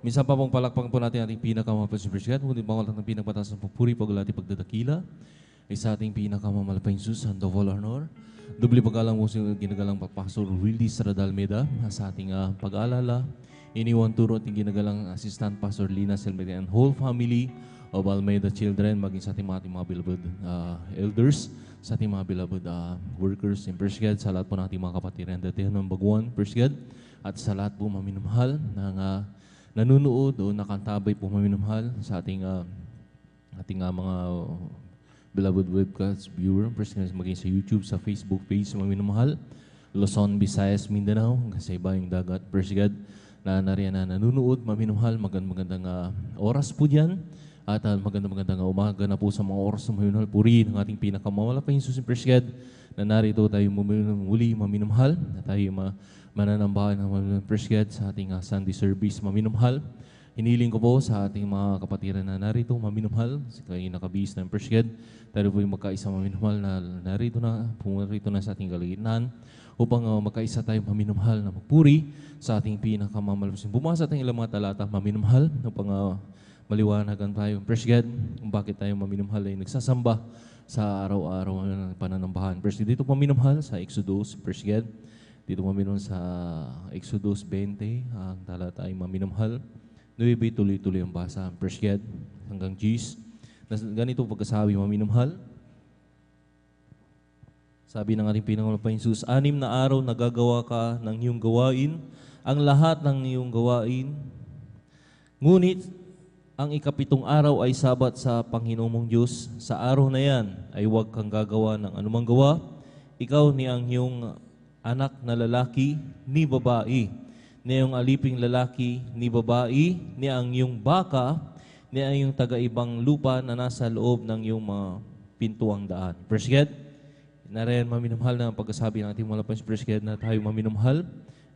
Minsan pa pong palakpang po natin ating pinakamapasyon God. Ngunit bawal ng pinagpataas ng papuri, pag-alati, pagdadakila ay sa ating pinakamamalapayang Sus, and of all honor. Dubli pag-alang mo ginagalang Pastor Wildy Stradalmeda sa ating pag-aalala. Iniwan turo ating ginagalang Assistant Pastor Lina Selmeda and whole family of Almeida Children, maging sa ating mga beloved elders, sa ating mga beloved workers in First God, sa lahat po nating mga kapatiran datihan ng Baguan, First God, at sa lahat po maminumhal ng nanunood o nakantabay po maminumhal sa ating mga beloved webcast viewer, maging sa YouTube, sa Facebook page, maminumhal, Luzon, Visayas, Mindanao, sa iba yung dagat, First God, na nariyan na nanunood, maminumhal, magandang oras po dyan, at magandang umaga na po sa mga oras na maminumhal, purihin ang ating pinakamamalapayang Sus, First God, na narito tayo muli maminumhal, na tayo mananambahan ng First God sa ating Sunday service, maminumhal. Hiniling ko po sa ating mga kapatiran na narito, maminumhal, kayo nakabihis ng First God, tayo po yung magkaisa maminumhal na narito na sa ating kaligitnaan, upang magkaisa tayo maminumhal na magpuri sa ating pinakamamalapayang. Bumasa tayong ilang mga talata, maminumhal, upang maliwanagan tayo, First God, kung bakit tayo maminumhal ay nagsasamba sa araw-araw ng pananambahan. First God, dito maminumhal sa Exodus, First God, dito maminumhal sa Exodus 20, ang talata ay maminumhal. Nuebe, tuloy-tuloy ang basa. First God, hanggang G's. Ganito pagkasabi, maminumhal. Sabi ng ating pinakamalapayang Sus, 6 na araw nagagawa ka ng iyong gawain, ang lahat ng iyong gawain. Ngunit, ang ikapitong araw ay sabat sa Panginoon mong Diyos. Sa araw na yan ay huwag kang gagawa ng anumang gawa. Ikaw ni ang iyong anak na lalaki ni babae, ni ang aliping lalaki ni babae, ni ang iyong baka, ni ang iyong taga-ibang lupa na nasa loob ng iyong mga pintuang daan. First God, nariyan maminumhal na ang pagkasabi ng ating malapayang First God na tayo maminumhal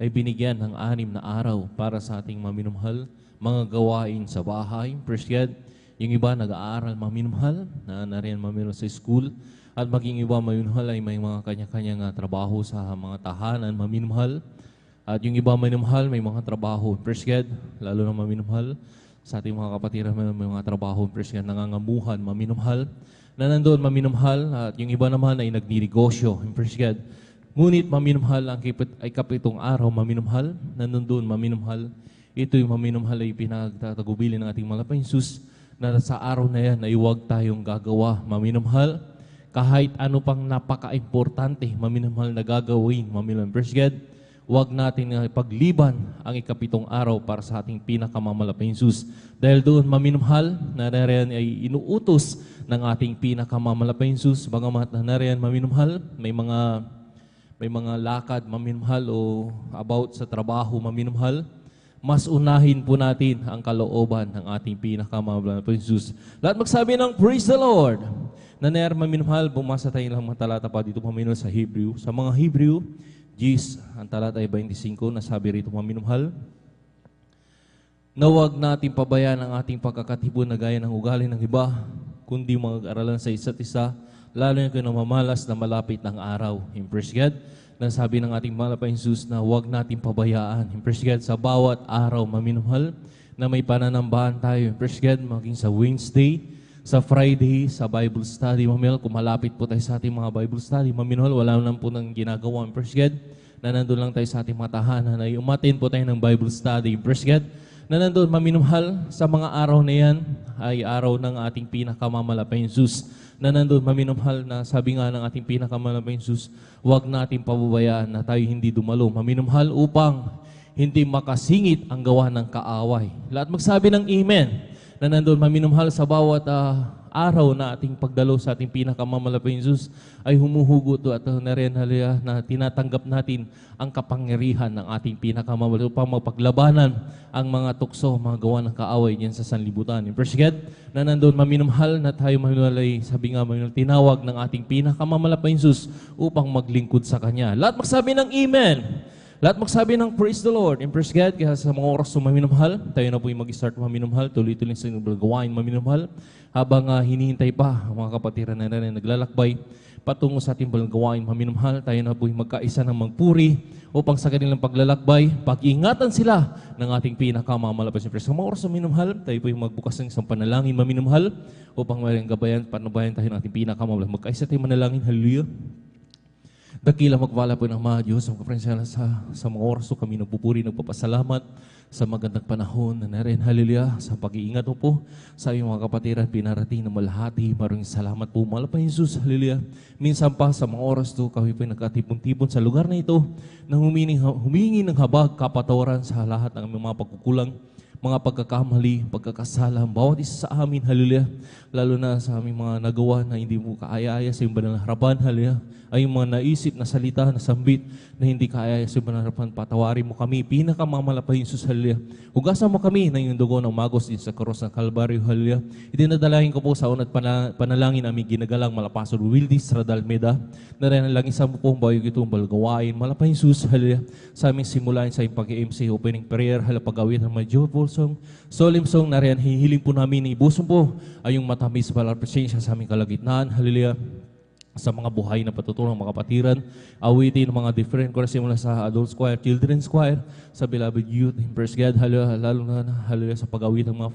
ay binigyan ng 6 na araw para sa ating maminumhal, mga gawain sa bahay. First God, yung iba nag-aaral maminumhal, na nariyan maminumhal sa school, at maging iba maminumhal ay may mga kanya-kanyang trabaho sa mga tahanan maminumhal. At yung iba maminumhal, may mga trabaho. First God, lalo na maminumhal, sa ating mga kapatiran may mga trabaho. First God, nangangamuhan, maminumhal, na nandoon maminumhal, at yung iba naman ay nagninegosyo. First God, ngunit maminumhal ang ay kapitong araw, maminumhal, na nandoon maminumhal. Ito yung maminumhal ay pinagtatagubilin ng ating malapayang Sus, na sa araw na yan ay huwag tayong gagawa, maminumhal, kahit ano pang napaka-importante, maminumhal na gagawin, maminumhal. First God, huwag natin pagliban ang ikapitong araw para sa ating pinakamamalapayang Sus. Dahil doon maminumhal, na nariyan ay inuutos ng ating pinakamamalapayang Sus. Bagamat na nariyan maminumhal, may mga lakad maminumhal o about sa trabaho maminumhal, mas unahin po natin ang kalooban ng ating pinakamamalapayang Sus. Lahat magsabi ng Praise the Lord! Na nariyan maminumhal, bumasa tayo lang mga talata pa dito maminumhal sa Hebrew. Sa mga Hebrew, G's, ang talata ay 25, nasabi rito maminumhal, na huwag natin pabayaan ang ating pagkakatipon na gaya ng ugali ng iba, kundi mag-aralan sa isa't isa, lalo yung kinamamalas na malapit ng araw. In First God, nasabi ng ating malapayang Sus na huwag natin pabayaan. In First God, sa bawat araw maminumhal, na may pananambahan tayo. In First God, maging sa Wednesday, sa Friday, sa Bible study, maminumhal, kung malapit po tayo sa ating mga Bible study, maminumhal, wala naman po nang ginagawa ng First God, na nandun lang tayo sa ating mga tahanan, na umatin po tayo ng Bible study. First God, na nandun maminumhal, sa mga araw na yan, ay araw ng ating pinakamamalapayang Sus, na nandun maminumhal, na sabi nga ng ating pinakamamalapayang Sus, huwag natin pababayaan na tayo hindi dumalo, maminumhal, upang hindi makasingit ang gawa ng kaaway. Lahat magsabi ng Amen, na nandun maminumhal sa bawat araw na ating pagdalo sa ating pinakamamalapayang Sus ay humuhugot at nariyan na tinatanggap natin ang kapangyarihan ng ating pinakamamalapayang upang mapaglabanan ang mga tukso, mga gawa ng kaaway niyan sa sanlibutan. In First God, na nandun maminumhal na tayo maminumhal ay sabi nga maminumhal, tinawag ng ating pinakamamalapayang Sus upang maglingkod sa Kanya. Lahat magsabi ng Amen. Lahat magsabi ng Praise the Lord. In First God, kaya sa mga oras na maminumhal, tayo na po yung mag-start maminumhal, tuloy-tuloy sa gawain maminumhal, habang hinihintay pa ang mga kapatiran na naglalakbay patungo sa ating balagawain. Maminumhal, tayo na po'y magkaisa ng magpuri upang sa kanilang paglalakbay, pag-ingatan sila ng ating pinakamamalapit na Sa mga oras na minumhal, tayo po'y magbukas ng isang panalangin maminumhal upang mayroong gabayan, panubayan tayo ng ating pinakamamalapit. Magkaisa tayo manalangin, hallelujah. Dakila magpala po ng mga Diyos, ang kaprensya sa mga oras kami nagpupuri, nagpapasalamat sa magandang panahon na narin, hallelujah, sa pag-iingat po sa aming mga kapatiran, pinarating na malahati. Maraming salamat po, mahal pa Jesus, hallelujah. Minsan pa sa mga oras kami po nagkatipon-tipon sa lugar na ito na humingi ng habag, kapatawaran sa lahat ng aming mga pagkukulang, mga pagkakamali, pagkakasala, bawat isa sa amin, hallelujah. Lalo na sa aming mga nagawa na hindi mo kaaya-aya sa iyong banal na harapan, hallelujah. Ay yung mga naisip na salita, na sambit, na hindi kaaya-aya sa iyong banal na harapan, patawarin mo kami, pinakamamalapay Jesus, hallelujah. Hugasan mo kami ng iyong dugo ng magos din sa krus ng Kalbaryo, hallelujah. Itinadalahin ko po sa unat panalangin aming ginagalang Malapastor Wildis Radalmeda, na rin ang langisa mo po ang bayog itong balgawain, malapay Jesus, hallelujah. Sa aming simulain sa iyong pag-MC, opening prayer, halapagawin ng mga joyful song, solemn song na rin, hihiling po namin, ibuson po ay yung matamis balang presensya sa aming kalagitnaan, hallelujah. Sa mga buhay na patutunang mga kapatiran, awitin ng mga different choirs mula sa adult choir, children's choir, sa beloved youth, praise God, hallelujah, lalo na, hallelujah, sa pag-awit ng mga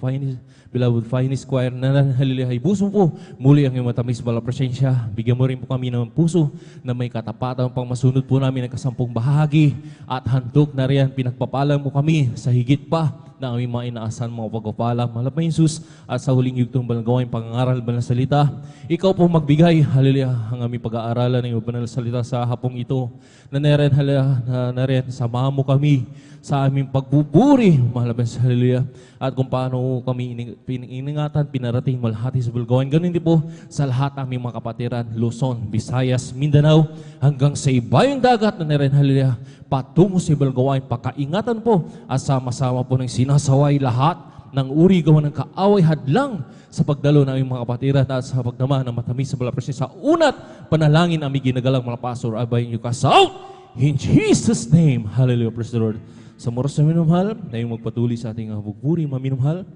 beloved finest choir, na hallelujah, ibusong po muli ang iyong matamis balang presensya. Bigyan mo rin po kami ng puso na may katapatan pang masunod po namin ang kasampung bahagi at handog na riyan, pinagpapalang mo kami sa higit pa na aming mga inaasan mga pagpapala, malapay Jesus, at sa huling yugtong balagawain pangangaral banal na salita. Ikaw po magbigay, hallelujah, ang aming pag-aaralan ng iyong banal na salita sa hapong ito. Na narin, hallelujah, na narin, samahan mo kami sa aming pagbuburi, malapay sa hallelujah, at kung paano kami iningatan, pinarating malahati sa balagawain. Ganun din po sa lahat ng aming mga kapatiran, Luzon, Visayas, Mindanao, hanggang sa ibayong dagat na narin, hallelujah, patungo sa balagawain, pakaingatan po at sama-sama po ng sinasaway lahat ng uri gawa ng kaaway hadlang sa pagdalo ng aming mga kapatiran at sa pagdama ng matamis sa balang presensya. Sa unat panalangin aming ginagalang Malapastor, abayin niyo cast out in Jesus' name. Hallelujah, praise the Lord. Sa moros na minumhal, tayong magpatuloy sa ating pagpuri, maminumhal.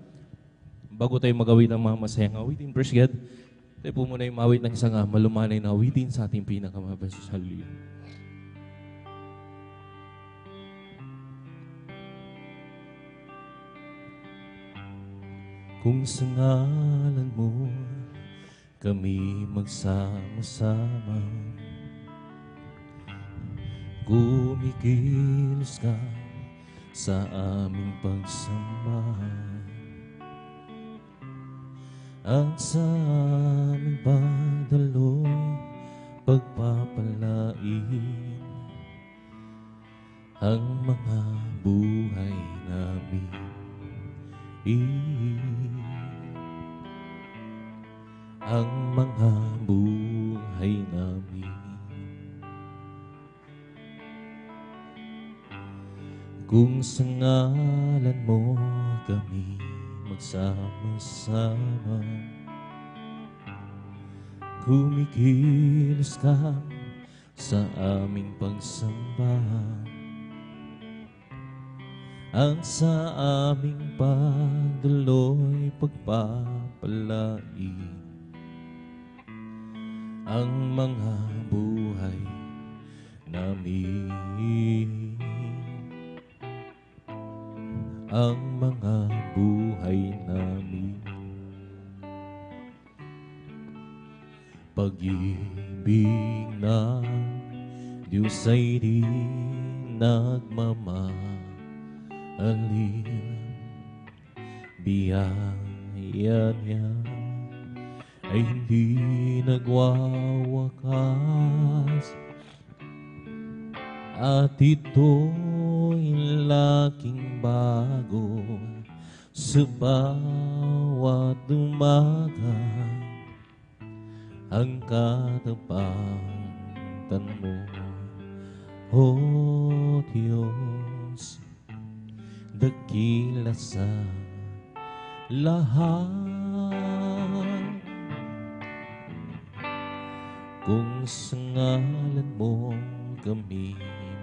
Bago tayo magawin ang mga masayang awitin, praise God, tayo po muna yung mawit ng isang malumanay na awitin sa ating pinakamabas. Hallelujah. Kung sa ngalan mo kami magsama-sama, kumikilos ka sa aming pagsamba, at sa aming pagdaloy pagpapalain ang mga buhay namin. Ang mga buhay namin. Kung sa ngalan mo kami magsama-sama, kumikilos ka sa aming pagsamba, at sa aming pagdaloy pagpapalain ang mga buhay namin. Ang mga buhay namin. Pag-ibig ng Diyos ay di nagmamahal, biyaya niya ay hindi nagwawakas, at ito'y laking bago sa bawat umaga. Ang katapatan mo, O Diyos, dakila sa lahat. Kung sa ngalan mo kami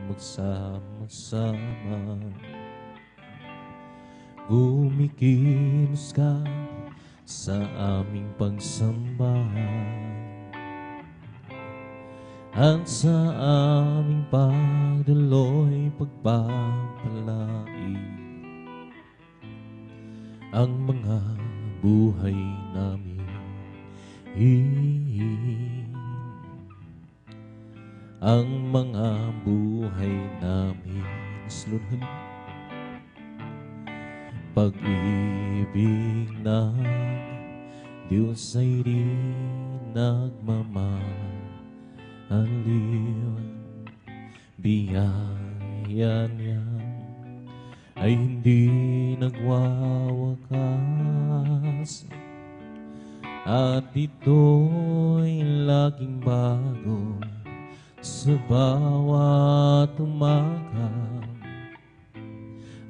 magsama-sama, kumikilos ka sa aming pagsamba, at sa aming pagdaloy pagpapalain ang mga buhay namin. Ang mga buhay namin, slunhan pag-ibig ng Diyos ay di nagmamaliw. Biyaya niya ay hindi nagwawakas, at ito'y laging bago sa bawat umaga.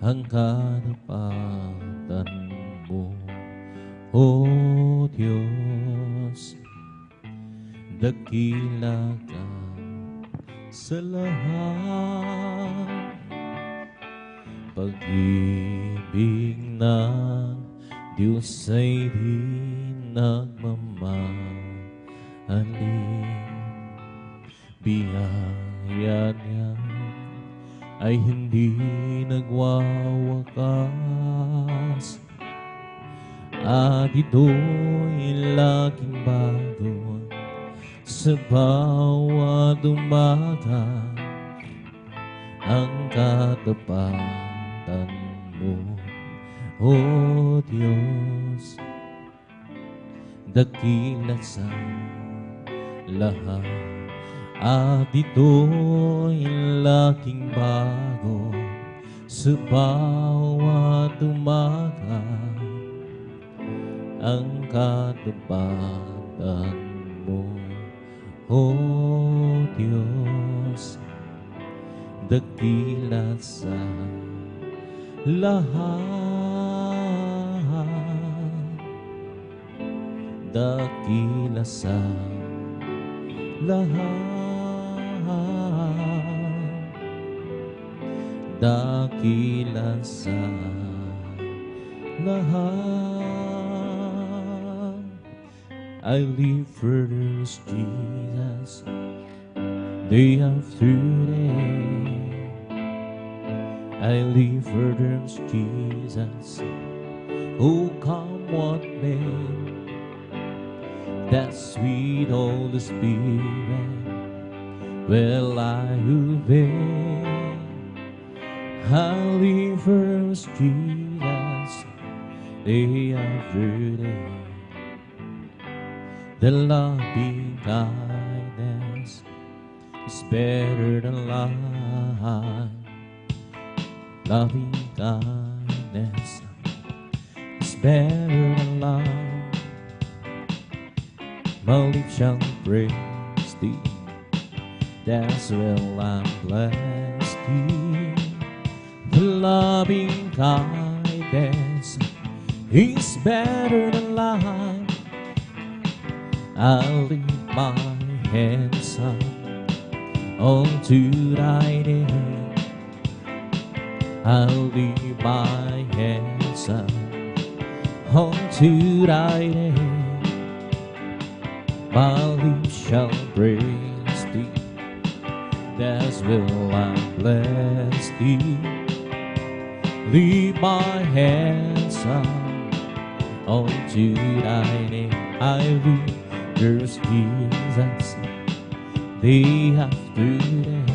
Ang katapatan mo, O Diyos, dakila ka sa lahat. Pag-ibig ng Diyos ay di nagmamahali. Biyaya niya ay hindi nagwawakas, at ito'y laging bago sa bawat umaga. Ang katapatan mo, O Diyos, dakila sa lahat, at ito'y laging bago sa bawat umaga. Ang katapatan mo, O Diyos, dakila sa lahat, dakila sa lahat, dakila sa lahat. I live for this Jesus day after day. I live for this Jesus, oh come what may. That sweet Holy Spirit will I obey. I live for this Jesus day after day. The loving kindness is better than life. Loving kindness is better than life. My lips shall praise thee, that's well I'm blessed thee. The loving kindness is better than life. I'll lift my hands up unto thy name. I'll lift my hands up unto thy name. My lips shall praise thee, as will I bless thee. Lift my hands up unto thy name. I lift there's Jesus day after day.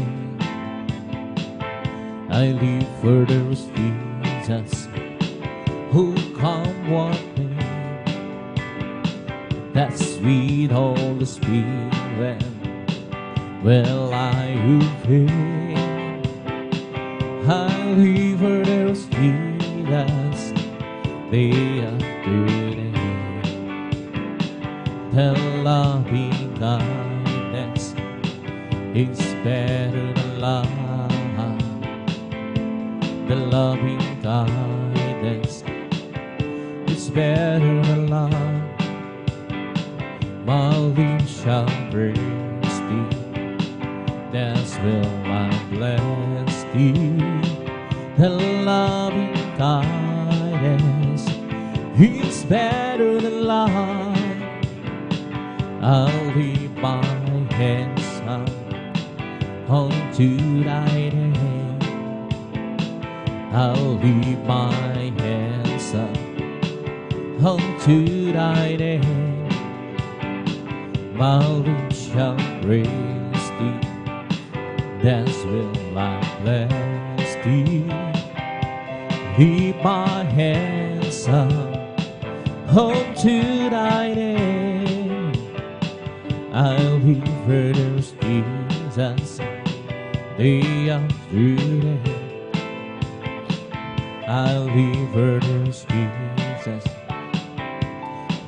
I live for there's Jesus who come what may. That sweet Holy Spirit will I obey. I live for there's Jesus day after day. The loving kindness is better than life. The loving kindness is better than life. My lips shall praise thee, as will I bless thee. The loving kindness is better than life. I'll leave my hands up unto thy name. I'll leave my hands up unto thy name. My lips shall praise thee, thence will I bless thee. Leave my hands up unto thy name. I'll leave furthers, Jesus, day after day. I'll leave furthers, Jesus,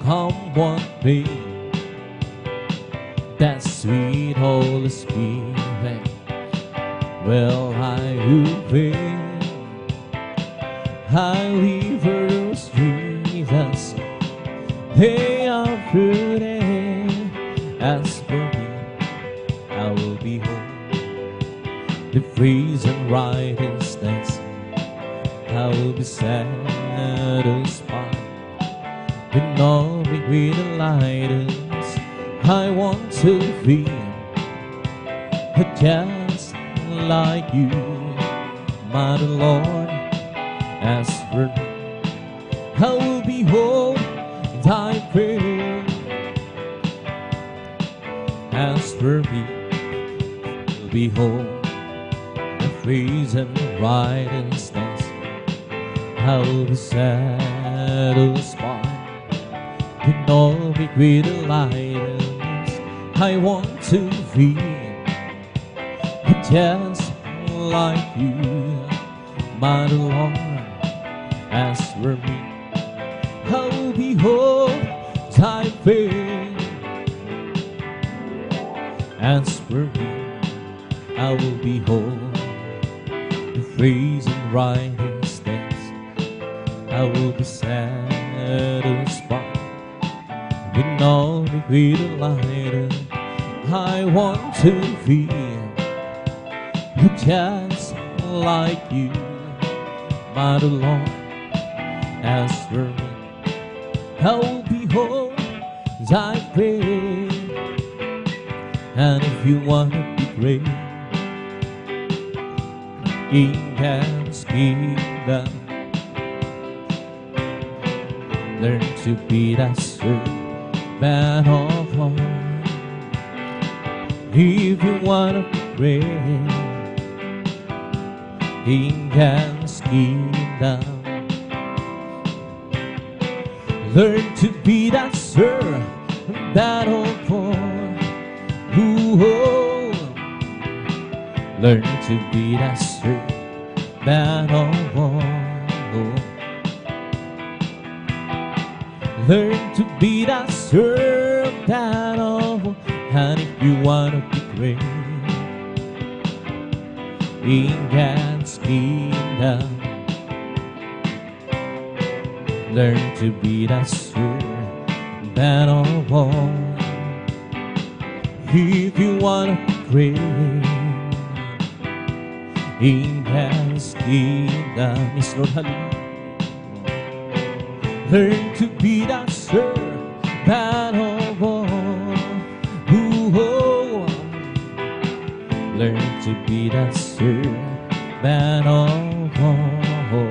come what may. That sweet Holy Spirit will I obey. I'll leave furthers, Jesus, day after day. As for me, I will behold the praise and righteousness. I will be satisfied with knowing with the lightness. I want to be just like you, my Lord. As for me, I will behold thy praise. As for me, behold the praise and righteousness. I will be satisfied with knowing with the lightness. I want to be just like you, my Lord. As for me, I will behold thy face. As for me, I will behold the praise and righteousness. I will be satisfied with knowing with the lightness. I want to be just like you, my Lord. As for me, I will behold thy face. And if you want to be great in God's kingdom, learn to be that servant of all. If you want to be great in God's kingdom, learn to be that servant of all. Learn to be that servant of all. Learn to be that servant of all. And if you want to be great in God's kingdom, learn to be that servant of all. If you want to be great in God's kingdom, yes, Lord, hallelujah. Learn to be that servant of all. Learn to be that servant of all.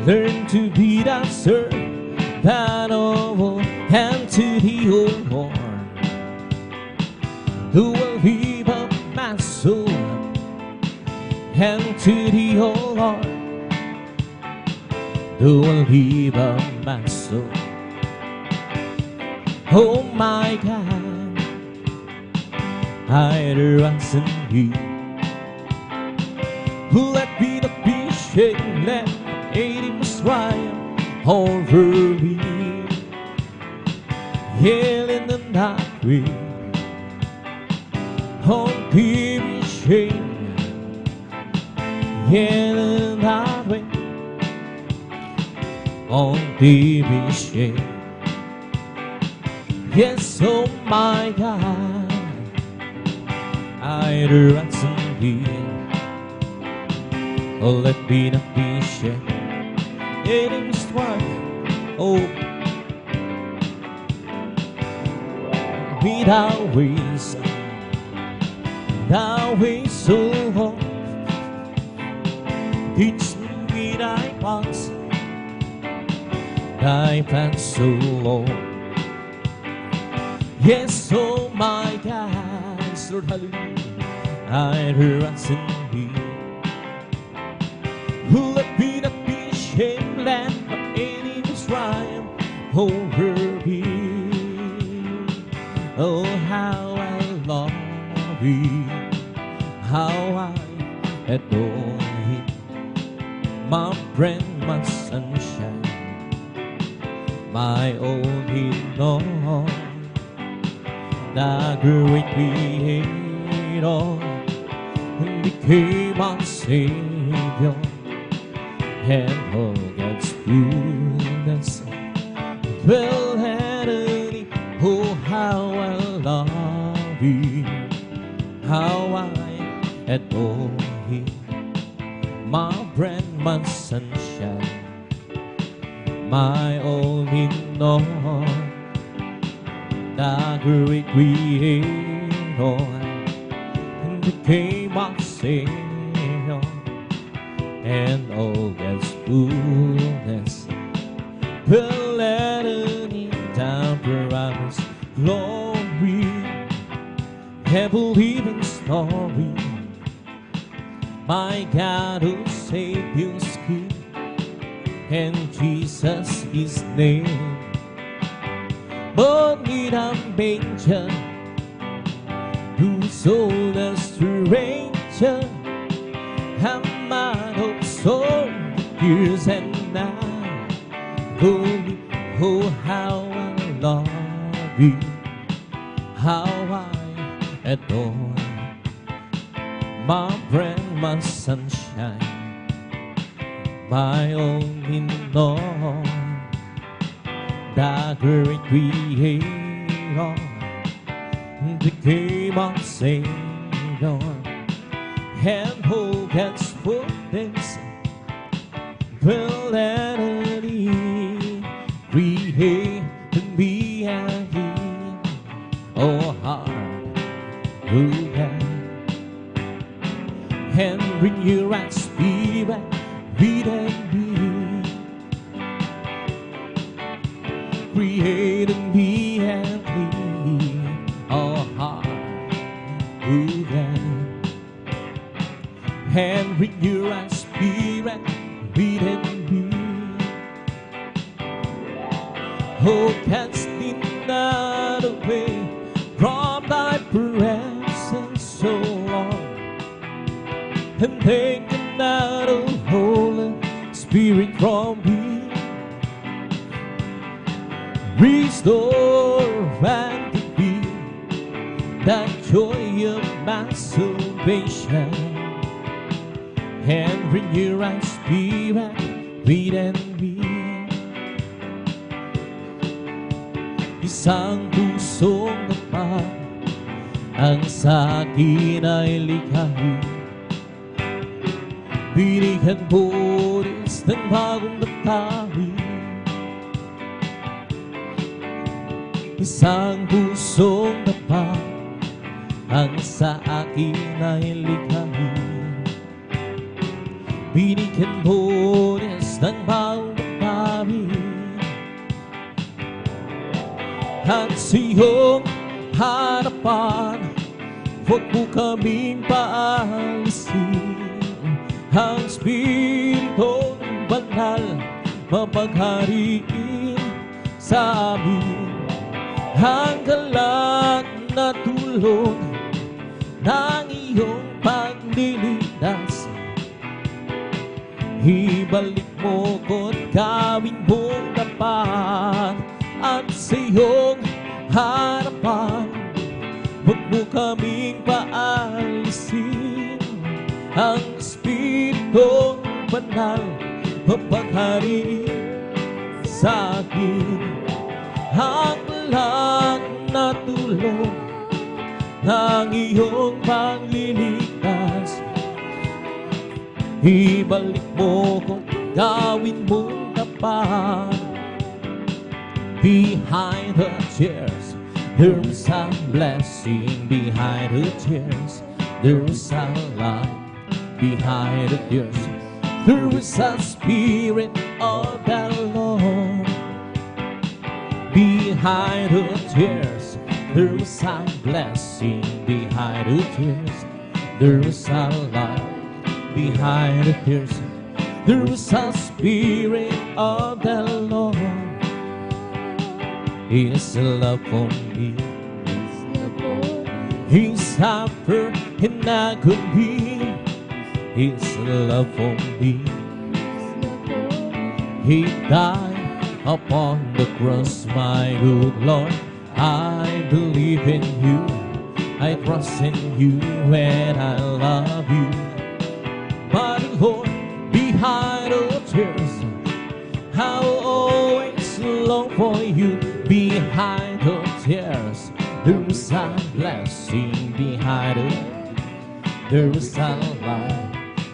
Learn to be that servant of all. And to thee, O Lord, who will heap up my soul. And to thee, O Lord, who will heap up my soul. Oh my God, I trust in you. Let me not be shaken, let enemies triumph over me. Yell in the night wind, don't be ashamed. Yell in the night wind, don't be ashamed. Yes, oh my God, I trust in thee. Oh, let me not be ashamed. Enemies triumph, oh, without ways, Thou way so long, teach me thy paths, thy plans so long. Yes, oh my God, Lord, hallelujah, I trust in thee. Let me not be ashamed, let my enemies triumph over me. Oh, how I love thee, how I adore him, my friend, my sunshine, my only Lord, the great Creator, and became my Savior, and all God's goodness will heavenly. Oh, how I love Him, how I adore Him, my friend, my sunshine, my only Lord, the great Creator, and became my Savior, and all God's fullness will let me down for us. Glory, ever-living story, my God who saved His King, and Jesus His name. Born in a manger, who sold us to stranger, a man of sorrow, tears and night. Holy, oh how I love Thee, how I adore my friend, my sunshine, my only Lord, the great Creator, became our Savior, and who God's fullness will let me create and be at Him. Oh, heart, who can and renew right spirit within me, create and be and clean. Oh, heart, who can and renew right spirit within me. Oh, canst not away from thy presence so long, and take not a Holy Spirit from me. Restore and be that joy of my salvation, and renew my spirit within me. Isang pusong dapat ang sa akin ay likhain, binigyan Boris ng bagong damdamin. Isang pusong dapat ang sa akin ay likhain, binigyan Boris ng bagong damdamin. At sa iyong harapan, huwag mo kaming paalisin. Ang Espiritu Banal mapaghariin sa amin. Ang galak na tulong ng iyong pagliligtas, ibalik mo ko't gawin mong dapat. At sa iyong harapan, huwag mo kaming paalisin. Ang Espiritu Banal mapaghariin sa akin. Ang lahat na tulong ng iyong pagliligtas, ibalik mo kung gawin mong dapat. Behind the tears, there's a blessing. Behind the tears, There is a light behind the tears. There is a spirit of the Lord behind the tears. There is a blessing behind the tears. There is a light behind the tears. There is a spirit of the Lord. His love for me. His suffer in agony. His love for me. He died upon the cross, my good Lord. I believe in you, I trust in you, and I love you. But Lord, behind all tears, I'll always long for you. Behind all tears, there is a blessing behind it. There is a light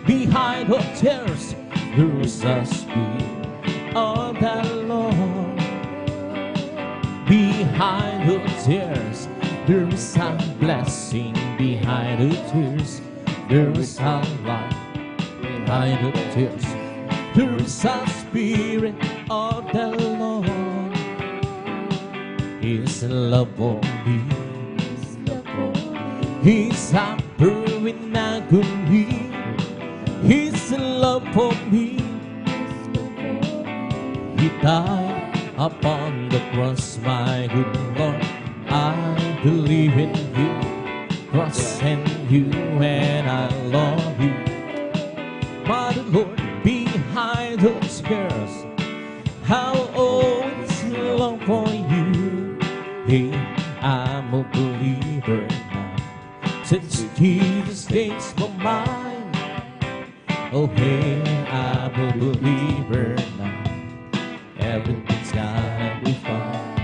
behind all tears. There is a spirit of the Lord. Behind the tears, there is a blessing. Behind the tears, there is a light. Behind the tears, there is a spirit of the Lord. His love for me. His suffer in agony. His love for me. He died upon the cross, my good Lord. I believe in you, trust in you, and I love you. But Lord, behind those tears, I'll always long for you. Hey, I'm a believer now, since Jesus takes my mind. Oh, hey, I'm a believer now. Everything's gonna be fine.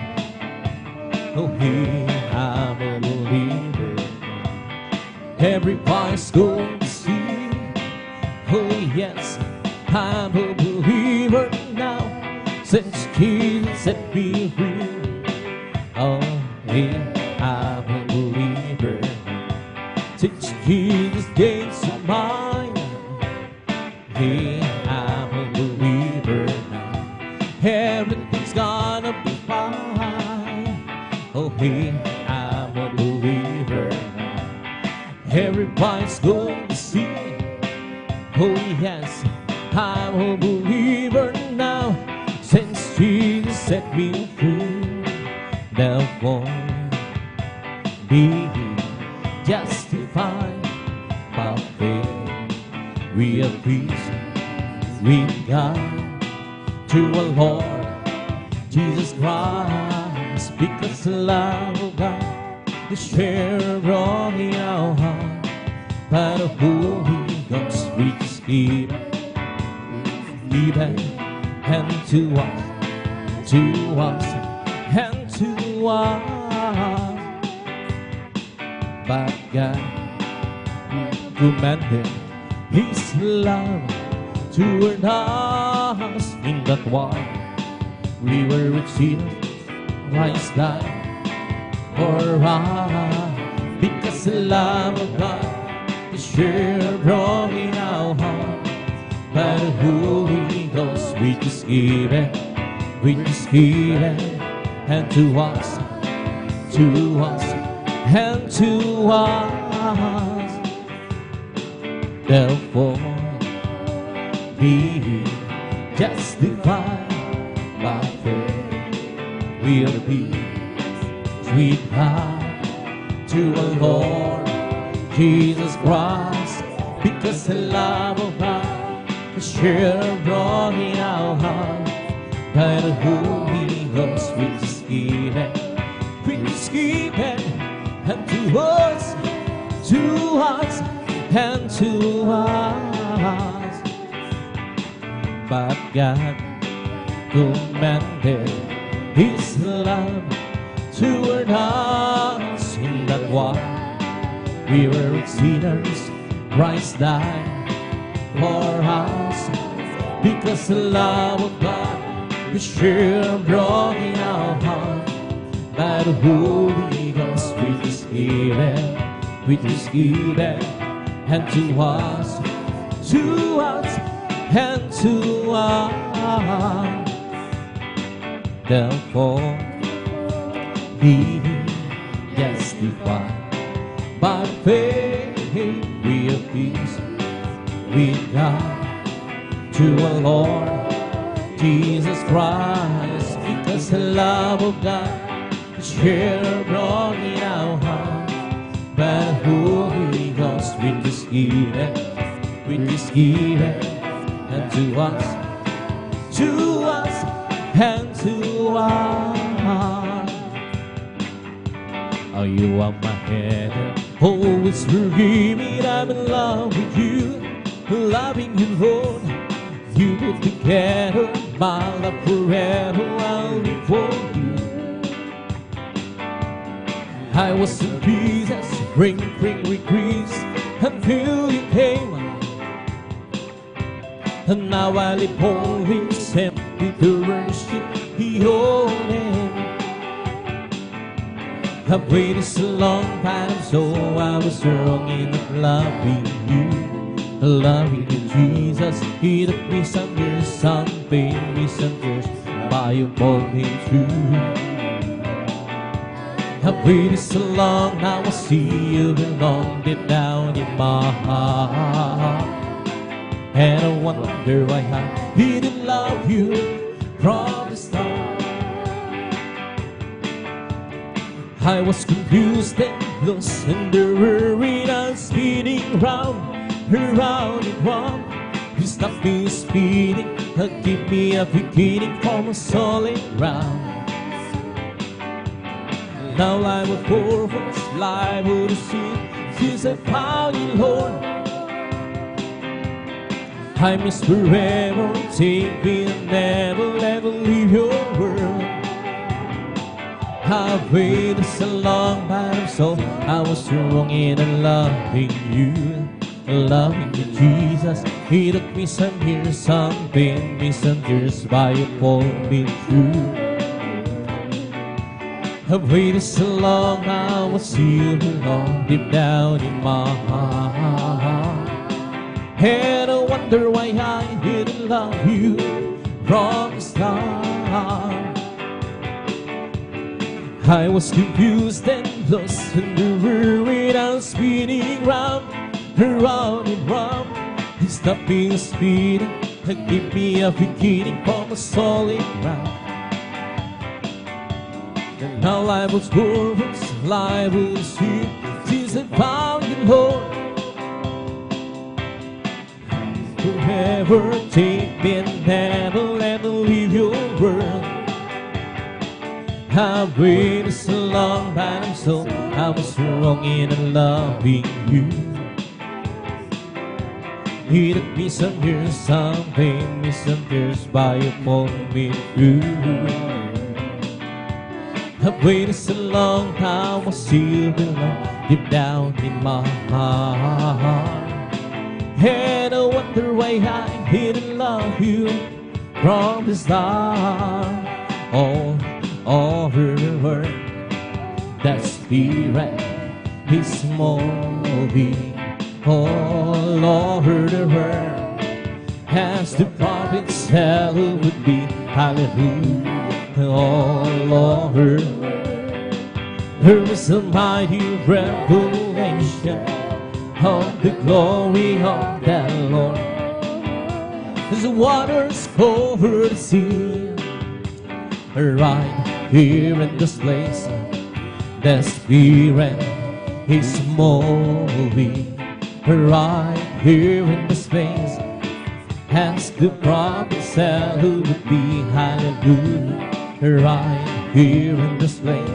Oh, hey, I'm a believer. Everybody's going to see. Oh, yes, I'm a believer now, since Jesus set me free. Oh, hey, I'm a believer now, since Jesus takes mine. Hey, I'm a believer now. Everything's gonna be fine. Oh, hey, I'm a believer now. Everybody's going to see. Oh, yes, I'm a believer now, since Jesus set me free. Therefore, be justified by faith. We have peace with God through our Lord Jesus Christ, because the love of God is shared abroad in our heart by the Holy Ghost. We just give it, and to us, and to us. But God commanded His love toward us, in that while we were with sinners, Christ died for us. Because the love of God is shared abroad in our heart by the Holy Ghost. We just give it, and to us, and to us. Therefore, be justified by faith. We'll be sweet God to our Lord Jesus Christ, because the love of God is shared abroad in our heart by the Holy Ghost. We just give it, and to us, and to us. But God commanded His love toward us, in that while we were sinners, Christ died for us. Because the love of God is shared abroad in our heart by the Holy Ghost. We just give it, which is given, and to us, and to us. Therefore, be justified by faith, we have peace with God to our Lord Jesus Christ, because the love of God is shared abroad in our hearts by the Holy Ghost, which is given, and to us, and to us. Oh, you are my head, always forgive me. I'm in love with you, loving you, Lord. You put together my love forever. I'll live for you. I was in pieces, ring with grease, until you came. And now I live only simply to worship your name. I've waited so long, time, so I was wrong in loving you, Jesus. He took me some years, some pain, me some years, by you pulled me through. I've waited so long, now I see you belong deep down in my heart. And I wonder why I didn't love you from the start. I was confused and lost in the world, I'm spinning round and round. You stopped me speeding, give me a beginning from a solid ground. Now I'm a force, liable to see, since I found you, Lord. I miss forever, take me and never leave your world. I've waited so long, but I'm so I was wrong in loving you, Jesus. He took me some years, some pain, me some years, by you pulled me through. I've waited so long, now I see you belong deep down in my heart. And I wonder why I didn't love you from the start. I was confused and lost in the world, I'm spinning round and round. You stopped me speeding and give me a beginning from a solid ground. And now I was worthless, liable to see, since I found you, Lord. Forever take me and never let me leave your world. I've waited so long, but I was wrong in loving you. He took me some years, some pain, me some tears, by you pulled me through. I've waited so long, now I see you belong deep down in my heart. And I wonder why I didn't love you from the start. All her word, that spirit is moving. All her word, as the prophet said it would be. Hallelujah. All her word, there was a mighty revelation of the glory of the Lord. As the waters cover the sea, right here in this place, the Spirit is moving. Right here in this place, as the prophet said who would be. Hallelujah. Right here in this place,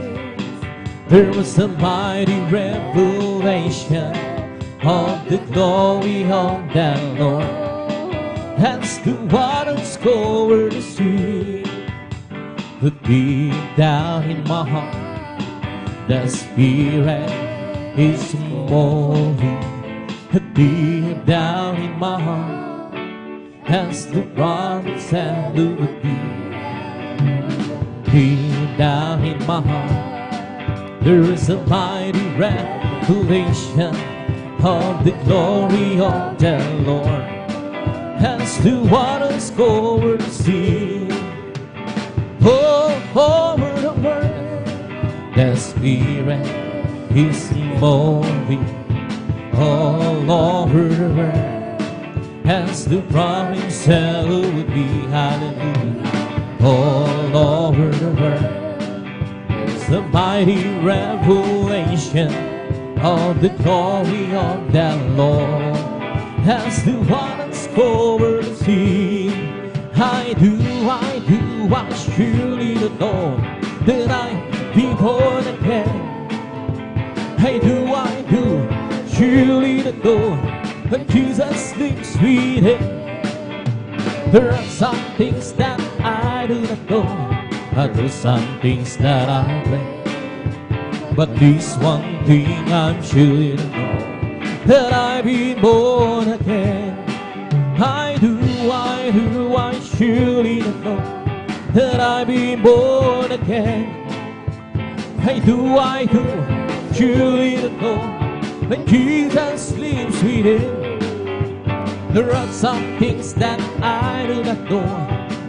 there was a mighty revelation of the glory of the Lord. As the waters cover the sea, but deep down in my heart, the Spirit is moving. Deep down in my heart, as the prophet said it would be. Deep down in my heart, there is a mighty revelation revelation of the glory of the Lord, as the waters cover the sea. Oh, over the world, the Spirit is moving all over the world, as the promise would be. Hallelujah. All over the world, it's the mighty revelation of the glory of the Lord, as the waters cover the sea. I surely know that I've been born again. I do surely know that Jesus lives within. There are some things that I do not know, and there are some things that I play. But this one thing I'm surely to know, that I've been born again. I surely to know that I've been born again. I do surely to know that Jesus lives within. There are some things that I do not know,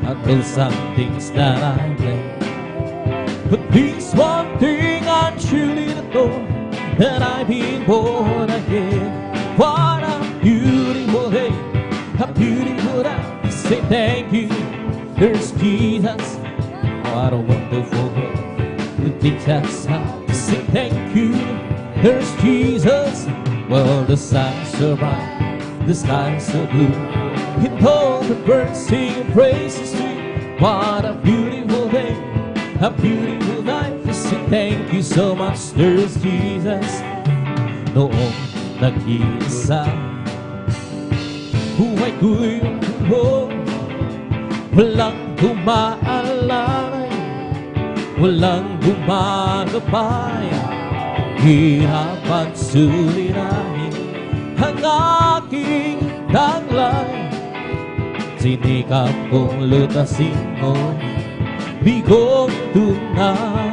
and there are some things that I play. But this one thing I'm surely to know, that I've been born again. What a beautiful day, a beautiful day to say thank you. There's Jesus. What a wonderful day to teach us how to say thank you. There's Jesus. Well, the sun's so bright, the sky's so blue, and all the birds sing praises to you. What a beautiful day, a beautiful night to say thank you so much. There's Jesus. Noong nag-iisa, buhay ko'y buo, walang umaalay, walang gumagabay. Hirap at suliranin ang aking taglay. Sinikap kong lutasin mo, bigong tunay.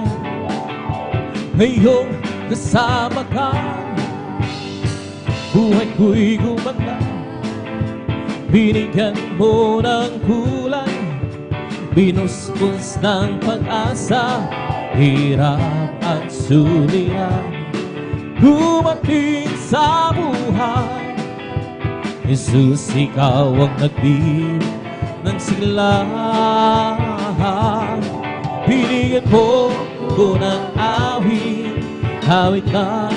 Ngayong kasama ka, buhay ko'y gumanda. Binigyan mo ng kulay, binuspos ng pag-asa. Hirap at suliranin dumating sa buhay. Jesus, ikaw ang nagbibigay ng sigla. Binigyan mo ko ng awit, awit ng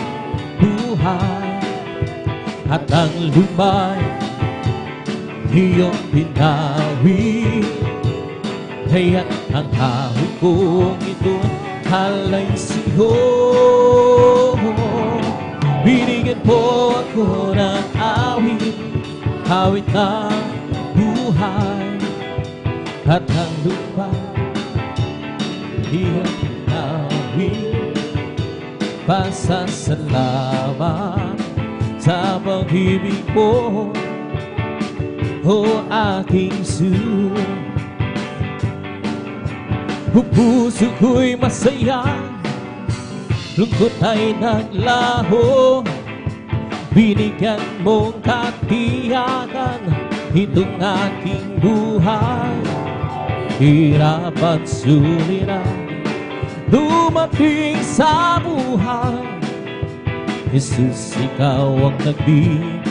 buhay. At ang lumay, iyong pinawi. Kaya't ang awit kong ito'y halay sa'yo. Binigyan po ako ng awit, awit ng buhay. At ang lupa, iyong awit. Pasasalamat sa pag-ibig mo, o aking Sus. Puso ko'y masaya, lungkot ay naglaho. Binigyan mong katiyakan itong aking buhay. Hirap at suliranin dumating sa buhay. Jesus, ikaw ang nagbigay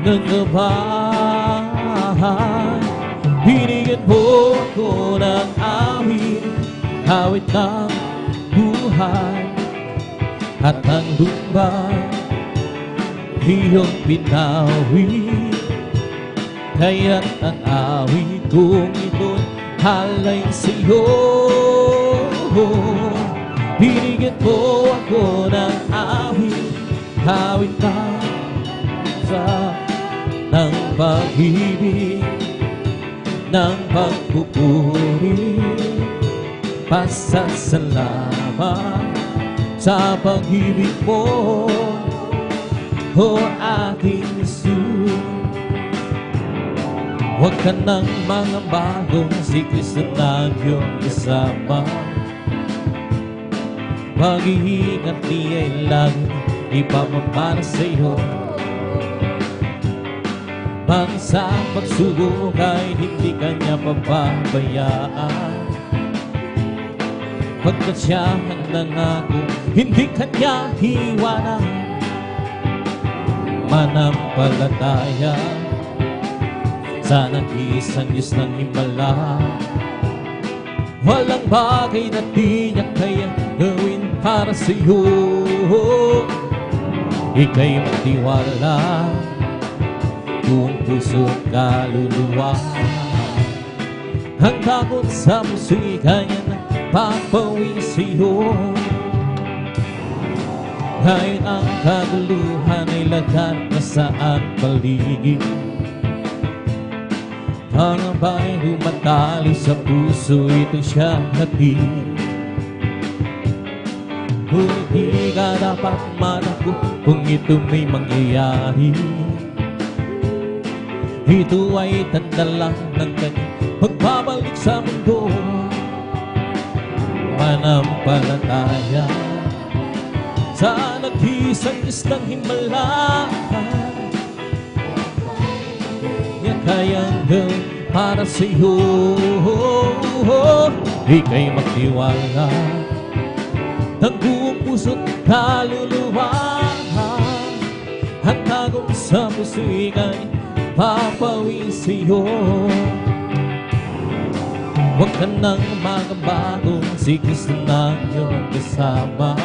ng gabay. Binigyan mo ko ng awit, awit ng buhay. At ang lumbay, iyong pinawi. Kaya't ang awit kong ito'y halay sa'yo. Binigyan mo ako ng awit, awit ng pag-ibig, ng pagpupuri. Pasasalamat sa pag-ibig mo, o aking Sus. Huwag ka nang mangamba kung si Kristo na iyong kasama. Pag-iingat niya'y lagi iba pa para sa'yo. Mang sa pagsubok ay hindi kanya pababayaan, pagkat siya ang nangako, hindi kanya iwanan. Manampalataya sa nag-iisang Diyos ng himala, walang bagay na di niya kaya gawin para sa'yo. Ika'y magtiwala, buong puso at kaluluwa. Ang takot sa puso'y kanya na papawin sa'yo. Kahit ang kaguluhan ay lagat na saan paligid, pangamba'y humatali sa puso, ito siya hatid. Hindi ka dapat matakot kung ito may mangyayari. Ito ay tanda lang ng kanyang pagbabalik sa mundo. Manampalataya sa nag-iisang Diyos ng himala, niya kayang gawin para sa'yo. Ika'y magtiwala ng buong puso't kaluluwa. Ang takot sa puso ika'y papawin sa'yo. Huwag ka nang magbago, si Kristo na iyong kasama.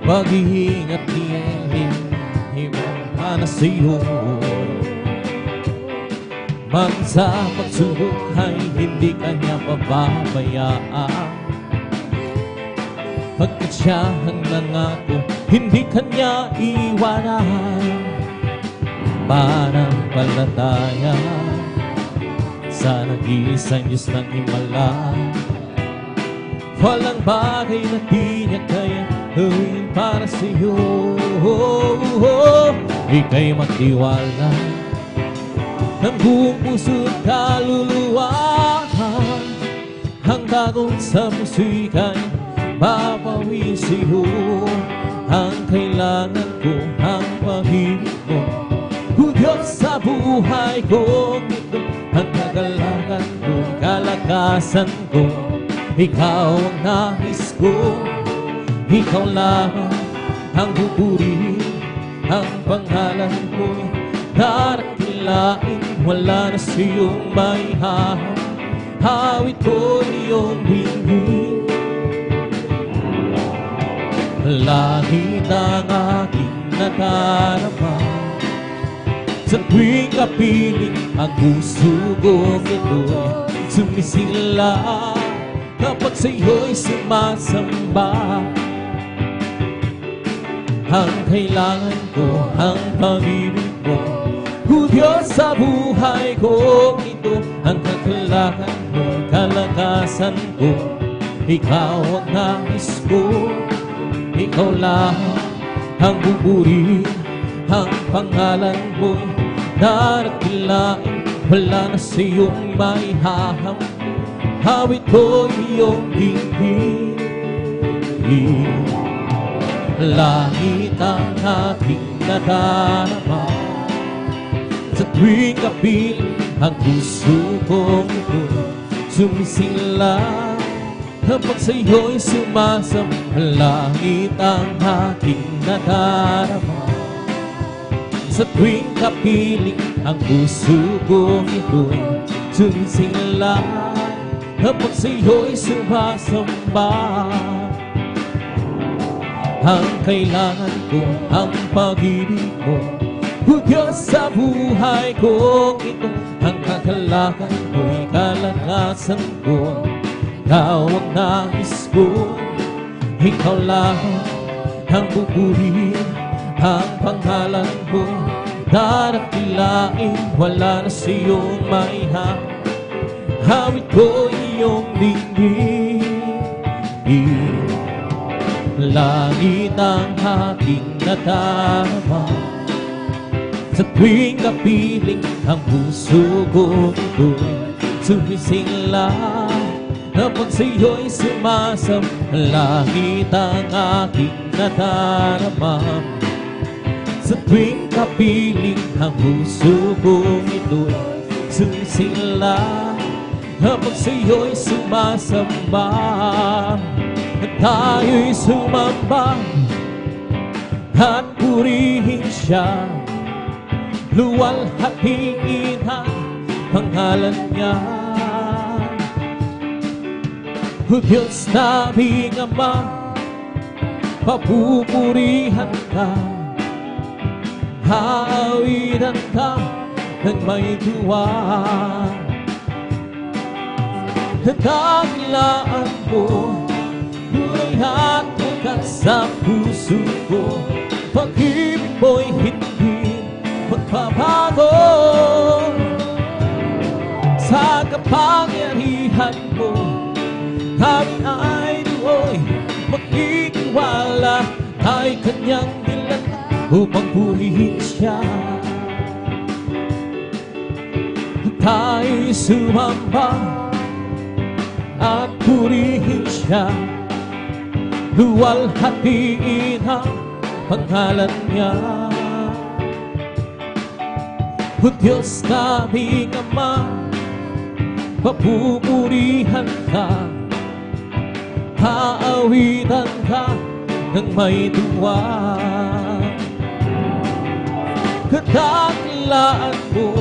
Pag-iingat niya, iba na sa'yo. Man sa pagsubok ay hindi kanya pababayaan, pagkat siya ang nangako, hindi kanya iwanan. Manampalataya sa nag-iisang Diyos ng himala, walang bagay na di niya kaya gawin para sa'yo. Ika'y magtiwala ng buong puso at kaluluwa. Ang takot sa puso'y kaya papawin sa'yo. Ang kailangan ko, ang pag-ibig mo, o Diyos sa buhay ko. Ito ang kagalakan ko, kalakasan ko. Ikaw ang nais ko, ikaw lamang ang pupurihin. Ang pangalan mo darakilain, wala na siyong maihahawak. Hawit ko iyong bingin, langit ang aking nadarama. Sa tuwing kapiling ang puso kong ito'y sumisigla, kapag sa'yo'y sumasamba. Ang kailangan ko, ang pag-ibig mo, o Diyos sa buhay ko. Ito ang kakalakan mo, kalakasan ko. Ikaw ang nais ko, ikaw lang ang buburihin. Ang pangalan mo darakilain, wala na sa'yong maihaham. Hawit ko iyong bibig, langit ang aking nadarama. Sa tuwing kapiling ang puso kong ito'y sumisila, kapag sa'yo'y sumasam. Langit ang aking nadarama. Sa tuwing kapiling ang puso kong ito'y sumisila, kapag sa'yo'y sumasamba. Ang kailangan ko, ang pag-ibig mo, o Diyos sa buhay ko. Ito ang kakalakan ko'y kalakasan ko. Ikaw ang nais ko, ikaw lang ang pupurihin. Ang pangalan mo darakilain, wala na sa'yong maihahawak. Hawit ko iyong dingding, langit ang aking nadarama. Sa tuwing kapiling ang puso ko ito'y sumisingla, Kapag sa'yo'y sumasamlangit ang aking nadarama, sa tuwing kapiling ang puso kong ito'y sumisila. Kapag sa'yo'y sumasamba, at tayo'y sumamba at purihin siya, luwalhatiin ang pangalan niya. O Diyos naming Ama, papupurihan ka, haawitan ka ng may tuwa. Dakilaan mo, tunay at wagas sa puso ko. Pag-ibig mo'y hindi magbabago. Sa kapangyarihan mo, kami ay do'y magtitiwala. Ay kanyang nilala upang purihin siya. Tayo'y sumamba at purihin siya, luwalhatiin ang pangalan niya. O Diyos naming Ama, papupurihan ka, haawitan ka ng may tuwa. Kadakilaan mo,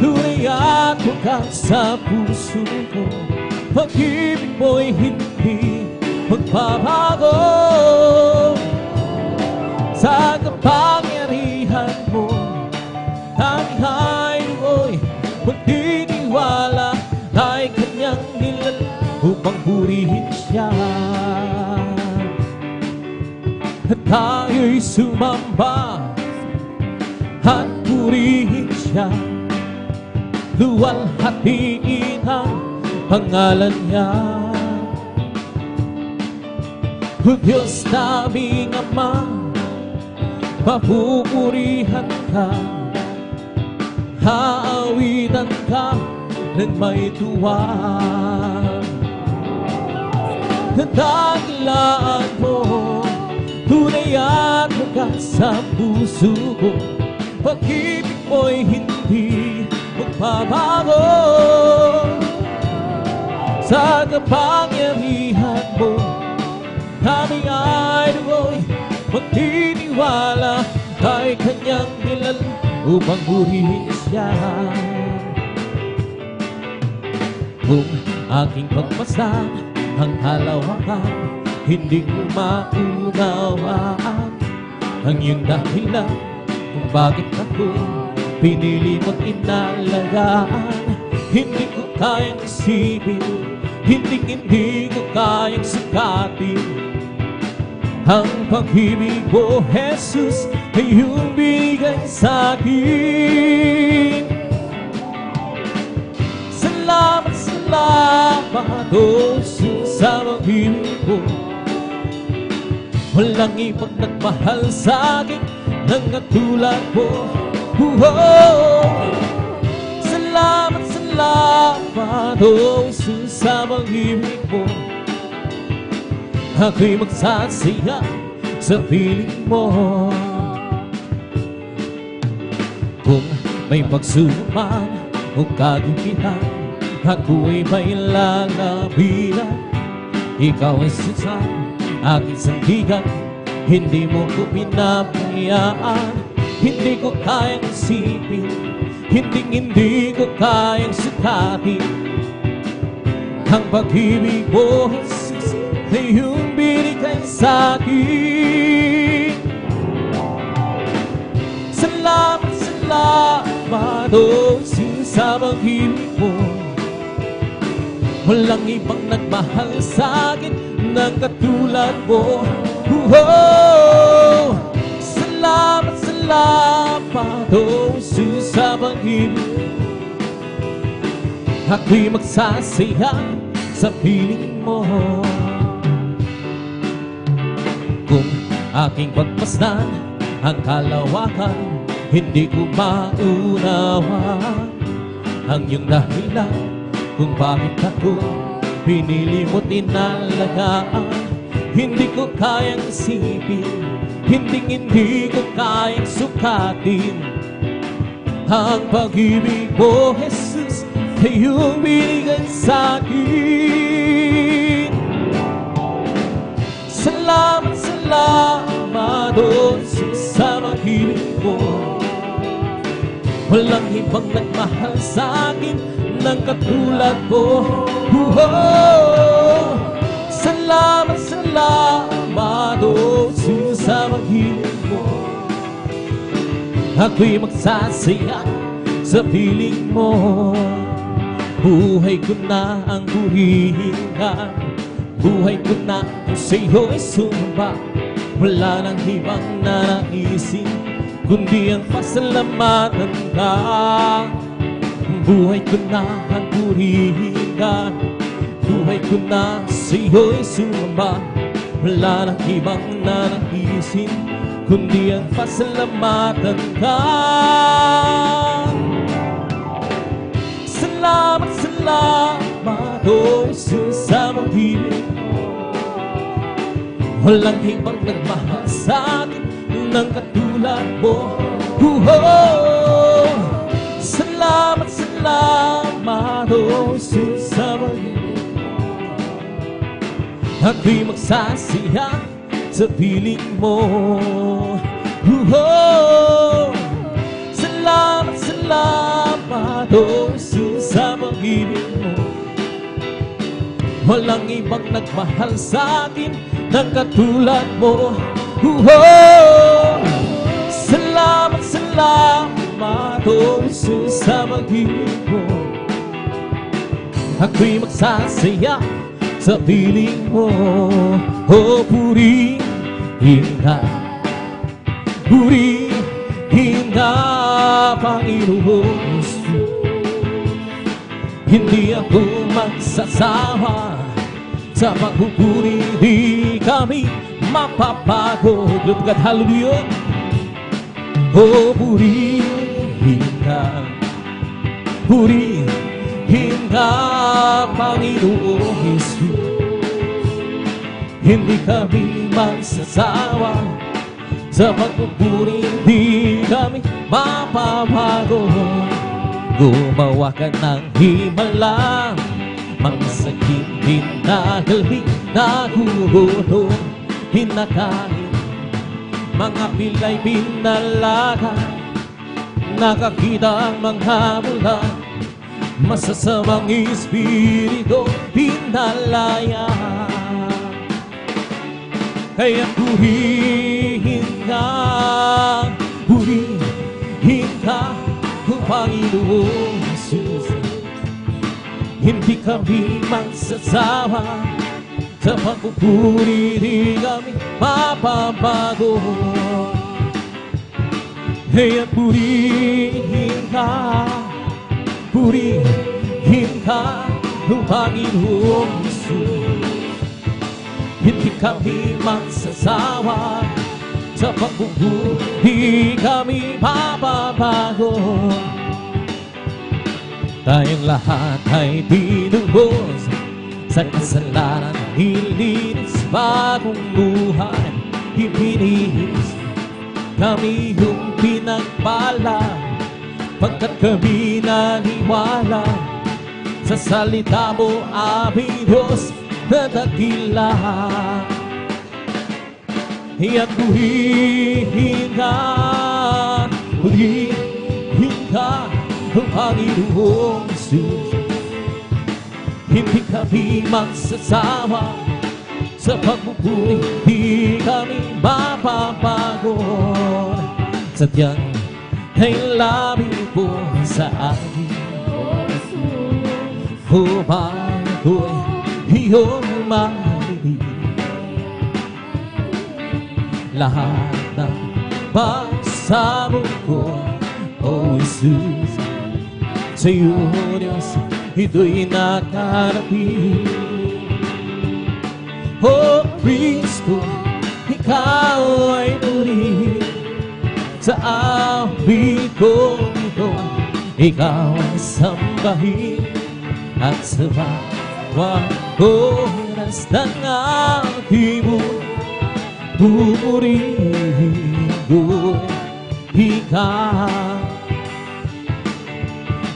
tunay at wagas sa puso ko. Pag-ibig mo'y hindi magbabago. Sa kapangyarihan mo, kami ay do'y magtitiwala. Ay kanyang nilala upang purihin siya. At tayo'y sumamba at purihin siya, luwalhatiin ang pangalan niya. O Diyos naming Ama, papupurihan ka, haawitan ka ng may tuwa. Dakilaan mo, tunay at wagas sa puso ko. Pag-ibig mo'y hindi magbabago. Sa kapangyarihan mo, kami ay do'y magtitiwala. Ay kanyang nilala upang purihin siya. Kung aking pagmasdan ang kalawakan, hindi ko maunawaan ang iyong dahilan kung bakit ako pinili mo't inalagaan. Hindi ko kayang isipin, hindi ko kayang sukatin ang pag-ibig mo, Jesus, ay iyong binigay sa'kin. Salamat, salamat, O Jesus, sa pag-ibig mo. Walang ibang nagmahal sa'kin nang katulad mo. Salamat, salamat, O Jesus, sa pag-ibig mo. Ako'y magsasaya sa piling mo. Kung may pagsubok o kagupitan, ako'y may lalabinan. Ikaw ay susang aking sandigan, hindi mo ko pinabayaan. Hindi ko kayang isipin, hindi ko kayang sukatin ang pag-ibig mo, Jesus, na iyong binigay sa'kin. Salamat, salamat, O Jesus, sa pag-ibig mo. Walang ibang nagmahal sa'kin ng katulad mo. Salamat, salamat, O Jesus, sa pag-ibig. Ako'y magsasaya sa piling mo. Kung aking pagmasdan ang kalawakan, hindi ko maunawa ang iyong dahilan kung bakit ako pinili mo tinalagaan. Hindi ko kayang isipin, hindi ko kayang sukatin ang pag-ibig mo, Jesus, na iyong binigay sa'kin. Salamat, salamat, oh Jesus, sa pag-ibig mo. Walang ibang nagmahal sa'kin ng katulad mo. Salamat, salamat, oh Jesus, sa pag-ibig mo. Ako'y magsasaya sa piling mo. Buhay ko na ang purihin ka, buhay ko na ang sa'yo'y sumba. Wala nang ibang nanaisin kundi ang pasalamatan ka. Buhay ko na ang purihin ka, buhay ko na sa'yo'y sumamba. Wala nang ibang nanaisin kundi ang pasalamatan ka. Salamat, salamat, oh Jesus, sa pag-ibig mo. Walang ibang nagmahal sa'kin ng katulad mo. Salamat, salamat, oh Jesus, sa pag-ibig mo. Ako'y magsasaya sa piling mo. Salamat, salamat, oh Jesus, sa pag-ibig mo. Walang ibang nagmahal sa'kin ng katulad mo. Salamat, salamat, oh Jesus, sa pag-ibig mo. Ako'y magsasaya sa piling mo. Oh, purihin ka, purihin ka, Panginoon Jesus. Hindi ako magsasawa sa pagpupuri, di kami mapapagod. Lupagad, hallelujah. Oh, purihin ka, purihin ka, Panginoon Jesus. Hindi kami magsasawa sa pagpupuri, di kami mapapagod. Gumawa ka ng himala, mga sakit dinahali, nagugulo, hinakain, mga pilay pinalaga, nakakita ang mga mula, masasamang espiritu pinalaya. Kaya purihin ka, purihin ka, Panginoon Jesus. Hindi kami magsasawa sa pagpupuri, di kami mapabago. Kaya purihin ka, purihin ka, Panginoon Jesus. Hindi kami magsasawa sa pagpupuri, di kami mapabago. Tayong lahat ay tinubos sa kasalanan, nilinis bagong buhay, ibinihis kami yung pinagpala, pagkat kami naniwala sa salita mo, aming Diyos na dakila. Iyan purihin ka, purihin ka, Panginoong Jesus. Hindi kami magsasawa sa pagpupuri, di kami mapapagod. Sadyang ay labi po sa akin, humagoy iyong marinig. Lahat ng pagsabog ko, oh Jesus, sa iyo, Diyos, ito'y nakarapin. Oh Kristo, ikaw ay puri sa awit kong ito. Ikaw ang sambahin at sabat oras ng aking pupurihin ko'y ikaw.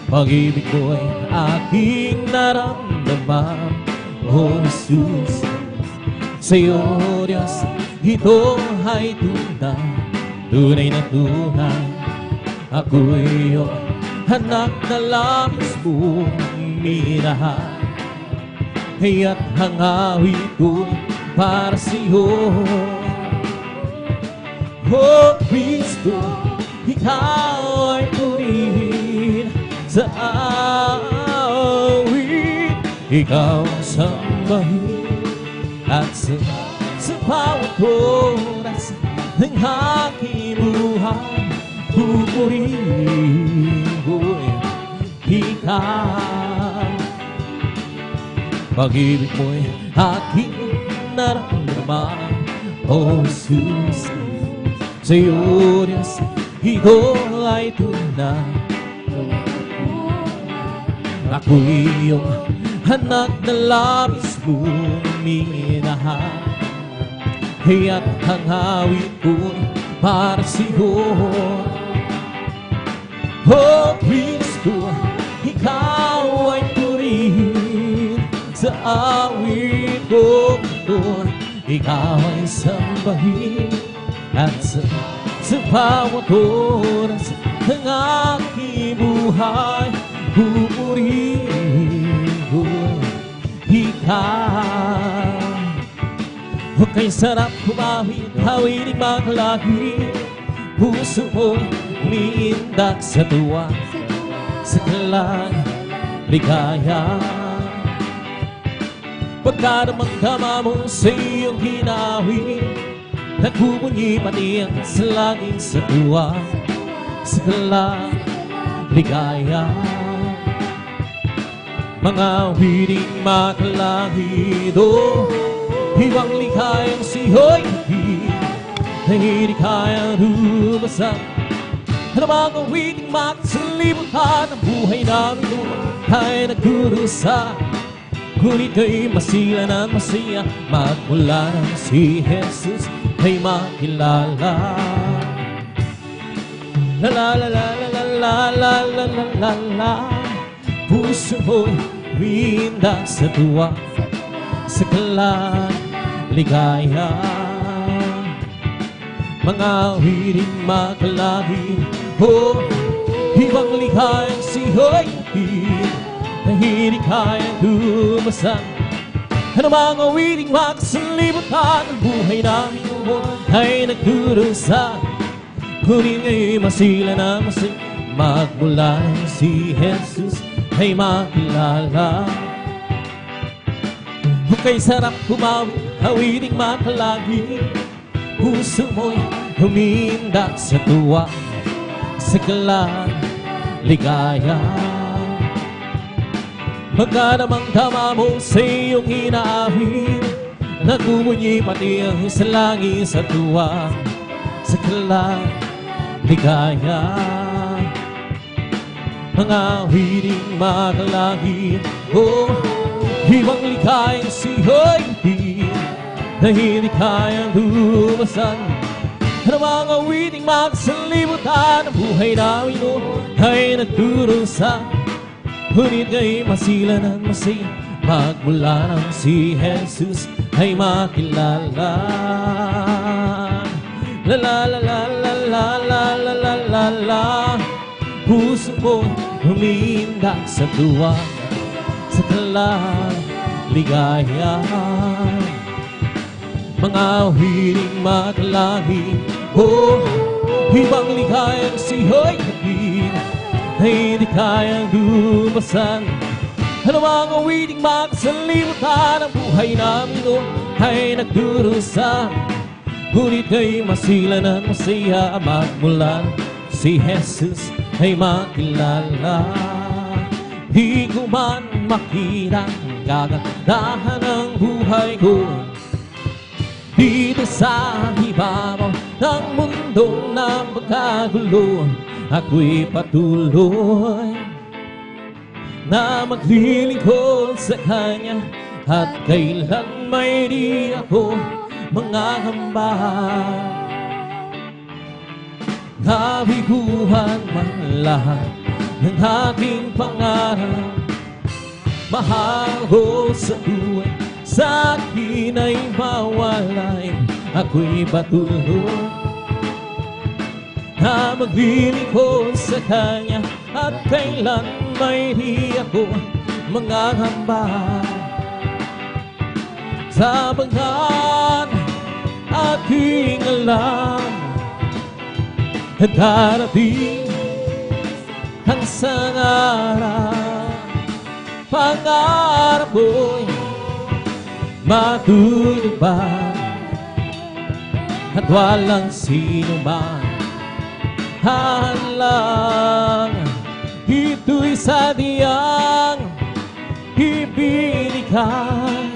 Pag-ibig ko'y aking naramdaman, O Jesus. Sa'yo, Diyos, ito ay tunay, tunay na tunay. Ako'y iyong anak na labis mong minahal, kaya't hangawin ko'y para sa'yo. O Kristo, ikaw ay purihin sa awit, ikaw ang sambahin at sa bawat oras ng aking buhay, pupurihin ko'y ikaw. Pag-ibig mo'y aking naramdaman, O Jesus. Sa'yo, Diyos, ito ay tunay. Ako'y iyong anak na labis mong minahal, kaya't hangawin ko'y para sa'yo. O Kristo, ikaw ay purihin sa awit ko ito, ikaw ay sambahin at sa bawat oras ng aking buhay, pupurihin ko'y ikaw. O kay sarap kumawit, hawining maglagi, puso mo'y umiindak sa tuwa, sa kalang ligaya. Pagkaramang-dama mo sa iyong ginawin, nagbumunyi pati ang salangin sa tuwa, sa kalang ligaya. Mga wiring makalangito, hiwang likayang siyo'y higit, na hindi kayang lumasan. Ano mga wiring makasalimutan, ang buhay namin doon ay nagdurusa. Ngunit kay masila ng masaya, magmula nang si Jesus ay makilala. La la la la la la la la la la la. Puso mo'y umiindak sa tuwa, sa kalang ligaya. Mga wiring makalangit, o ibang likayang siyo'y higit, na hindi kayang lumasan. Ano mga wiring makasalimutan, ang buhay namin noon ay nagdurusa. Ngunit ngayon masila na masaya, magmula nang si Jesus ay makilala. Kay sarap kumawit, hawiring makalagi, puso mo'y humindak sa tuwa, sa kalang ligaya. Magkaramang-dama mo sa iyong inaawin, nagbumunyi pati ang salangin sa tuwa, sa kalang ligaya. Mga wiring makalangit, o ibang likayang siyo'y higit, na hindi kayang lumasan. Ano mga wiring makasalimutan, ang buhay namin noon ay nagdurusa. Ngunit kay masila ng masaya, magmula nang si Jesus ay makilala. La la la la la la la la la la la. Puso mo humindak sa tuwa, sa kalang ligaya. Mga wiring makalangit, o ibang likayang siyo'y higit, na hindi kayang lumasan. Ano mga wiring makasalimutan, ang buhay namin noon ay nagdurusa. Ngunit kay masila ng masaya, magmula si Jesus ay makilala. Di ko man makita ang kagandahan ng buhay ko dito sa ibabaw ng mundong napagkagulo. Ako'y patuloy na maglilingkod sa Kanya, at kailan may di ako mangangamba. Nabiguan man lahat ng ating pangarap, mahal ko sa buhay, sa akin ay mawalay. Ako'y patuloy na maglilingkod sa Kanya, at kailan may di ako mangangamba. Sabagat aking alam, darating ang isang araw, pangarap ko'y matutupad, at walang sino man halang. Ito'y sadyang ibinigay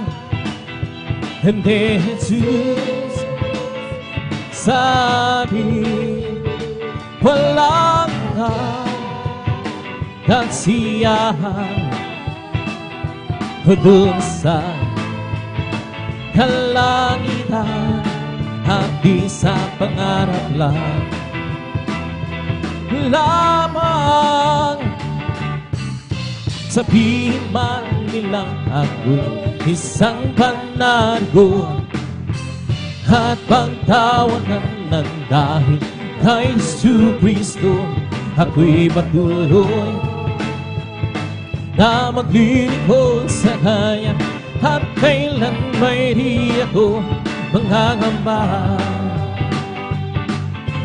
ni Jesus sa atin. Walang kasiyahan doon sa kalangitan, at di sa pangarap lang lamang. Sabihin man nilang ako'y isang panargo, at pagtawanan ng dahil kay Jesu Kristo, ako'y patuloy na maglilingkod sa Kanya, at kailan may di ako mangangamba.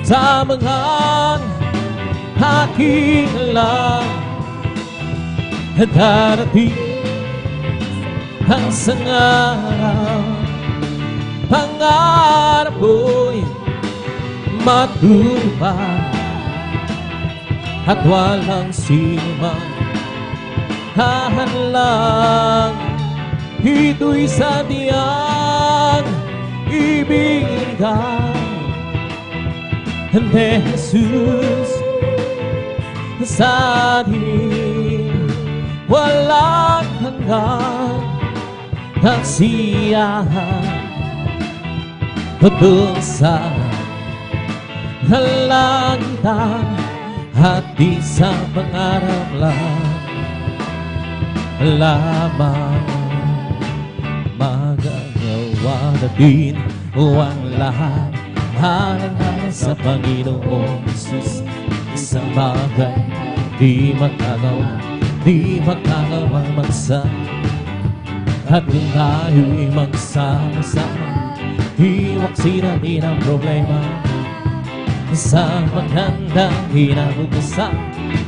Sa mga aking alam, darating ang isang araw, pangarap ko'y matupad, at walang sino man hahalang. Ito'y sadyang ibigay ni Jesus sa atin. Walang hanggang kasiyahan doon sa kalangitan, at di sa pangarap lang lamang. Magagawa na din ang lahat hanggang sa Panginoong Jesus. Isang bagay di magagawang magsa, at kung tayo'y magsama-sama, iwak sirain ang problema. Sa magandang kinabukasan,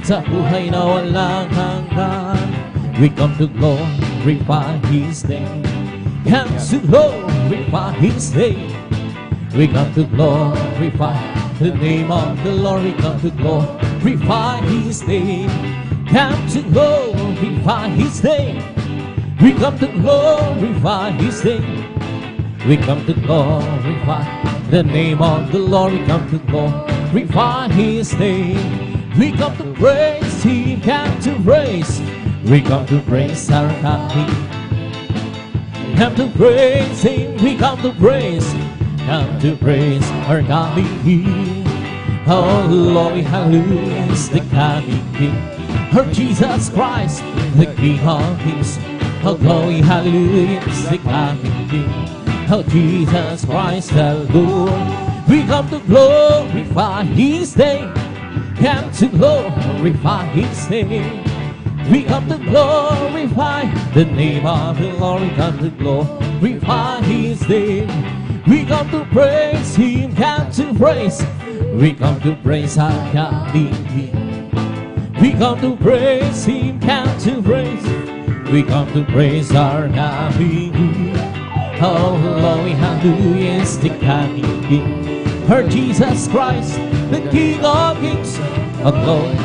sa buhay na walang hanggan, we come to glorify His name. Come to glorify His name. We come to glorify the name of the Lord. We come to glorify His name. Come to glorify His name. We come to glorify His name. We come to glorify the name of the Lord. We come to glorify His name. We come to praise Him. Come to praise. We come to praise our God. Come to praise Him, we come to praise our God. Oh, glory, hallelujah, is the coming King. Our Jesus Christ, the King of Kings. Oh, glory, hallelujah, is the coming King. Oh, Jesus Christ, the Lord. We come to glorify His name. Come to glorify His name. We come to glorify the name of the Lord. We come to glorify His name. We come to praise Him, come to praise. We come to praise our God. We come to praise Him, come to praise. We come to praise our God. Oh, glory, hallelujah, is the coming King. Our Jesus Christ, the King of Kings. Oh, glory.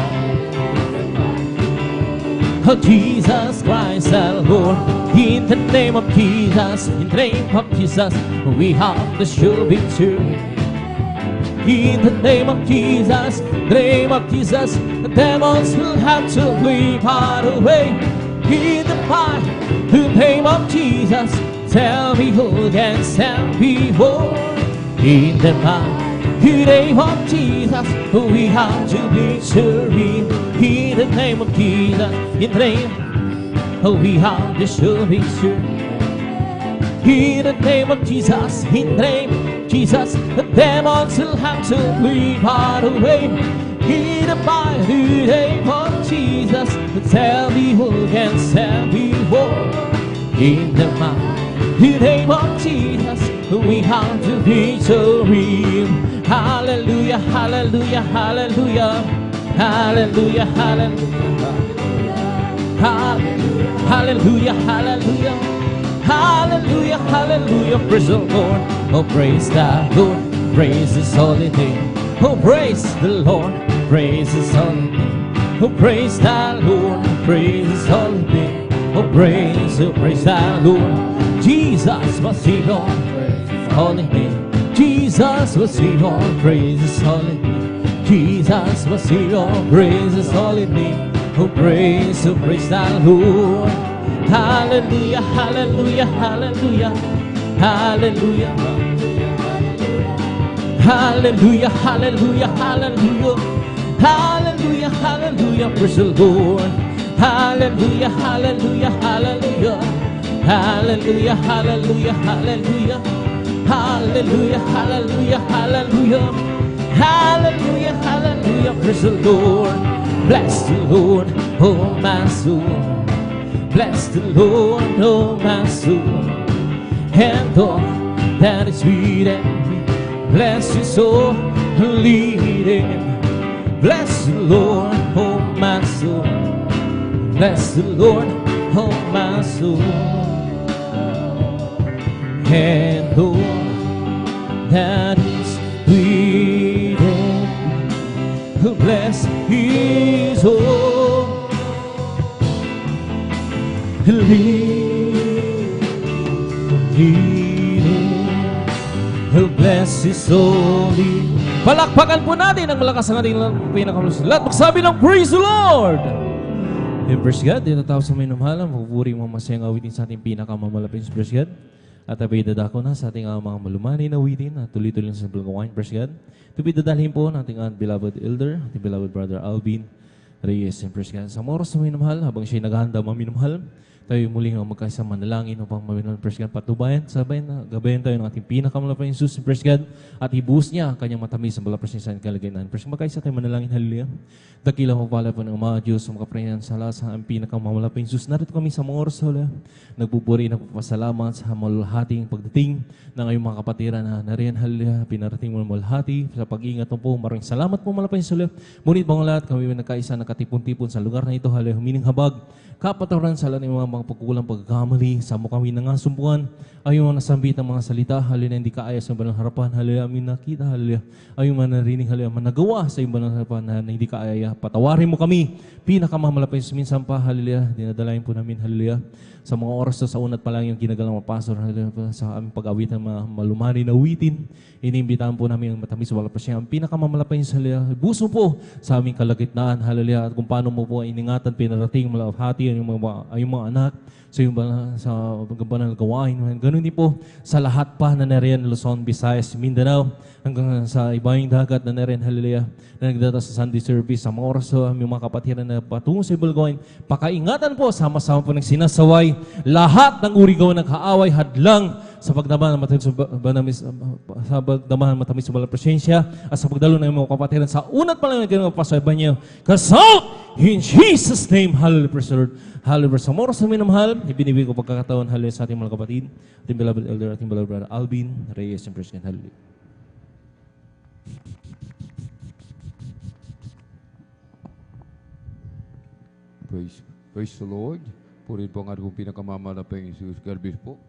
Oh, Jesus Christ our Lord, in the name of Jesus, in the name of Jesus, we have the sure victory. In the name of Jesus, name of Jesus, the demons will have to flee far away. In the name of Jesus, tell me who can stand before. In the name of Jesus, we have to victory. In the name of Jesus, in the name, we have to show victory. In the name of Jesus, in the name of Jesus, the demons will have to flee far away. In the mighty name of Jesus, tell me who can stand before. In the mighty name of Jesus, we have the victory. Hallelujah, hallelujah, hallelujah, hallelujah, hallelujah, hallelujah, hallelujah, hallelujah, hallelujah. Praise the Lord, oh praise the Lord, praise His holy name. Oh praise the Lord, praise His holy name. Oh praise the Lord, praise His holy name. Oh praise the Lord. Jesus was Savior, praise His holy name. Jesus was Savior, praise His holy name. Jesus was Savior, praise His holy name. Oh praise the Lord. Hallelujah, hallelujah, hallelujah, hallelujah, hallelujah, hallelujah, hallelujah, hallelujah, hallelujah, praise the Lord. Hallelujah, hallelujah, hallelujah, hallelujah, hallelujah, hallelujah, hallelujah, hallelujah, hallelujah, hallelujah, hallelujah, praise the Lord. Bless the Lord, oh my soul. Bless the Lord, oh my soul, and all that is within me. Bless His soul, lead Him. Bless the Lord, oh my soul. Bless the Lord, oh my soul, and all that is within me. Bless His holy. He'll bless His holy. Palakpakan po natin ang malakas ng ating pinakamulos. Lahat magsabi ng praise the Lord. And praise God, dito tao sa may namhalang, magpupuri mga masayang awitin sa ating pinakamamalapin sa praise God. At abay dadako na sa ating mga malumani na awitin at tuloy-tuloy sa Bulgawain, praise God. Tuloy dadalhin po ng ating beloved elder, ating beloved brother Alvin Reyes, and praise God. Sa mga oras na may namahal, habang siya'y naghahanda maminamahal, tayo muling magkaisa manalangin upang maminahal, praise God, patubayan, sabay na gabayan tayo ng ating pinakamalapang Jesus, praise God, at ibuhos niya ang kanyang matamis sa balapas niya sa kalagayan. Praise God, magkaisa tayo manalangin, hallelujah. Dakilang magpala po ng mga Diyos sa makaprayan sa lahat sa ang pinakamalapang Jesus. Narito kami sa mga oras, hallelujah. Nagbuburi, nagpapasalamat sa malulhating pagdating ng ngayong mga kapatiran na nariyan, hallelujah. Pinarating mo ng malulhati sa pag-iingat mo po. Maraming salamat po malapang Jesus, hallelujah. Ngunit mga lahat, kami nagkaisa, nakatipon-tipon sa lugar na ito, hallelujah. Humining habag, kapatawaran sa lahat ng mga pagkukulang pagkakamali, sa mo kami nangasumpuan, ayong mga nasambit ng mga salita, hallelujah, hindi kaayos sa banang harapan, hallelujah, amin nakita, hallelujah, ayong mga narinig, hallelujah, managawa sa iyong banang harapan na hindi kaaya, patawarin mo kami, pinakamamalapay minsan pa, hallelujah, dinadalayan po namin, hallelujah, sa mga oras sa unat pa lang yung ginagalang mga pastor, hallelujah, sa aming pag-awit ng mga malumani na awitin, inimbitahan po namin ang matamis sa walapasya, ang pinakamalapay sa hallelujah, buso po sa aming kalagitnaan, hallelujah, at kung paano mo po iningatan, pinarating, malahati, yung mga anak, sa banal gawain. Ganun din po sa lahat pa na nariyan, Luzon, Visayas, Mindanao, hanggang sa ibang dagat na nariyan, hallelujah, na nagdata sa Sunday service, sa mga oras sa aming mga kapatiran na patungo sa ibang gawain. Pakaingatan po, sama-sama po ng sinasaway, lahat ng uri gawa ng kaaway, hadlang, sa pagdamahan matamis sa balang presensya at sa pagdalo ng mga kapatiran sa unat pa lang ng pasayaban niyo. Kasal in Jesus' name, hallelujah, praise the Lord. Hallelujah. Sa moros na minamahal, ibinibig ko pagkakataon, hallelujah, sa ating mga kapatid, ating beloved elder, ating beloved brother Alvin Reyes, and praise God, hallelujah. Praise the Lord. Purihin po ang ating pinakamamalapang Jesus. Garbis po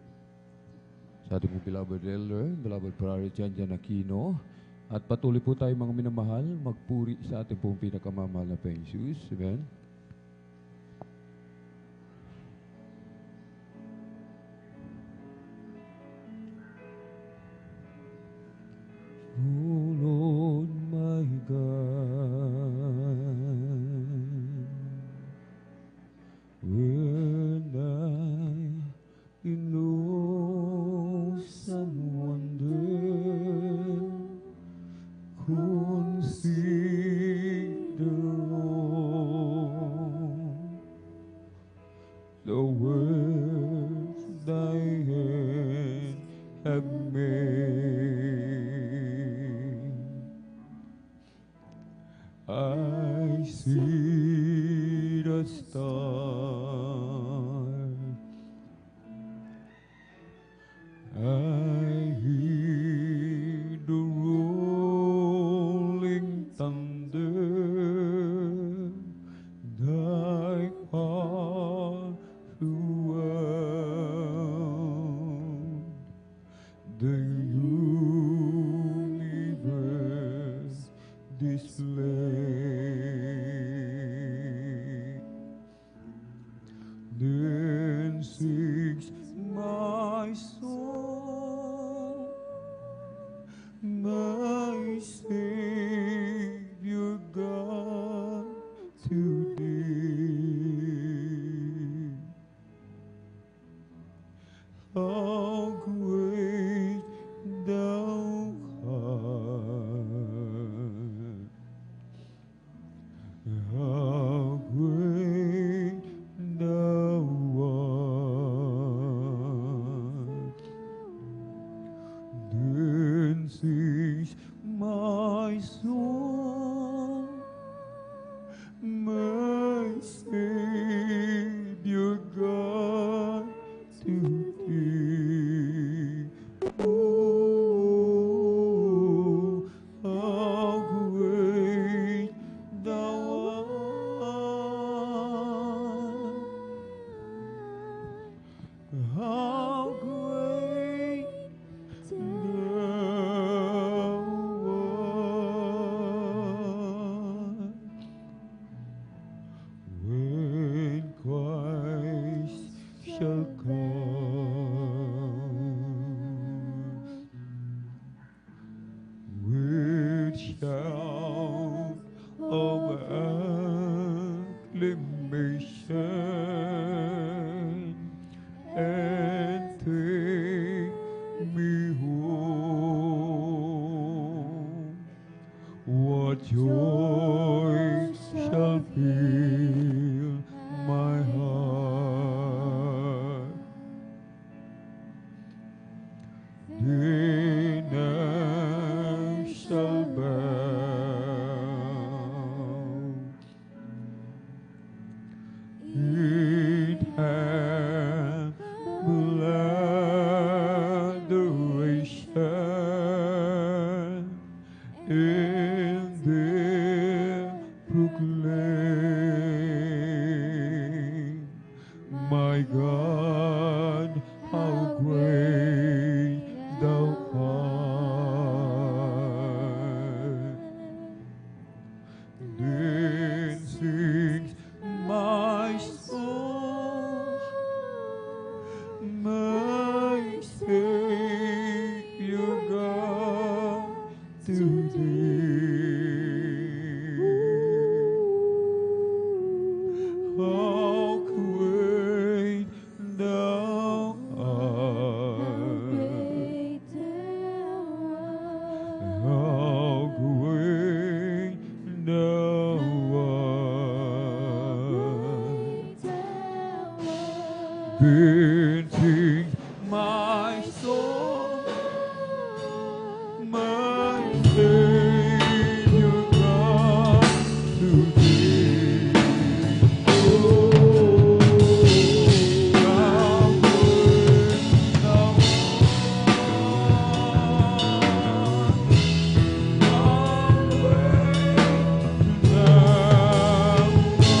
sa ating beloved elder, beloved brother Jan Aquino. At patuloy po tayo mga minamahal, magpuri sa ating pong pinakamamahal na Jesus. Amen. Oh Lord. the universe display. Then sings my soul, my Savior God today. How great thou art, how great thou art. Then sings my soul, my Savior God today. Oh, how great thou art, how great thou art. When Christ shall come with shout of acclamation and take me home, what joy shall fill my heart. Then I shall bow in humble adoration, and there proclaim, my God, how great thou art. Then sings my soul, my Savior God today. How great thou art, how great thou art. Then sings my soul, my Savior God today. Oh, how great thou art, how great thou art.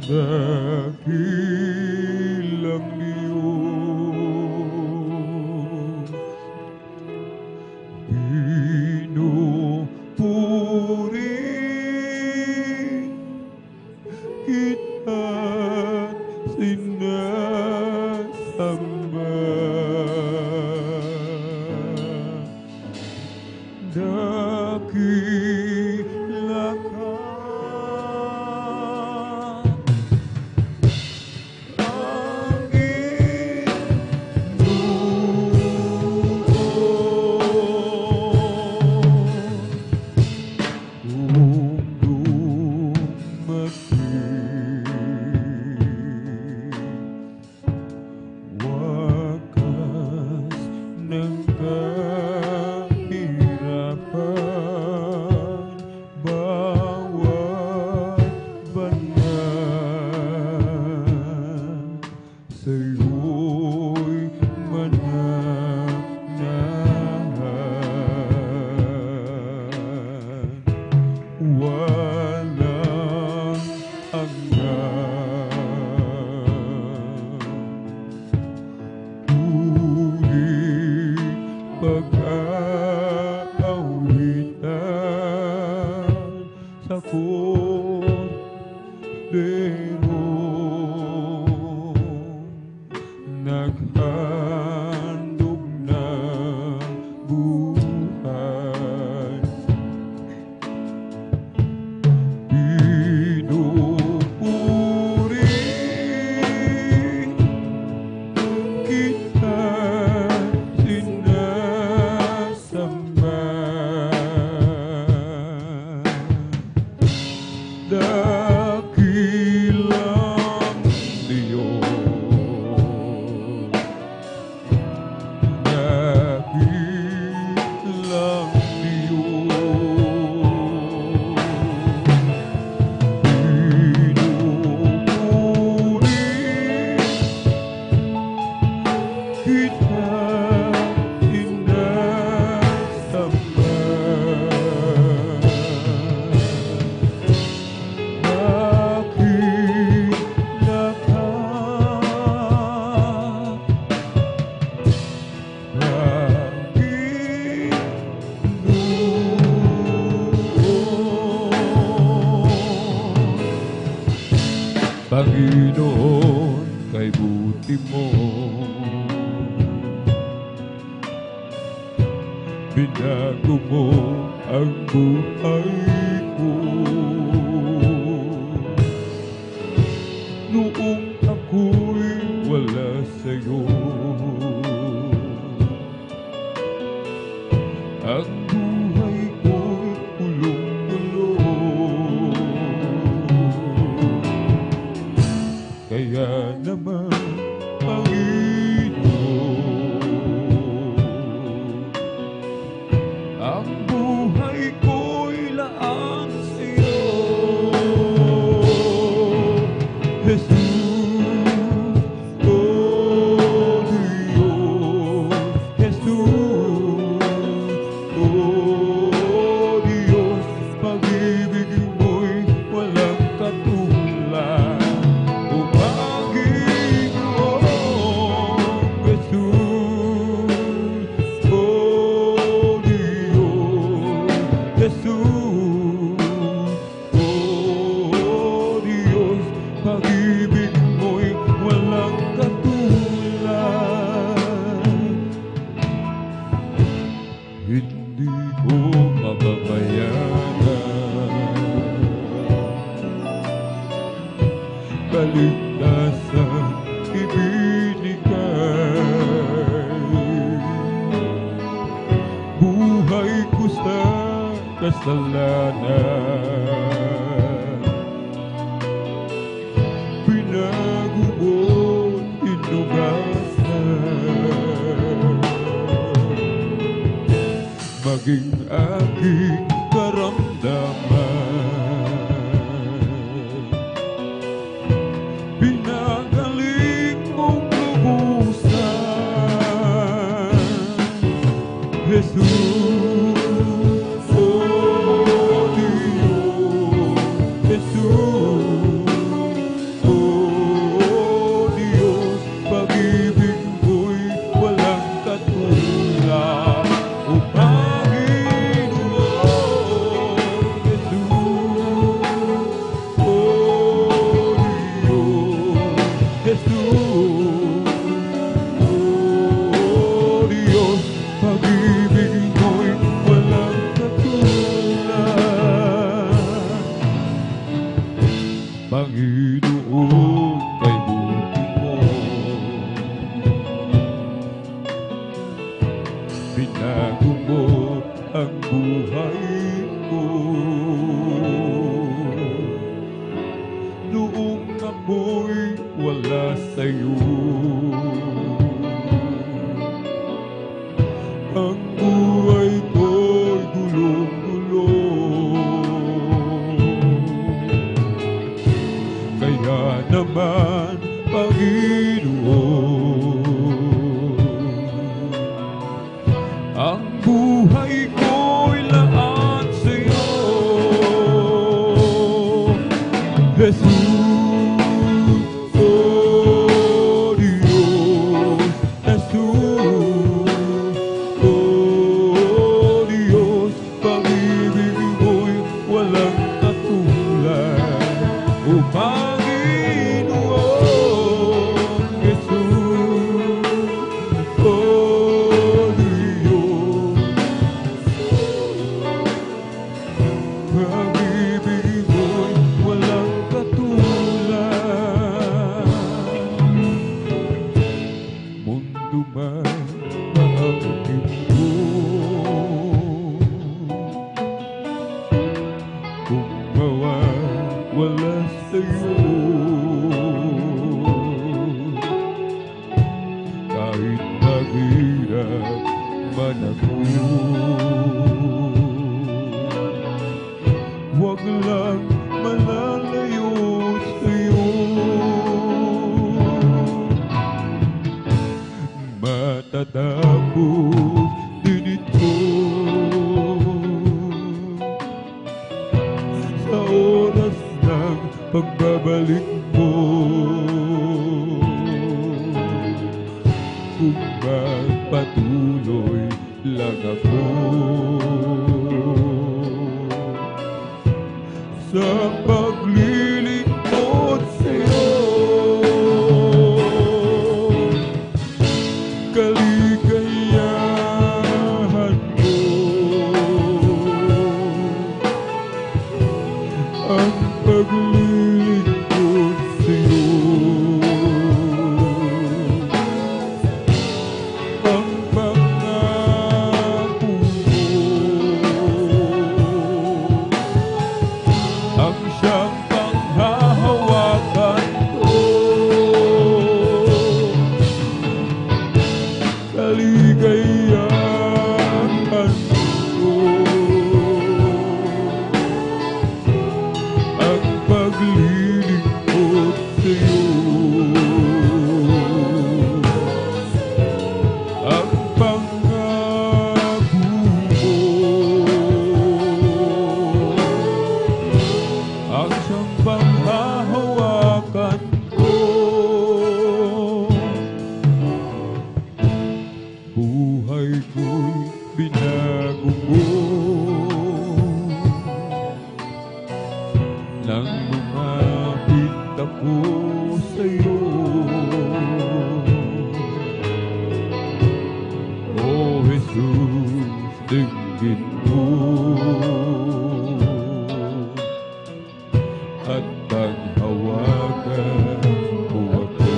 dakilang Diyos, pinupuri kita sinasamba. Dakila ka, sa'yo'y mananahan, walang hanggan. Tuloy pag-aawitan sa kordero, naghandog ng buhay. Pinupuri kita sinasamba. Dakilang Diyos, dakilang Diyos, pinupuri kita sinasamba. Panginoon, kay buti mo, binago mo ang buhay ko. Noong ako'y wala sa'yo, ang buhay ko'y kulong-kulong. Kaya naman, Panginoon, ang buhay ko'y laan sa'yo. Jesus, oh Diyos, Jesus, oh Diyos, pag-ibig mo'y walang katulad. Jesus, oh Diyos, pag-ibig mo'y walang katulad. Hindi ko mababayaran kaligtasan ibinigay, buhay ko sa kasalanan, binago mo, inugasan, maging aking karamdaman. sa'yo. Ang buhay ko'y gulong-gulong, kaya naman, Panginoon, ang buhay ko'y laan sa'yo, Jesus. Oh Diyos, Jesus. Oh Diyos, pag-ibig mo'y walang katulad. O Panginoon, Jesus. Oh Diyos, pag-ibig mo'y walang katulad. Mundo man maangkin mo, kung mawawala sa'yo, kahit maghirap man ako, huwag lang malalayo sa'yo. Matatapos din ito sa oras ng pagbabalik mo, kung magpatuloy lang ako sa paglilingkod sa'yo. Kaligayahan mo ang paglilingkod sa'yo. Ang pangako mo ang siyang panghahawakan ko. Kaligayahan ko ang paglilingkod sa'yo. Ang pangako mo ang siyang panghahawakan ko. Buhay ko'y binago mo nang lumapit ako sa'yo. O Jesus, dinggin mo at paghawakan mo ako.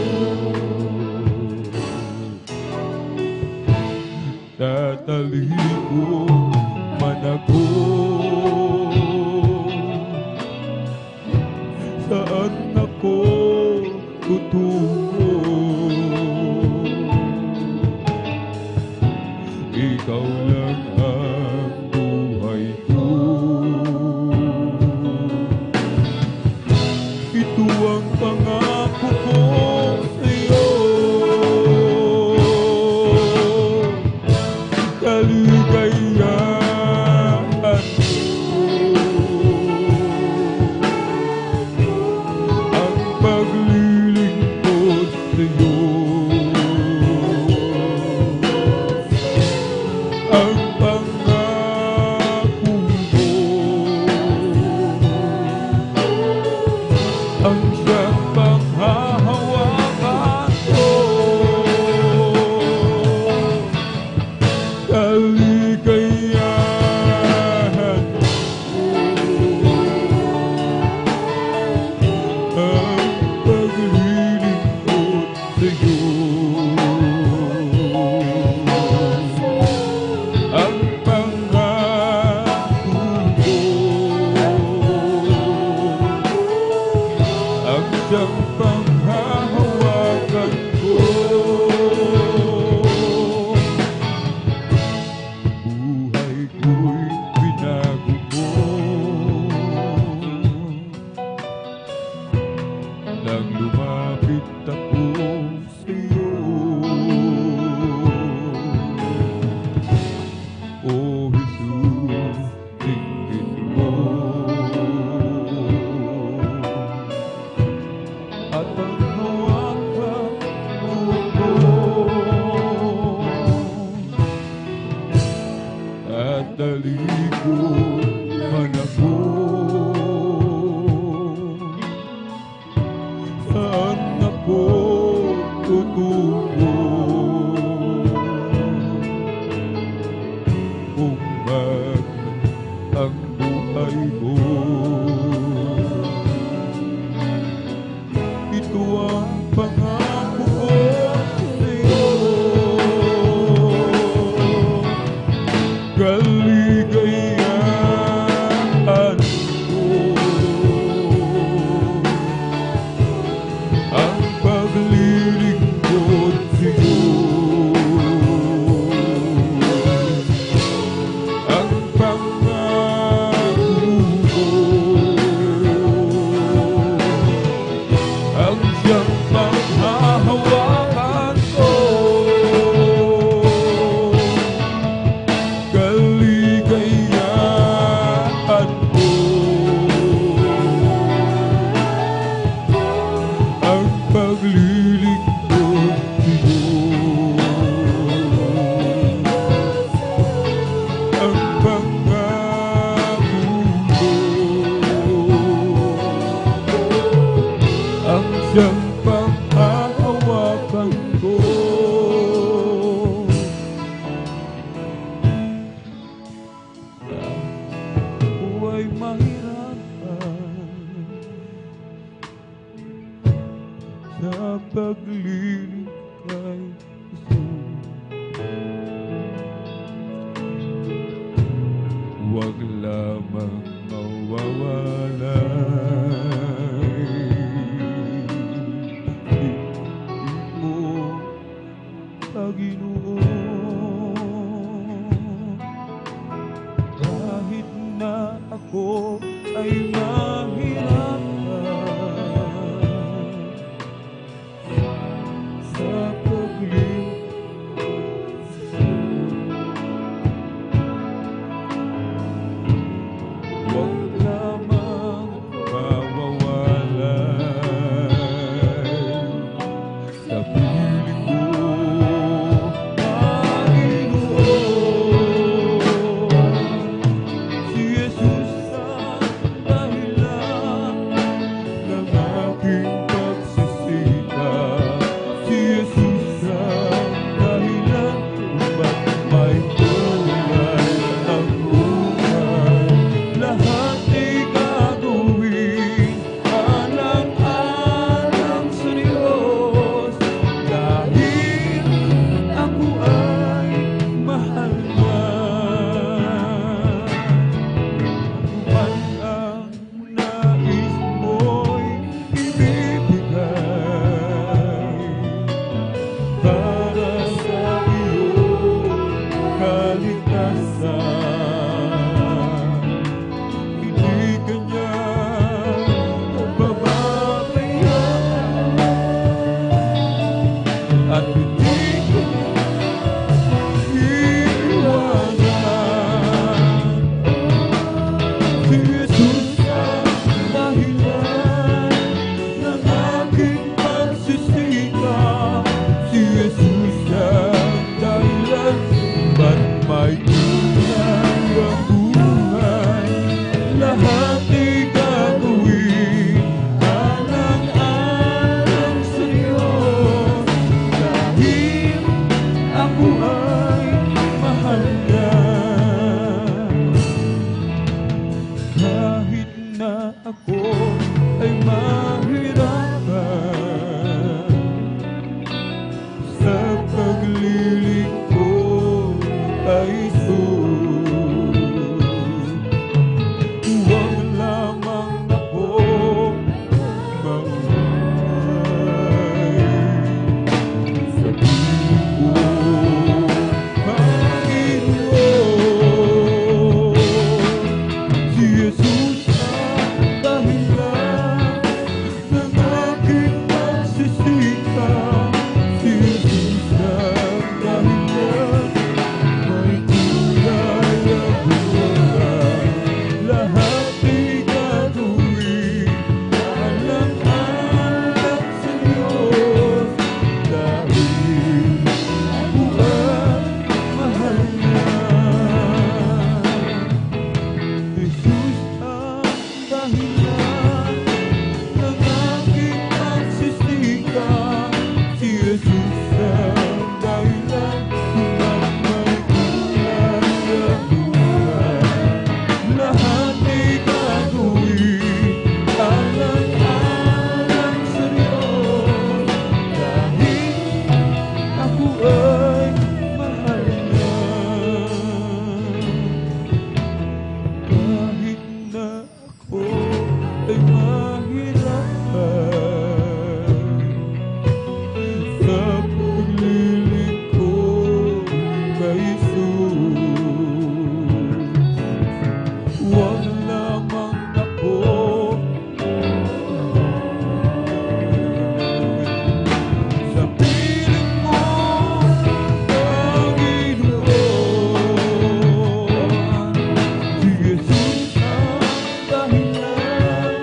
Tataliko man ako, saan ako tutungo? Ikaw lang ang buhay ko. pagliling kay Jesus. Huwag lamang mawawalay ibig mo, Panginoon. Kahit na ako ay mahirapan sa huwag lamang mawawalay sa piling ko, Panginoon. Si Jesus ang dahilan ng aking pagsisita. Si Jesus ang dahilan kung bakit may kulay ang buhay. Lahat ay gagawin alang-alang sa Diyos, dahil ako ay mahal niya. Man ang nais mo'y ibibigay para sa iyong kaligtasan, hindi kanya pababayaan at hindi iiwanan. Si Jesus ang dahilan ng aking pagsisika. Si Jesus ang dahilan ba't may kulay ang buhay. Lahat ay gagawin alang-alang sa Diyos, dahil ako ay mahal niya. Kahit na ako ay mahirapan sa paglilingkod kay Jesus, huwag lamang ako mawalay sa piling ko, Panginoon. Si Jesus ang dahilan ng aking pagsisika. Si Jesus ang dahilan may kulay ang buhay. Lahat ay gagawin alang-alang sa Diyos, dahil ako ay mahal niya. Jesus ang dahilan ng aking pagsisika. Si Jesus ang dahilan kung bakit may kulay ang buhay. Lahat ay gagawin alang-alang sa Diyos, dahil ako ay mahal niya. Kahit na ako ay mahirapan sa paglilingkod kay Jesus, huwag lamang ako sa piling mo, Panginoon. Si Jesus ang dahilan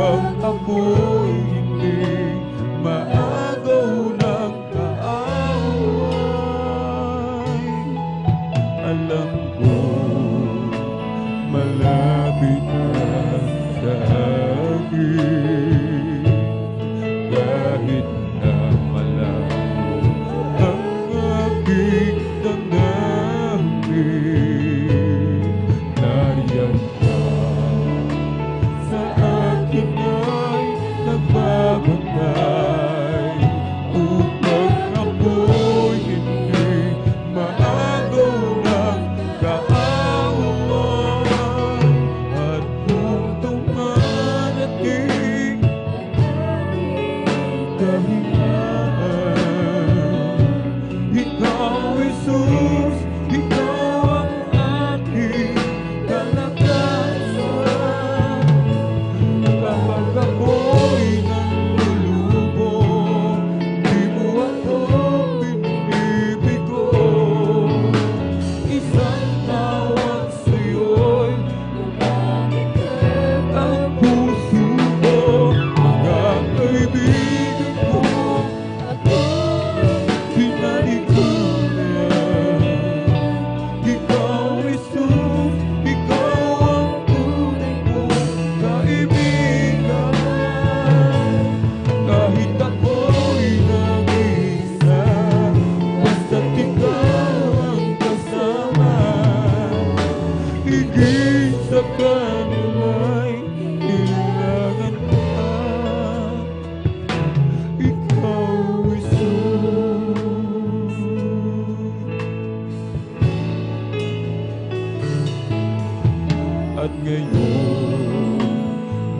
kapag ako'y hindi maagaw ng kaaway. Alam ko malapit ka sa akin, kahit na malayo ang aking damdamin. Nariyan ka sa akin ay nagbabantay, upang ako'y hindi maagaw ng kaaway. At kung dumarating kahinaan, ikaw, Jesus, ikaw ang aking kalakasan. Kapag ako'y nalulubog, di mo ako binibigo. Isang tawag sa'yo'y ang puso ko. Mga kaibigan ko, pinalikuran. Ikaw, Jesus, ikaw ang tunay kong kaibigan. Kahit ako'y nag-iisa, basta't ikaw ang kasama. Higit sa kanila'y kailangan ka. Ikaw, Jesus. At ngayon,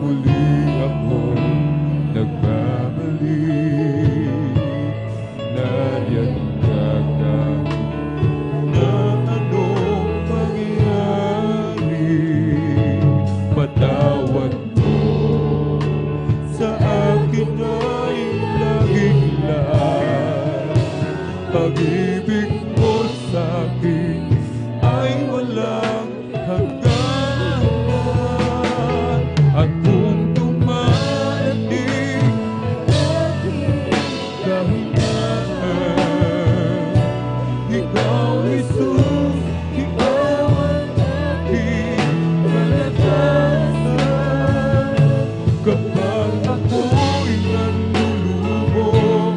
muli akong nagbabalik. Nariyan ka na anong mangyari. Patawad mo sa akin ay laging lahat. Pag-ibig mo sa akin ay walang hanggan. At kung dumarating kahinaan, ikaw, Jesus, ikaw ang aking kalakasan. Kapag ako'y nalulubog,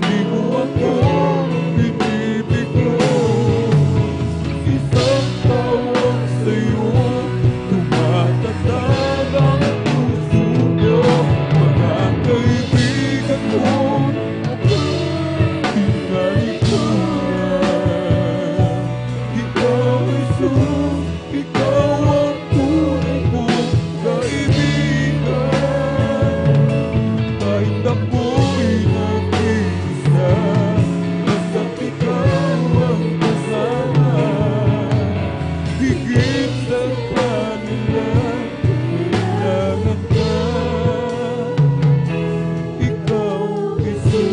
di mo ako binibigo. Isang tawag sa'yo, tumatatag ang puso ko. Mga kaibigan ko, pinalikuran. Ikaw, Jesus, ikaw ang tunay kong kaibigan. Kahit ako'y nag-iisa, basta't ikaw ang kasama. Higit sa kanila'y kailangan ka. Ikaw, Jesus.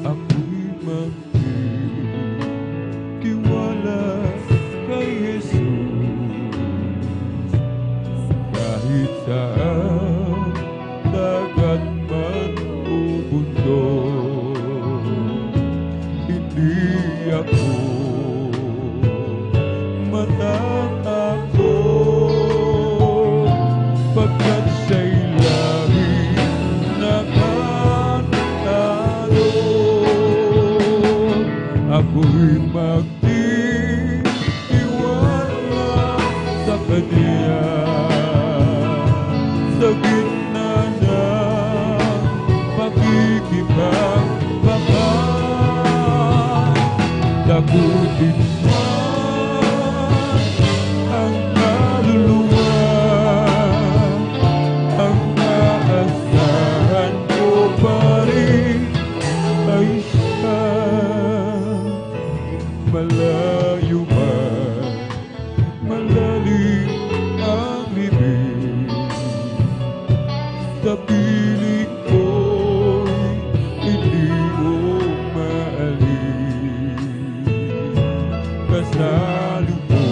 Ako'y magtitiwala kay Jesus. Kahit saan dagat man o bundok, hindi ako matatakot, pagkat siya'y laging nakatalo. Ako'y magtitiwala sa Kanya sa gitna ng pakikipagbaka. Takutin man ang kaluluwa, ang aasahan ko pa rin ay siya. Malayo man, malalim ang libing, sa piling ko'y hindi mo maalis. Kasalo mo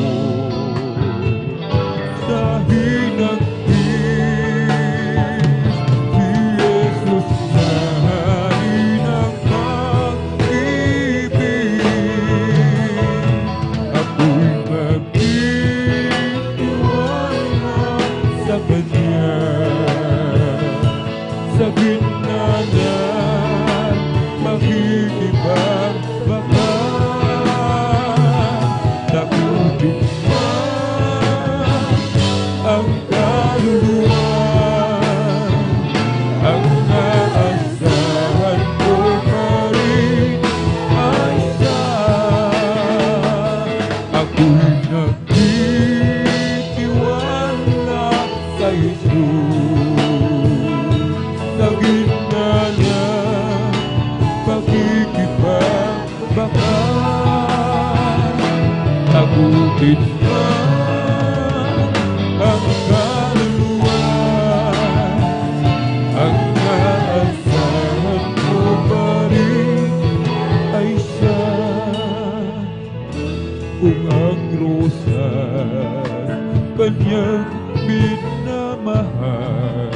nagtitiwala sa Jesus. Sa gitna ng pakikipagbakan, tagutin man ang kaluluwa. Ang naasahan mo pa rin ay siya. Kung ang rosas kanyang minamahal,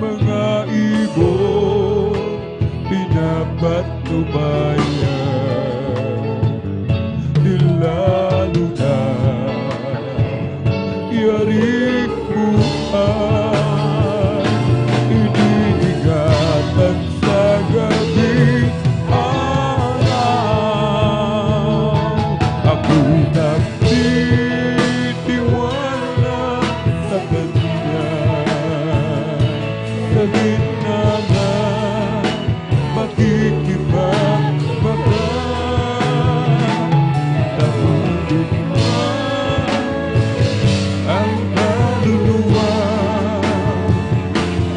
mga ibon pinapatubayan, nilalo na yaring buhay, iniigatan sa gabing araw. Ako'y nagtitiwala sa Kanya. Sa gitna ng pakikipagbakan, tagutin man ang kaluluwa.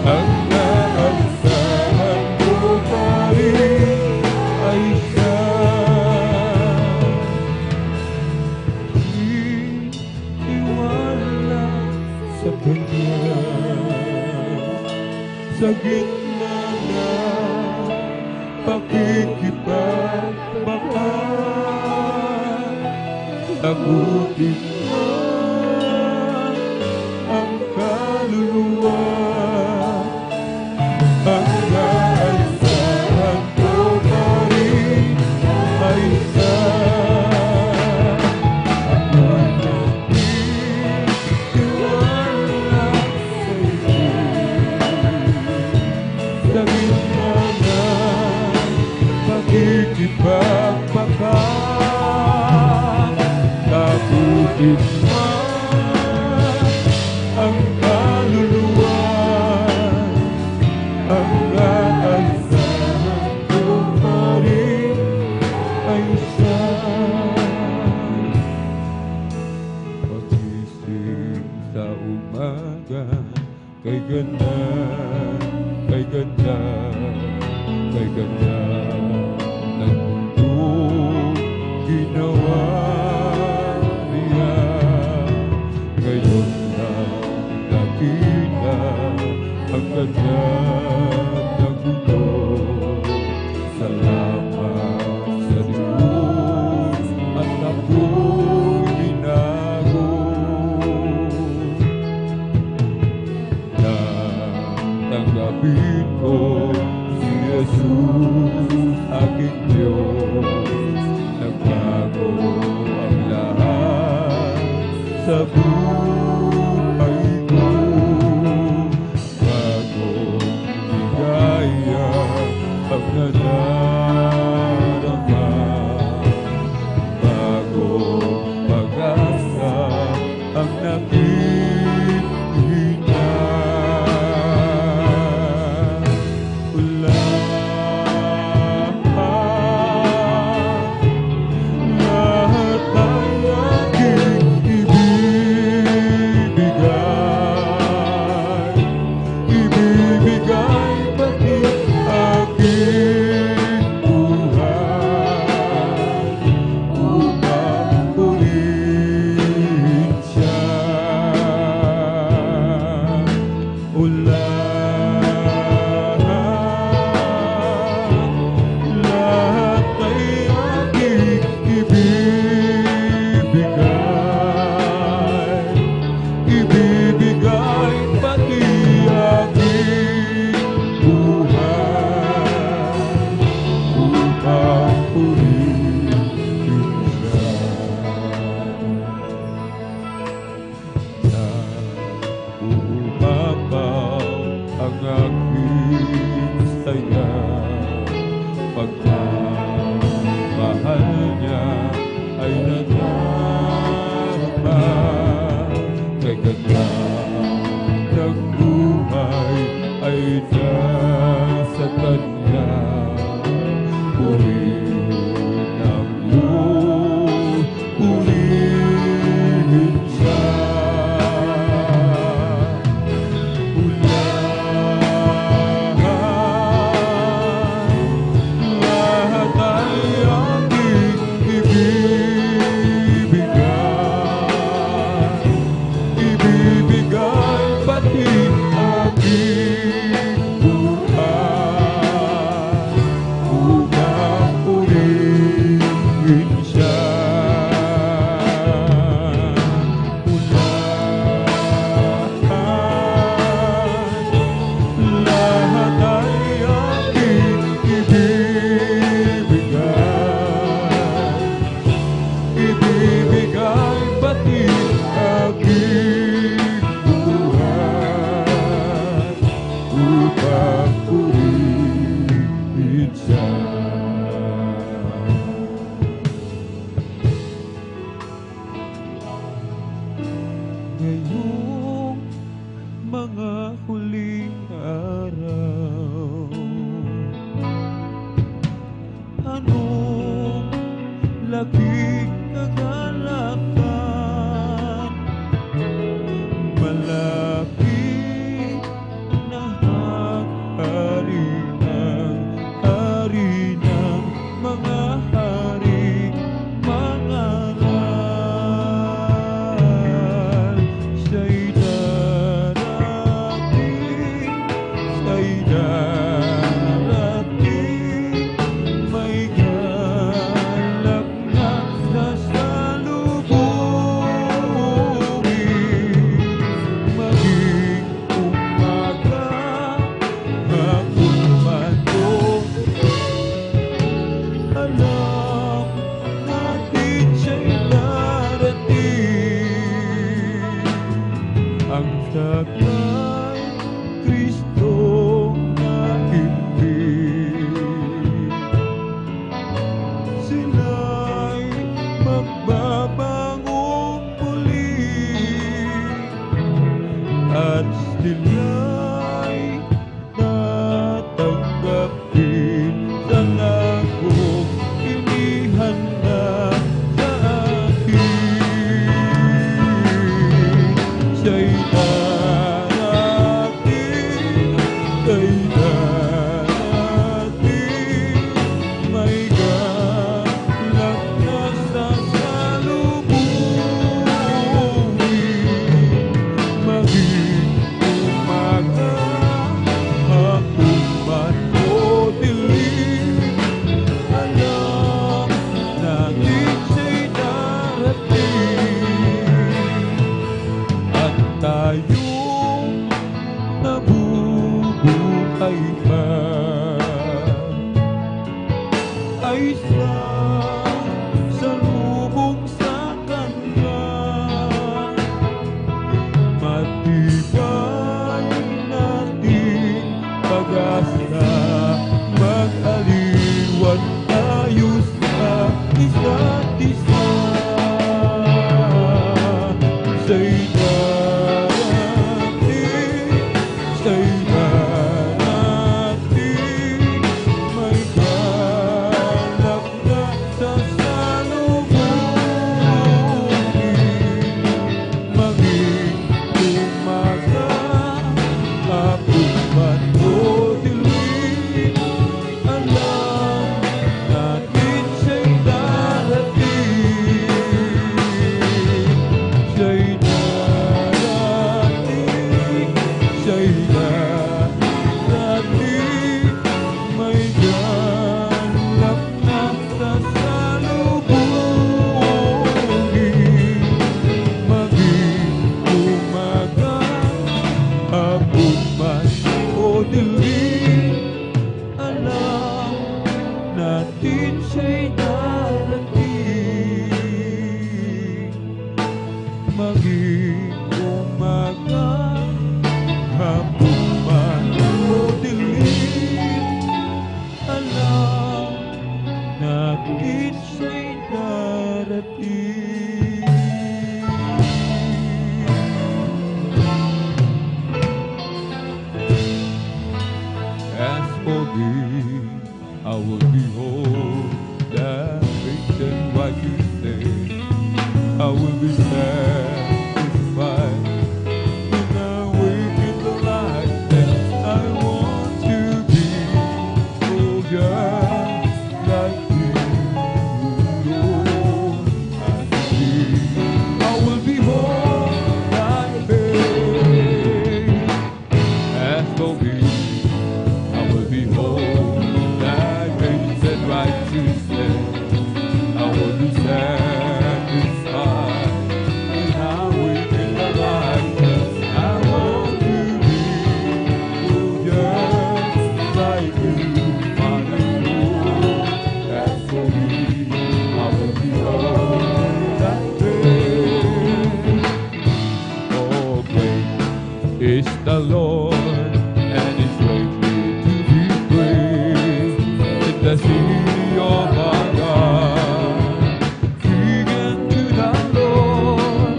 Ang naasahan mo pa rin ay siya. Iwala sa Kanya. Sa gitna ng pakikipagbakan, tagutin man ang kaluluwa. Ang naasahan ko pa rin ay siya. Ako'y nagtitiwala sa iyo. Sa gitna ng pakikipagbakan, tagutin man ang kaluluwa. Ang naasahan ko pa rin ay siya. Pagising sa umaga, kay ganda, kay ganda, kay ganda ng mundo ginawa niya. Ngayon lang nakita ang ganda ng mundo. Salamat sa Diyos at ako'y binago. Tanggapin ko si Jesus, aking Diyos. Nagbago ang lahat sa buhay ko. Bagong ligaya ang nadarama, bagong pag-asa ang nakikita. Lahat ay aking ibig. ngayong mga huling araw. Anong laking kagalakan, malapit na hari ng mga hari, mangaral. Siya'y darating, may galak na sasalubungin. Maging umaga, hapon man o alam natin siya'y darating. Ang taglay, Kristong naimbig. Sila'y magbabangong muli, at sila'y tatanggapin sa lagong inihanda sa akin. Siya'y darating, may galak na sasalubungin. Maging umaga, hapon man o dilim, alam natin siya'y darating. At tayong nabubuhay pa ay salubong sa Kanya. Matibay natin pag-asa, mag-aliwan tayo sa isa't isa. Siya'y darating, may galak na sasalubungin. Maging umaga, hapon man o dilim, alam natin siya'y darating. Siya'y darating, may galak na sasalubungin. Maging umaga, hapon man o dilim, alam natin siya'y darating. Maging umaga, hapon man o dilim, alam natin siya'y darating. As for me, I will behold that great and righteous day. I will be satisfied when I wake in the light that I want to be. Oh, just like you, Lord, I see. I will behold thy face. As for me, I will behold thy grace and righteousness. I will be satisfied when I wake in the light that I want to be. Oh, just like you, my Lord. As for me, I will behold thy face. Oh, great is the Lord, and is greatly to be praised in the city of our God. Sing unto the Lord,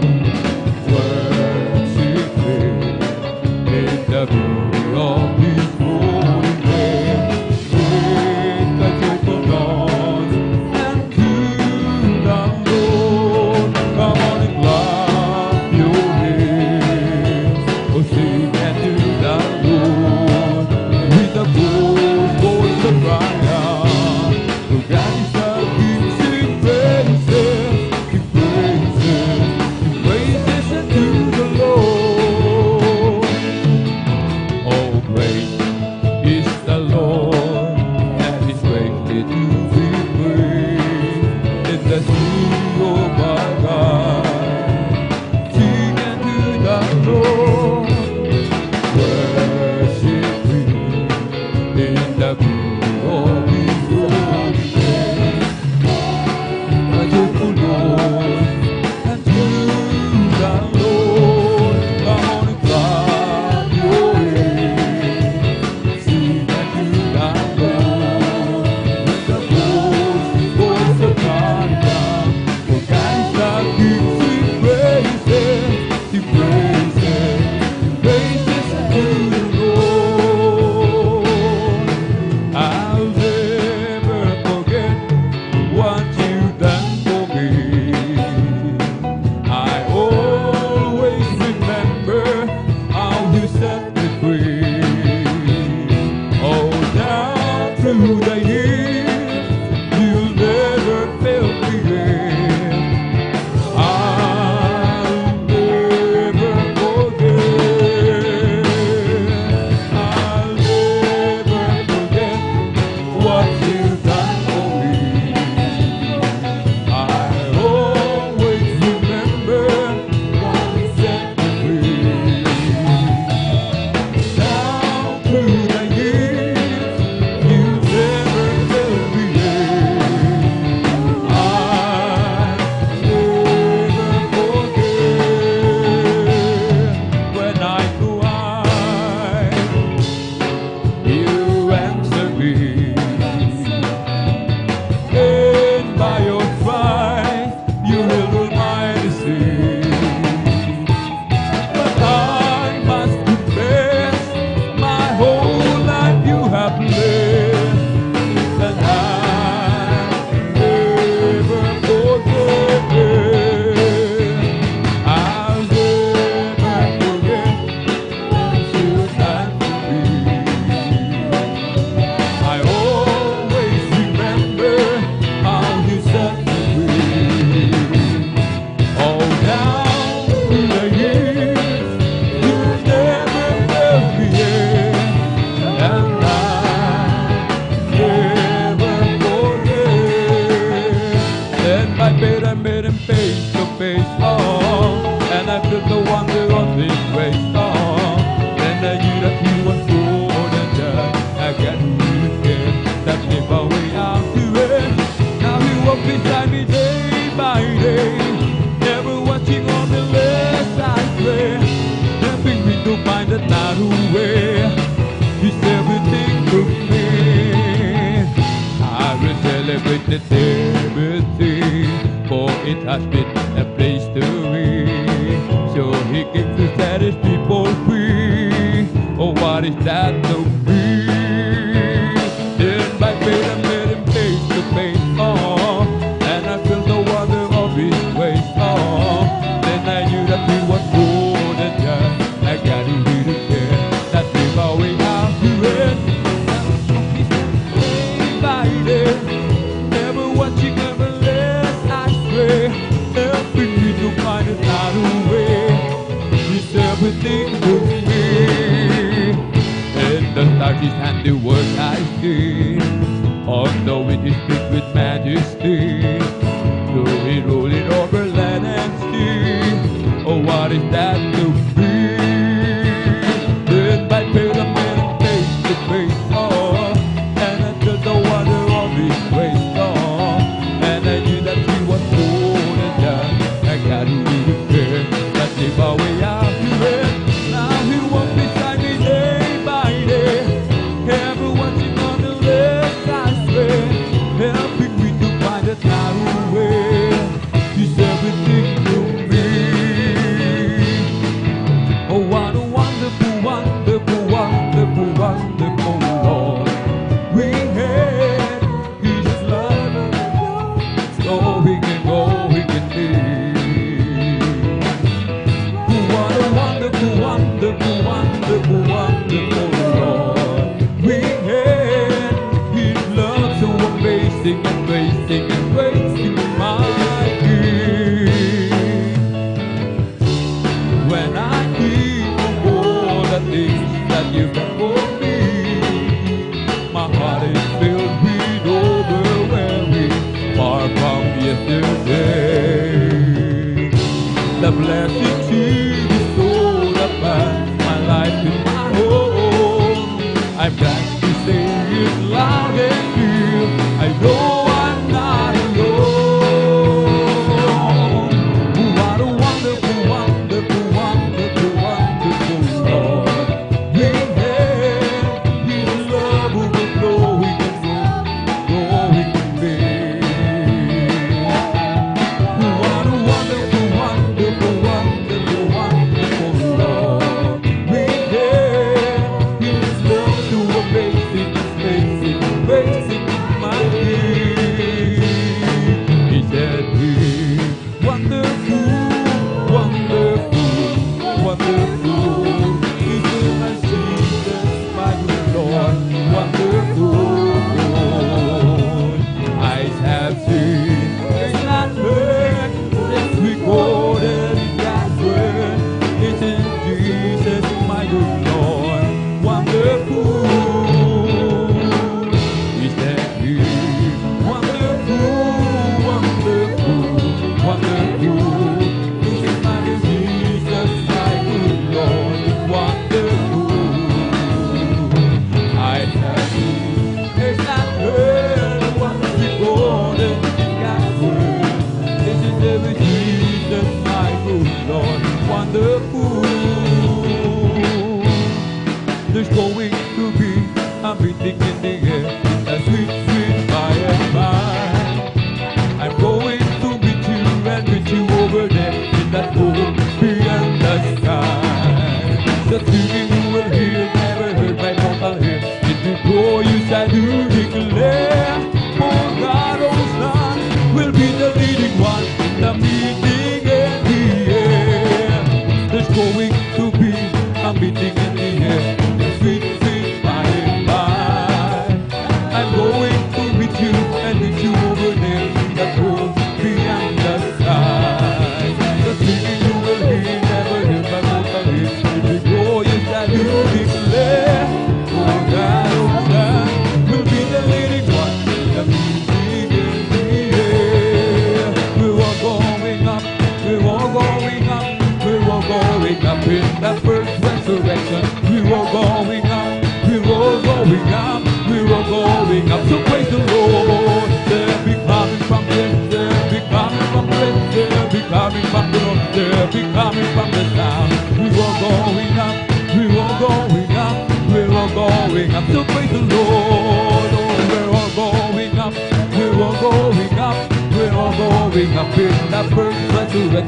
word away. He's everything to me. I will celebrate the everything, for it has been a place to be. So he came to set his people free. Oh, what is that to me? Then by faith I met him face to face. Oh, and I felt the wonder of his ways. Oh, then I knew that he was more than just I got to read again. That's the way out to it. By day, never watching, never less I swear. Helping me to find another way. He's everything to me. And the stars his handiwork I see. Although it is big with majesty. So he rolled it over land and sea. Oh, what is that to be? Then by pyramid and face to face. Oh, and I felt the wonder of his ways. Oh, and I knew that he was more than just I got to be the fair. That's the way out to it. Now he walks beside me day by day. Everyone's on the left, I swear. Helping me to find a narrow way. He's everything to me. Oh, what a wonderful, wonderful, wonderful, wonderful Lord we had. His love, so we can go, we can be. What a wonderful, wonderful, wonderful, wonderful Lord we had. His love so amazing, amazing, amazing, my King. When I think of all the things that you've done for me, my heart is filled with overwhelming, far from yesterday. The blessing to bestowed upon my life and my home. I'm glad to say it loud and clear. I know I'm not alone. What a wonderful, wonderful, wonderful, wonderful Lord we have. His love overflowing and growing in me. What a wonderful, wonderful, wonderful, wonderful Lord we have. His love so amazing, amazing, amazing, my King.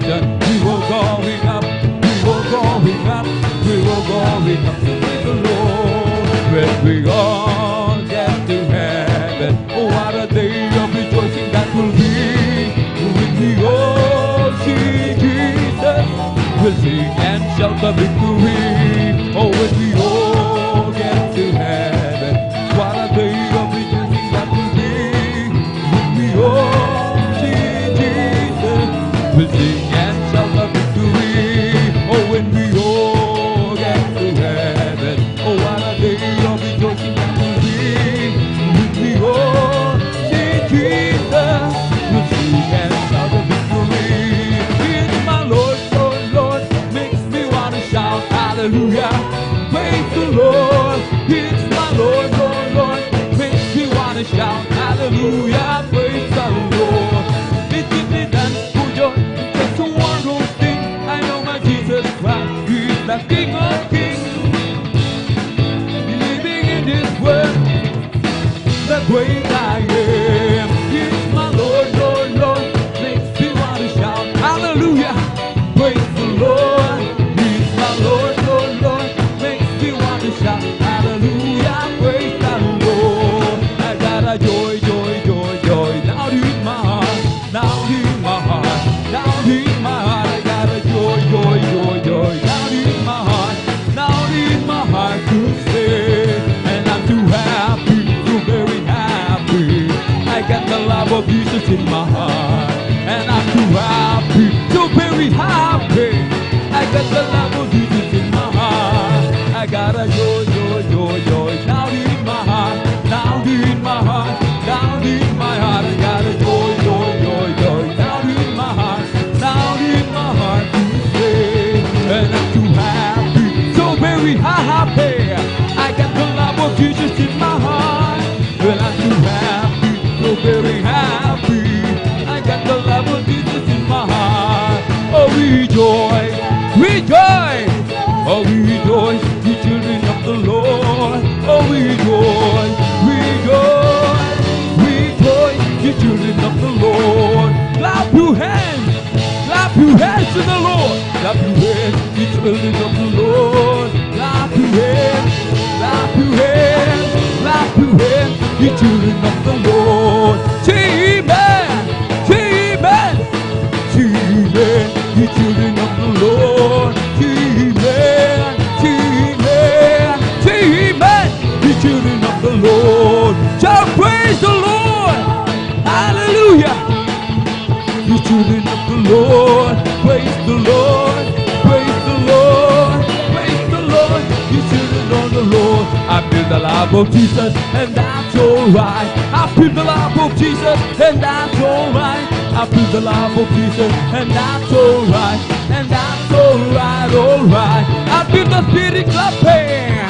direction. We were going up, we were going up, we were going up to meet the Lord. When we all get to heaven, oh what a day of rejoicing that will be. When we all see Jesus, we'll sing and shout the victory. Oh when we all get to heaven, what a day of rejoicing that will be. When we all see Jesus, we'll sing and shout the victory. Oh when we all get to heaven, oh what a day of rejoicing that will be. When we all see Jesus, we'll sing and shout the victory. It's my Lord, Lord, Lord, makes me wanna shout hallelujah. Praise the Lord. It's my Lord, Lord, Lord, makes me wanna shout hallelujah. Praise the Lord. It gives me dance for joy. It's a wonderful thing. I know my Jesus Christ is the King of Kings. Living in this world, the great I am. It's my Lord, Lord, Lord, makes me wanna shout hallelujah. Praise the Lord. It's my Lord, Lord, Lord, makes me wanna shout hallelujah. Praise the Lord. I got a joy, joy, joy, joy down in my heart, down in my heart, down in my heart. I got a joy, joy, joy, joy down in my heart, down in my heart to stay. And I'm too happy, too very happy. I got the love of Jesus in my heart, and I'm too happy, too very happy. I got the love of Jesus in my heart. I got a joy, joy, joy, joy down in my heart, down in my heart, down in my heart. I got a joy, joy, joy, joy down in my heart, down in my heart to stay. And I'm too happy, so very happy. I got the love of Jesus in my heart. Well, I'm too happy, so very happy. I got the love of Jesus in my heart. Oh, rejoice, rejoice. Oh, rejoice, ye children of the Lord. Oh, rejoice, rejoice, rejoice, ye children of the Lord. Clap your hands to the Lord. Clap your hands, ye children of the Lord. Clap your hands, clap your hands, clap your hands, ye children of the Lord. Amen, amen, amen, ye children of the Lord. Amen, amen, amen, ye children of the Lord. Shall praise the Lord. Hallelujah. You children of the Lord, praise the Lord, praise the Lord, praise the Lord. You children of the Lord. I feel the love of Jesus, and that's alright. I feel the love of Jesus, and that's alright. I feel the love of Jesus, and that's alright, and that's alright, alright. I feel the Spirit clapping.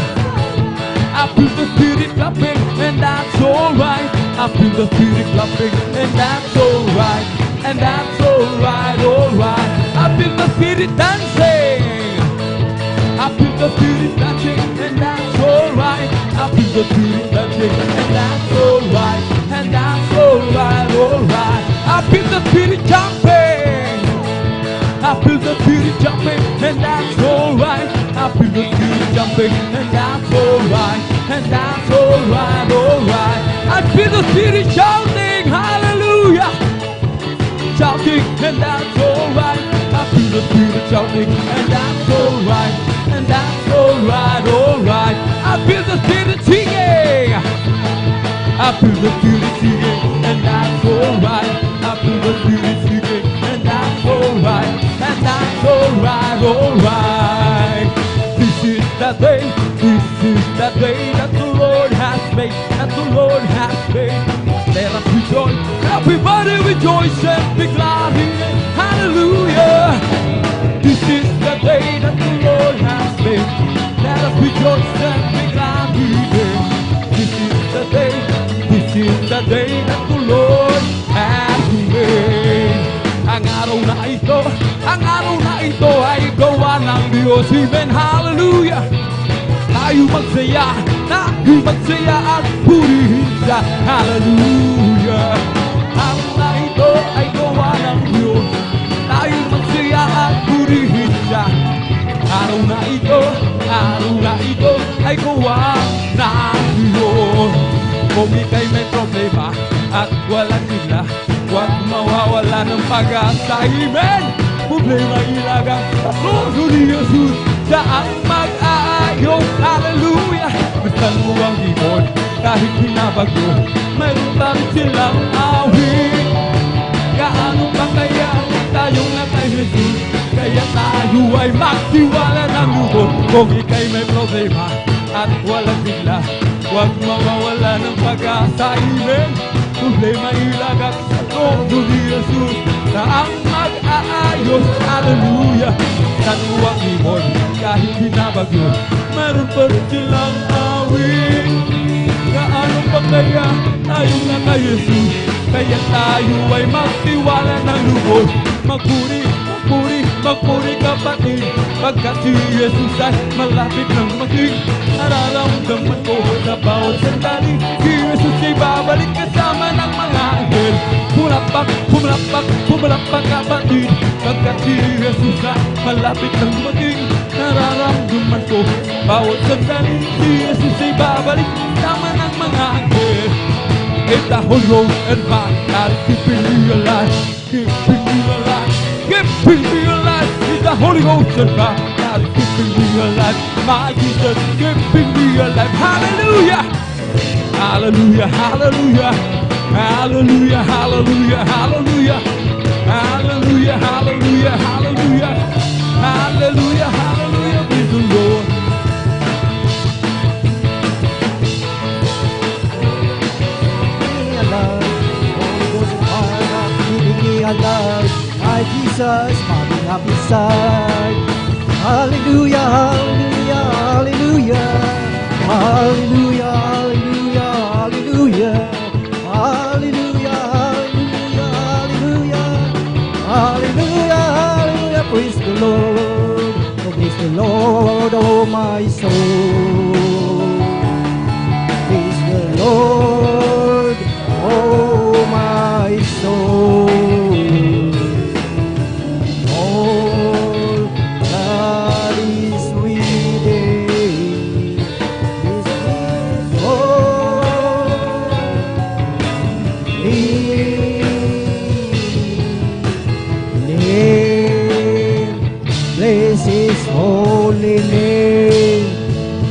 I feel the Spirit clapping, and that's alright. I feel the Spirit clapping, and that's alright, and that's alright, alright. I feel the Spirit dancing. I feel the Spirit dancing, and that's alright. I feel the Spirit dancing, and that's alright, and that's alright, alright. I feel the Spirit jumping. I feel the Spirit jumping, and that's alright. I feel the Spirit jumping, and that's alright, and that's alright, alright. I feel the Spirit shouting, hallelujah, shouting, and that's alright. I feel the Spirit shouting, and that's alright, and that's alright, alright. I feel the Spirit singing. I feel the Spirit singing, and that's alright. I feel the Spirit singing, and that's alright, and that's alright, alright. This is the day, this is the day that the Lord has made, that the Lord has made. Let us rejoice, everybody rejoice and be glad in it. Hallelujah. This is the day that the Lord has made. Let us rejoice and be glad in it. This is the day, this is the day that the Lord has made. Ang araw na ito ay gawa ng Diyos. Amen, hallelujah. Tayo magsaya at purihin siya. Hallelujah. Ang araw na ito ay gawa ng Diyos. Tayo magsaya at purihin siya. Araw na ito ay gawa ng Diyos. Kung ika'y may problema at walang sigla, huwag mawawala ng pag-asa. Amen! Problema ilagang sa trono ni Jesus, siya ang mag-aayos. Hallelujah! Basta mo ang ibon, kahit binabago, mayroon pa rin silang awit. Gaano pa kaya tayong na kay Jesus, kaya tayo ay magtiwala ng lubos. Kung ika'y may problema at walang bigla, huwag mawawala ng pag-asa. Amen! Problema ilagak sa trono ni Jesus, na ang mag-aayos. Hallelujah! Kanuwang ibon, kahit binabago, meron pa rin silang awit. Gaano pa kaya tayo na kay Jesus, kaya tayo ay magtiwala ng lubos. Magpuri kapatid, pagkat si Jesus ay malapit ng dumating. Nararamdaman ko sa bawat sandali, si Jesus ay babalik kasama ng mga anghel. Pumalapak kapatid, pagkat si Jesus ay malapit ng dumating. Nararamdaman ko bawat sandali, si Jesus ay babalik kasama ng mga anghel. It's the Holy Ghost and my God keeping me alive, keeping me alive, keeping me alive. It's the Holy Ghost and my God keeping me alive, my Jesus keeping me alive. Hallelujah, hallelujah, hallelujah, hallelujah, hallelujah, hallelujah, hallelujah, hallelujah, hallelujah, hallelujah, hallelujah. Praise the Lord. Alive, my Jesus, coming up inside. Hallelujah, hallelujah, hallelujah, hallelujah, hallelujah, hallelujah, hallelujah, hallelujah, hallelujah, hallelujah. Praise the Lord, oh, praise the Lord, oh my soul. Praise the Lord, oh my soul.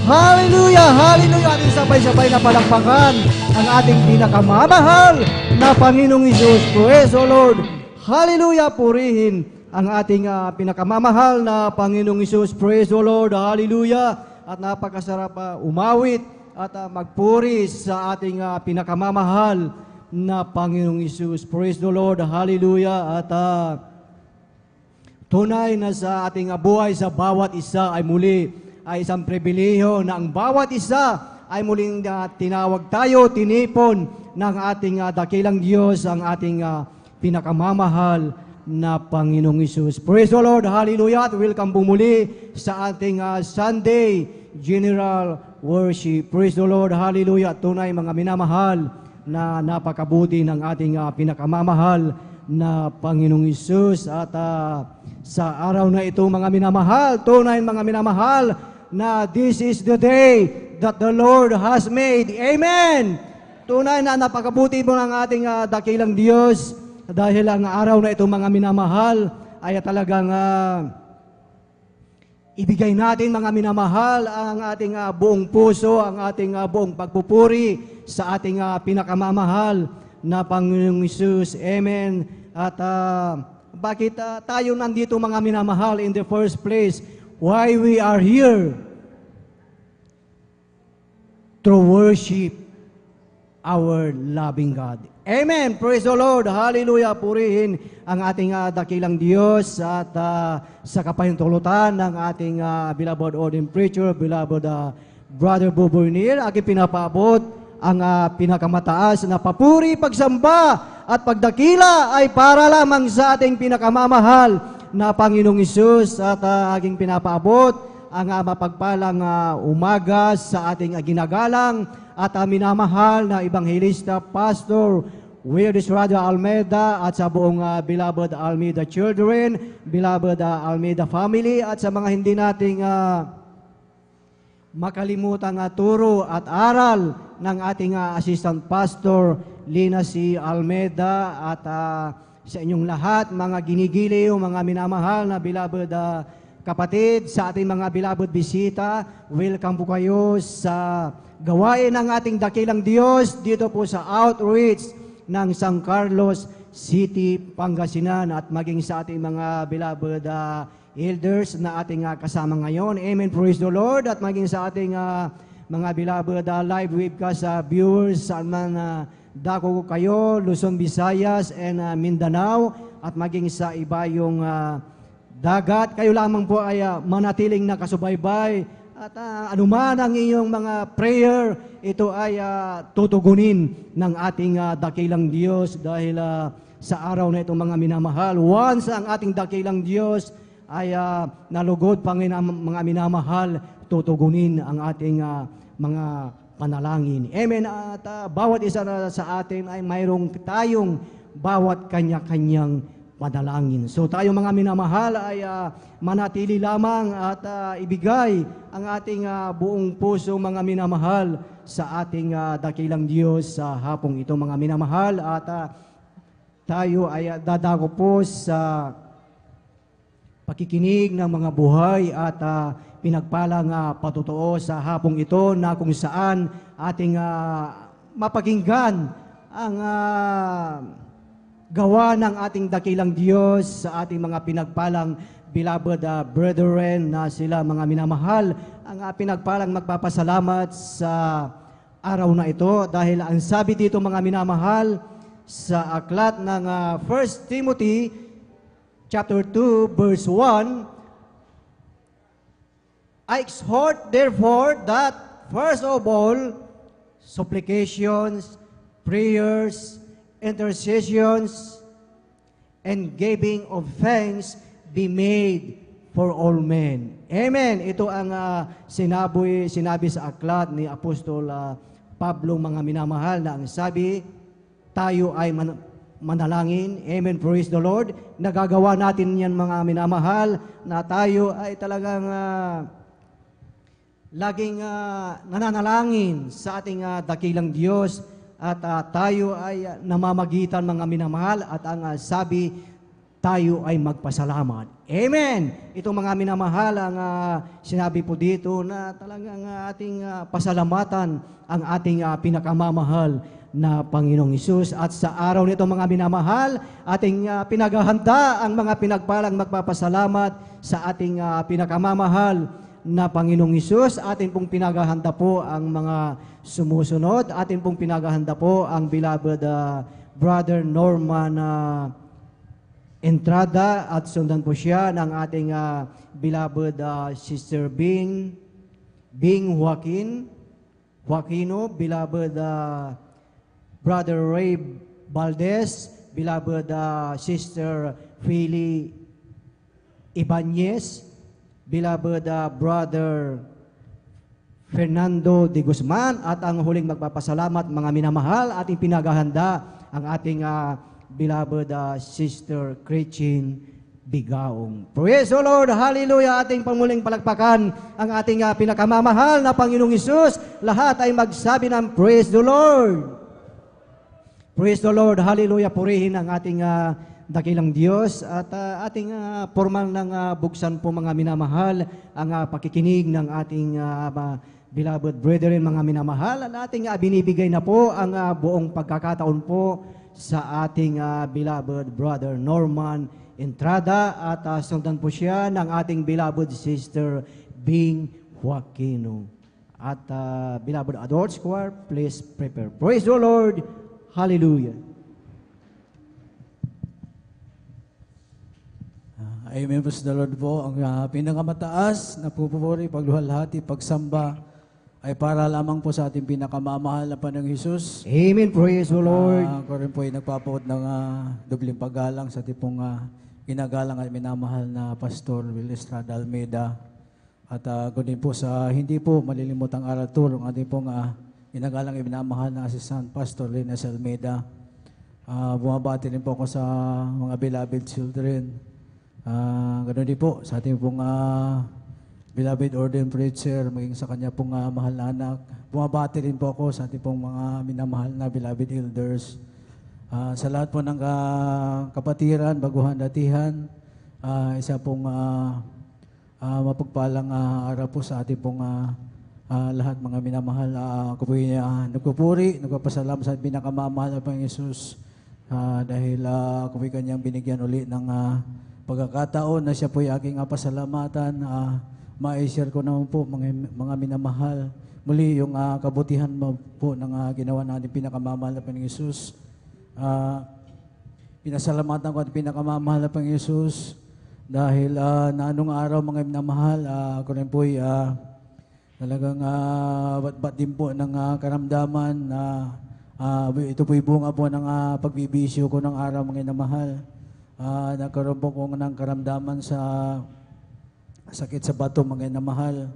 Hallelujah, hallelujah. Ating sabay-sabay na palakpakan ang ating pinakamamahal na Panginoong Hesus. Praise the Lord. Hallelujah, purihin ang ating pinakamamahal na Panginoong Hesus. Praise the Lord. Hallelujah. At napakasarap umawit at magpuri sa ating pinakamamahal na Panginoong Hesus. Praise the Lord. Hallelujah. At tunay na sa ating buhay sa bawat isa ay muli ay isang pribilehiyo na ang bawat isa ay muling tinawag tayo, tinipon ng ating dakilang Diyos, ang ating pinakamamahal na Panginoong Hesus. Praise the Lord, hallelujah, at welcome po muli sa ating Sunday General Worship. Praise the Lord, hallelujah, tunay mga minamahal na napakabuti ng ating pinakamamahal na Panginoong Hesus. At sa araw na ito mga minamahal, tunay mga minamahal, na this is the day that the Lord has made. Amen! Tunay na napakabuti mo ng ating dakilang Diyos dahil ang araw na ito mga minamahal ay talagang ibigay natin mga minamahal ang ating buong puso, ang ating buong pagpupuri sa ating pinakamamahal na Panginoong Hesus. Amen! At bakit tayo nandito mga minamahal in the first place? Why we are here? To worship our loving God. Amen. Praise the Lord. Hallelujah. Purihin ang ating dakilang Diyos at sa kapahintulutan ng ating beloved ordained preacher, beloved Brother Boburnir, aking pinapaabot ang pinakamataas na papuri, pagsamba at pagdakila ay para lamang sa ating pinakamamahal na Panginoong Hesus. At aking pinapaabot ang mapagpalang umaga sa ating ginagalang at minamahal na Ebanghelista Pastor Will Estrada Almeida at sa buong beloved Almeida children, beloved Almeida family at sa mga hindi nating makalimutang turo at aral ng ating assistant pastor Lina C. Almeida at sa inyong lahat mga ginigiliw, mga minamahal na beloved kapatid, sa ating mga beloved bisita, welcome po kayo sa gawain ng ating dakilang Diyos dito po sa outreach ng San Carlos City, Pangasinan at maging sa ating mga beloved elders na ating kasama ngayon. Amen. Praise the Lord. At maging sa ating mga beloved live webcast viewers saan man dako kayo, Luzon, Visayas, and Mindanao at maging sa iba yung dagat. Kayo lamang po ay manatiling nakasubaybay at anuman ang iyong mga prayer, ito ay tutugunin ng ating dakilang Diyos dahil sa araw na itong mga minamahal. Once ang ating dakilang Diyos ay nalugod, mga minamahal, tutugunin ang ating mga panalangin. Amen. At bawat isa na sa atin ay mayroong tayong bawat kanya-kanyang panalangin. So tayo mga minamahal ay manatili lamang at ibigay ang ating buong puso mga minamahal sa ating dakilang Diyos sa hapong ito mga minamahal. At tayo ay dadako po sa pakikinig ng mga buhay at pinagpalang patutuo sa hapong ito na kung saan ating mapakinggan ang gawa ng ating dakilang Diyos sa ating mga pinagpalang beloved brethren na sila mga minamahal. Ang pinagpalang magpapasalamat sa araw na ito dahil ang sabi dito mga minamahal sa aklat ng 1 Timothy chapter 2 verse 1, I exhort therefore that first of all supplications, prayers, intercessions, and giving of thanks be made for all men. Amen. Ito ang sinabi sa aklat ni Apostol Pablo mga minamahal na ang sabi, tayo ay manalangin. Amen. Praise the Lord. Nagagawa natin yan mga minamahal na tayo ay talagang laging nananalangin sa ating dakilang Diyos at tayo ay namamagitan mga minamahal at ang sabi, tayo ay magpasalamat. Amen! Itong mga minamahal ang sinabi po dito na talagang ating pasalamatan ang ating pinakamamahal na Panginoong Hesus. At sa araw nito mga minamahal, ating pinaghahanda ang mga pinagpalang magpapasalamat sa ating pinakamamahal na Panginoong Hesus. Atin pong pinaghahanda po ang mga sumusunod. Atin pong pinaghahanda po ang beloved Brother Norman Entrada at sundan po siya ng ating beloved Sister Bing Joaquino, beloved Brother Ray Valdez, beloved Sister Philly Ibanez, beloved Brother Fernando de Guzman, at ang huling magpapasalamat mga minamahal, ating pinaghahanda ang ating beloved Sister Gretchen Bigaong. Praise the Lord! Hallelujah! Ating pamuling palakpakan ang ating pinakamamahal na Panginoong Hesus. Lahat ay magsabi ng Praise the Lord! Praise the Lord! Hallelujah! Purihin ang ating dakilang Diyos at ating formal ng buksan po mga minamahal ang pakikinig ng ating beloved brethren mga minamahal at ating binibigay na po ang buong pagkakataon po sa ating beloved Brother Norman Entrada at sundan po siya ng ating beloved Sister Bing Joaquino. At beloved Adult Choir, please prepare. Praise the Lord! Hallelujah! Amen. Praise the Lord po. Ang pinakamataas na pupuri, pagluhalhati, pagsamba ay para lamang po sa ating pinakamamahal na Panginoong Hesus. Amen. Praise the Lord. Ako rin po ay nagpapaot ng dobling paggalang sa ating pong ginagalang at minamahal na Pastor Will Estrada Almeida. At ganoon po sa hindi po malilimutang aral tulong ating pong ginagalang at minamahal na Assistant Pastor Lina Almeida. Bumabati rin po ako sa mga beloved children. Ganoon din po sa ating pong beloved ordained preacher, maging sa kanya pong mahal na anak. Bumabati rin po ako sa ating pong mga minamahal na beloved elders. Sa lahat po ng kapatiran, baguhan, datihan, isa pong mapagpalang araw po sa ating pong lahat mga minamahal. Ako po nagpupuri, nagpapasalamat sa pinakamamahal na Panginoong Yesus dahil ako po kanyang binigyan uli ng pagkakataon na siya po ay aking pasalamatan. Ma-share ko naman po mga minamahal muli yung kabutihan po ng ginawa natin pinakamamahal na Panginoong Yesus. Pinasalamatan ko at pinakamamahal na Panginoong Yesus dahil na anong araw mga minamahal, ako rin po ay talagang bat din po ng karamdaman na ito po'y bunga po ng pagbibisyo ko ng araw mga minamahal. Nagkaroon po ko ng karamdaman sa sakit sa bato mga minamahal.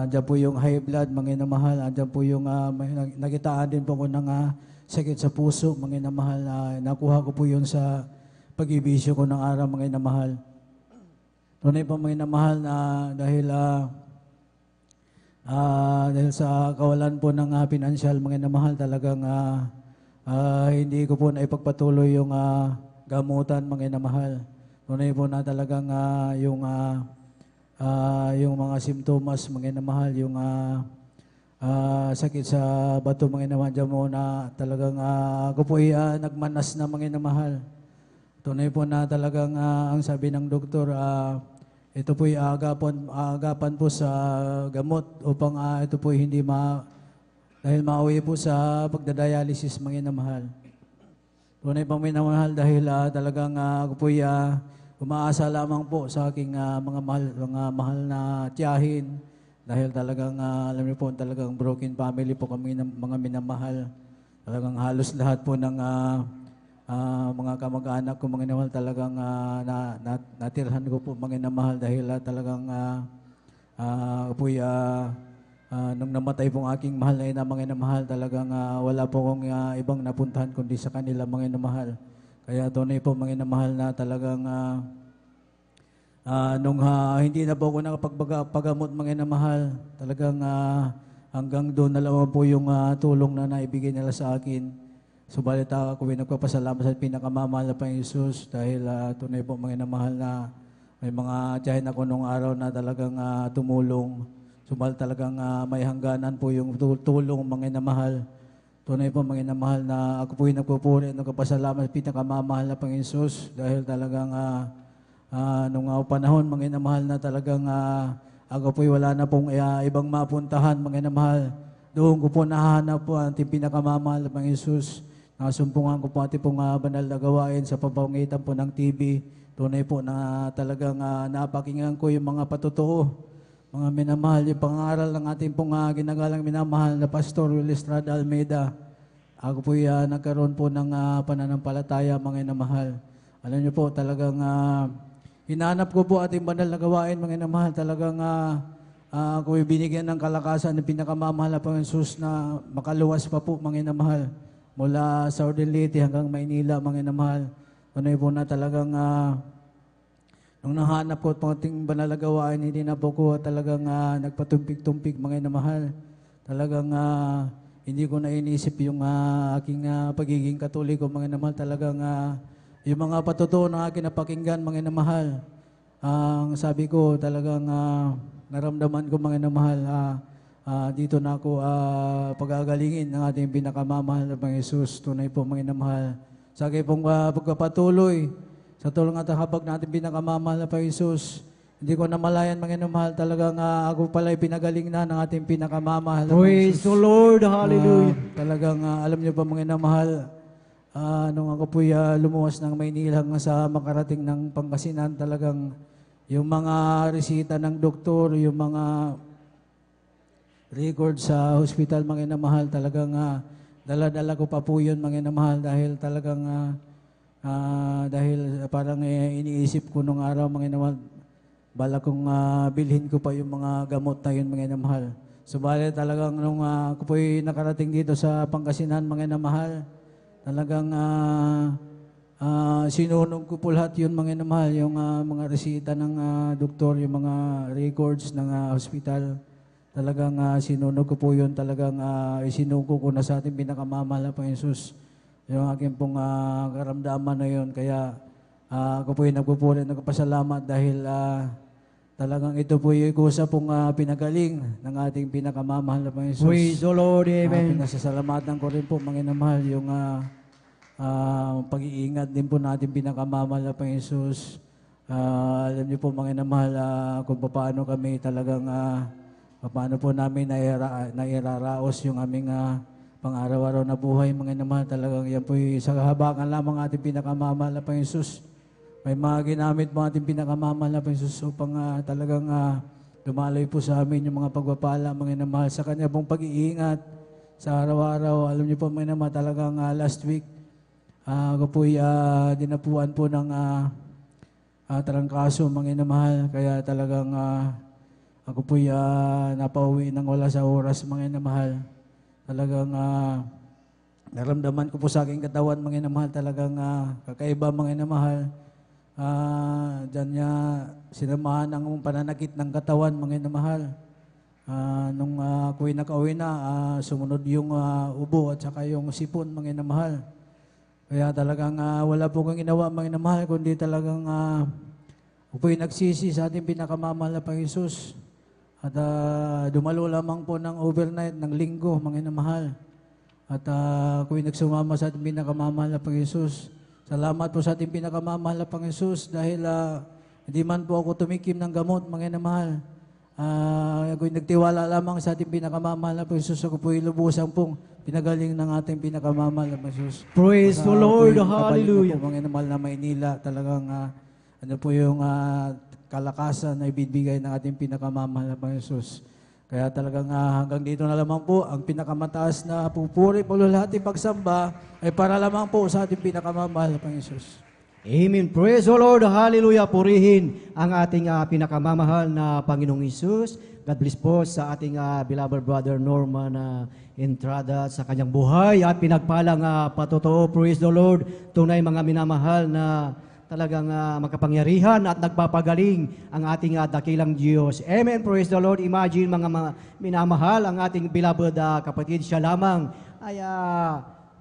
Diyan po yung high blood mga minamahal. Diyan po yung nakitaan din po ko ng sakit sa puso mga minamahal. Nakuha ko po yun sa pagbibisyo ko ng araw mga minamahal. Tunay po mga minamahal na dahil sa kawalan po ng pinansyal mga minamahal, talagang hindi ko po naipagpatuloy yung gamutan mga minamahal. Tunay po na talagang yung mga simptomas mga minamahal, yung sakit sa bato mga minamahal, dyan mo na talagang ako po ay nagmanas na mga minamahal. Tunay po na talagang ang sabi ng doktor, ito po'y agapan po sa gamot upang ito po'y hindi dahil mauwi po sa pagdadialysis mga minamahal. Tunay pang minamahal dahil talagang ako po'y umaasa lamang po sa aking mga mahal na tiyahin dahil talagang alam niyo po talagang broken family po kami ng mga minamahal. Talagang halos lahat po ng mga kamag-anak ko mga minamahal talagang natirhan ko po mga minamahal dahil talagang po'y nung namatay pong aking mahal na ina mga minamahal talagang wala po akong ibang napuntahan kundi sa kanila mga minamahal. Kaya tunay po mga minamahal na talagang nung hindi na po ako nakapagpagamot mga minamahal, talagang hanggang doon na lang po yung tulong na naibigay nila sa akin. Subalit ako ay nagpapasalamat sa pinakamamahal na Panginoong Yesus dahil tunay po mga minamahal na may mga tiyahin ako nung araw na talagang tumulong. Subalit talagang may hangganan po yung tulong mga minamahal. Tunay po mga minamahal na ako po ay nagpupuri at nagpapasalamat sa pinakamamahal na Panginoong Yesus dahil talagang nung panahon mga minamahal na talagang ako po ay wala na pong ibang mapuntahan mga minamahal. Doon ko po nahanap po ang pinakamamahal na Panginoong Yesus. Nasumpungan ko po ating pong banal na gawain sa pamamagitan po ng TV. Tunay po na talagang napakinggan ko yung mga patotoo. Mga minamahal, yung pangaral ng ating pong ginagalang minamahal na Pastor Will Estrada Almeida. Ako po nagkaroon po ng pananampalataya mga minamahal. Alam niyo po talagang hinanap ko po ating banal na gawain mga minamahal. Talagang ako binigyan ng kalakasan ng pinakamamahal na Panginoon Jesus na makaluwas pa po mga minamahal. Mula sa Ordinlity hanggang Maynila, mga minamahal. Tunay po na talagang nung nahanap ko ang ating banal na gawain, hindi na po ko talagang nagpatumpik-tumpik, mga minamahal. Talagang hindi ko na inisip yung aking pagiging katoliko, mga minamahal. Talagang yung mga patutuo na aking napakinggan, mga minamahal. Ang sabi ko talagang naramdaman ko, mga minamahal, dito na ako pagagalingin ng ating pinakamamahal na Panginoong Yesus. Tunay po mga minamahal. Sa aking pong pagpapatuloy, sa tulong at habag natin pinakamamahal na Panginoong Yesus, hindi ko namalayan mga minamahal talagang ako pala ay pinagaling na ng ating pinakamamahal na Panginoong Praise Yesus. the Lord, hallelujah. Talagang alam niyo ba mga minamahal, nung ako po'y lumuwas ng Maynila hanggang sa makarating ng Pangasinan, talagang yung mga resita ng doktor, yung mga record sa hospital, mga minamahal, talagang dala-dala ko pa po yun, mga minamahal, dahil talagang dahil parang iniisip ko nung araw, mga minamahal, bala kong bilhin ko pa yung mga gamot na yun, mga minamahal. Subalit talagang nung ako po'y nakarating dito sa Pangasinan, mga minamahal, Talagang sinunog ko po lahat yun, mga inamahal, yung mga resita ng doktor, yung mga records ng hospital. Talagang sinunog ko po yun, talagang isinuko ko na sa ating pinakamamahal na Panginoon Jesus. Yung aking pong karamdaman na yun. Kaya ako po yung nagpupuri, nagpasalamat dahil talagang ito po yung kusa pong pinagaling ng ating pinakamamahal na Panginoon Jesus. Praise the Lord, amen. Pinasasalamatan ko rin po, mga inamahal, yung pag-iingat din po natin pinakamamahal na Panginoon Jesus. Alam niyo po, mga inamahal, kung paano kami talagang paano po namin nairaraos yung aming pang-araw-araw na buhay, mga inamahal. Talagang yan po yung sa kahabakan lamang ating pinakamamahal na Panginoon Jesus. May mga ginamit po ating pinakamamahal na Panginoon Jesus upang talagang lumaloy po sa amin yung mga pagpapala, mga inamahal, sa Kanya pong pag-iingat sa araw-araw. Alam niyo po, mga inamahal, talagang last week, ako po dinapuan po ng trangkaso, mga inamahal. Kaya talagang ako po napauwi ng wala sa oras, mga inamahal. Talagang naramdaman ko po sa aking katawan, mga inamahal, talagang kakaiba, mga inamahal. Diyan niya sinamahan ang pananakit ng katawan, mga inamahal. Nung ako'y nakauwi na, sumunod yung ubo at saka yung sipon, mga inamahal. Kaya talagang wala po kang ginawa, mga inamahal, kundi talagang ako po'y nagsisi sa ating pinakamamahal na Panginoon Jesus. At dumalo lamang po ng overnight, ng linggo, mga inamahal. At ako'y nagsumama sa ating pinakamamahal na Panginoon Jesus. Salamat po sa ating pinakamamahal na Panginoon Jesus dahil hindi man po ako tumikim ng gamot, mga inamahal. Ako'y nagtiwala lamang sa ating pinakamamahal na Panginoon Jesus. Ako po'y lubusang pong pinagaling ng ating pinakamamahal na Panginoon Jesus. Praise the Lord, hallelujah. Po, mga inamahal na Maynila, talagang ano po yung kalakasan na ibibigay ng ating pinakamamahal na Panginoon Jesus. Kaya talagang hanggang dito na lamang po, ang pinakamataas na pupuri, paglalahati, pagsamba, ay para lamang po sa ating pinakamamahal na Panginoon Jesus. Amen. Praise the Lord, hallelujah. Purihin ang ating pinakamamahal na Panginoong Hesus. God bless po sa ating beloved brother Norman Entrada sa kanyang buhay at pinagpalang patotoo. Praise the Lord. Tunay mga minamahal na talagang makapangyarihan at nagpapagaling ang ating dakilang Diyos. Amen. Praise the Lord. Imagine mga minamahal, ang ating beloved kapatid, siya lamang ay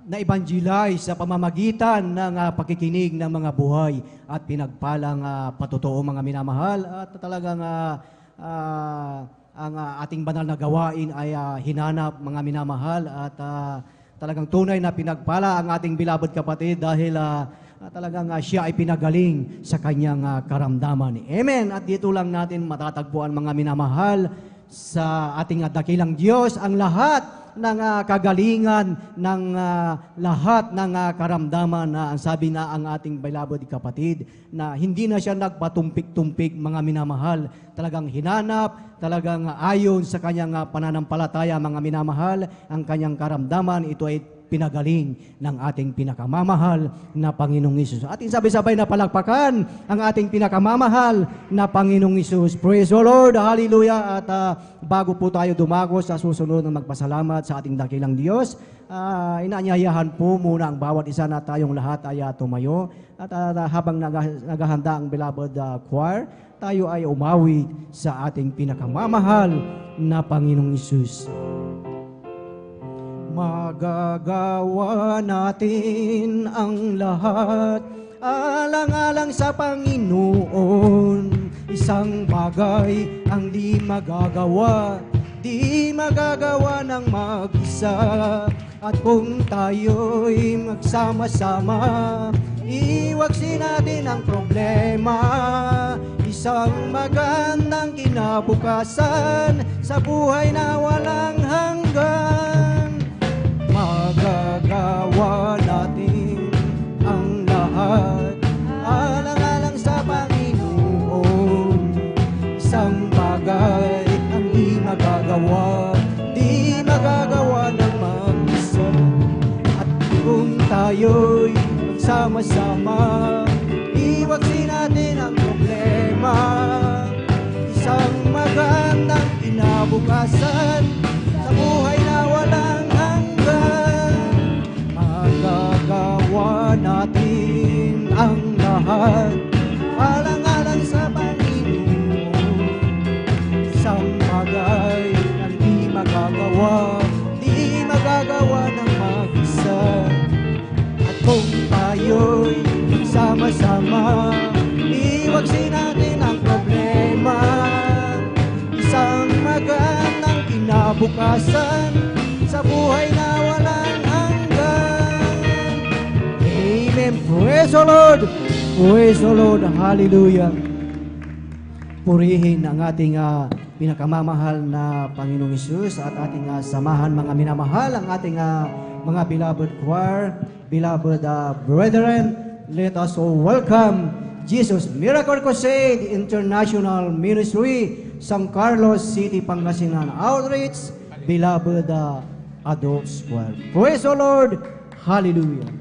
na-evangelize sa pamamagitan ng pakikinig ng mga buhay at pinagpalang patotoo, mga minamahal. At talagang ang ating banal na gawain ay hinanap, mga minamahal, at talagang tunay na pinagpala ang ating beloved kapatid dahil talagang siya ay pinagaling sa kanyang karamdaman. Amen. At dito lang natin matatagpuan, mga minamahal, sa ating dakilang Diyos ang lahat ng kagalingan, ng lahat ng karamdaman na ang sabi na ang ating beloved kapatid na hindi na siya nagpatumpik-tumpik, mga minamahal. Talagang hinanap, talagang ayon sa kanyang pananampalataya, mga minamahal, ang kanyang karamdaman, ito ay pinagaling ng ating pinakamamahal na Panginoong Hesus. Ating sabay-sabay na palakpakan ang ating pinakamamahal na Panginoong Hesus. Praise the Lord, hallelujah. At bago po tayo dumago sa susunod na magpasalamat sa ating dakilang Diyos, inaanyayahan po muna ang bawat isa na tayong lahat ay tumayo. At habang naghahanda ang beloved choir, tayo ay umawi sa ating pinakamamahal na Panginoong Hesus. Magagawa natin ang lahat alang-alang sa Panginoon. Isang bagay ang di magagawa ng mag-isa. At kung tayo'y magsama-sama, iwagsin natin ang problema. Isang magandang kinabukasan sa buhay na walang hanggan. Magagawa natin ang lahat alang-alang sa Panginoon. Isang bagay ang di magagawa ng mag-isa. At kung tayo'y magsama-sama, iwagsin natin ang problema. Isang magandang kinabukasan sa buhay na walang hanggan. kalakasan sa buhay na walang hanggan. Amen. Praise the Lord. Praise the Lord. Hallelujah. Purihin ang ating pinakamamahal na Panginoong Hesus at ating samahan mga minamahal ang ating mga beloved choir, beloved brethren. Let us all welcome Jesus Miracle Crusade International Ministry, San Carlos City, Pangasinan Outreach, beloved adults choir. Praise the Lord. Hallelujah.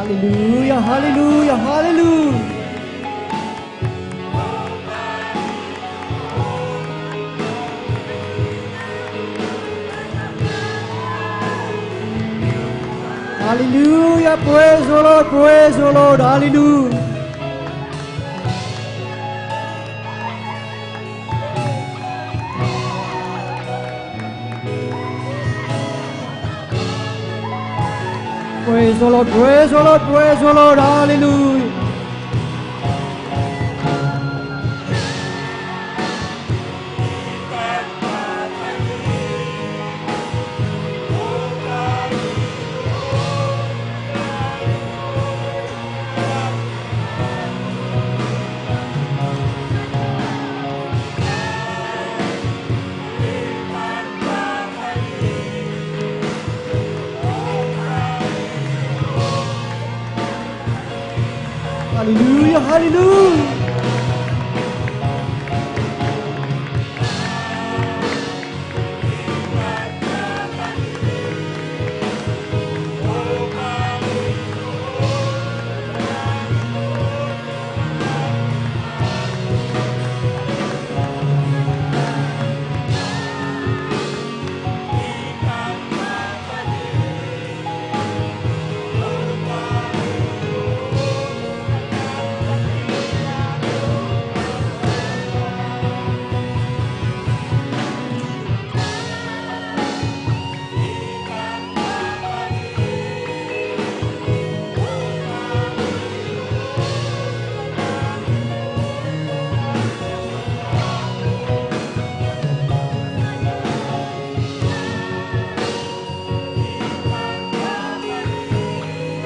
Hallelujah, hallelujah, hallelujah. Hallelujah, praise the Lord, hallelujah. Praise the Lord, praise the Lord, praise the Lord, hallelujah. Hallelujah, hallelujah.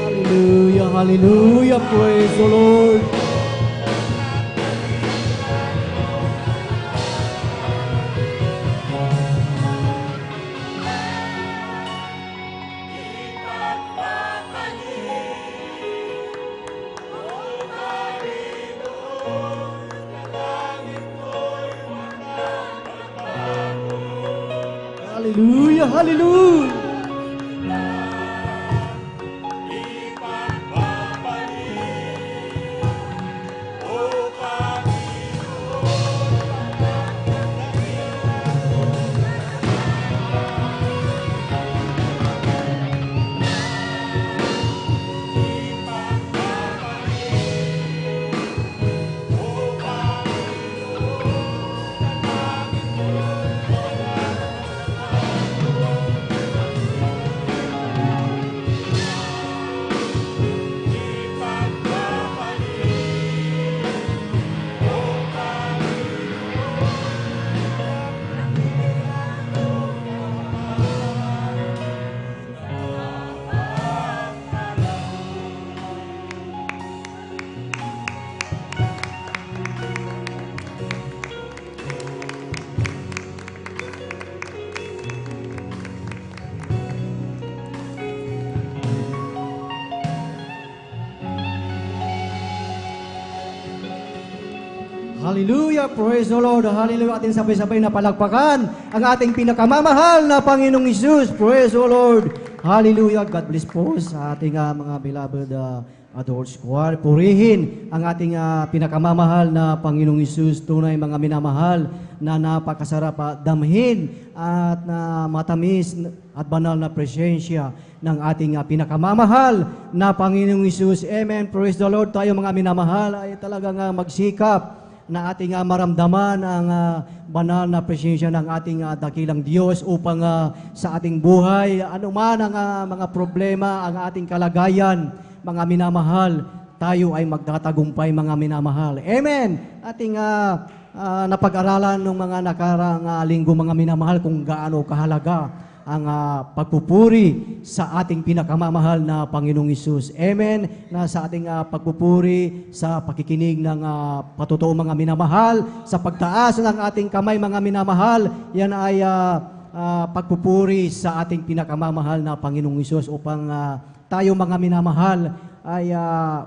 Hallelujah, hallelujah, praise the Lord. Hallelujah, hallelujah. Hallelujah, praise the Lord, hallelujah. Ating sabay-sabay na palakpakan ang ating pinakamamahal na Panginoong Hesus. Praise the Lord, hallelujah. God bless po sa ating mga beloved adults choir. Purihin ang ating pinakamamahal na Panginoong Hesus. Tunay mga minamahal na napakasarap damhin at na matamis at banal na presensya ng ating pinakamamahal na Panginoong Hesus. Amen, praise the Lord. Tayo mga minamahal ay talagang magsikap na ating maramdaman ang banal na presensya ng ating dakilang Diyos upang sa ating buhay, anuman ang mga problema, ang ating kalagayan, mga minamahal, tayo ay magtatagumpay mga minamahal. Amen! Ating napag-aralan ng mga nakarang linggo mga minamahal kung gaano kahalaga ang pagpupuri sa ating pinakamamahal na Panginoong Hesus. Amen. Na sa ating pagpupuri sa pakikinig ng patotoo mga minamahal, sa pagtaas ng ating kamay mga minamahal, yan ay pagpupuri sa ating pinakamamahal na Panginoong Hesus upang tayo mga minamahal ay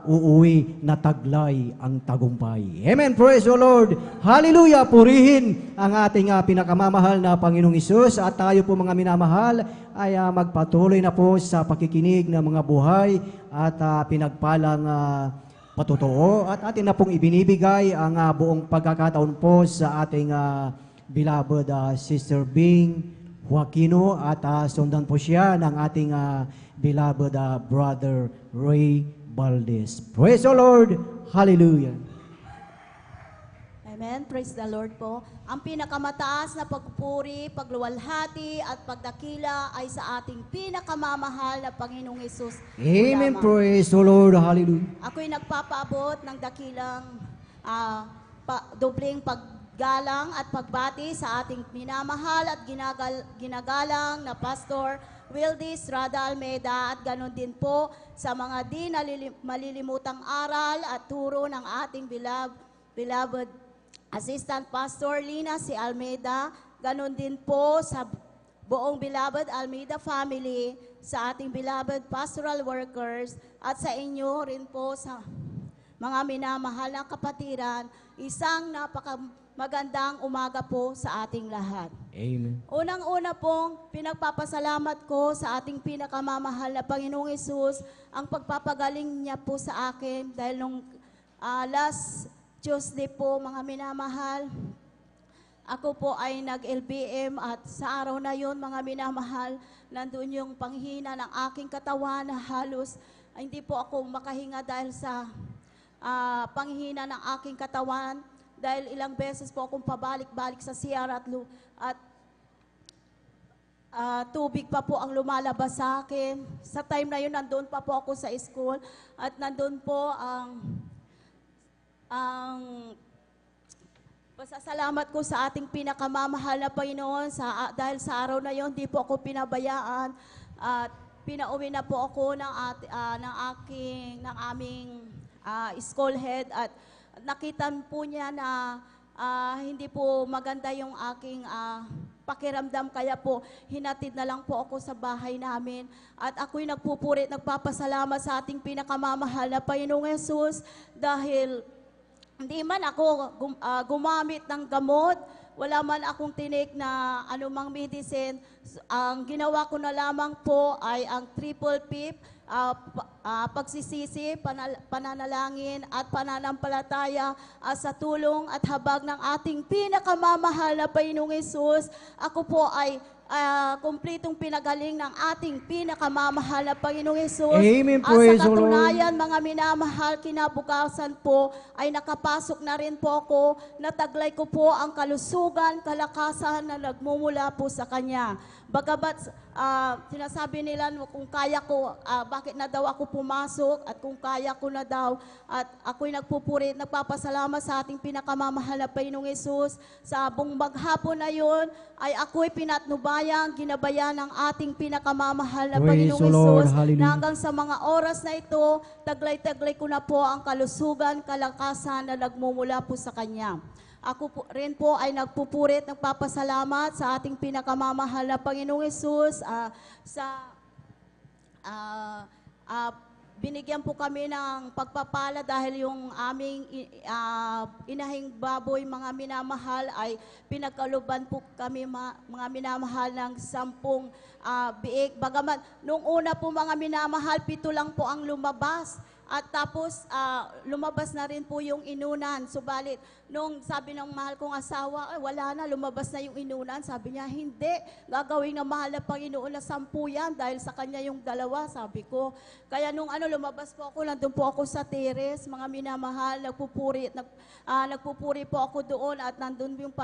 uuwi na taglay ang tagumpay. Amen. Praise the Lord. Hallelujah. Purihin ang ating pinakamamahal na Panginoong Hesus at tayo po mga minamahal ay magpatuloy na po sa pakikinig ng mga buhay at pinagpalang patotoo at atin na pong ibinibigay ang buong pagkakataon po sa ating beloved Sister Bing Joaquino at sundan po siya ng ating beloved Brother Ray Valdez. Praise the Lord. Hallelujah. Amen. Praise the Lord po. Ang pinakamataas na pagpupuri, pagluwalhati at pagdakila ay sa ating pinakamamahal na Panginoong Hesus. Amen. lamang. Praise the Lord. Hallelujah. Ako'y nagpapaabot ng dakilang dobleng paggalang at pagbati sa ating minamahal at ginagalang na Pastor Wildis Rada Almeida at ganon din po sa mga di malilimutang aral at turo ng ating beloved Assistant Pastor Lina C. Almeida, ganon din po sa buong beloved Almeida family, sa ating beloved pastoral workers, at sa inyo rin po sa mga minamahal na kapatiran, isang napakamagandang umaga po sa ating lahat. Amen. Unang-una pong pinagpapasalamat ko sa ating pinakamamahal na Panginoong Hesus ang pagpapagaling niya po sa akin dahil nung last Tuesday po, mga minamahal, ako po ay nag-LBM at sa araw na yon, mga minamahal, nandun yung panghina ng aking katawan na halos hindi po ako makahinga dahil sa panghina ng aking katawan dahil ilang beses po akong pabalik-balik sa CR at tubig pa po ang lumalabas sa akin. Sa time na yun, nandun pa po ako sa school at nandun po ang pasasalamat ko sa ating pinakamamahal na Panginoon dahil sa araw na yon di po ako pinabayaan at pinauwi na po ako ng aming school head at nakita po niya na hindi po maganda yung aking pakiramdam kaya po hinatid na lang po ako sa bahay namin at ako'y nagpupurit, nagpapasalamat sa ating pinakamamahal na Panginoong Hesus dahil hindi man ako gumamit ng gamot, wala man akong tinik na anumang medicine. Ang ginawa ko na lamang po ay ang triple PIP, pagsisisi, pananalangin at pananampalataya sa tulong at habag ng ating pinakamamahal na Panginoong Hesus. Ako po ay kumpletong pinagaling ng ating pinakamamahal na Panginoong Hesus. Amen. At Praise sa the Lord. katunayan, mga minamahal, kinabukasan po ay nakapasok na rin po ako, nataglay ko po ang kalusugan, kalakasan na nagmumula po sa Kanya. Bagamat sinasabi nila kung kaya ko, bakit na daw ako pumasok at kung kaya ko na daw at ako'y nagpupuri, nagpapasalamat sa ating pinakamamahal na Panginoong Hesus. Sa buong maghapon na yun ay ako'y pinatnubayang, ginabayan ng ating pinakamamahal na Praise Panginoong the Lord. Hesus Hallelujah. na hanggang sa mga oras na ito, taglay-taglay ko na po ang kalusugan, kalakasan na nagmumula po sa Kanya. Ako po, rin po ay nagpupurit, nagpapasalamat sa ating pinakamamahal na Panginoong Hesus binigyan po kami ng pagpapala dahil yung aming inahing baboy, mga minamahal, ay pinagkaluban po kami mga minamahal ng 10 biik. Bagamat nung una po mga minamahal, 7 lang po ang lumabas. At tapos, lumabas na rin po yung inunan. Subalit, nung sabi ng mahal kong asawa, ay wala na, lumabas na yung inunan. Sabi niya, hindi, gagawin ng mahal na Panginoon na 10 yan dahil sa kanya yung 2, sabi ko. Kaya nung lumabas po ako, nandun po ako sa teres, mga minamahal, nagpupuri po ako doon at nandun yung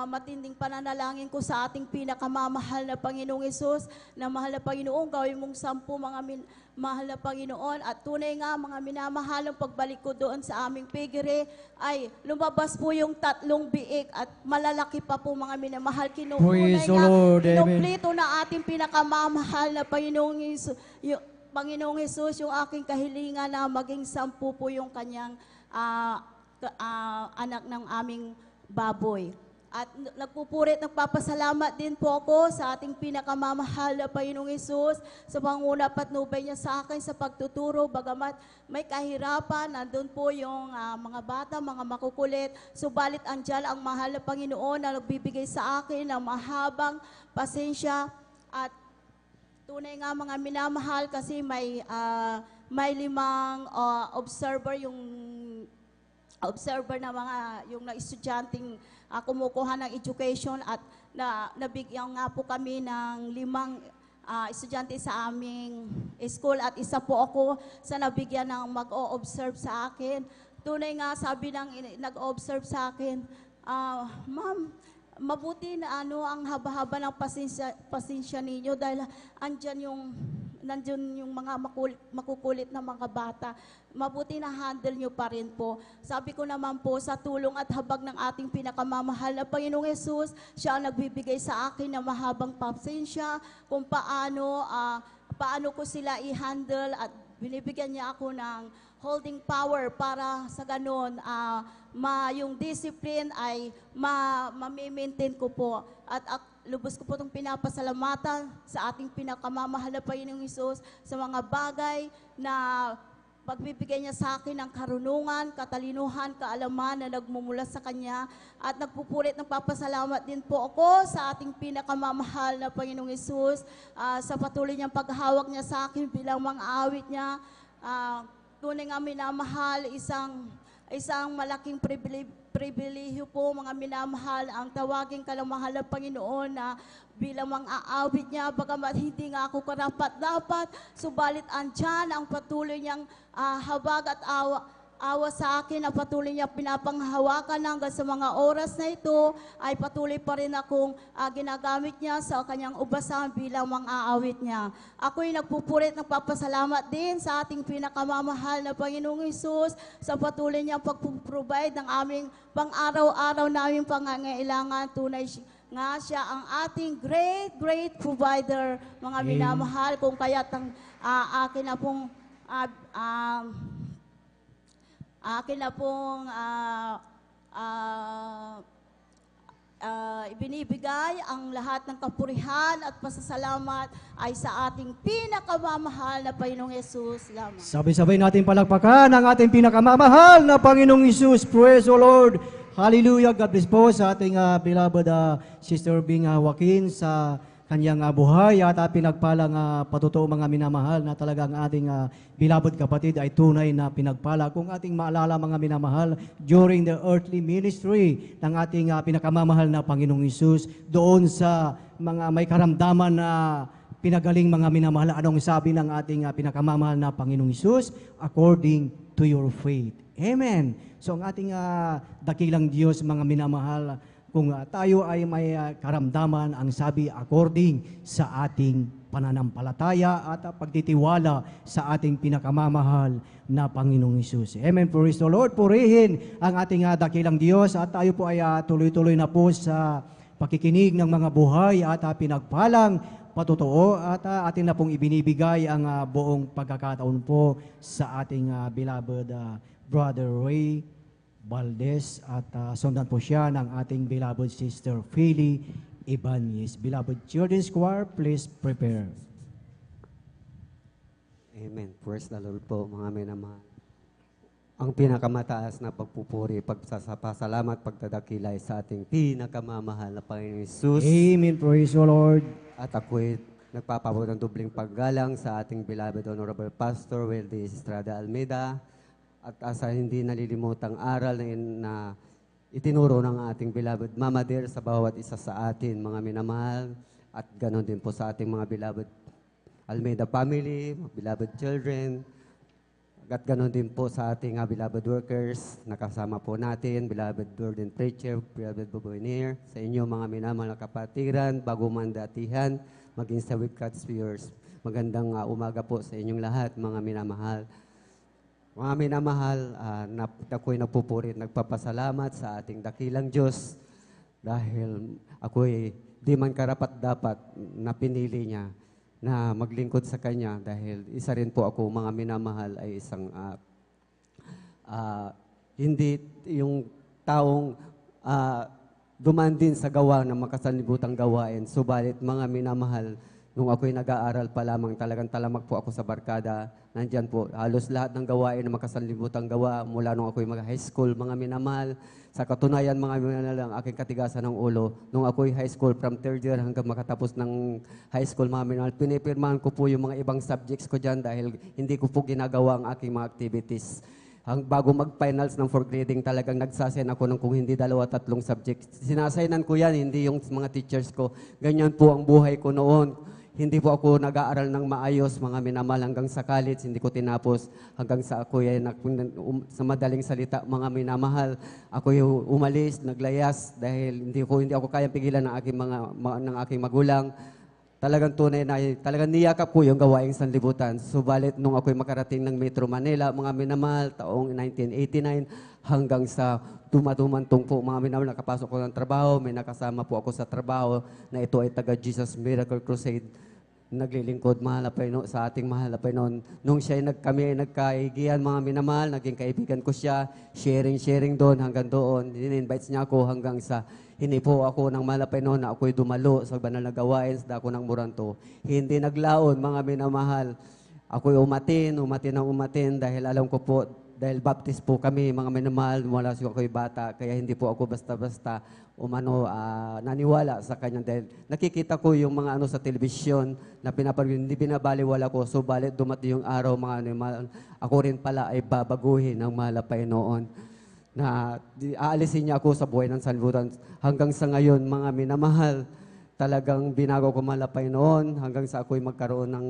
matinding pananalangin ko sa ating pinakamamahal na Panginoong Hesus, na mahal na Panginoon, gawin mong 10 mga mahal na Panginoon. At tunay nga, mga minamahal, ang pagbalik ko doon sa aming piggery ay lumabas po yung 3 biik at malalaki pa po, mga minamahal. Praise the Lord. Amen. Kinumpleto na ating pinakamamahal na Panginoong Hesus, yung aking kahilingan na maging 10 po yung kanyang anak ng aming baboy. At nagpupurit, nagpapasalamat din po ako sa ating pinakamamahal na Panginoong Hesus sa panguna patnubay niya sa akin sa pagtuturo. Bagamat may kahirapan, nandun po yung mga bata, mga makukulit. Subalit andyan ang mahal na Panginoon na nagbibigay sa akin ng mahabang pasensya. At tunay nga mga minamahal kasi may 5 observer na mga yung na estudyanteng kumukuha ng education at nabigyan nga po kami ng 5 estudyante sa aming school at isa po ako sa nabigyan ng mag-o-observe sa akin. Tunay nga sabi ng nag-observe sa akin, ma'am, mabuti na ang haba-haba ng pasensya ninyo dahil nandiyan yung mga makukulit na mga bata. Mabuti na handle nyo pa rin po. Sabi ko naman po, sa tulong at habag ng ating pinakamamahal na Panginoong Hesus, siya ang nagbibigay sa akin ng mahabang pasensya kung paano ko sila i-handle at binibigyan niya ako ng holding power para sa ganun, yung discipline ay ma-maintain ko po. At lubos ko po itong pinapasalamatan sa ating pinakamamahal na Panginoong Hesus sa mga bagay na pagbibigay niya sa akin ng karunungan, katalinuhan, kaalaman na nagmumula sa Kanya. At nagpupulit, nagpapasalamat din po ako sa ating pinakamamahal na Panginoong Hesus sa patuloy niyang paghawak niya sa akin bilang mga awit niya. Tunay nga minamahal, isang malaking pribilehyo po mga minamahal ang tawagin ka ng mahal na Panginoon na bilang mga aawit niya, bagamat hindi nga ako karapat-dapat, subalit andyan ang patuloy niyang habag at awa sa akin na patuloy niya pinapanghawakan hanggang sa mga oras na ito ay patuloy pa rin akong ginagamit niya sa kanyang ubasan bilang mga aawit niya. Ako'y nagpupurit, nagpapasalamat din sa ating pinakamamahal na Panginoong Hesus sa patuloy niyang pag-provide ng aming pang-araw-araw naming pangangailangan. Tunay nga siya ang ating great provider, mga minamahal, kung kaya't akin na pong ibinibigay ang lahat ng kapurihan at pasasalamat ay sa ating pinakamamahal na Panginoong Hesus lamang. Sabay-sabay natin palakpakan ang ating pinakamamahal na Panginoong Hesus. Praise the Lord. Hallelujah. God bless po sa ating beloved Sister Bing Joaquin sa kanyang buhay at pinagpalang patotoo mga minamahal na talagang ating beloved kapatid ay tunay na pinagpala. Kung ating maalala mga minamahal, during the earthly ministry ng ating pinakamamahal na Panginoong Hesus, doon sa mga may karamdaman na pinagaling mga minamahal, anong sabi ng ating pinakamamahal na Panginoong Hesus? According to your faith. Amen. So ang ating dakilang Diyos, mga minamahal, kung tayo ay may karamdaman, ang sabi according sa ating pananampalataya at pagtitiwala sa ating pinakamamahal na Panginoong Hesus. Amen. Praise the Lord. Purihin ang ating dakilang Diyos at tayo po ay tuloy-tuloy na po sa pakikinig ng mga buhay at pinagpalang patotoo at atin na pong ibinibigay ang buong pagkakataon po sa ating beloved Brother Ray Valdez at sundan po siya ng ating beloved Sister Philly Ibanez. Beloved Children's Choir, please prepare. Amen. Praise the Lord po, mga minamahal. Ang pinakamataas na pagpupuri, pagsasapasalamat, pagtadakilay sa ating pinakamamahal na Panginoon Hesus. Amen. Praise the Lord. At ako'y nagpapabot ng dubling paggalang sa ating beloved Honorable Pastor Weldy Estrada Almeida at sa hindi nalilimutang aral na itinuro ng ating beloved Mama Dear sa bawat isa sa atin, mga minamahal, at ganoon din po sa ating mga beloved Almeida family, mga beloved children, at ganoon din po sa ating beloved workers, nakasama po natin, beloved Burden Preacher, beloved Buboynier, sa inyo mga minamahal na kapatiran, bago mandatihan, maging sa Webcast viewers. Magandang umaga po sa inyong lahat, mga minamahal. Mga minamahal, ako'y napupurit, nagpapasalamat sa ating dakilang Diyos dahil ako'y di man karapat-dapat na pinili niya na maglingkod sa Kanya dahil isa rin po ako, mga minamahal, ay isang hindi yung taong dumaan din sa gawa ng makasanlibutang gawain. Subalit mga minamahal, nung ako'y nag-aaral pa lamang, talagang talamak po ako sa barkada. Nandyan po, halos lahat ng gawain ng makasanlibutang gawa mula nung ako'y mag-high school, mga minamahal. Sa katunayan, mga minamahal, ang aking katigasan ng ulo. Nung ako'y high school, from third year hanggang makatapos ng high school, mga minamahal, pinipirmahan ko po yung mga ibang subjects ko dyan dahil hindi ko po ginagawa ang aking mga activities. Bago mag-finals ng 4th grading, talagang nagsasign ako ng kung hindi 2-3 subjects. Sinasaynan ko yan, hindi yung mga teachers ko. Ganyan po ang buhay ko noon. Hindi po ako nag-aaral ng maayos, mga minamahal, hanggang sa college, hindi ko tinapos. Hanggang sa ako sa madaling salita, mga minamahal, ako yung umalis, naglayas, dahil hindi ako kayang pigilan ng aking magulang. Talagang tunay na, talagang niyakap ko yung gawaing sanlibutan. Subalit nung ako'y makarating ng Metro Manila, mga minamahal, taong 1989, hanggang sa tumatumantong po, mga minamahal, nakapasok ko ng trabaho, may nakasama po ako sa trabaho na ito ay taga Jesus Miracle Crusade. Naglilingkod sa ating mahal na Panginoon. Nung kami ay nagkaigihan, mga minamahal, naging kaibigan ko siya, sharing doon hanggang doon. In-invite niya ako hanggang sa hinipo ako ng mahal na Panginoon na ako'y dumalo sa banal na gawain sa dako ng Moranto. Hindi naglaon, mga minamahal. Ako'y umatin dahil alam ko po, dahil baptist po kami, mga minamahal, wala siya ako'y bata, kaya hindi po ako basta-basta naniwala sa kanya dahil nakikita ko yung mga sa telebisyon na hindi binabaliwala ko. Subalit dumating yung araw, mga minamahal, ako rin pala ay babaguhin ng mahal na Panginoon na aalisin niya ako sa buhay ng sanlibutan. Hanggang sa ngayon, mga minamahal, talagang binago ko mahal na Panginoon hanggang sa ako'y magkaroon ng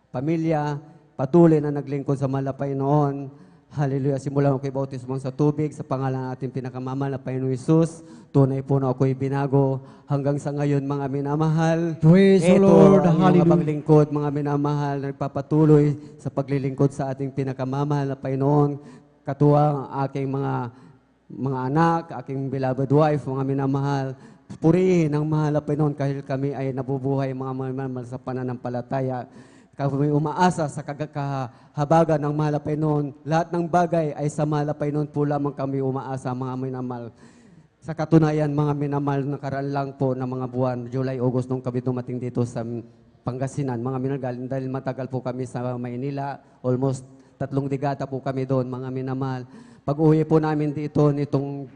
pamilya, patuloy na naglingkod sa mahal na Panginoon. Hallelujah. Simulan ako'y bautismo sa tubig sa pangalan natin pinakamamahal na Panginoon Hesus. Tunay po na ako'y binago hanggang sa ngayon, mga minamahal. Praise the Lord. Ang Hallelujah. mga paglingkod, mga minamahal, nagpapatuloy sa paglilingkod sa ating pinakamamahal na Panginoon. Katuwang ang aking mga anak, aking beloved wife, mga minamahal. Purihin ang mahal na Panginoon kahit kami ay nabubuhay, mga minamahal, sa pananampalataya. Kami umaasa sa kahabagan ng mahal na Panginoon. Lahat ng bagay ay sa mahal na Panginoon po lamang kami umaasa, mga minamahal. Sa katunayan, mga minamahal, nakaraan lang po ng mga buwan, July, August, nung kami dumating dito sa Pangasinan. Mga minamahal, dahil matagal po kami sa Maynila, almost 3 dekada po kami doon, mga minamahal. Pag-uwi po namin dito nitong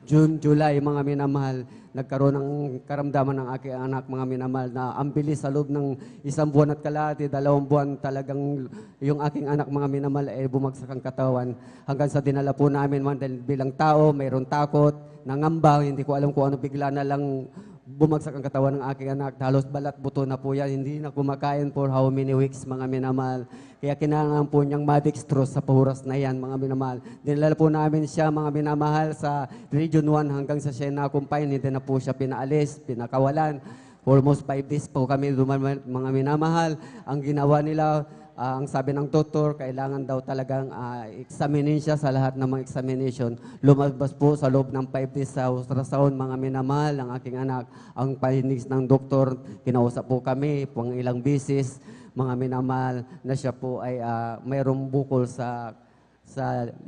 June, July, mga minamahal, nagkaroon ng karamdaman ng aking anak, mga minamahal, na ang bilis sa loob ng 1 buwan at kalahati, 2 buwan, talagang yung aking anak, mga minamahal, ay bumagsak ang katawan. Hanggang sa dinala po namin, dahil bilang tao, mayroon takot, nangamba, hindi ko alam kung ano, bigla na lang bumagsak ang katawan ng aking anak. Halos balat buto na po yan. Hindi na kumakain for how many weeks, mga minamahal. Kaya kinangan po niyang madextrose sa pahuras na yan, mga minamahal. Dinala po namin siya, mga minamahal, sa Region 1 hanggang sa siya na-confine. Hindi na po siya pinaalis, pinakawalan. Almost 5 days po kami duman, mga minamahal. Ang ginawa nila, ang sabi ng doktor, kailangan daw talagang examinin siya sa lahat ng mga examination. Lumabas po sa loob ng 5 days sa ultrasound, mga minamahal, ang aking anak. Ang findings ng doktor, kinausap po kami pang ilang bisis, mga minamahal, na siya po ay mayroong bukol sa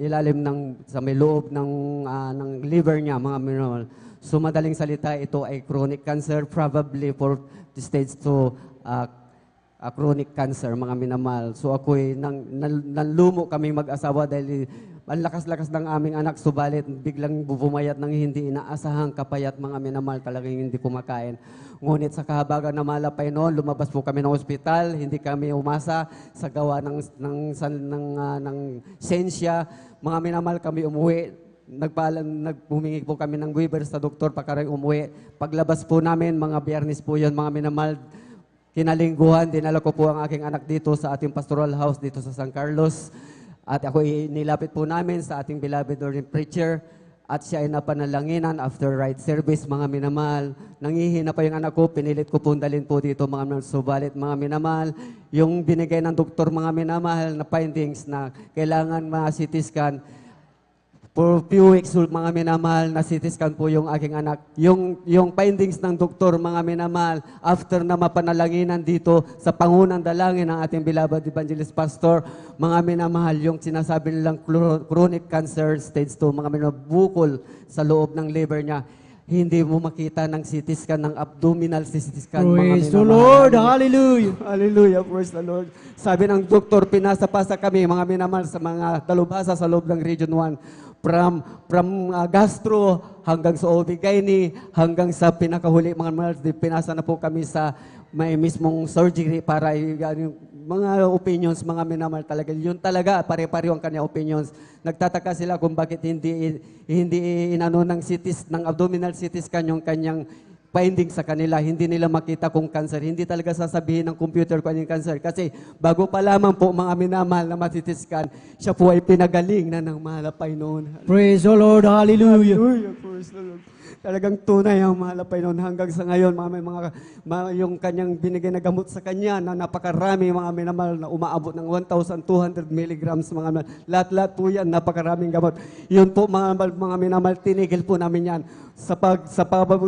ilalim sa may loob ng liver niya, mga minamahal. So madaling salita, ito ay chronic cancer, probably for stage 2 chronic cancer, mga minamahal. So ako'y nanlumo kami mag-asawa dahil ang lakas-lakas ng aming anak, subalit biglang bumayat ng hindi inaasahang kapayat, mga minamahal, talagang hindi kumakain. Ngunit sa kahabagan na malapay noon, lumabas po kami ng ospital, hindi kami umasa sa gawa ng sensya. Mga minamahal, kami umuwi. Humingi po kami ng waiver sa doktor pagkarang umuwi. Paglabas po namin, mga Biyernes po yun, mga minamahal, kinalingguhan, dinala ko po ang aking anak dito sa ating pastoral house dito sa San Carlos. At ako nilapit po namin sa ating beloved ordained preacher at siya ay napanalanginan after right service, mga minamahal. Nangihina pa yung anak ko, pinilit ko po dalhin po dito, mga minamahal. Subalit, mga minamahal, yung binigay ng doktor, mga minamahal, na findings na kailangan ma-CT scan. For few weeks, mga minamahal, na CT scan po yung aking anak. Yung findings ng doktor, mga minamahal, after na mapanalanginan dito sa pangunang dalangin ng ating beloved evangelist pastor, mga minamahal, yung sinasabi nilang chronic cancer stage 2, mga minamahal, bukol sa loob ng liver niya. hindi mo makita ng CT scan, ng abdominal CT scan. Praise the minamahal. Lord. Hallelujah. Hallelujah, praise the Lord. Sabi ng doktor, pinasa-pasa kami, mga minamahal, sa mga dalubhasa sa loob ng Region 1. From gastro hanggang sa OB-GYN, hanggang sa pinakahuli, mga minamahal, pinasa na po kami sa may mismong surgery para yung mga opinions, mga minamahal talaga. Yun talaga, pare-pareho ang kanya opinions. Nagtataka sila kung bakit hindi inano ng ng abdominal CT scan yung kanyang finding sa kanila. Hindi nila makita kung cancer. Hindi talaga sasabihin ng computer kung anong cancer. Kasi bago pa lamang po mga minamahal na CT scan, siya po ay pinagaling na ng malapay noon. Praise the Lord. Hallelujah. Hallelujah, praise the Lord. Talagang tunay ang malapay noon hanggang sa ngayon, yung kanyang binigay na gamot sa kanya na napakarami, mga minamahal, na umaabot ng 1,200 milligrams, mga minamahal. Lahat-lahat po yan, napakaraming gamot. Yun po, mga minamahal, tinigil po namin yan.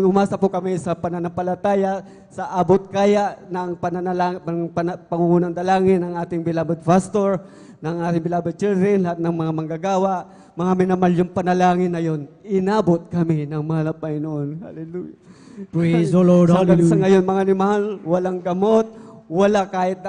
Umasa po kami sa pananampalataya, sa abot kaya ng pangungunang dalangin ng ating beloved pastor, ng ating beloved children, lahat ng mga manggagawa, mga minamahal, yung panalangin na yun, inabot kami ng malapay noon. Hallelujah. Praise the Lord. Hanggang sa Hallelujah. ngayon, mga minamahal, walang gamot, wala kahit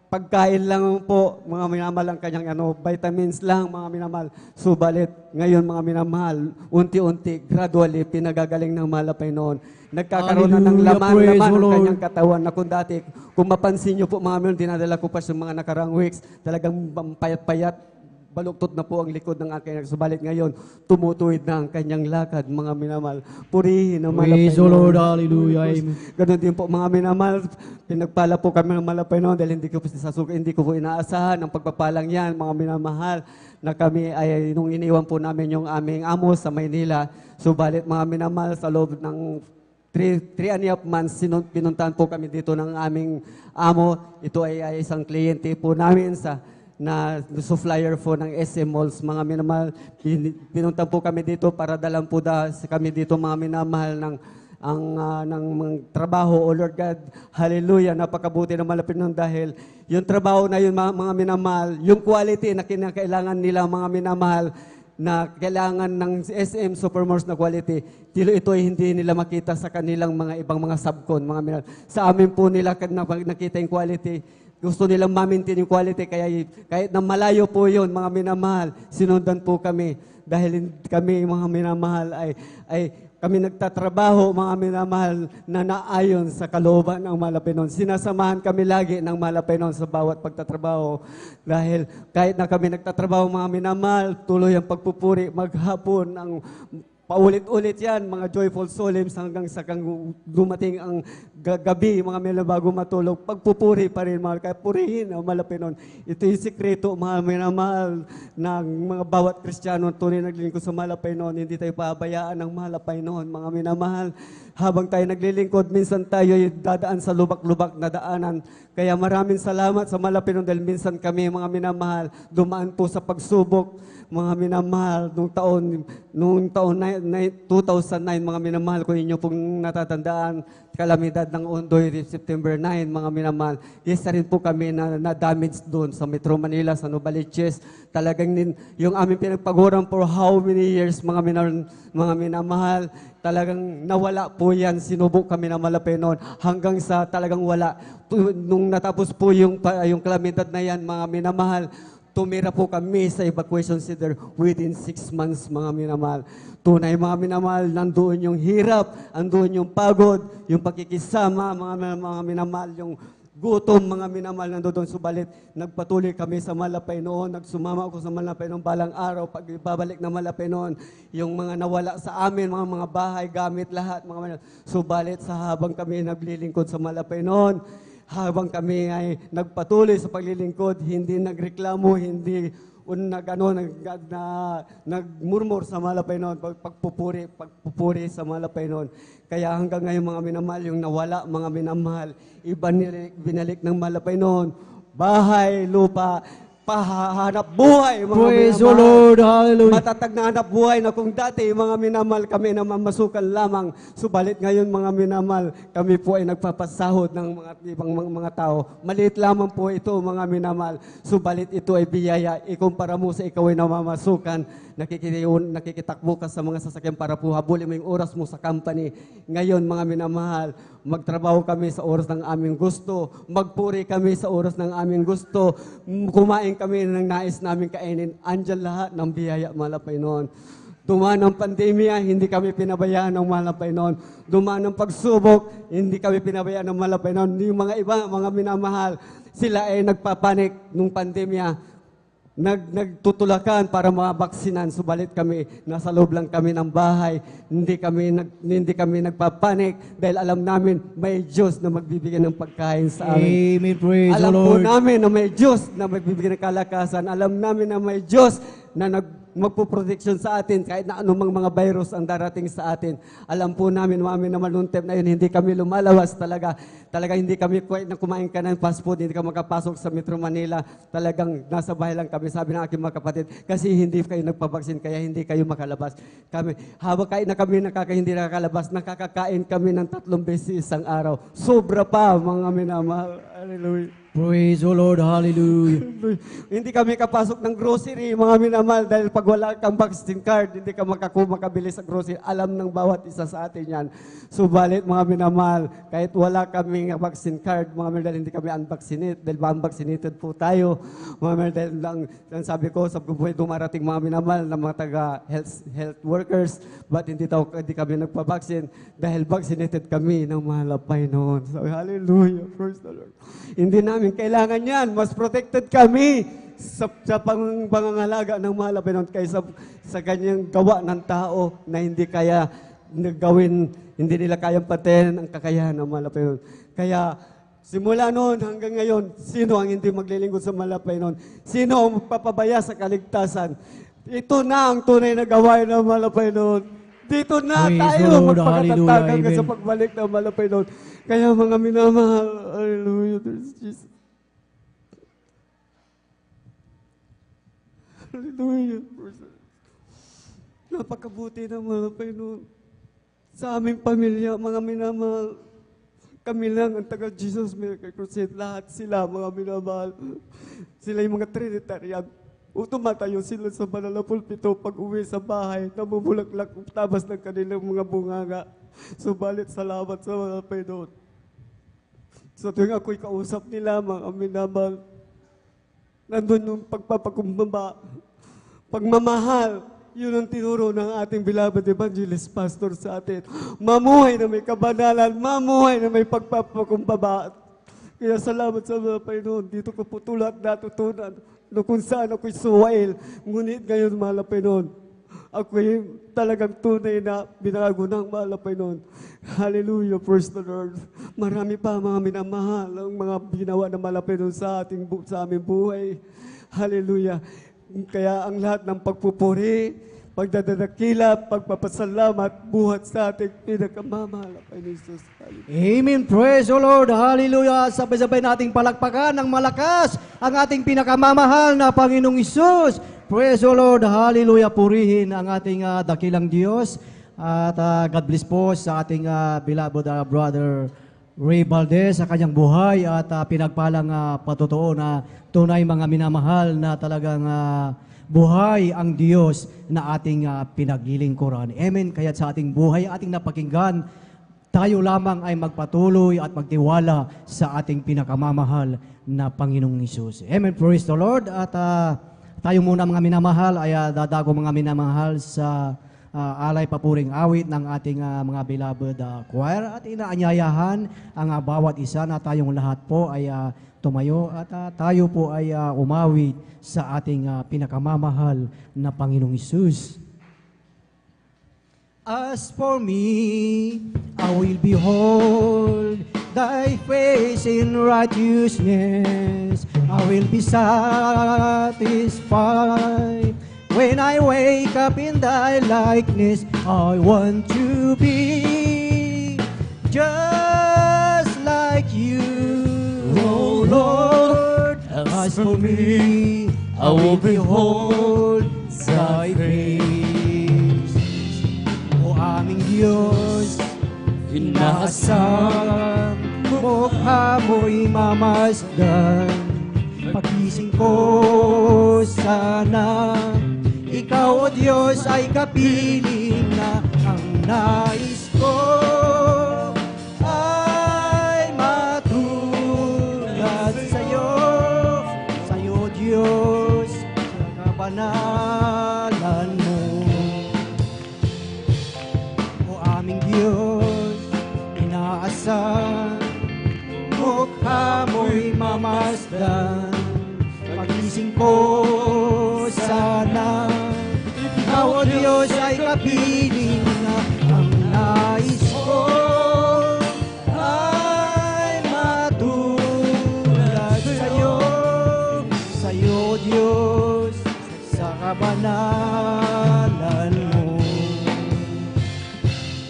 pagkain lang po, mga minamahal, ang kanyang vitamins lang, mga minamahal. Subalit, ngayon, mga minamahal, unti-unti, gradually, pinagagaling ng malapay noon. Nagkakaroon na ng Hallelujah. Praise laman the ang Lord. kanyang katawan na kung dati, kung mapansin nyo po, mga minamahal, dinadala ko pa sa mga nakarang weeks, talagang payat-payat, baluktot na po ang likod ng aking subalit ngayon, tumutuwid na ang kanyang lakad, mga minamahal. Purihin ang malapay Praise the noon. Lord. Hallelujah. Amen. Ganon din po, mga minamahal, pinagpala po kami ng malapay noon dahil hindi ko po inaasahan ang pagpapalang yan, mga minamahal, na kami ay nung iniwan po namin yung aming amo sa Maynila. Subalit, mga minamahal, sa loob ng 3.5 months, pinuntahan po kami dito ng aming amo. Ito ay isang kliyente po namin na supplier po ng SM Malls, mga minamahal. Pinunta po kami dito para dalang po kami dito, mga minamahal, ng mga trabaho. Oh Lord God, hallelujah, napakabuti ng malapit nun dahil yung trabaho na yun, mga minamahal, yung quality na kinakailangan nila, mga minamahal, na kailangan ng SM Supermalls na quality, ito ay hindi nila makita sa kanilang mga ibang mga subcon, mga minamahal. Sa amin po nila nakita yung quality. Gusto nilang ma-maintain yung quality, kaya kahit na malayo po yun, mga minamahal, sinundan po kami. Dahil kami, mga minamahal, ay kami nagtatrabaho, mga minamahal, na naayon sa kalooban ng malapay noon. Sinasamahan kami lagi ng malapay noon sa bawat pagtatrabaho. Dahil kahit na kami nagtatrabaho, mga minamahal, tuloy ang pagpupuri, maghapon, ang paulit-ulit yan, mga joyful solemns hanggang sa dumating ang gabi, mga mila bago matulog. Pagpupuri pa rin, mga kaya purihin ang malapay noon. Ito yung sikreto, mga minamahal, ng mga bawat Kristiyano tunay naglilingkod sa malapay noon. Hindi tayo pabayaan ng malapay noon, mga minamahal. Habang tayo naglilingkod, minsan tayo dadaan sa lubak-lubak na daanan. Kaya maraming salamat sa malapay noon dahil minsan kami, mga minamahal, dumaan po sa pagsubok, mga minamahal, nung taon 2009, mga minamahal, kung inyo pong natatandaan, kalamidad ng Ondoy, September 9, mga minamahal. Isa rin po kami na damage doon sa Metro Manila, sa Novaliches. Talagang yung aming pinagpaguran for how many years, mga minamahal, talagang nawala po yan. Sinubok kami na malapay noon hanggang sa talagang wala. Nung natapos po yung kalamidad na yan, mga minamahal, tumira po kami sa evacuation center within 6 months, mga minamahal. Tunay, mga minamahal, nandoon yung hirap, nandoon yung pagod, yung pakikisama, mga minamahal, yung gutom, mga minamahal, nandoon. Subalit, nagpatuloy kami sa malapay noon, nagsumama ako sa malapay noon balang araw, pag ibabalik na malapay noon, yung mga nawala sa amin, mga bahay, gamit, lahat, mga minamahal. Subalit, sa habang kami naglilingkod sa malapay noon, habang kami ay nagpatuloy sa paglilingkod, hindi nagreklamo, hindi nagmurmur sa malapay noon, pagpupuri sa malapay noon. Kaya hanggang ngayon, mga minamahal, yung nawala, mga minamahal, binalik ng malapay noon, bahay, lupa, pahanap buhay, mga Praise the minamahal. Lord. Hallelujah. Matatag na hanap buhay na kung dati, mga minamahal, kami na mamasukan lamang. Subalit ngayon, mga minamahal, kami po ay nagpapasahod ng mga ibang mga tao. Maliit lamang po ito, mga minamahal. Subalit ito ay biyaya. Ikumpara mo sa ikaw ay namamasukan. Nakikitakbo ka sa mga sasakyan para po habulin mo yung oras mo sa company. Ngayon, mga minamahal, magtrabaho kami sa oras ng aming gusto. Magpuri kami sa oras ng aming gusto. Kumain kami ng nais namin kainin. Andyan lahat ng biyaya, mahal na Panginoon. Dumaan ang pandemya, hindi kami pinabayaan ng mahal na Panginoon. Dumaan ang pagsubok, hindi kami pinabayaan ng mahal na Panginoon. Yung mga iba, mga minamahal, sila ay nagpapanik nung pandemya. Nagtutulakan para mabaksinan, subalit kami nasa loob lang kami ng bahay, hindi kami nagpapanik dahil alam namin may Diyos na magbibigay ng pagkain sa amin. Amen. Praise the Alam po Lord. namin na may Diyos na magbibigay ng kalakasan. Alam namin na may Diyos na magpuproteksyon sa atin kahit na anumang mga virus ang darating sa atin. Alam po namin naman noong time na yun, hindi kami lumalawas talaga. Talaga hindi kami kumain ka ng fast food, hindi ka makapasok sa Metro Manila. Talagang nasa bahay lang kami, sabi ng aking mga kapatid, kasi hindi kayo nagpabaksin, kaya hindi kayo makalabas. Habang kain na kami hindi nakakalabas, nakakakain kami ng 3 beses isang araw. Sobra pa, mga minamahal. Hallelujah. Praise the Lord. Hallelujah. Hindi kami kapasok ng grocery, mga minamahal, dahil pag wala kang vaccine card, hindi ka makabili sa grocery. Alam ng bawat isa sa atin yan. Subalit, mga minamahal, kahit wala kaming vaccine card, mga minamahal, hindi kami unvaccinated, dahil unvaccinated po tayo. Mga minamahal, dahil lang sabi ko, sa buhay dumarating mga minamahal na mga taga-health workers, but hindi kami nagpa-vaccine, dahil vaccinated kami ng mahal na Panginoon. So, hallelujah, praise the Lord. Hindi namin kailangan yan. Mas protected kami sa pangangalaga ng mahal na Panginoon kaysa sa ganyang gawa ng tao na hindi kaya gawin, hindi nila kayang patayin ang kakayahan ng mahal na Panginoon. Kaya simula noon hanggang ngayon, sino ang hindi maglilingkod sa mahal na Panginoon? Sino ang magpapabaya sa kaligtasan? Ito na ang tunay na gawain ng mahal na Panginoon. Dito na Praise tayo the Lord. magpakatatag Hallelujah. hanggang sa Amen. pagbalik ng mahal na Panginoon. Kaya mga minamahal, hallelujah, there's Jesus. Hallelujah. Napakabuti ng mga Panginoon. Sa aming pamilya, mga minamahal, kami lang ang taga Jesus Miracle Crusade. Lahat sila, mga minamahal. Sila yung mga Trinitarian. Tumatayo sila sa banal na pulpito pag uwi sa bahay, namumulaklak ang tabas ng kanilang mga bunganga. Subalit salamat sa mga Panginoon. Sa tuwing ako'y kausap nila, mga minamahal, nandun yung pagpapakumbaba, pagmamahal, yun ang tinuro ng ating beloved evangelist pastor sa atin. Mamuhay na may kabanalan, mamuhay na may pagpapakumbaba. Kaya salamat sa mga Panginoon. Dito ko po tulad natutunan na kung saan ako'y suwail. Ngunit ngayon, mahal na Panginoon, ako'y talagang tunay na binago ng mahal na Panginoon. Hallelujah, praise the Lord. Marami pa mga minamahal ang mga ginawa ng mahal na Panginoon sa aming buhay. Hallelujah. Kaya ang lahat ng pagpupuri, pagdadakila, pagpapasalamat, buhat sa ating pinakamamahal na Panginoon Jesus. Amen. Praise the Lord. Hallelujah. Sabay-sabay nating palakpakan ng malakas ang ating pinakamamahal na Panginoong Isus. Praise the Lord. Hallelujah. Purihin ang ating dakilang Diyos. At God bless po sa ating beloved brother Ray Valdez sa kanyang buhay at pinagpalang patutuo na tunay mga minamahal na talagang buhay ang Diyos na ating pinaglilingkuran. Amen. Kaya sa ating buhay, ating napakinggan, tayo lamang ay magpatuloy at magtiwala sa ating pinakamamahal na Panginoong Hesus. Amen. Praise the Lord. At tayo muna mga minamahal ay dadago mga minamahal sa alay papuring awit ng ating mga beloved choir at inaanyayahan ang bawat isa na tayong lahat po ay tumayo at tayo po ay umawit sa ating pinakamamahal na Panginoong Hesus. As for me, I will behold thy face in righteousness. I will be satisfied when I wake up in thy likeness. I want to be just like you, oh Lord. As for me, I will behold Thy face. O aming Diyos, inaasam mukha mo'y mamasdan. Pagising ko sana, Ikaw o Diyos ay kapiling na ang nais ko ay matulad sa'yo. Sa'yo Diyos, sa kabanalan mo. O aming Diyos, inaasam mukha mo'y mamasdan. Pagising ko sana, Ikaw o Diyos ay kapiling na ang nais ko ay matulad sa'yo. Sa'yo Diyos, sa kabanalan mo.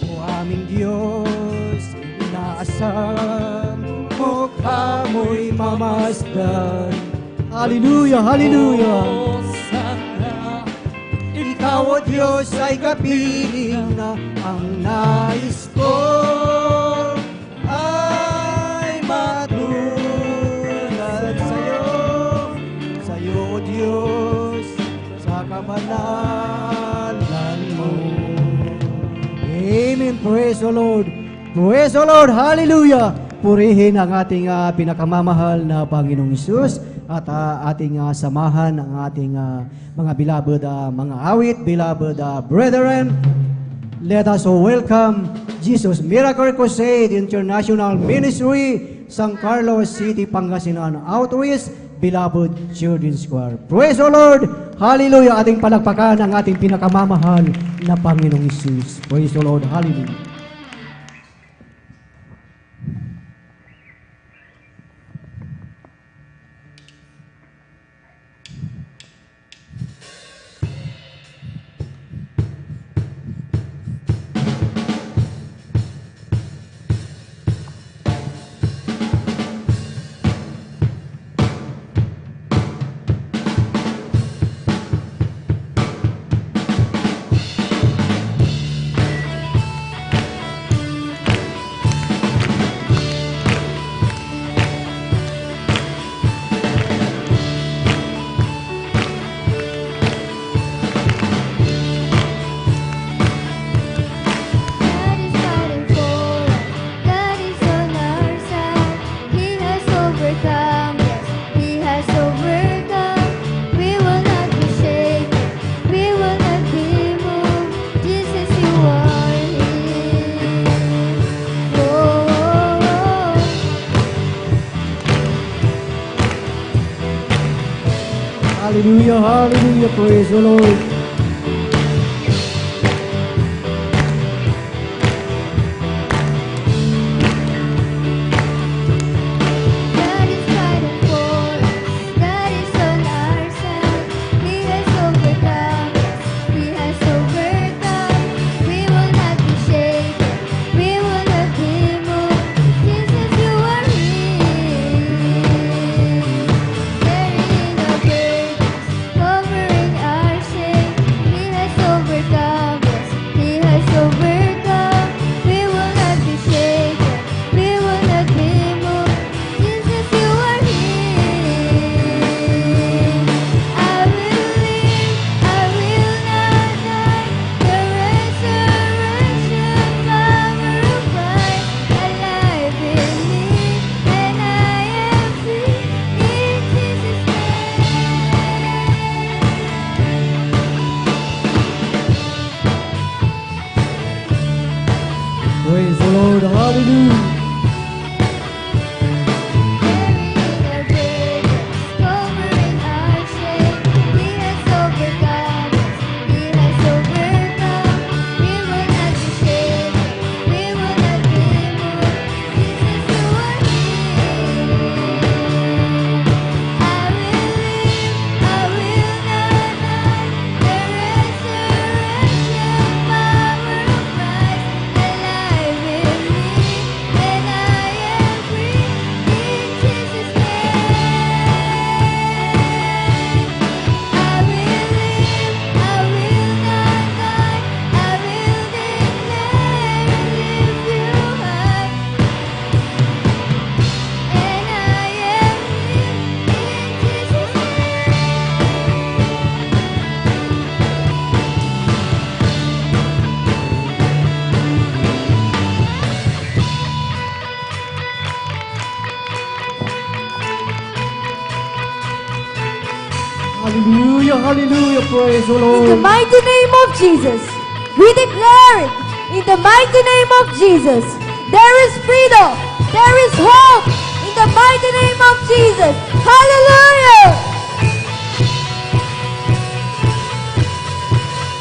O aming Diyos, inaasam mukha mo'y mamasdan. Hallelujah, hallelujah. Ikaw o Diyos ay kapiling na ang nais ko ay matulad sa'yo. Sa'yo o Diyos, sa kabanalan mo. Amen. Praise the Lord. Praise the Lord. Hallelujah. Purihin ang ating pinakamamahal na Panginoong Hesus at ating samahan ang ating mga beloved mga awit, beloved brethren. Let us welcome Jesus Miracle Crusade International Ministry, San Carlos City, Pangasinan Outreach, beloved Children's Choir. Praise the Lord! Hallelujah! Ating palakpakan ang ating pinakamamahal na Panginoong Hesus. Praise the Lord! Hallelujah! Hallelujah, hallelujah, praise the Lord. God is fighting for us. God is on our side. He has overcome us. He has overcome. We will not be shaken. We will not be moved. Jesus, you are here. Carrying our burdens, covering our shame. He has overcome us. He has overcome. We will not be shaken. We will not be moved. Jesus, you are here. I will live. I will not die. The resurrection power of Christ alive in me, and I am free in Jesus' Praise the Lord, hallelujah. Carrying our burdens, covering our shame. He has overcome us. He has overcome. We will not be shaken. We will not be moved. Jesus, you are here. I will live. I will not die. The resurrection power of Christ alive in me, and Hallelujah, hallelujah, praise the In the Lord. mighty name of Jesus, we declare it. In the mighty name of Jesus, there is freedom, there is hope. In the mighty name of Jesus, hallelujah.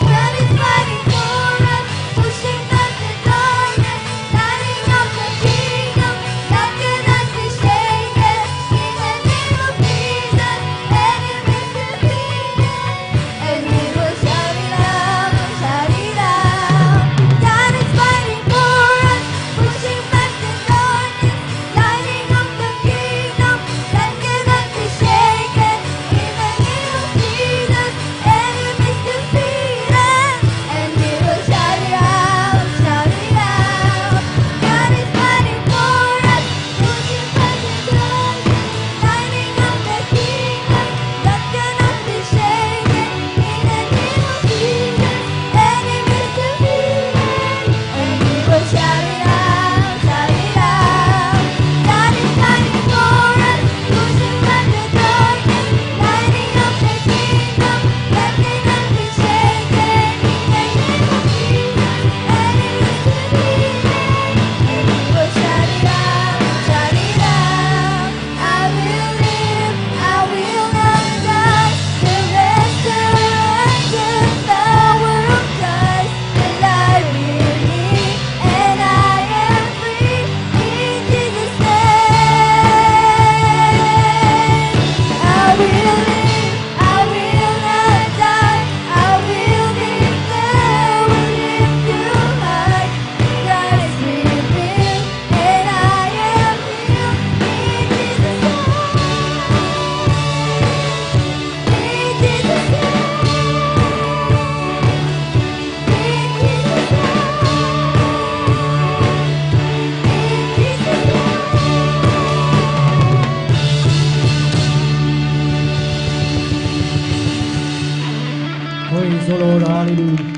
God is fighting for us, pushing back the darkness, lighting up the kingdom that cannot be shaken. In the name of Jesus, enemies defeated, and we will shout it out, shout it out. God is fighting for us, pushing back the darkness, lighting up the kingdom that cannot be shaken. In the name of Jesus, enemies defeated, and we will shout it out, shout it out. God is fighting for us, pushing back the darkness, lighting up the kingdom that cannot be shaken. In the name of Jesus, enemies defeated, and we will shout it out, shout it out. God is fighting for us, pushing back the darkness, lighting up the kingdom that cannot be shaken. In the name of Jesus, enemies defeated, and we will shout it out, shout it out. I will live, I will not die. The resurrection power of Christ, and I will live, and I am free in Jesus' name. I will live, I will not die. I will declare, will lift you high. God is revealed, and I am healed in Jesus' name. In Jesus' Praise the Lord, hallelujah.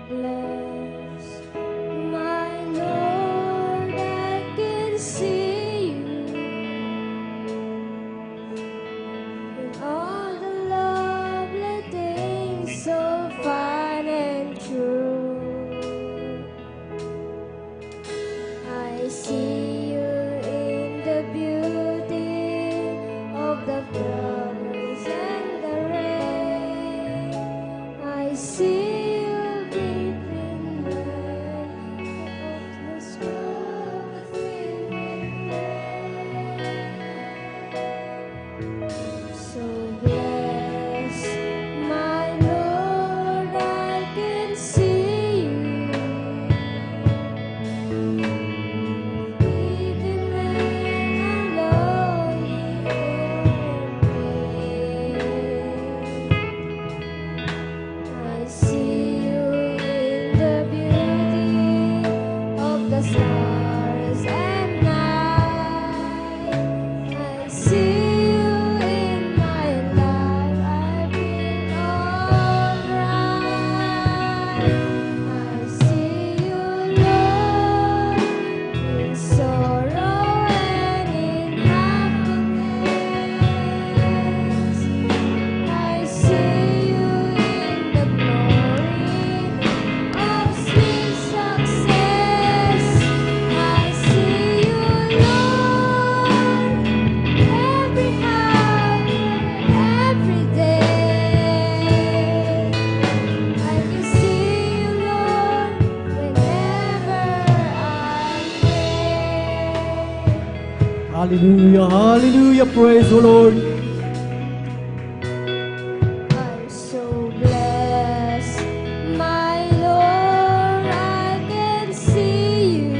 Bless my Lord, I can see you in all the lovely things so fine and true. I see you in the beauty of the flowers and the rain. I see you deep in the of the sky within me. So bless my Lord, I can see you. Even when I'm lonely and I see you in the beauty of the stars and night. I see you in my life. I've been alright. I see you, Lord, in sorrow and in happiness. I see you in the glory of sweet success. I see you, Lord, every hour, every day. I can see you, Lord, whenever I pray. Hallelujah, hallelujah, praise the Lord. I'm so blessed, my Lord, I can see you.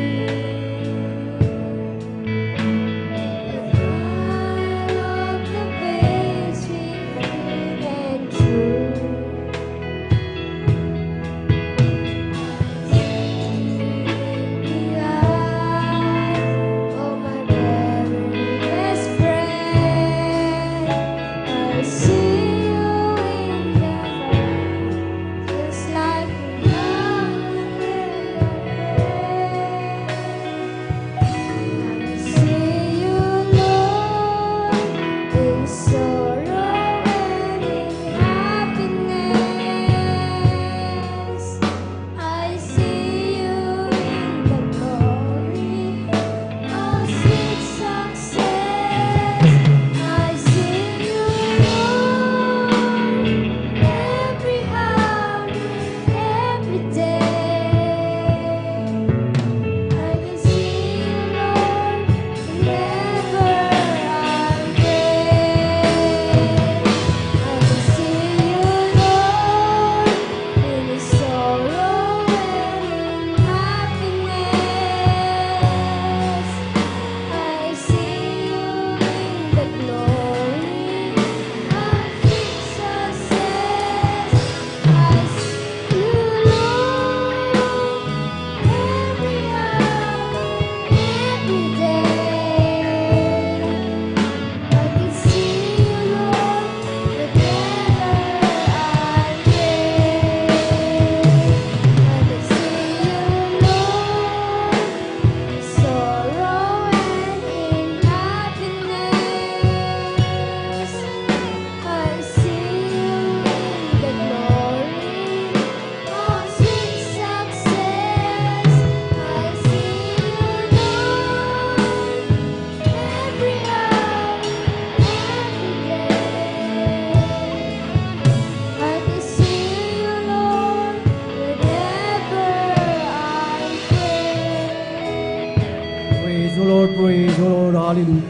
Hallelujah.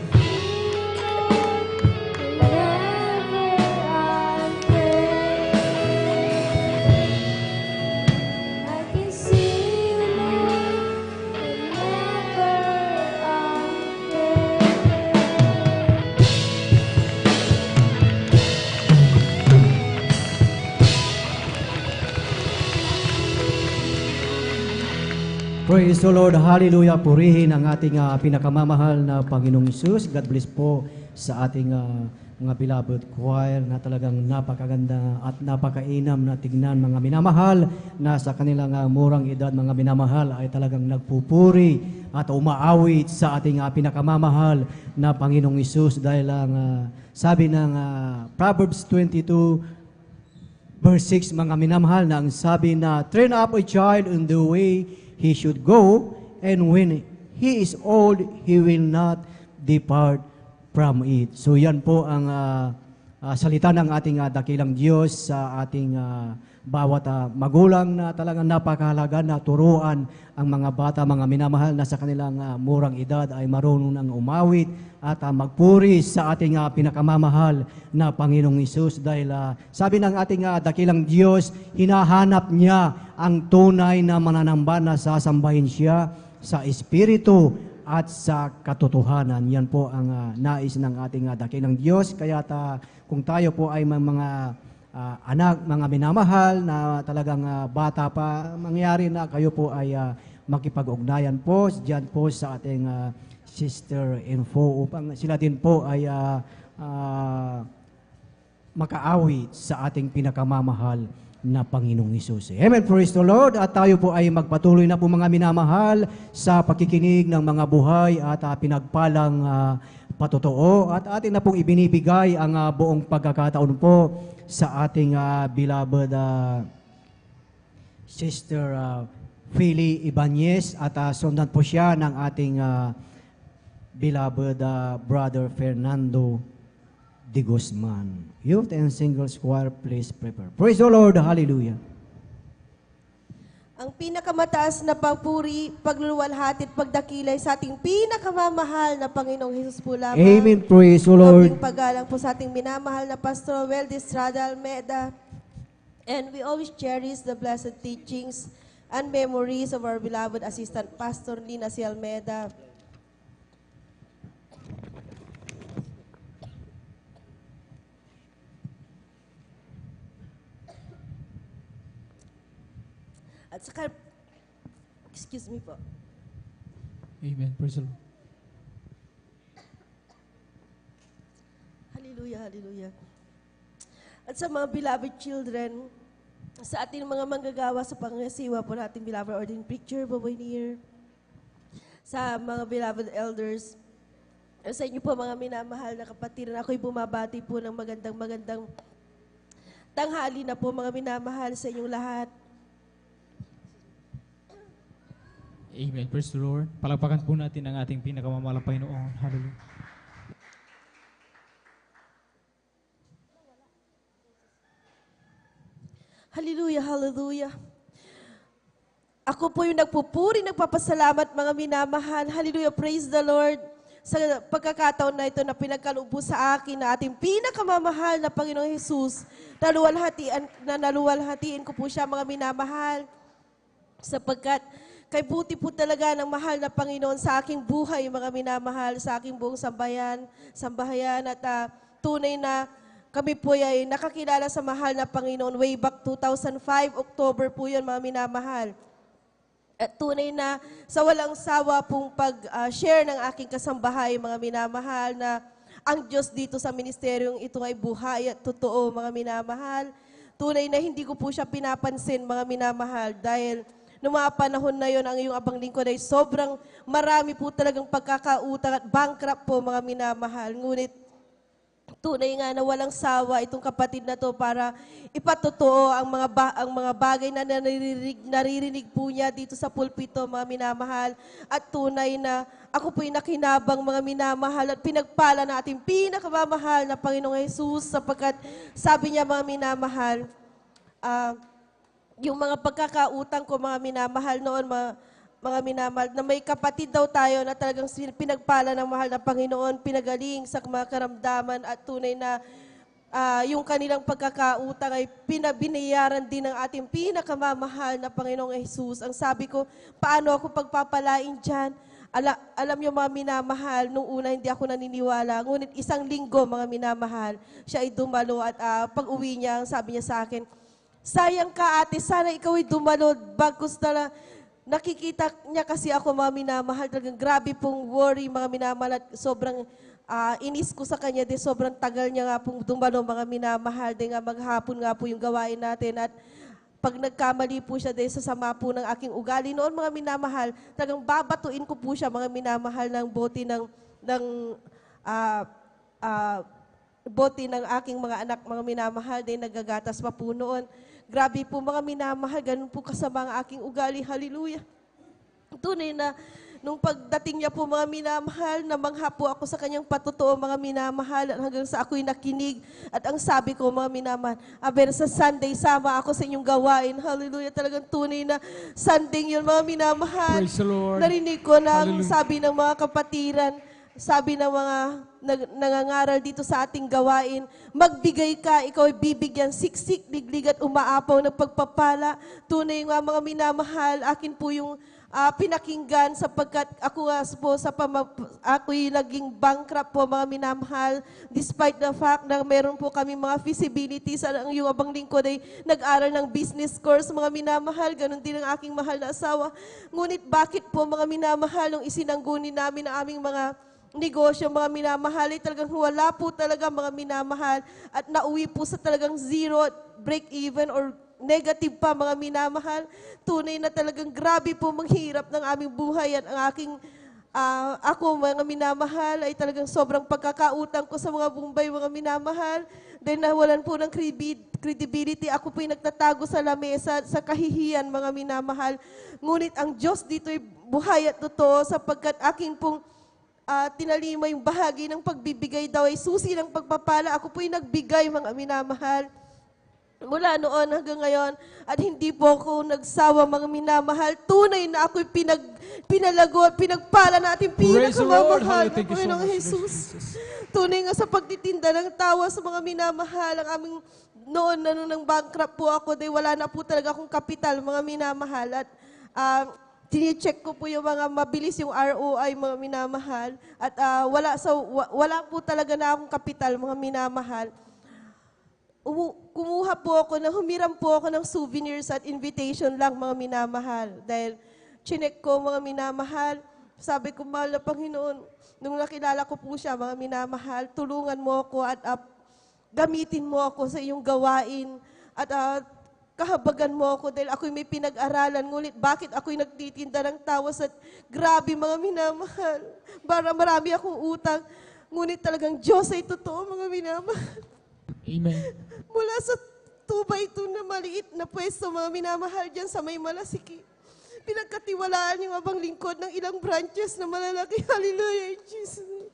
I can see you, Lord, whenever I pray. Praise the Lord. Hallelujah. Purihin ang ating pinakamamahal na Panginoong Hesus. God bless po sa ating mga beloved choir na talagang napakaganda at napakainam na tignan, mga minamahal, na sa kanilang murang edad, mga minamahal, ay talagang nagpupuri at umaawit sa ating pinakamamahal na Panginoong Hesus dahil ang sabi ng Proverbs 22 verse 6, mga minamahal, na ang sabi na train up a child in the way he should go, and when he is old, he will not depart from it. So yan po ang salita ng ating dakilang Diyos sa ating bawat magulang na talagang napakahalaga na turuan ang mga bata, mga minamahal, na sa kanilang murang edad ay marunong ng umawit at magpuri sa ating pinakamamahal na Panginoong Hesus dahil sabi ng ating dakilang Diyos, hinahanap niya ang tunay na mananamba na sasambahin siya sa Espiritu at sa katotohanan. Yan po ang nais ng ating dakilang Diyos. Kaya kung tayo po ay mga anak, mga minamahal na talagang bata pa, mangyari na kayo po ay makipag-ugnayan po diyan po sa ating sister info upang sila din po ay makaawit sa ating pinakamamahal na Panginoong Hesus. Amen. Praise the Lord. At tayo po ay magpatuloy na po, mga minamahal, sa pakikinig ng mga buhay at pinagpalang patotoo. At atin na pong ibinibigay ang buong pagkakataon po sa ating beloved Sister Philly Ibanez at sundan po siya ng ating beloved Brother Fernando de Guzman. Youth and Singles Choir, please prepare. Praise the Lord. Hallelujah. Ang pinakamataas na papuri, pagluluwalhati at pagdakilay sa ating pinakamamahal na Panginoong Hesus po lamang. Amen. Praise the Lord. Ang paggalang po sa ating minamahal na Pastor Weldy Estrada Almeida. And we always cherish the blessed teachings and memories of our beloved Assistant Pastor Nina C. Almeida. At saka, excuse me po. Amen. Praise the Lord. Hallelujah, hallelujah. At sa mga beloved children, sa ating mga manggagawa sa pangasiwa po natin, beloved ordained preacher, Baboy Near, sa mga beloved elders, sa inyo po mga minamahal na kapatid, ako'y bumabati po ng magandang tanghali na po, mga minamahal, sa inyong lahat. Amen. Praise the Lord. Palagpakan po natin ang ating pinakamamahalang Panginoon. Hallelujah. Hallelujah, hallelujah. Ako po yung nagpupuri, nagpapasalamat, mga minamahal. Hallelujah, praise the Lord. Sa pagkakataon na ito na pinagkaloob po sa akin na ating pinakamamahal na Panginoong Hesus, naluwalhatiin ko po siya, mga minamahal, sapagkat kay buti po talaga ng mahal na Panginoon sa aking buhay, mga minamahal, sa aking buong sambahayan at tunay na kami po ay nakakilala sa mahal na Panginoon way back 2005, October po yun, mga minamahal. At tunay na sa walang sawa pong pag-share ng aking kasambahay, mga minamahal, na ang Diyos dito sa ministeryong ito ay buhay at totoo, mga minamahal. Tunay na hindi ko po siya pinapansin, mga minamahal, dahil noong mga panahon na yon, ang iyong abang lingkod ay sobrang marami po talagang pagkakautang at bankrupt po, mga minamahal. Ngunit tunay nga na walang sawa itong kapatid na to para ipatotoo ang mga bagay na naririnig po niya dito sa pulpito, mga minamahal. At tunay na ako po'y nakinabang, mga minamahal, at pinagpala na ating pinakamamahal na Panginoong Hesus, sapagkat sabi niya, mga minamahal, yung mga pagkakautang ko, mga minamahal, noon mga minamahal, na may kapatid daw tayo na talagang pinagpala ng mahal na Panginoon, pinagaling sa mga karamdaman at tunay na yung kanilang pagkakautang ay pinabinayaran din ng ating pinakamamahal na Panginoong Jesus. Ang sabi ko, paano ako pagpapalain dyan? Alam niyo mga minamahal, nung una hindi ako naniniwala, ngunit isang linggo mga minamahal, siya ay dumalo at pag uwi niya, sabi niya sa akin, sayang ka ate, sana ikaw ay dumalo, bagkus na nakikita niya kasi ako mga minamahal, talagang grabe pong worry mga minamahal at sobrang inis ko sa kanya din, sobrang tagal niya nga pong dumalo mga minamahal, din nga maghapon nga po yung gawain natin at pag nagkamali po siya dahil sa sama po ng aking ugali noon mga minamahal, talagang babatuin ko po siya mga minamahal ng bote ng aking mga anak mga minamahal din nagagatas pa po noon. Grabe po mga minamahal, ganun po kasama ang aking ugali. Hallelujah. Tunay na nung pagdating niya po mga minamahal, namangha po ako sa kanyang patotoo mga minamahal at hanggang sa ako'y nakinig. At ang sabi ko mga minamahal, aber sa Sunday, sama ako sa inyong gawain. Hallelujah, talagang tunay na Sunday yun mga minamahal. Praise the Lord. Narinig ko na ang Hallelujah. sabi ng mga kapatiran, sabi ng mga nangangaral dito sa ating gawain, magbigay ka, ikaw ay bibigyan, siksik, liglig at umaapaw ng pagpapala. Tunay nga mga minamahal, akin po yung pinakinggan sapagkat ako nga po ako'y naging bankrupt po mga minamahal despite the fact na meron po kami mga feasibilities at ang yung abang lingkod ay nag-aral ng business course mga minamahal, ganun din ang aking mahal na asawa. Ngunit bakit po mga minamahal nung isinangguni namin ang aming mga negosyo mga minamahal ay talagang wala po talaga mga minamahal at nauwi po sa talagang zero, break even or negative pa mga minamahal. Tunay na talagang grabe po manghirap ng aming buhay at ang aking ako mga minamahal ay talagang sobrang pagkakautang ko sa mga Bombay mga minamahal. Dahil nawalan po ng credibility, ako po'y nagtatago sa lamesa sa kahihiyan mga minamahal. Ngunit ang Diyos dito ay buhay at totoo sapagkat aking pong tinalima yung bahagi ng pagbibigay daw ay susi ng pagpapala. Ako po'y nagbigay mga minamahal. Mula noon hanggang ngayon, at hindi po ako nagsawa mga minamahal. Tunay na ako'y pinalago at pinagpala na ating Praise the Lord. pinakamamahal Hallelujah. Thank you so Panginoong much, Jesus. Jesus. Tunay nga sa pagtitinda ng tawa sa mga minamahal, ang aming noon na nung bankrupt po ako, dahil wala na po talaga akong kapital, mga minamahal. At tinicheck ko po yung mga mabilis yung ROI, mga minamahal. At wala po talaga na akong kapital, mga minamahal. Kumuha po ako, humiram po ako ng souvenirs at invitation lang, mga minamahal. Dahil chinek ko, mga minamahal, sabi ko, mahal na Panginoon, nung nakilala ko po siya, mga minamahal, tulungan mo ako at gamitin mo ako sa iyong gawain at kahabagan mo ako dahil ako'y may pinag-aralan. Ngunit bakit ako'y nagtitinda ng tawas at grabe mga minamahal. Marami akong utang. Ngunit talagang Diyos ay totoo mga minamahal. Amen. Mula sa 2x2 na maliit na pwesto mga minamahal dyan sa may Malasiki. Pinagkatiwalaan yung abang lingkod ng ilang branches na malalaki. Hallelujah, Jesus.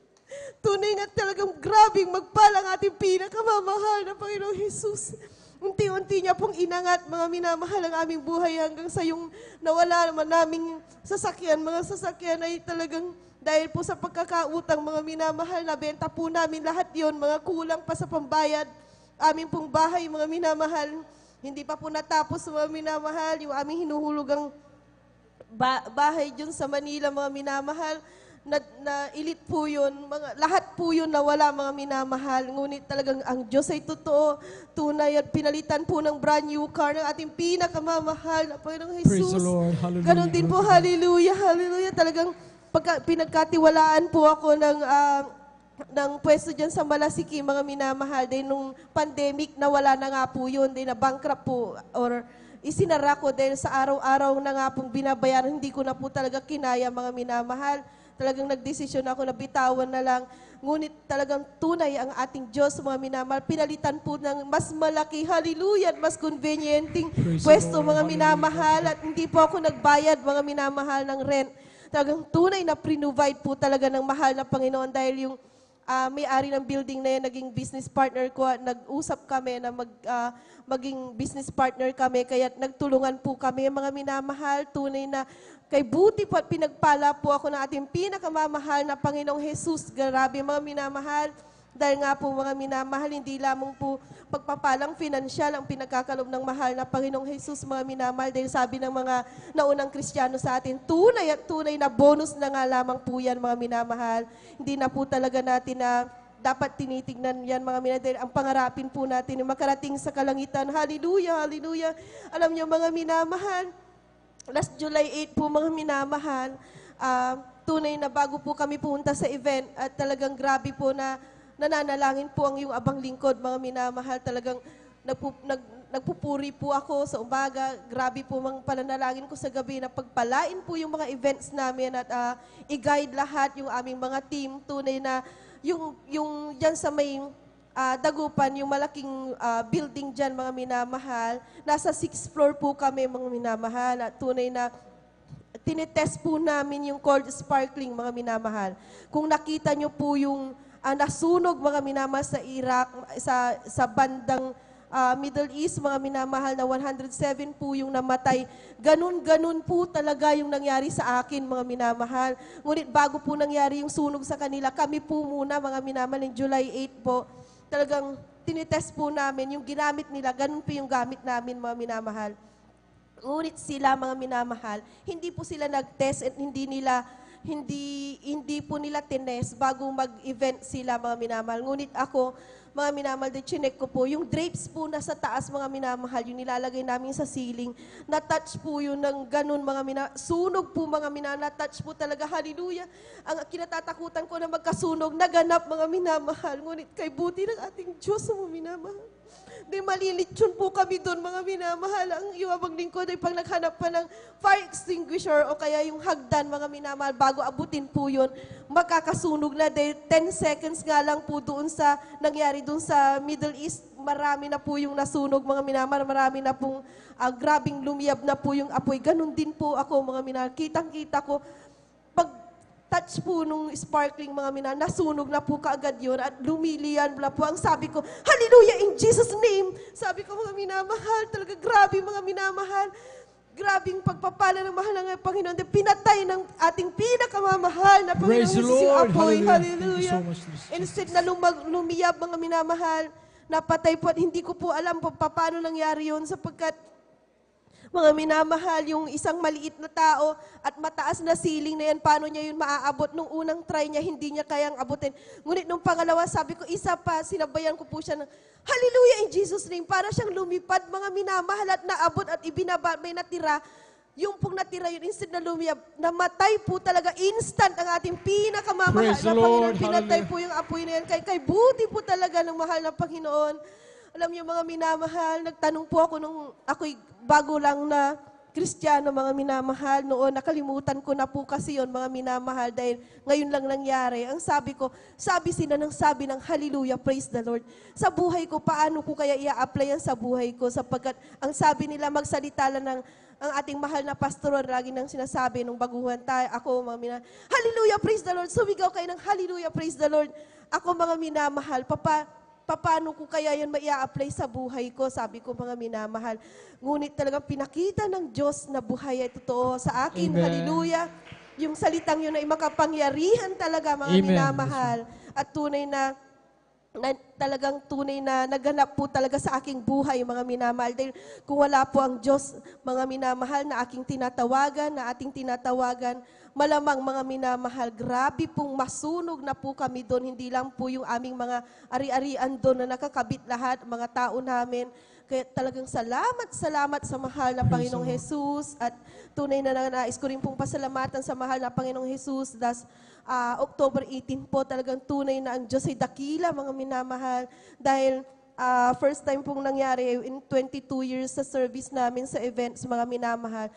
Tunay nga talagang grabing magpalang ating pinakamamahal na Panginoong Jesus. Unti-unti niya pong inangat mga minamahal ang aming buhay hanggang sa yung nawala naman naming sasakyan. Mga sasakyan ay talagang dahil po sa pagkakautang mga minamahal, nabenta po namin lahat yon, mga kulang pa sa pambayad. Aming pong bahay mga minamahal, hindi pa po natapos mga minamahal, yung aming hinuhulugang bahay dyan sa Manila mga minamahal, na ilit po yun, lahat po yun nawala mga minamahal. Ngunit talagang ang Diyos ay totoo, tunay at pinalitan po ng brand new car ng ating pinakamamahal na Panginoong Jesus. Praise the Lord. Hallelujah. Ganon din po, hallelujah, hallelujah. Talagang pinagkatiwalaan po ako ng pwesto dyan sa Malasiki, mga minamahal. Dahil nung pandemic, nawala na nga po yun. Dahil na bankrupt po or isinara ko dahil sa araw-araw na nga pong binabayaran. Hindi ko na po talaga kinaya mga minamahal. Talagang nagdesisyon ako na bitawan na lang. Ngunit talagang tunay ang ating Diyos, mga minamahal. Pinalitan po ng mas malaki, hallelujah, at mas convenienting pwesto, mga minamahal. At hindi po ako nagbayad, mga minamahal, ng rent. Talagang tunay na prinuvide po talaga ng mahal na Panginoon dahil yung may-ari ng building na yan, naging business partner ko. At nag-usap kami na maging business partner kami. Kaya nagtulungan po kami, mga minamahal. Tunay na kay buti po at pinagpala po ako ng ating pinakamamahal na Panginoong Jesus. Grabe, mga minamahal. Dahil nga po, mga minamahal, hindi lamang po pagpapalang finansyal ang pinagkakalob ng mahal na Panginoong Jesus, mga minamahal. Dahil sabi ng mga naunang Kristiyano sa atin, tunay at tunay na bonus na nga lamang po yan, mga minamahal. Hindi na po talaga natin na dapat tinitignan yan, mga minamahal. Dahil ang pangarapin po natin ay makarating sa kalangitan. Hallelujah, hallelujah. Alam niyo, mga minamahal, last July 8 po, mga minamahal, tunay na bago po kami pumunta sa event at talagang grabe po na nananalangin po ang iyong abang lingkod, mga minamahal. Talagang nagpupuri po ako sa umaga. Grabe po mga pananalangin ko sa gabi na pagpalain po yung mga events namin at i-guide lahat yung aming mga team. Tunay na yung dyan sa may Dagupan, yung malaking building dyan, mga minamahal. Nasa 6th floor po kami, mga minamahal. At tunay na tinitest po namin yung cold sparkling, mga minamahal. Kung nakita nyo po yung nasunog, mga minamahal, sa Iraq, sa bandang Middle East, mga minamahal, na 107 po yung namatay. Ganun po talaga yung nangyari sa akin, mga minamahal. Ngunit bago po nangyari yung sunog sa kanila, kami po muna, mga minamahal, yung July 8 po, talagang tinitest po namin, yung ginamit nila, ganun po yung gamit namin, mga minamahal. Ngunit sila, mga minamahal, hindi po sila nag-test at hindi po nila tinest bago mag-event sila, mga minamahal. Ngunit ako, mga minamahal, chinek ko po, yung drapes po na sa taas, mga minamahal, yung nilalagay namin sa ceiling, na-touch po yun ng ganun, mga minamahal. Sunog po, mga minamahal, na-touch po talaga, hallelujah. Ang kinatatakutan ko na magkasunog, naganap, mga minamahal. Ngunit kay buti ng ating Diyos, mga minamahal. Di malilitsyon po kami doon, mga minamahal. Ang iwabang lingkod ay pag naghanap pa ng fire extinguisher o kaya yung hagdan, mga minamahal, bago abutin po yun, makakasunog na. Dahil 10 seconds nga lang po doon sa nangyari doon sa Middle East, marami na po yung nasunog, mga minamahal. Marami na pong grabing lumiyab na po yung apoy. Ganun din po ako, mga minamahal. Kitang-kita ko, touch po nung sparkling, mga minamahal, nasunog na po kaagad yun at lumilian na po. Ang sabi ko, hallelujah, in Jesus' name. Sabi ko, mga minamahal, talaga grabe, mga minamahal. Grabing pagpapala ng mahal ng Panginoon. Pinatay ng ating pinakamamahal na Panginoon Praise the Jesus yung Lord. apoy. Hallelujah. Hallelujah. Thank you so much, Jesus. Instead na lumiyab, mga minamahal, napatay po at hindi ko po alam paano nangyari yun sapagkat mga minamahal, yung isang maliit na tao at mataas na ceiling na yan, paano niya yun maaabot? Nung unang try niya, hindi niya kayang abutin. Ngunit nung pangalawa, sabi ko, isa pa, sinabayan ko po siya ng, hallelujah in Jesus' name, para siyang lumipad, mga minamahal, at naabot at ibinaba, may natira. Yung pong natira yun, instead na lumiyab, namatay po talaga, instant ang ating pinakamamahal Praise na the Panginoon. Lord. Pinatay Hallelujah. po yung apoy na yan. Kay buti po talaga ng mahal na Panginoon. Alam niyo, mga minamahal, nagtanong po ako nung ako'y bago lang na Kristiyano, mga minamahal. Noon, nakalimutan ko na po kasi yon, mga minamahal, dahil ngayon lang nangyari. Ang sabi ko, sabi ng hallelujah, praise the Lord. Sa buhay ko, paano ko kaya i-apply yan sa buhay ko? Sapagkat ang sabi nila, magsalita lang ng ang ating mahal na pastor, lagi nang sinasabi nung baguhan tayo, ako, mga minamahal, hallelujah, praise the Lord. Sumigaw kayo ng hallelujah, praise the Lord. Ako, mga minamahal, paano ko kaya yan maia-apply sa buhay ko? Sabi ko, mga minamahal. Ngunit talagang pinakita ng Diyos na buhay ay totoo sa akin. Amen. Hallelujah. Yung salitang yun ay makapangyarihan talaga, mga Amen. minamahal. At talagang tunay na naganap po talaga sa aking buhay, mga minamahal. Dahil kung wala po ang Diyos, mga minamahal, na ating tinatawagan, malamang, mga minamahal, grabe pong masunog na po kami doon. Hindi lang po yung aming mga ari-arian doon na nakakabit lahat, mga tao namin. Kaya talagang salamat sa mahal na Panginoong Jesus. At tunay na nais ko rin pong pasalamatan sa mahal na Panginoong Jesus. October 18 po, talagang tunay na ang Diyos ay dakila, mga minamahal. Dahil first time pong nangyari in 22 years sa service namin sa events, mga minamahal.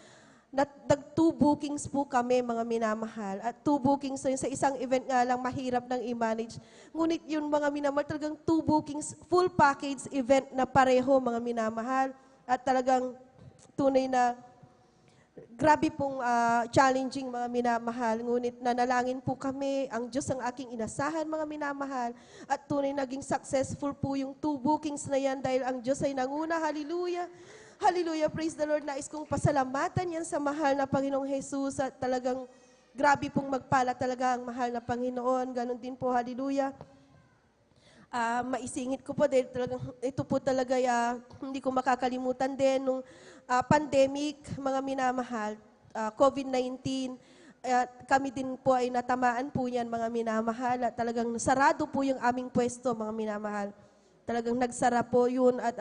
Nag-2 bookings po kami, mga minamahal. At 2 bookings sa isang event nga lang, mahirap nang i-manage. Ngunit yun, mga minamahal, talagang 2 bookings, full package event na pareho, mga minamahal. At talagang tunay na grabe pong challenging mga minamahal, ngunit nanalangin po kami, ang Diyos ang aking inasahan mga minamahal, at tunay naging successful po yung 2 bookings na yan dahil ang Diyos ay nanguna. Hallelujah! Hallelujah! Praise the Lord! Nais kong pasalamatan yan sa mahal na Panginoong Jesus at talagang grabe pong magpala talaga ang mahal na Panginoon. Ganon din po, hallelujah. Maisingit ko po dahil talagang, ito po talaga hindi ko makakalimutan din nung pandemic, mga minamahal, COVID-19, kami din po ay natamaan po yan mga minamahal at talagang sarado po yung aming pwesto mga minamahal. Talagang nagsara po yun at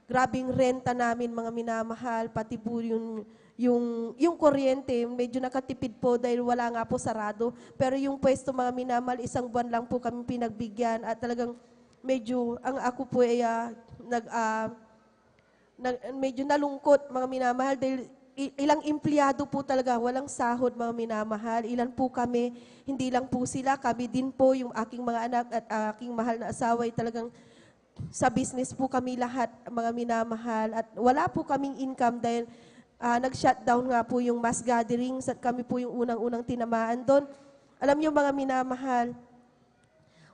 grabing renta namin mga minamahal, pati po yung kuryente, medyo nakatipid po dahil wala nga po sarado. Pero yung pwesto mga minamahal, 1 buwan lang po kami pinagbigyan at talagang medyo, ako po ay medyo nalungkot mga minamahal dahil ilang empleyado po talaga, walang sahod mga minamahal. Ilan po kami, hindi lang po sila, kami din po, yung aking mga anak at aking mahal na asawa ay talagang sa business po kami lahat mga minamahal at wala po kaming income dahil nag-shutdown nga po yung mass gatherings at kami po yung unang-unang tinamaan doon. Alam niyo mga minamahal,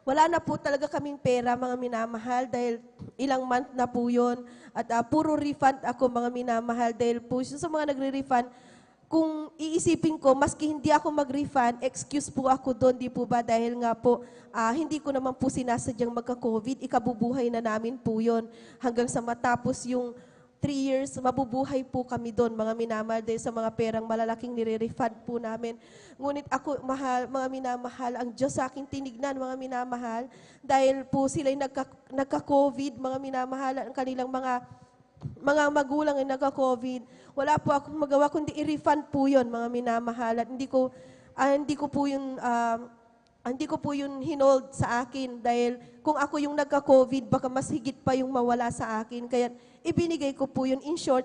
wala na po talaga kaming pera mga minamahal dahil ilang month na po yun. At puro refund ako mga minamahal dahil po sa mga nagre-refund, kung iisipin ko, maski hindi ako mag-refund, excuse po ako doon, di po ba? Dahil nga po, hindi ko naman po sinasadyang magka-COVID, ikabubuhay na namin po yun. Hanggang sa matapos yung 3 years, mabubuhay po kami doon, mga minamahal, dahil sa mga perang malalaking nire-refund po namin. Ngunit ako, mga minamahal, ang Diyos sa aking tinignan, mga minamahal, dahil po sila'y nagka-COVID, mga minamahal, ang kanilang mga magulang ay nagka-COVID. Wala po akong magawa, kundi i-refund po yun, mga minamahal. At hindi ko po yun hinold sa akin dahil kung ako yung nagka-COVID, baka mas higit pa yung mawala sa akin. Kaya ibinigay ko po yun. In short,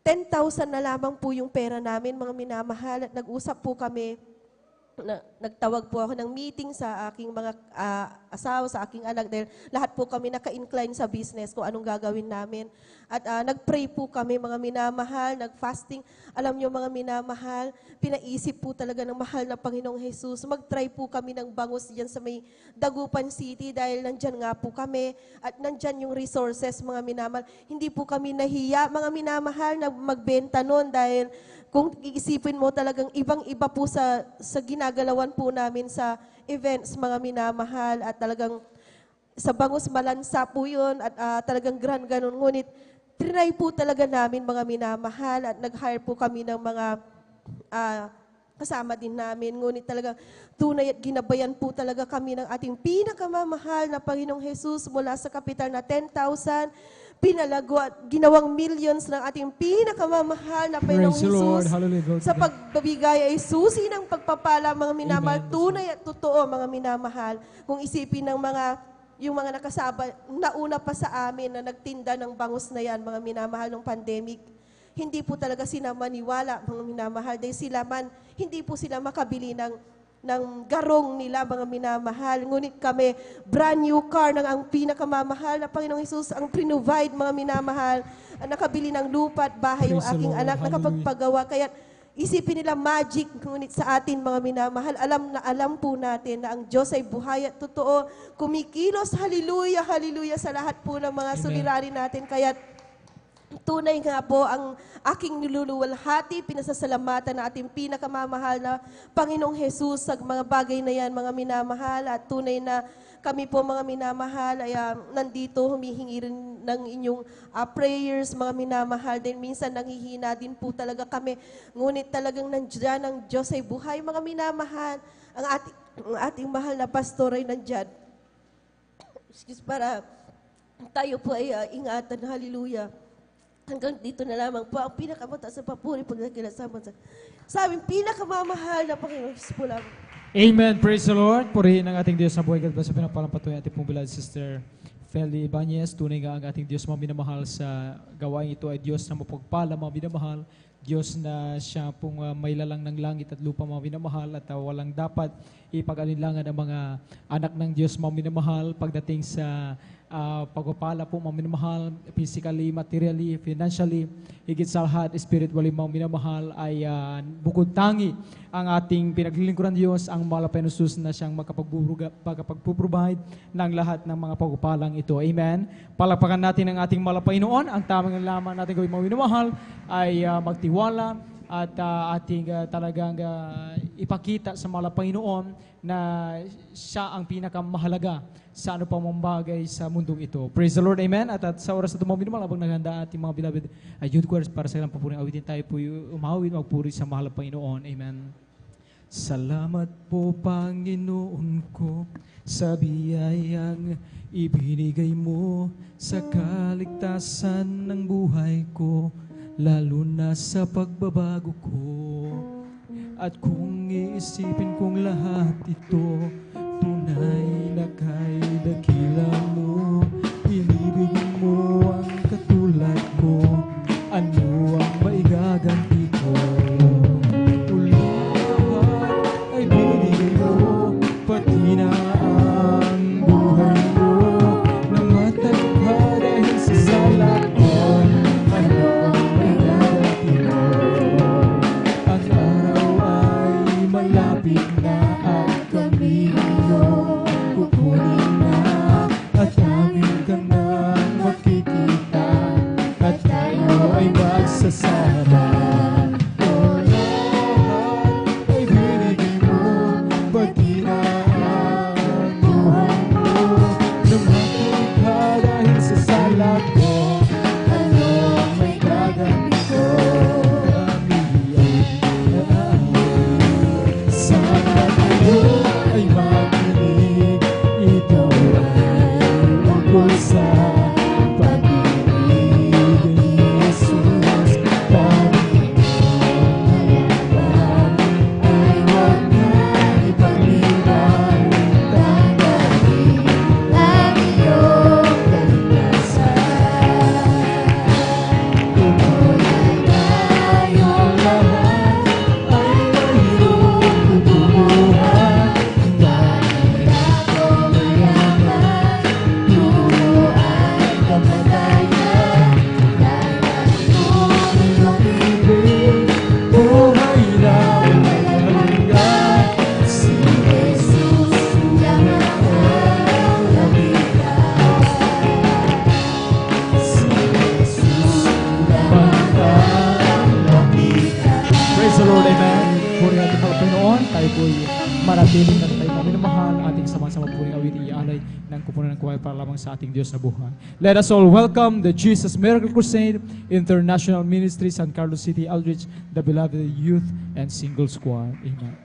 10,000 na lamang po yung pera namin, mga minamahal. At nag-usap po kami, nagtawag po ako ng meeting sa aking mga asawa, sa aking anak, dahil lahat po kami naka-incline sa business kung anong gagawin namin. At nag-pray po kami, mga minamahal, nag-fasting. Alam nyo mga minamahal, pinaisip po talaga ng mahal na Panginoong Jesus. Mag-try po kami ng bangus dyan sa may Dagupan City dahil nandyan nga po kami at nandyan yung resources, mga minamahal. Hindi po kami nahiya, mga minamahal, na magbenta nun dahil kung iisipin mo talagang ibang-iba po sa ginagalawan po namin sa events, mga minamahal, at talagang sa bangus malansa po yun at talagang ganun. Ngunit trinay po talaga namin mga minamahal at nag-hire po kami ng mga kasama din namin. Ngunit talagang tunay at ginabayan po talaga kami ng ating pinakamamahal na Panginoong Jesus mula sa kapital na 10,000, pinalago at ginawang millions ng ating pinakamamahal na Panginoong Praise the Lord. Jesus. Hallelujah. Glory to Sa God. pagbabigay ay susi ng pagpapala, mga minamahal, Amen. tunay at totoo, mga minamahal. Kung isipin ng yung mga nakasaba, nauna pa sa amin na nagtinda ng bangus na yan, mga minamahal, ng pandemic, hindi po talaga sila maniwala, mga minamahal, dahil hindi po sila makabili ng garong nila, mga minamahal. Ngunit kami, brand new car ng ang pinakamamahal na Panginoong Jesus ang provide, mga minamahal. Nakabili ng lupa at bahay yung Praise the aking Lord. anak, Hallelujah. nakapagpagawa. Kaya isipin nila magic, ngunit sa atin, mga minamahal, alam po natin na ang Diyos ay buhay at totoo. Kumikilos, hallelujah, hallelujah, sa lahat po ng mga Amen. suliranin natin. Kaya tunay nga po ang aking niluluwalhati, pinasasalamatan na ating pinakamamahal na Panginoong Jesus sa mga bagay na yan, mga minamahal. At tunay na kami po, mga minamahal, ay nandito humihingi rin ng inyong prayers, mga minamahal. Din minsan nanghihina din po talaga kami. Ngunit talagang nandiyan ang Diyos ay buhay, mga minamahal. Ang ating mahal na pastor ay nandyan. Para tayo po ay ingatan. Hallelujah. Hanggang dito na lamang po ang pinakamataas na papuri po na kinasama sa aming pinakamamahal na Panginoon Jesus po lang. Amen. Praise the Lord. Purihin ang ating Diyos na buhay. God bless sa pinapalampatuloy ating pong bilad, Sister Feli Ibanez. Tunay nga ang ating Diyos mga minamahal sa gawain ito ay Diyos na mapagpala mga minamahal. Diyos na siya pong may lalang ng langit at lupa mga minamahal at walang dapat ipag-alinlangan ang mga anak ng Diyos, mga minamahal, pagdating sa pagpapala po, mga minamahal, physically, materially, financially, higit sa lahat, spiritually, mga minamahal, ay bukod tangi ang ating pinaglilingkuran Diyos, ang malapay na Jesus na siyang makapagpuprovide ng lahat ng mga pagpapalang ito. Amen. Palakpakan natin ang ating malapay noon. Ang tamang lamang natin gawin, mga minamahal, ay magtiwala at ating talagang ipakita sa malapay noon na siya ang pinakamahalaga sa ano pa mang bagay sa mundong ito. Praise the Lord, amen. At sa oras na ito, mga minamahal, habang naghanda ating mga beloved youth choirs para sa ilang papuring awitin, tayo po umawit, magpuri sa mahal na Panginoon. Amen. Salamat po, Panginoon ko, sa biyayang ibinigay mo sa kaligtasan ng buhay ko, lalo na sa pagbabago ko. At kung iisipin kong lahat ito, tunay na kay dakila mo, inibig mo ang katulad ko, ano ang maigaganti ko? Lahat ay binigay mo, pati na ang buhay mo, namatay ka dahil sa sala ko, ano ang maigaganti mo? Ang araw ay malapit na at kami kukunin na at namin ka na makikita at tayo ay magsasama. O lahat ay binigay mo, pati na ang buhay mo, namatay ka dahil sa sala ko, ano ang may gaganti ko? Sana tayo ay makinig, ito ay tungkol sa pag-ibig ni Jesus. Panginoon halaman ay huwag na ipag-iwan, tanggapin ang iyong kaligtasan. Tuloy ay tayong lahat ay mayroong tutubuhan, dahil ako mayaman, tulo ay kamatayan, dahil ang iyong ibig, buhay na walang hanggan. Si Jesus lang ang nabigat, si Jesus lang ang nabigat. Praise the Lord, amen. Puri natin mga Panginoon, tayo po'y manatiling na tayo namin na mahal, ating sama-sama puring awit ialay ng kupunan ng kuway para lamang sa ating Diyos na buhay. Let us all welcome the Jesus Miracle Crusade International Ministry, San Carlos City, Aldrich, the beloved youth and single squad. Amen.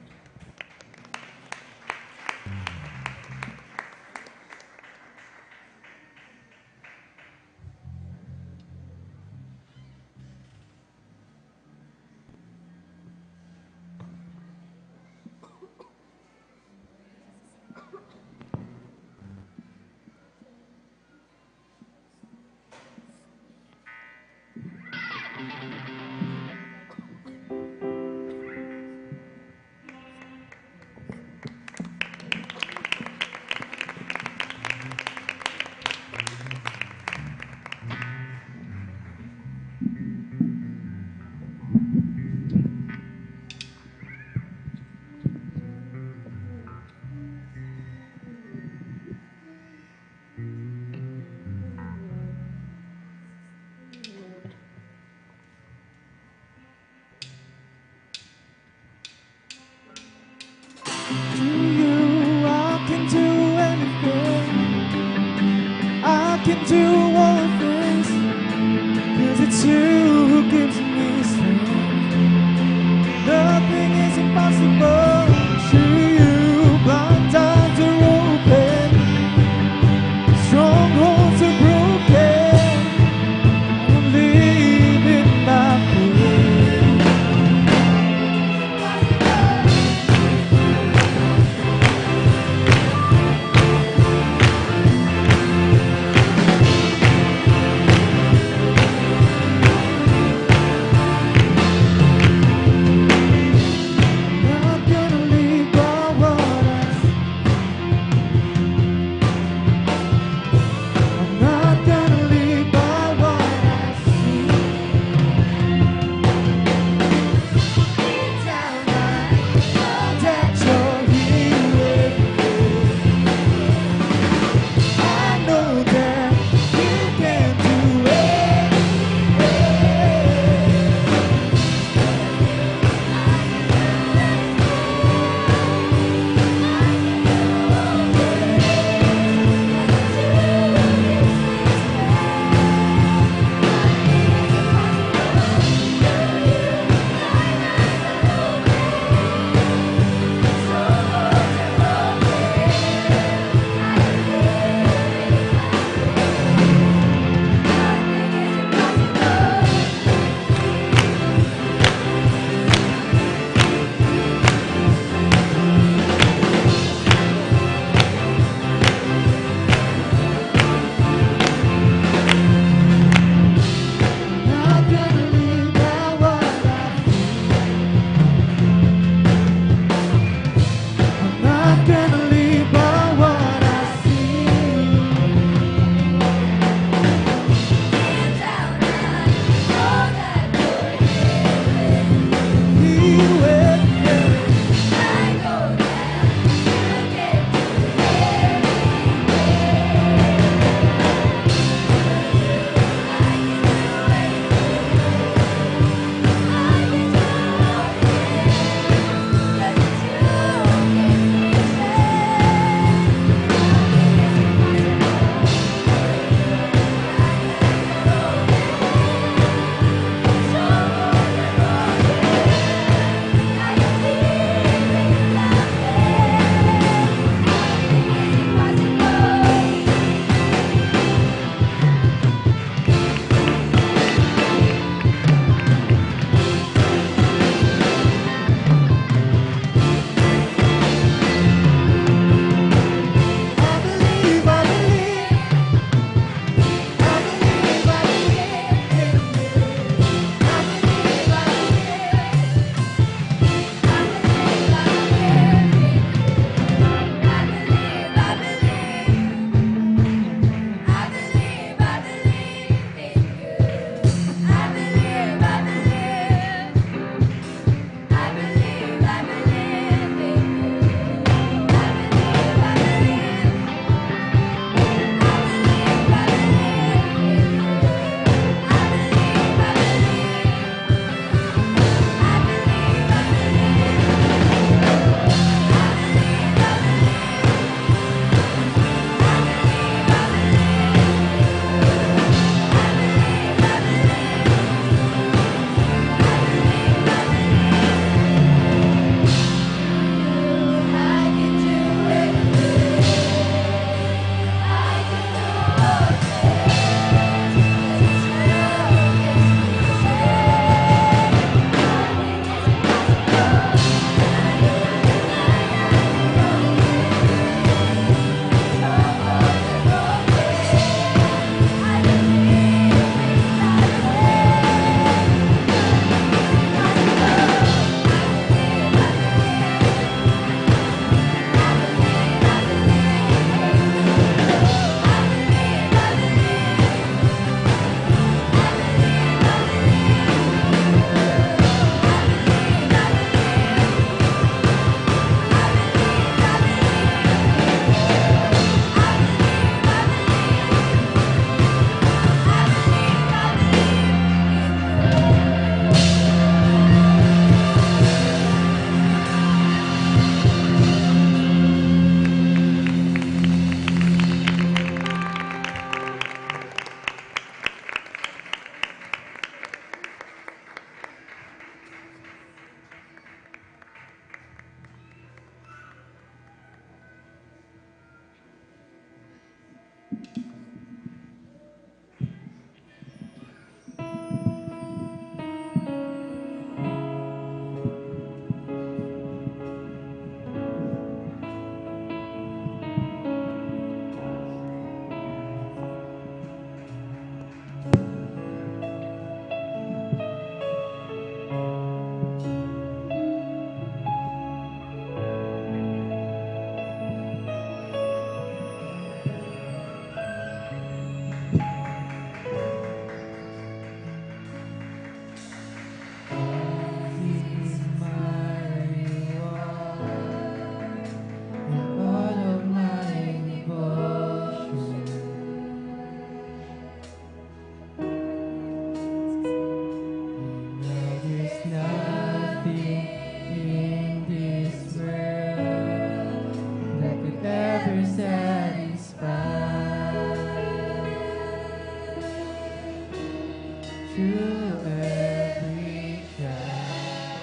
to every cry.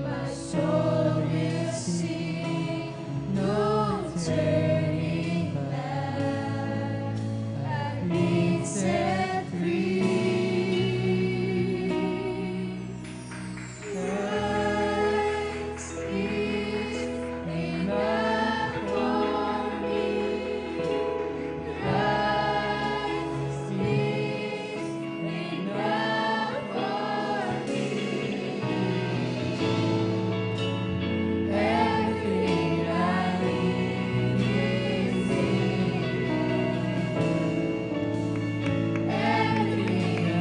My soul will sing, no turning back. I've been set free. Christ is enough for me. Christ is enough for me. Everything I need is in Him. Everything I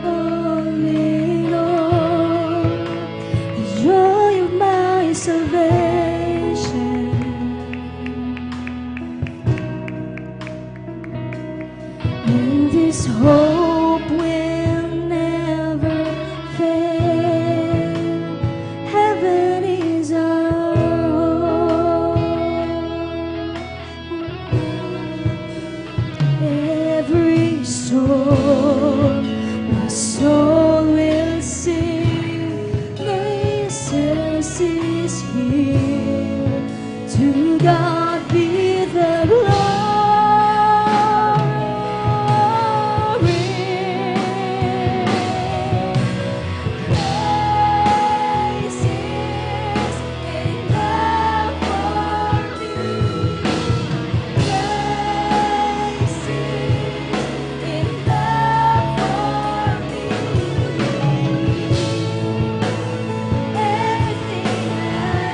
Holding on, the joy of my salvation. And this hope will never fail. Heaven is our home. Every storm, my soul will sing. Jesus is here. To God be the glory. Christ is enough for me. Christ is enough for me. Everything I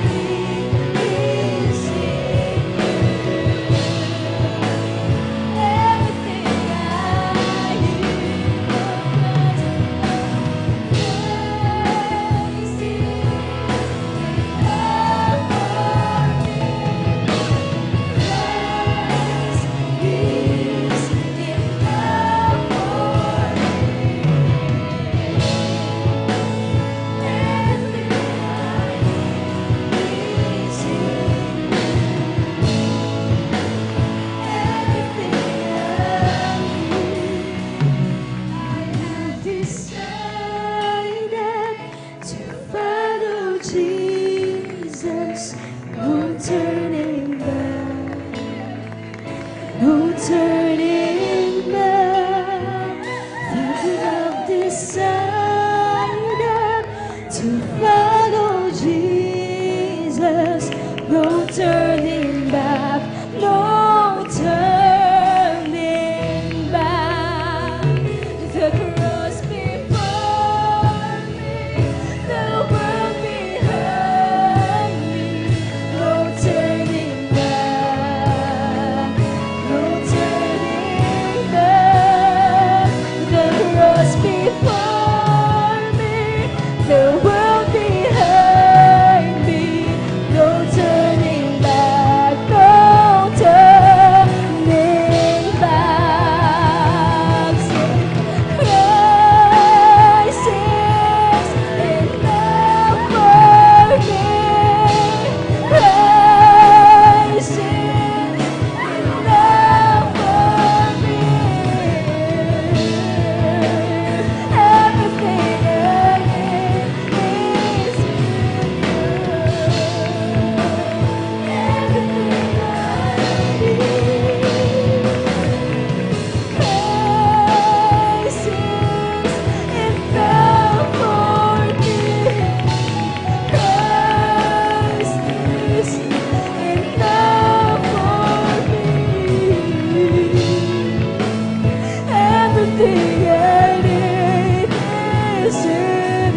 need is in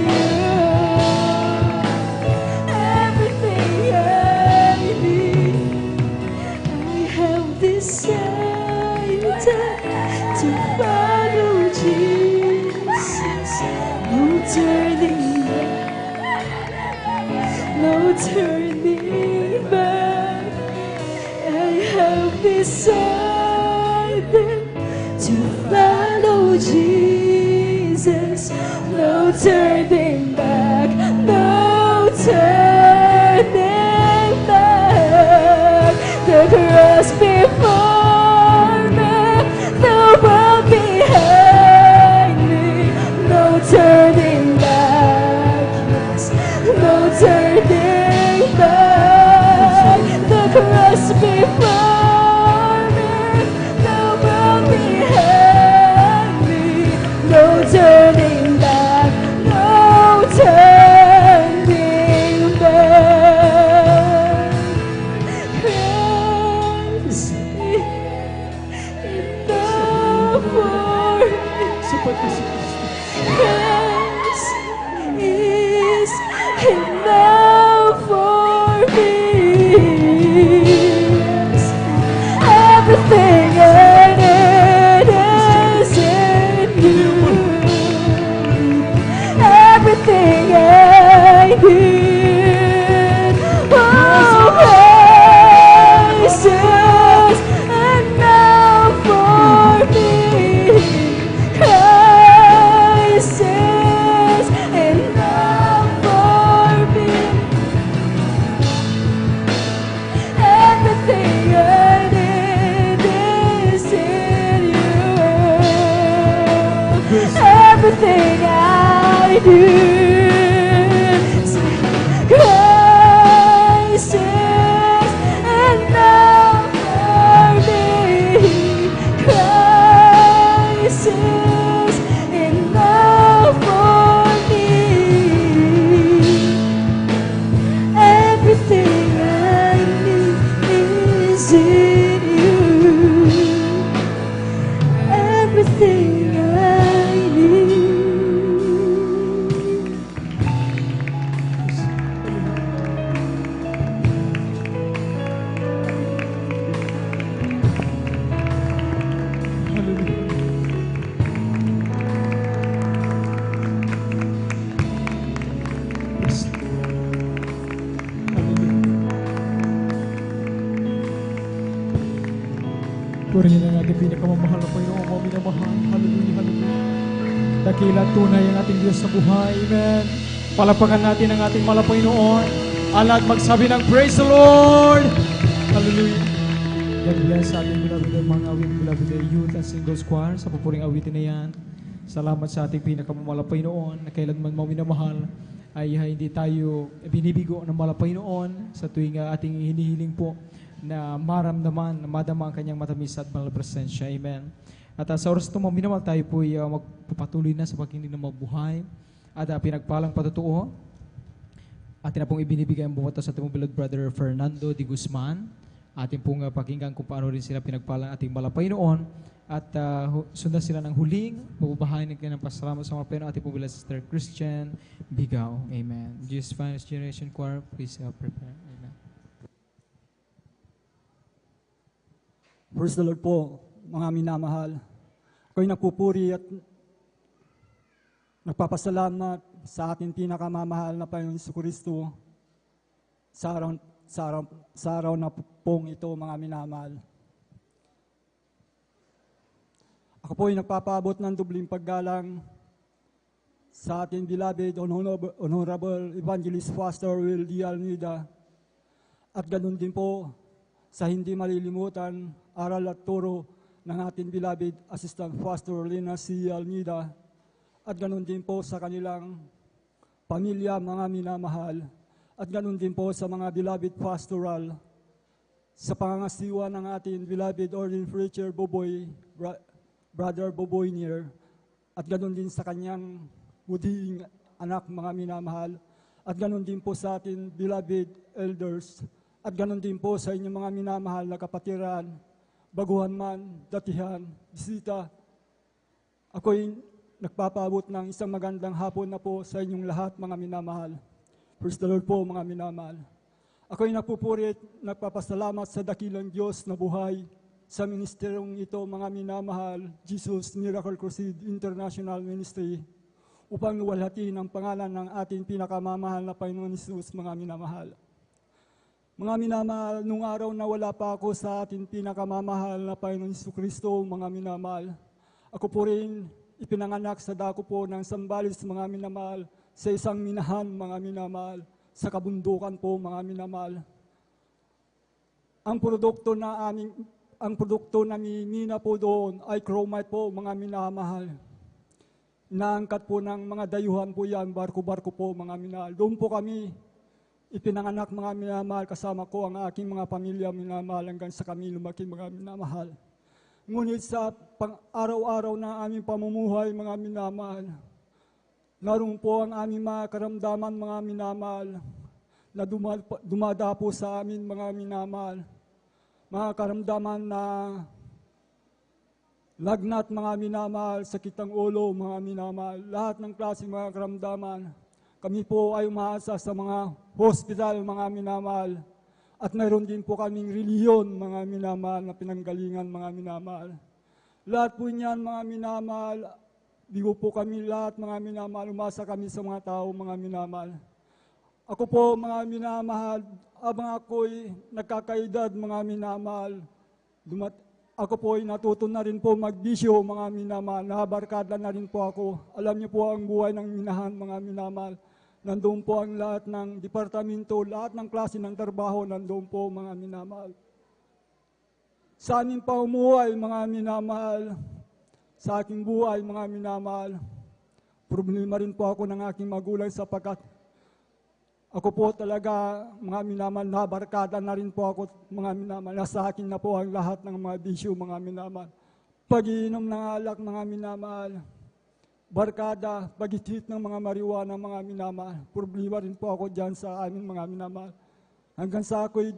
turning back. I have decided to follow Jesus. No turning back, no turning back. The cross before no turning back. The cross before me, the world behind me, no turning back, no turning back. Christ is enough for me. Christ is enough for me. Everything I need is in you. Everything I need. Oh, Christ is enough for me. Christ is enough for me. Everything I need is in you. Everything I need. Christ is enough for me. Christ is enough for me. Everything I need is in you. Everything I need. Purihin ang ating pinakamamahal na Panginoon, mga minamahal. Hallelujah, hallelujah. Dakila at tunay ang ating Diyos sa buhay. Amen. Palapakan natin ang ating mahal na Panginoon. Ala't magsabi ng praise the Lord. Hallelujah. God bless sa ating beloved mga awit, beloved youth and singles choir sa pupuring awitin na yan. Salamat sa ating pinakamamahal na Panginoon na kailanman mga minamahal ay hindi tayo binibigo ng mahal na Panginoon sa tuwing ating hinihiling po na maramdaman, na madama ang kanyang matamis at banal na presensya. Amen. At sa oras ito, mga minamahal, tayo po ay magpapatuloy na sa pagkinig ng mabuhay at pinagpalang patutuo. Atin na pong ibinibigay ang bumoto sa ating beloved brother Fernando de Guzman. Atin pong pakinggan kung paano rin sila pinagpalang ating mahal na Panginoon at sundan sila ng huling mabubahay ng kanyang pasalamat sa mga Panginoon ating pong beloved sister Christian Bigaw. Amen. Jesus Finest Generation Choir, please prepare. Amen. Praise the Lord po, mga minamahal. Ako'y nagpupuri at nagpapasalamat sa ating pinakamamahal na Panginoon Jesucristo sa araw na pong ito, mga minamahal. Ako po'y nagpapaabot ng dubling paggalang sa ating beloved Honorable Evangelist Pastor Will D. Almeida at ganun din po sa hindi malilimutan aral at turo ng ating beloved Assistant Pastor Lena C. Almeida at ganun din po sa kanilang pamilya, mga minamahal, at ganun din po sa mga beloved pastoral sa pangangasiwa ng ating beloved Ordained Preacher Boboy, Brother Boboy Nier, at ganun din sa kanyang buding anak, mga minamahal, at ganun din po sa ating beloved elders, at ganun din po sa inyong mga minamahal na kapatiran, baguhan man, datihan, bisita. Ako'y nagpapaabot ng isang magandang hapon na po sa inyong lahat, mga minamahal. Praise the Lord po, mga minamahal. Ako'y nagpupurit, nagpapasalamat sa dakilang Diyos na buhay sa ministeryong ito, mga minamahal, Jesus Miracle Crusade International Ministry, upang luwalhatin ang pangalan ng ating pinakamamahal na Panginoon Jesus, mga minamahal. Mga minamahal, nung araw na wala pa ako sa ating pinakamamahal na Panginoon Jesucristo, mga minamahal, ako po rin ipinanganak sa dako po ng Sambales, mga minamahal, sa isang minahan, mga minamahal, sa kabundukan po, mga minamahal. Ang produkto na mina po doon ay chromite po, mga minamahal. Inaangkat po ng mga dayuhan po yan, barko-barko po mga minamahal. Doon po kami ipinanganak mga minamahal, kasama ko ang aking mga pamilya minamahal hanggang sa kami lumaki mga minamahal. Ngunit sa araw-araw na aming pamumuhay mga minamahal, naroon po ang aming mga karamdaman mga minamahal na dumadapo sa amin mga minamahal. Mga karamdaman na lagnat mga minamahal, sakit ng ulo mga minamahal, lahat ng klase mga karamdaman. Kami po ay umaasa sa mga hospital mga minamahal. At mayroon din po kaming reliyon mga minamahal na pinanggalingan mga minamahal. Lahat po niyan mga minamahal, bigo po kami lahat mga minamahal, umasa kami sa mga tao mga minamahal. Ako po mga minamahal, abang ako'y nagkakaedad mga minamahal, ako po ay natuto na rin po magbisyo mga minamahal, nabarkada na rin po ako. Alam niyo po ang buhay ng minahan mga minamahal. Nandoon po ang lahat ng departamento, lahat ng klase ng trabaho, nandoon po mga minamahal. Sa aming paumuhay mga minamahal, sa aking buhay mga minamahal, problema rin po ako ng aking magulang sapagkat ako po talaga mga minamahal, nabarkada na rin po ako mga minamahal. Nasa akin na po ang lahat ng mga bisyo mga minamahal. Pag-iinom ng alak mga minamahal, barkada, pag-hit ng mga marijuana mga minamahal. Problema rin po ako dyan sa aming mga minamahal. Hanggang sa ako'y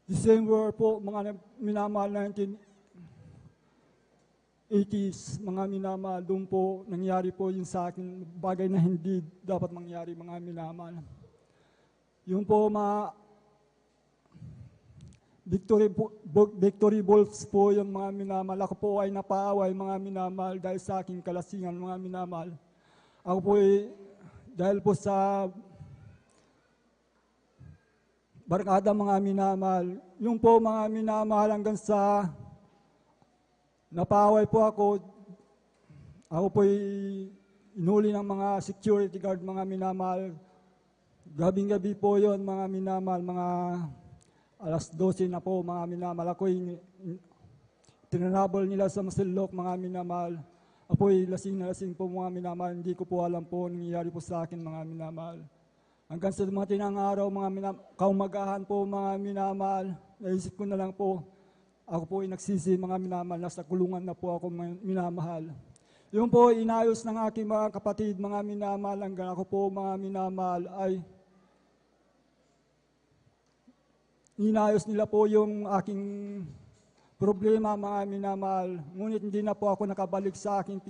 December po mga minamahal 1980s mga minamahal, doon po nangyari po yung sa akin bagay na hindi dapat mangyari mga minamahal. Yung po mga victory balls po yung mga minamahal. Ako po ay napaaway mga minamahal dahil sa aking kalasingan mga minamahal. Ako po ay dahil po sa barkada mga minamahal. Yung po mga minamahal hanggang sa napaaway po ako. Ako po ay inuli ng mga security guard mga minamahal. Gabing-gabi po yon mga minamahal, mga alas 12 na po mga minamahal. Ako'y tinanabol nila sa masilok mga minamahal. Ako'y lasing na lasing po mga minamahal. Hindi ko po alam po nangyayari po sa akin mga minamahal. Hanggang sa dumating ang araw mga kaumagahan po mga minamahal, naisip ko na lang po, ako po ay nagsisi mga minamahal, nasa kulungan na po ako minamahal. Yung po inayos ng aking mga kapatid mga minamahal, hanggang ako po mga minamahal ay inayos nila po yung aking problema mga minamahal. Ngunit hindi na po ako nakabalik sa aking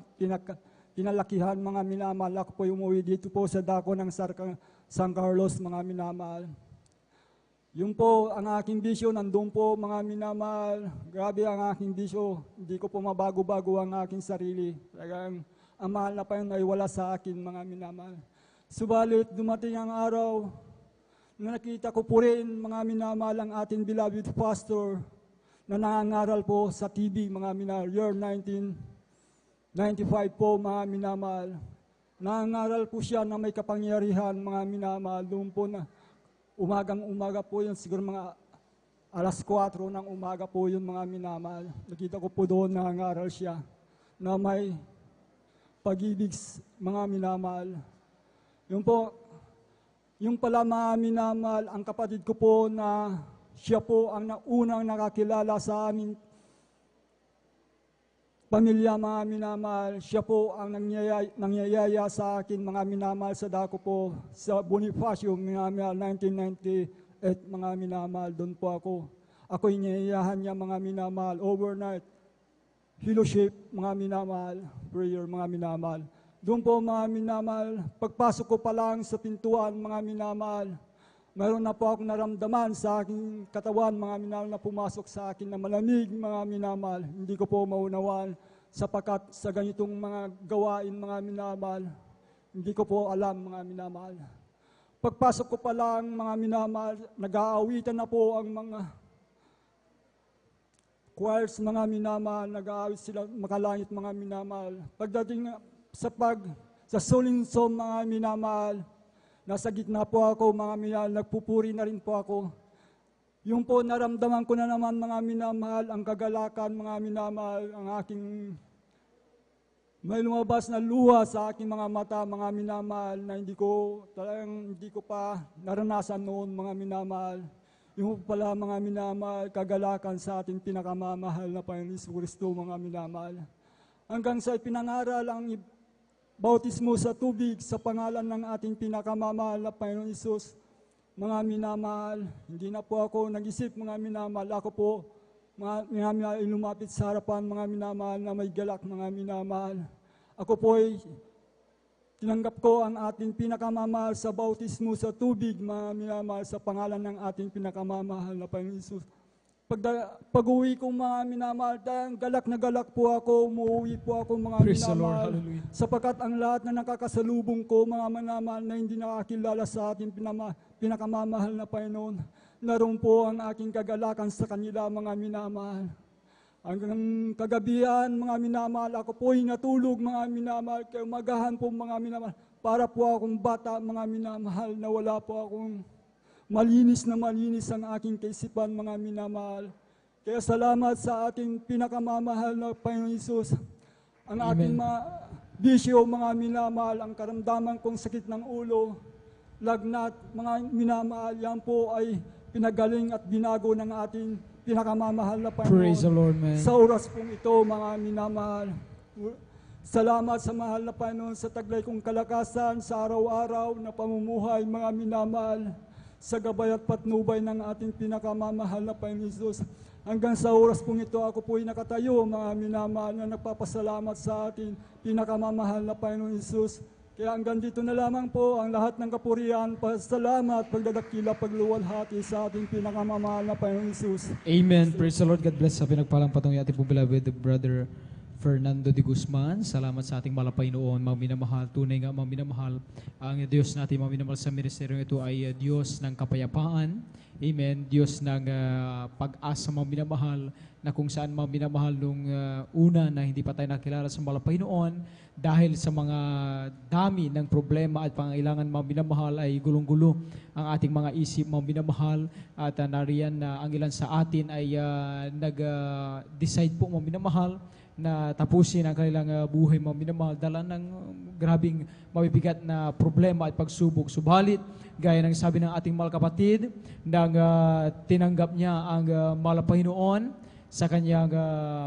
pinalakihan mga minamahal. Ako po umuwi dito po sa dako ng San Carlos mga minamahal. Yung po ang aking bisyo nandun po mga minamahal. Grabe ang aking bisyo. Hindi ko po mabago-bago ang aking sarili. Talagang ang mahal na pa yun ay wala sa akin mga minamahal. Subalit dumating ang araw na nakita ko po rin mga minamahal ang ating beloved pastor na nangangaral po sa TV mga minamahal, year 1995 po mga minamahal. Nangangaral po siya na may kapangyarihan mga minamahal. Doon po na umagang-umaga po yun, siguro mga alas 4 ng umaga po yun mga minamahal. Nakita ko po doon nangangaral siya na may pag-ibig mga minamahal. Yun po, yung pala mga minamahal, ang kapatid ko po na siya po ang unang nakakilala sa aming pamilya mga minamahal. Siya po ang nangyayaya sa akin mga minamahal sa dako po sa Bonifacio minamahal 1998 mga minamahal. Doon po ako. Ako'y niyayahan niya mga minamahal overnight. Fellowship mga minamahal, prayer mga minamahal. Doon po mga minamahal, pagpasok ko pa lang sa pintuan mga minamahal, mayroon na po akong naramdaman sa aking katawan mga minamahal na pumasok sa akin na malamig mga minamahal. Hindi ko po maunawaan sapagkat sa ganitong mga gawain mga minamahal, hindi ko po alam mga minamahal. Pagpasok ko pa lang mga minamahal, nag-aawitan na po ang mga choirs mga minamahal, nag-aawit sila makalangit mga minamahal. Pagdating sa sulinsom mga minamahal, nasa gitna po ako mga minamahal, nagpupuri na rin po ako. Yung po naramdaman ko na naman mga minamahal, ang kagalakan mga minamahal, ang aking May lumabas na luha sa aking mga mata, mga minamahal, na hindi ko pa naranasan noon, mga minamahal. Yung pala, mga minamahal, kagalakan sa ating pinakamamahal na Panginoon Kristo, mga minamahal. Hanggang sa ipinangaral ang bautismo sa tubig sa pangalan ng ating pinakamamahal na Panginoon Isus, mga minamahal, hindi na po ako nag-isip, mga minamahal. Ako po, mga minamahal, lumapit sa harapan, mga minamahal, na may galak, mga minamahal. Ako po ay tinanggap ko ang ating pinakamamahal sa bautismo sa tubig, mga minamahal, sa pangalan ng ating pinakamamahal na Panginoon Isus. Pag-uwi ko, mga minamahal, galak na galak po ako, umuwi po ako, mga Praise the Lord. minamahal. Hallelujah. Sapagkat ang lahat na nakakasalubong ko, mga minamahal, na hindi nakakilala sa ating pinakamamahal na Panginoon, naroon po ang aking kagalakan sa kanila, mga minamahal. Hanggang kagabihan, mga minamahal, ako po'y natulog, mga minamahal, kaya umagahan po, mga minamahal, para po akong bata, mga minamahal, na wala po akong malinis na malinis ang aking kaisipan, mga minamahal. Kaya salamat sa ating pinakamamahal na Panginoon Isus. Ang ating bisyo, mga minamahal, ang karamdaman kong sakit ng ulo, lagnat, mga minamahal, yan po ay pinagaling at binago ng ating pinakamamahal na Panginoon. Praise the Lord, man. Sa oras pong ito, mga minamahal, salamat sa mahal na Panginoon sa taglay kong kalakasan sa araw-araw na pamumuhay, mga minamahal, sa gabay at patnubay ng ating pinakamamahal na Panginoon Jesus. Hanggang sa oras pong ito, ako po'y nakatayo, mga minamahal, na nagpapasalamat sa ating pinakamamahal na Panginoon Jesus. Kaya hanggang dito na lamang po ang lahat ng kapurihan, pasalamat, pagdadakila, pagluwalhati sa ating pinakamamahal na Panginoon Jesus. Amen. Praise the Lord. God bless sa pinagpalang patong ating pong beloved Brother Fernando de Guzman. Salamat sa ating malapay noon, mga minamahal. Tunay nga, mga minamahal. Ang Diyos natin, mga minamahal, sa ministeryo ito ay Diyos ng kapayapaan. Amen. Diyos ng pag-asa, mga minamahal, na kung saan, mga minamahal, nung una na hindi pa tayo nakilala sa malapay noon, dahil sa mga dami ng problema at pangailangan, mga minamahal, ay gulong-gulo ang ating mga isip, mga minamahal, at nariyan na ang ilan sa atin ay nag-decide po, mga minamahal, na tapusin ang kanilang buhay, mga minamahal, dala ng grabing mabibigat na problema at pagsubok. Subalit, gaya ng sabi ng ating mahal kapatid, nang tinanggap niya ang mahal na Panginoon sa kanyang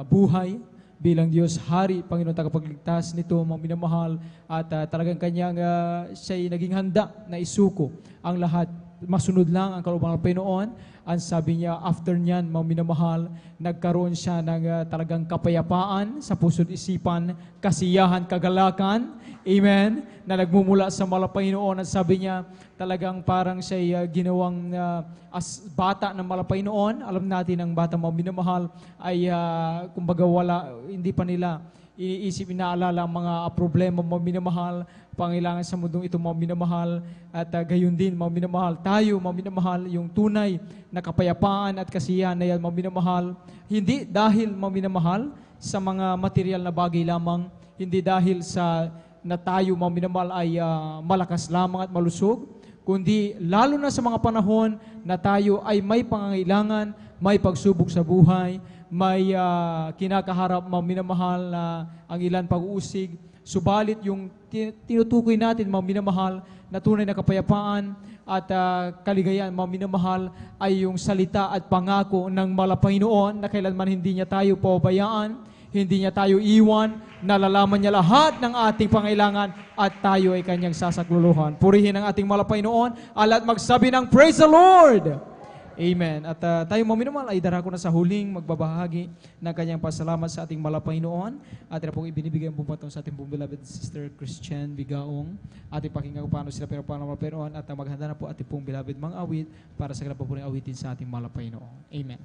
buhay bilang Diyos, Hari, Panginoon, tagapagligtas nito, mga minamahal, at talagang kanyang siya'y naging handa na isuko ang lahat. Masunod lang ang kalooban ng Panginoon. Ang sabi niya, after niyan, mga minamahal, nagkaroon siya ng talagang kapayapaan sa puso't isipan, kasiyahan, kagalakan, amen, na nagmumula sa mahal na Panginoon. At sabi niya, talagang parang siya'y ginawang as bata ng mahal na Panginoon. Alam natin, ang bata, mga minamahal, ay kumbaga hindi pa nila iniisip, inaalala ang mga problema, mga minamahal, pangailangan sa mundong ito, mga minamahal, at gayon din, mga minamahal, tayo, mga minamahal, yung tunay na kapayapaan at kasiyahan na yan, mga minamahal, hindi dahil, mga minamahal, sa mga material na bagay lamang, hindi dahil sa na tayo, mga minamahal, ay malakas lamang at malusog, kundi lalo na sa mga panahon na tayo ay may pangangailangan, may pagsubok sa buhay, may kinakaharap, mga minamahal, na ang ilan pag-uusig. Subalit yung tinutukoy natin, mga minamahal, na tunay na kapayapaan at kaligayahan, mga minamahal, ay yung salita at pangako ng mahal na Panginoon na kailanman hindi niya tayo pababayaan, hindi niya tayo iwan, nalalaman niya lahat ng ating pangailangan at tayo ay kanyang sasakluluhan. Purihin ang ating mahal na Panginoon, at magsabi ng Praise the Lord! Amen. At tayo, mga minamahal, ay darako na sa huling magbabahagi ng kanyang pasalamat sa ating mahal na Panginoon. At ina pong ibinibigay ang bumpatong sa ating pong beloved Sister Christian Bigaong. Ating pakinggan kung paano sila pero paano mahal na Panginoon. At maghanda na po ating pong beloved mga awit para sa kanila po awitin sa ating mahal na Panginoon. Amen.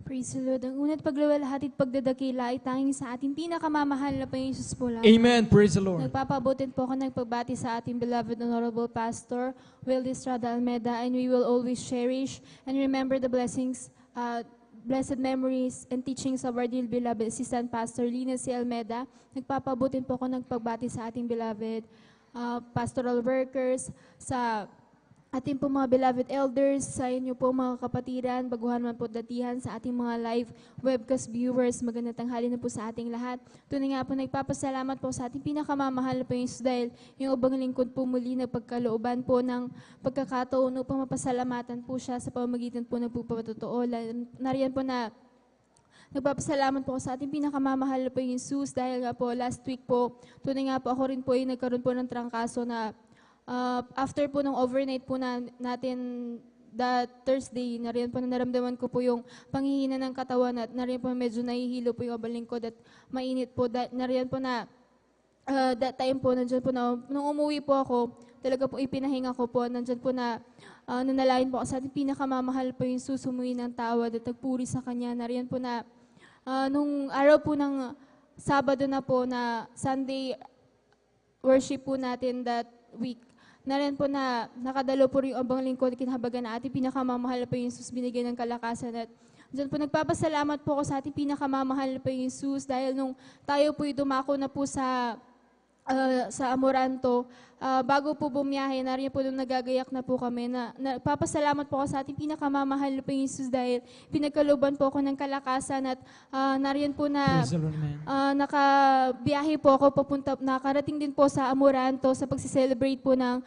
Praise the Lord. Ang una't pagluwalhati at pagdadakila ay tanging sa ating pinakamamahal na Panginoon Jesus po lamang. Amen. Praise the Lord. Nagpapabutin po ako ng pagbati sa ating beloved Honorable Pastor Will Estrada Almeda, and we will always cherish and remember the blessings, blessed memories and teachings of our dear beloved Assistant Pastor Lina C. Almeda. Nagpapabutin po ako ng pagbati sa ating beloved pastoral workers, sa ating po mga beloved elders, sa inyo po mga kapatiran, baguhan man po datihan sa ating mga live webcast viewers, magandang tanghali na po sa ating lahat. Tunay nga po nagpapasalamat po sa ating pinakamamahal na po yung dahil yung ubang lingkod po muli na pagkalooban po ng pagkakataon upang mapasalamatan po siya sa pamamagitan po ng pagpapatotoo. Nariyan po na nagpapasalamat po ako sa ating pinakamamahal na po yung Jesus dahil nga po last week po, tunay nga po ako rin po yung nagkaroon po ng trangkaso na after po ng overnight po natin that Thursday, nariyan po na naramdaman ko po yung panghihina ng katawan at nariyan po medyo nahihilo po yung abang lingkod at mainit po. Nariyan po na that time po, nandyan po na, nung umuwi po ako, talaga po ipinahinga ko po, nandyan po na nanalain po ako sa ating pinakamamahal po yung susumuwi ng tawad at nagpuri sa Kanya. Nariyan po na nung araw po ng Sabado na po na Sunday worship po natin that week, nariyan po na nakadalo po rin yung abang lingkod kinahabagan na ating pinakamamahal po yung Jesus, binigay ng kalakasan at diyan po nagpapasalamat po ako sa ating pinakamamahal po yung Jesus dahil nung tayo po dumako na po sa Amoranto, bago po bumiyahe, nariyan po nung nagagayak na po kami. Nagpapasalamat po ako sa ating pinakamamahal po yung Jesus dahil pinagkalooban po ako ng kalakasan at nariyan po na nakabiyahe po ako nakarating din po sa Amoranto sa pagsiselebrate po ng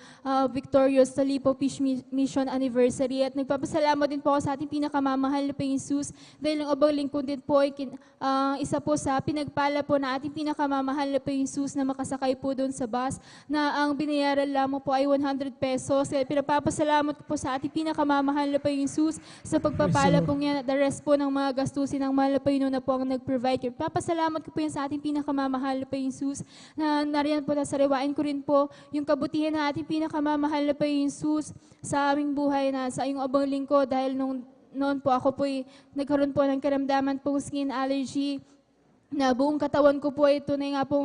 Victorious Talipo Fish Mission Anniversary at nagpapasalamat din po ako sa ating pinakamamahal po yung Jesus dahil ang abang lingkod din po ay isa po sa pinagpala po na ating pinakamamahal po yung Jesus na makasakay po doon sa bus na ang binayaran lamang po ay 100 pesos. Kaya pinapapasalamat ko po sa ating pinakamamahal na po yung Jesus sa pagpapala po niya. The rest po ng mga gastusin ng mahal na po yun na po ang nag-provide. Papasalamat ko po yan sa ating pinakamamahal na po yung Jesus na nariyan po na sariwain ko rin po yung kabutihan na ating pinakamamahal na po yung Jesus sa aming buhay na sa iyong abang lingkod dahil noon po ako po nagkaroon po ng karamdaman po skin allergy na buong katawan ko po ay tunay nga po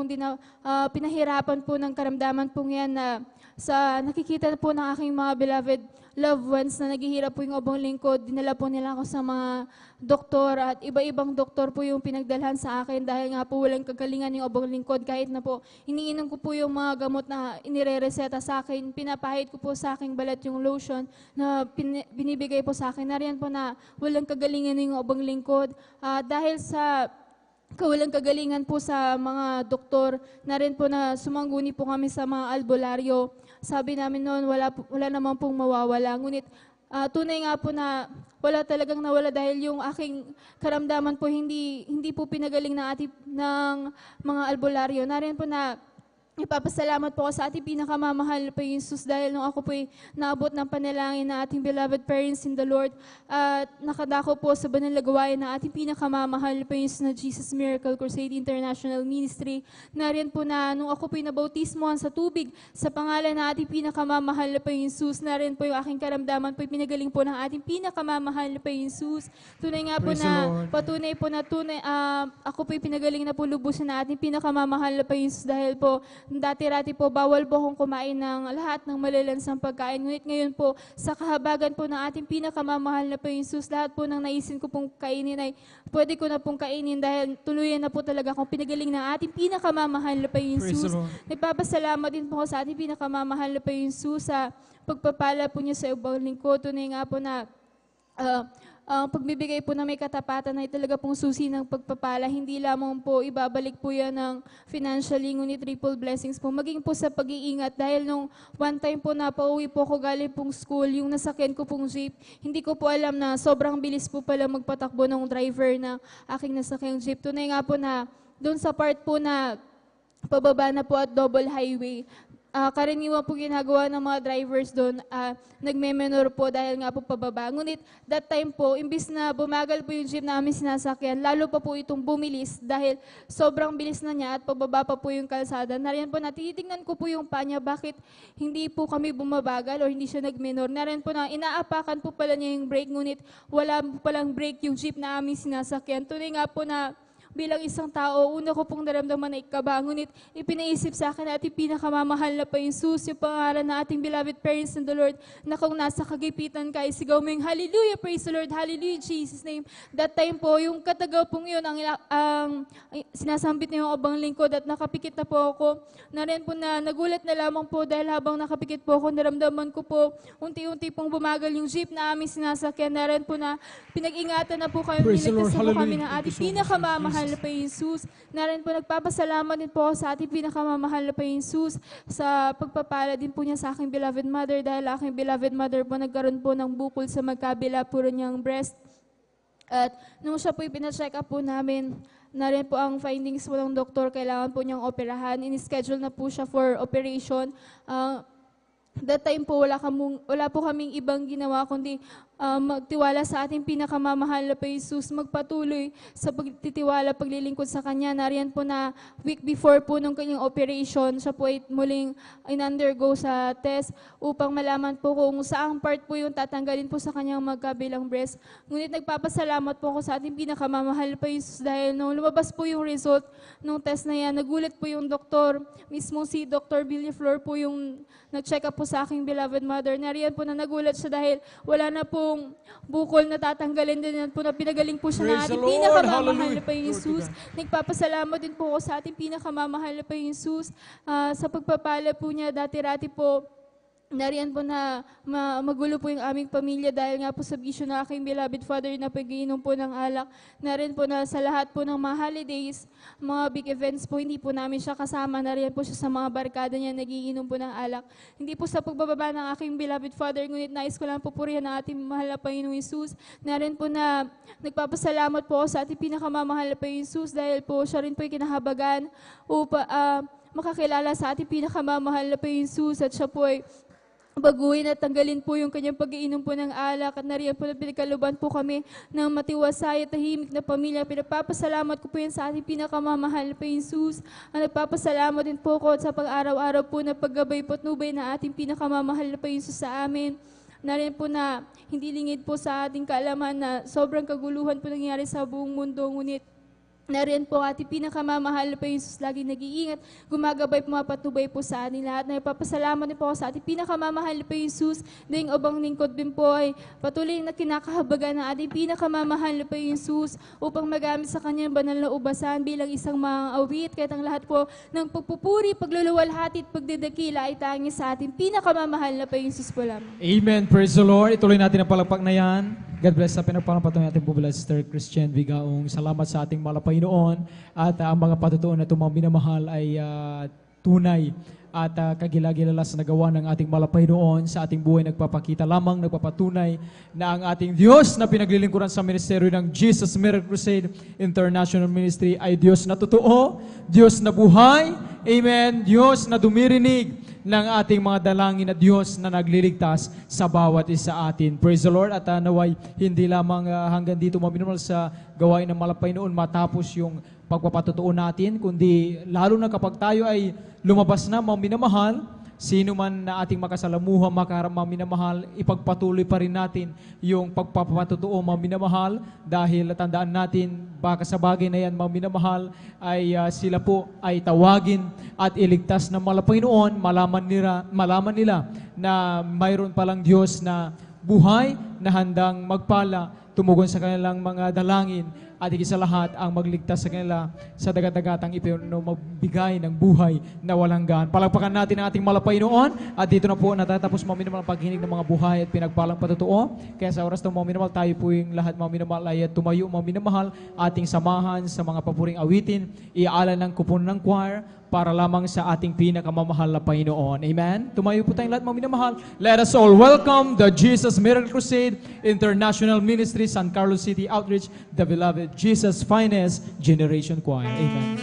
pinahirapan po ng karamdaman po yan na sa nakikita po ng aking mga beloved loved ones na naghihirap po yung abang lingkod, dinala po nila ako sa mga doktor at iba-ibang doktor po yung pinagdalhan sa akin dahil nga po walang kagalingan yung abang lingkod kahit na po iniinom ko po yung mga gamot na inire-reseta sa akin, pinapahid ko po sa aking balat yung lotion na binibigay po sa akin. Nariyan po na walang kagalingan yung abang lingkod dahil sa kawalang kagalingan po sa mga doktor, na rin po na sumangguni po kami sa mga albularyo. Sabi namin noon, wala naman pong mawawala. Ngunit tunay nga po na wala talagang nawala dahil yung aking karamdaman po hindi po pinagaling ng mga albularyo. Narin po na ipapasalamat po ako sa ating pinakamamahal po yung Jesus dahil nung ako po naabot ng panalangin na ating beloved parents in the Lord at nakadako po sa banal na gawain na ating pinakamamahal po yung Jesus na Jesus Miracle Crusade International Ministry. Nariyan po na nung ako po nabautismohan sa tubig sa pangalan na ating pinakamamahal po yung Jesus, nariyan po yung aking karamdaman po pinagaling po ng ating pinakamamahal po yung Jesus. Tunay nga po na patunay po na ako po pinagaling na po lubusan na ating pinakamamahal po yung Jesus dahil po dati-rati po, bawal po akong kumain ng lahat ng malalansang pagkain. Ngunit ngayon po, sa kahabagan po ng ating pinakamamahal na po yung Jesus, lahat po ng naisin ko pong kainin ay pwede ko na pong kainin dahil tuluyan na po talaga akong pinagaling ng ating pinakamamahal na po yung Jesus. Nagpapasalamat din po ako sa ating pinakamamahal na po yung Jesus sa pagpapala po niya sa ibang lingkod. Tunay nga po na pagbibigay po na may katapatan ay talaga pong susi ng pagpapala. Hindi lamang po ibabalik po yan ng financially, ngunit triple blessings po. Maging po sa pag-iingat dahil nung one time po na pauwi po ko galing pong school, yung nasakyan ko pong jeep, hindi ko po alam na sobrang bilis po pala magpatakbo ng driver na aking nasakyang jeep. Tunay nga po na doon sa part po na pababa na po at double highway, karaniwan po ginagawa ng mga drivers doon, nagme-menor po dahil nga po pababa. Ngunit that time po, imbis na bumagal po yung jeep namin sinasakyan, lalo pa po itong bumilis dahil sobrang bilis na niya at pababa pa po yung kalsada. Nariyan po na tinitingnan ko po yung panya, bakit hindi po kami bumabagal o hindi siya nag-menor. Nariyan po na inaapakan po pala niya yung brake, ngunit wala po palang brake yung jeep na aming sinasakyan. Tunay nga po na bilang isang tao, una ko pong naramdaman na ikaba, ngunit ipinaisip sa akin na ating pinakamamahal na Panginoong Jesus, yung pangalan ng ating beloved parents in the Lord, na kung nasa kagipitan ka, isigaw mo yung hallelujah, praise the Lord, hallelujah, Jesus' name. That time po, yung katagaw pong yun, ang sinasambit niyo yung abang lingkod at nakapikit na po ako. Na rin po na nagulat na lamang po dahil habang nakapikit po ako, naramdaman ko po, unti-unti pong bumagal yung jeep na aming sinasakyan. Na rin po na pinag-ingatan na po kami, niligtas na po kami ng ating pinakamamahal na Panginoong Jesus. Na rin po nagpapasalamat din po sa ating pinakamamahal na Panginoong Jesus sa pagpapala din po niya sa aking beloved mother dahil aking beloved mother po nagkaroon po ng bukol sa magkabila po niyang breast. At nung siya po ipina-check up po namin, na rin po ang findings po ng doktor, kailangan po niyang operahan. In-schedule na po siya for operation. That time po, wala po kaming ibang ginawa, kundi magtiwala sa ating pinakamamahal na Jesus, magpatuloy sa pagtitiwala, paglilingkod sa Kanya. Nariyan po na week before po nung kanyang operation, siya po ay muling in-undergo sa test upang malaman po kung saang part po yung tatanggalin po sa kanyang magkabilang breast. Ngunit nagpapasalamat po ako sa ating pinakamamahal na Jesus dahil nung lumabas po yung result ng test na yan, nagulat po yung doktor, mismo si Dr. Villaflor po yung nag-check up po sa aking beloved mother. Nariyan po na nagulat siya dahil wala na pong bukol na tatanggalin din po na pinagaling po siya na ating pinakamamahal na Panginoong Jesus. Nagpapasalamat din po ako sa ating pinakamamahal na Panginoong Jesus sa pagpapala po niya dati-rati po. Nariyan po na magulo po yung aming pamilya dahil nga po sa bisyo ng aking beloved father na pag-iinom po ng alak. Nariyan po na sa lahat po ng mga holidays, mga big events po, hindi po namin siya kasama. Nariyan po siya sa mga barkada niya, nagiinom po ng alak. Hindi po sa pagbababa ng aking beloved father, ngunit nais ko lang po purihan ng ating mahal na Panginoong Jesus. Nariyan po na nagpapasalamat po ako sa ating pinakamamahal na Panginoong Jesus dahil po siya rin po yung kinahabagan upang makakilala sa ating pinakamamahal na Panginoong Jesus at siya po ay baguhin at tanggalin po yung kanyang pag-iinom po ng alak at nariyan po na pinagkaluban po kami ng matiwasay at tahimik na pamilya. Pinagpapasalamat ko po yan sa ating pinakamamahal na Jesus. Nagpapasalamat din po ko sa pag-araw-araw po na paggabay po at nubay na ating pinakamamahal na Jesus sa amin. Nariyan po na hindi lingid po sa ating kaalaman na sobrang kaguluhan po nangyari sa buong mundo, ngunit nariyan po ating pinakamamahal na Jesus, lagi nag-iingat, gumagabay, pumapatubay po sa ating lahat. Nagpapasalamat din po ako sa ating pinakamamahal na Jesus, na yung abang lingkod din po ay patuloy na kinakahabagan ng ating pinakamamahal na Jesus upang magamit sa kanyang banal na ubasan bilang isang mga awit. Kahit ang lahat po ng pagpupuri, pagluluwalhati at pagdidakila ay tangi sa ating pinakamamahal na Jesus po lamang. Amen. Praise the Lord. Ituloy natin ang palakpak na yan. God bless sa pinagpapatuloy natin po bila Sister Christian Vigaong. Salamat sa ating malapay noon at ang mga patutuon na itong mga minamahal ay tunay at kagilagilala sa nagawa ng ating malapay noon sa ating buhay nagpapakita lamang, nagpapatunay na ang ating Diyos na pinaglilingkuran sa ministeryo ng Jesus Miracle Crusade International Ministry ay Diyos na totoo, Diyos na buhay, amen, Diyos na dumirinig ng ating mga dalangin na Diyos na nagliligtas sa bawat isa atin. Praise the Lord. At naway hindi lamang hanggang dito maminumol sa gawain ng malapay noon matapos yung pagpapatutuon natin, kundi lalo na kapag tayo ay lumabas na mga minamahal, sino man na ating makasalamuha, makaharap mga minamahal, ipagpatuloy pa rin natin yung pagpapatutuo mga minamahal dahil tandaan natin, baka sa bagay na yan mga minamahal ay sila po ay tawagin at iligtas ng malapay noon, malaman nila na mayroon palang Diyos na buhay na handang magpala, tumugon sa kanilang mga dalangin at higit sa lahat ang magligtas sa kanila sa dagat-dagatang magbigay ng buhay na walang gaan. Palagpakan natin ang ating malapay noon at dito na po natatapos mga minamahal ang paghinig ng mga buhay at pinagpalang patutuo. Kaya sa oras ng mga minamahal, tayo po yung lahat mga minamahal ay tumayo mga minamahal, ating samahan sa mga papuring awitin, iaalan ng kupon ng choir para lamang sa ating pinakamamahal na Panginoon. Amen? Tumayo po tayong lahat mga minamahal. Let us all welcome the Jesus Miracle Crusade International Ministry, San Carlos City Outreach, the beloved Jesus Finest Generation Choir. Amen.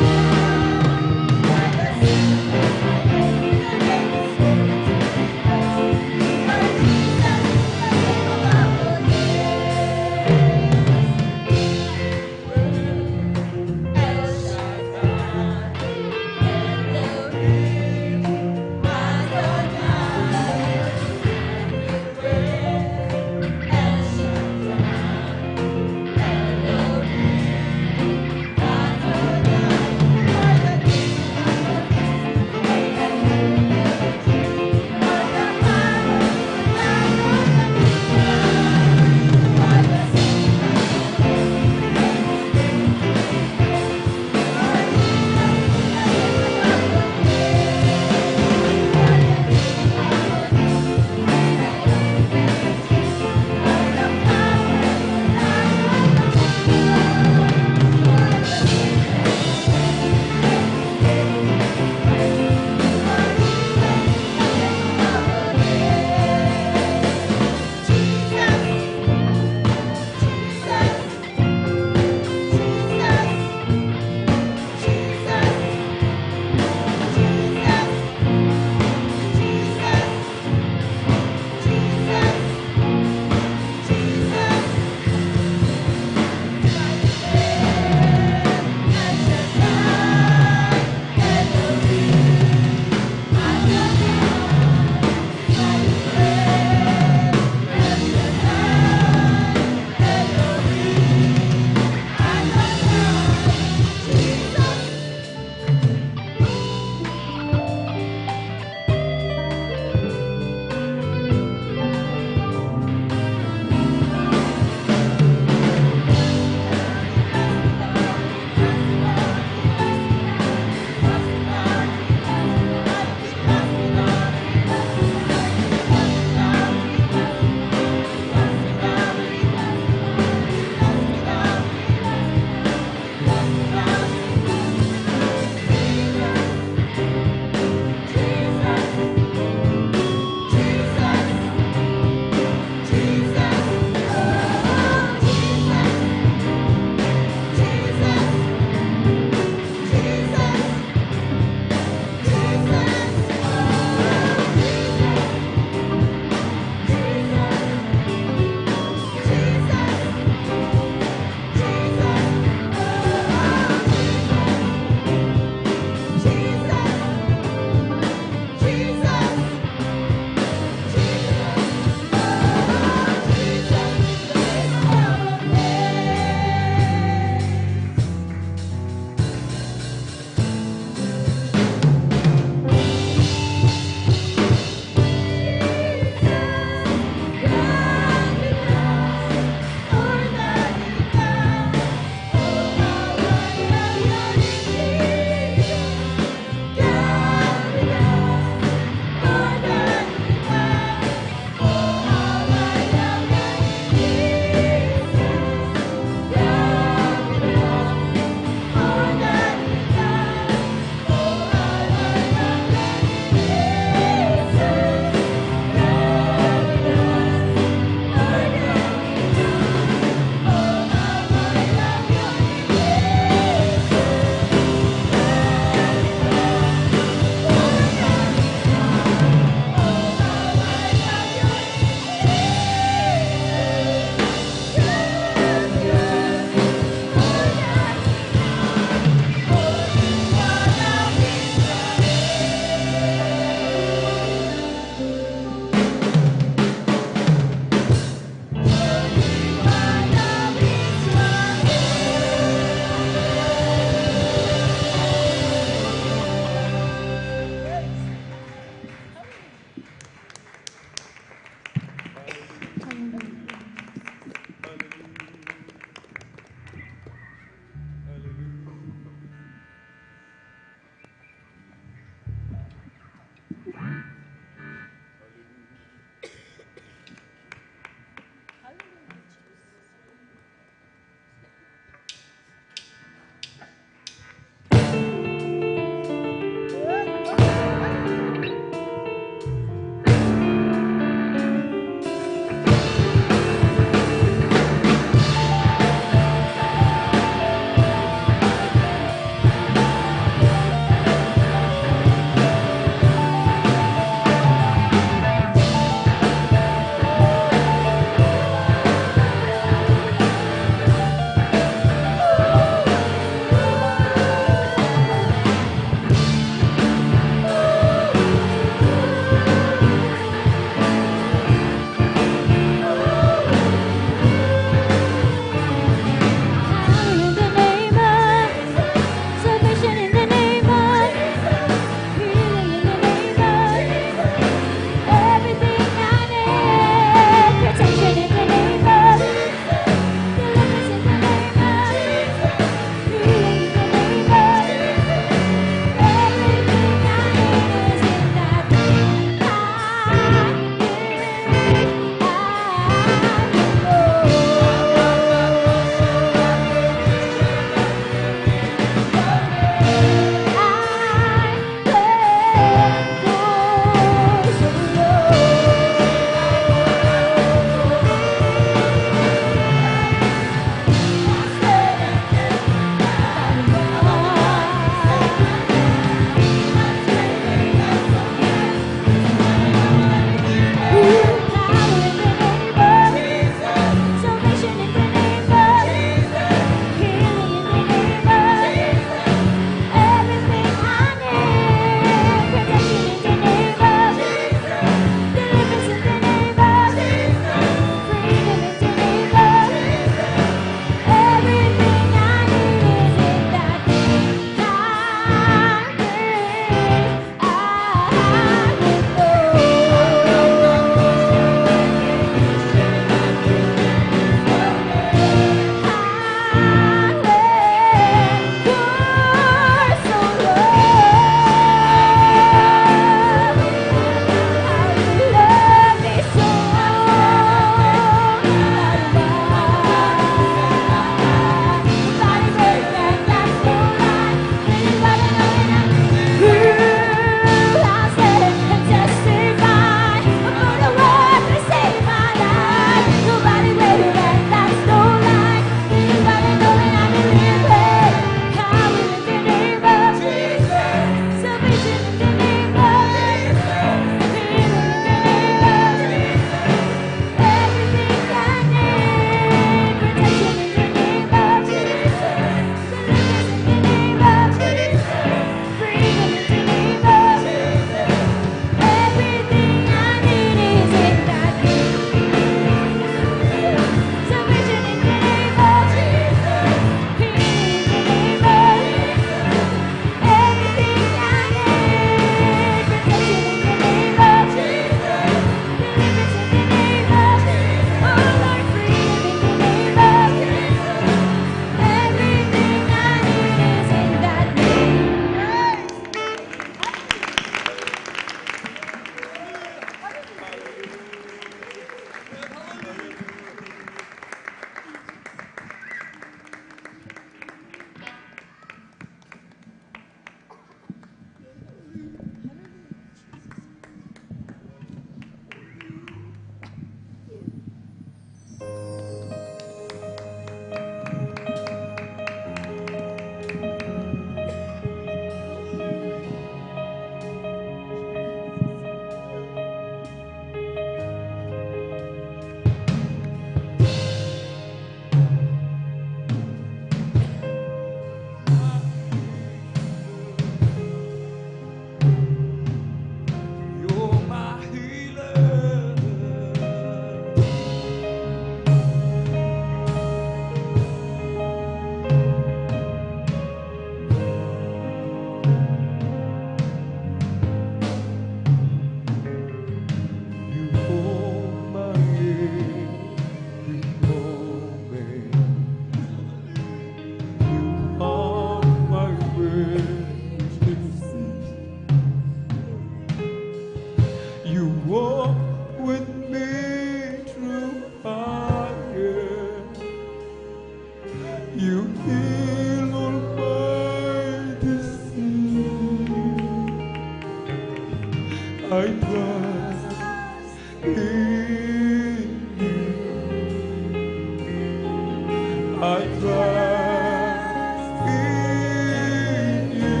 trust in you.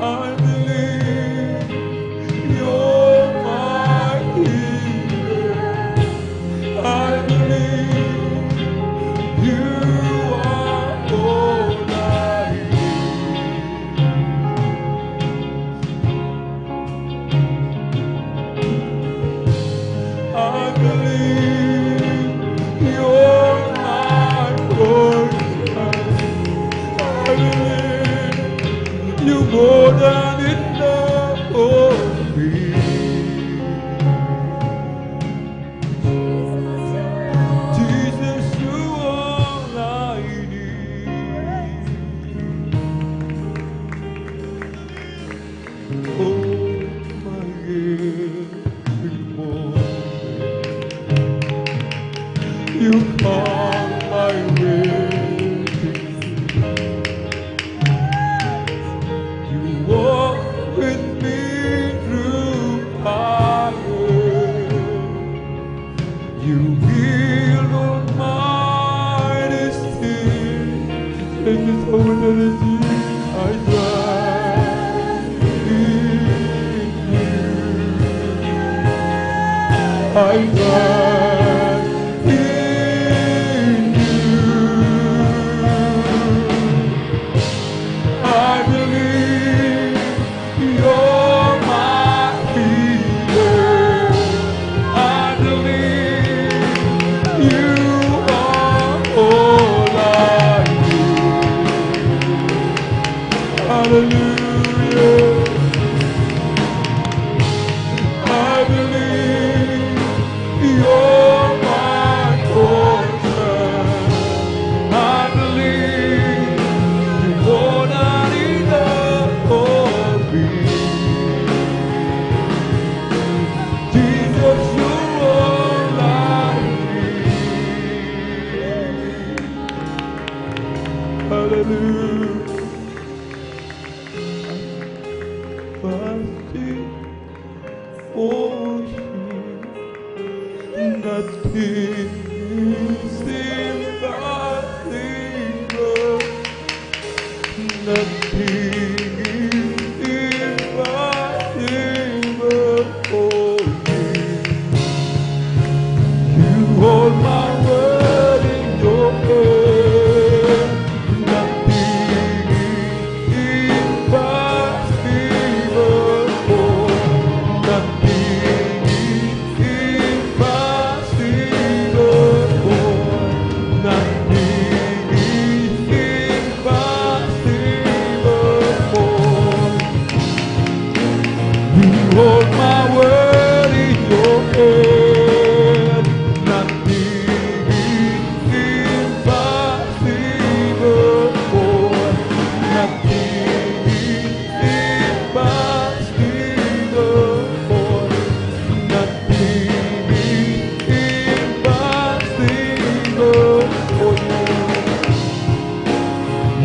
I believe you're my healer. I believe you are all I need. I believe you're my portion. I believe you more than enough for me. Jesus, you all I need. Oh, my every morning, you calm my waiting. You walk with me through fire. You heal all my disease. And this whole disease I trust in you. I trust in you. I believe you're my healer. I believe you are all I need. Hallelujah. I believe you're my portion. I believe you're more than enough for me. Jesus, you're all I need. Hallelujah. Fasting for you, nothing is impossible. Nothing is impossible for you. You hold my word in your hand. Nothing is impossible for you. Nothing is impossible for you. Nothing is impossible for you. You hold my word in your hand. Nothing is impossible for you. Nothing is impossible for you. Nothing is impossible for you.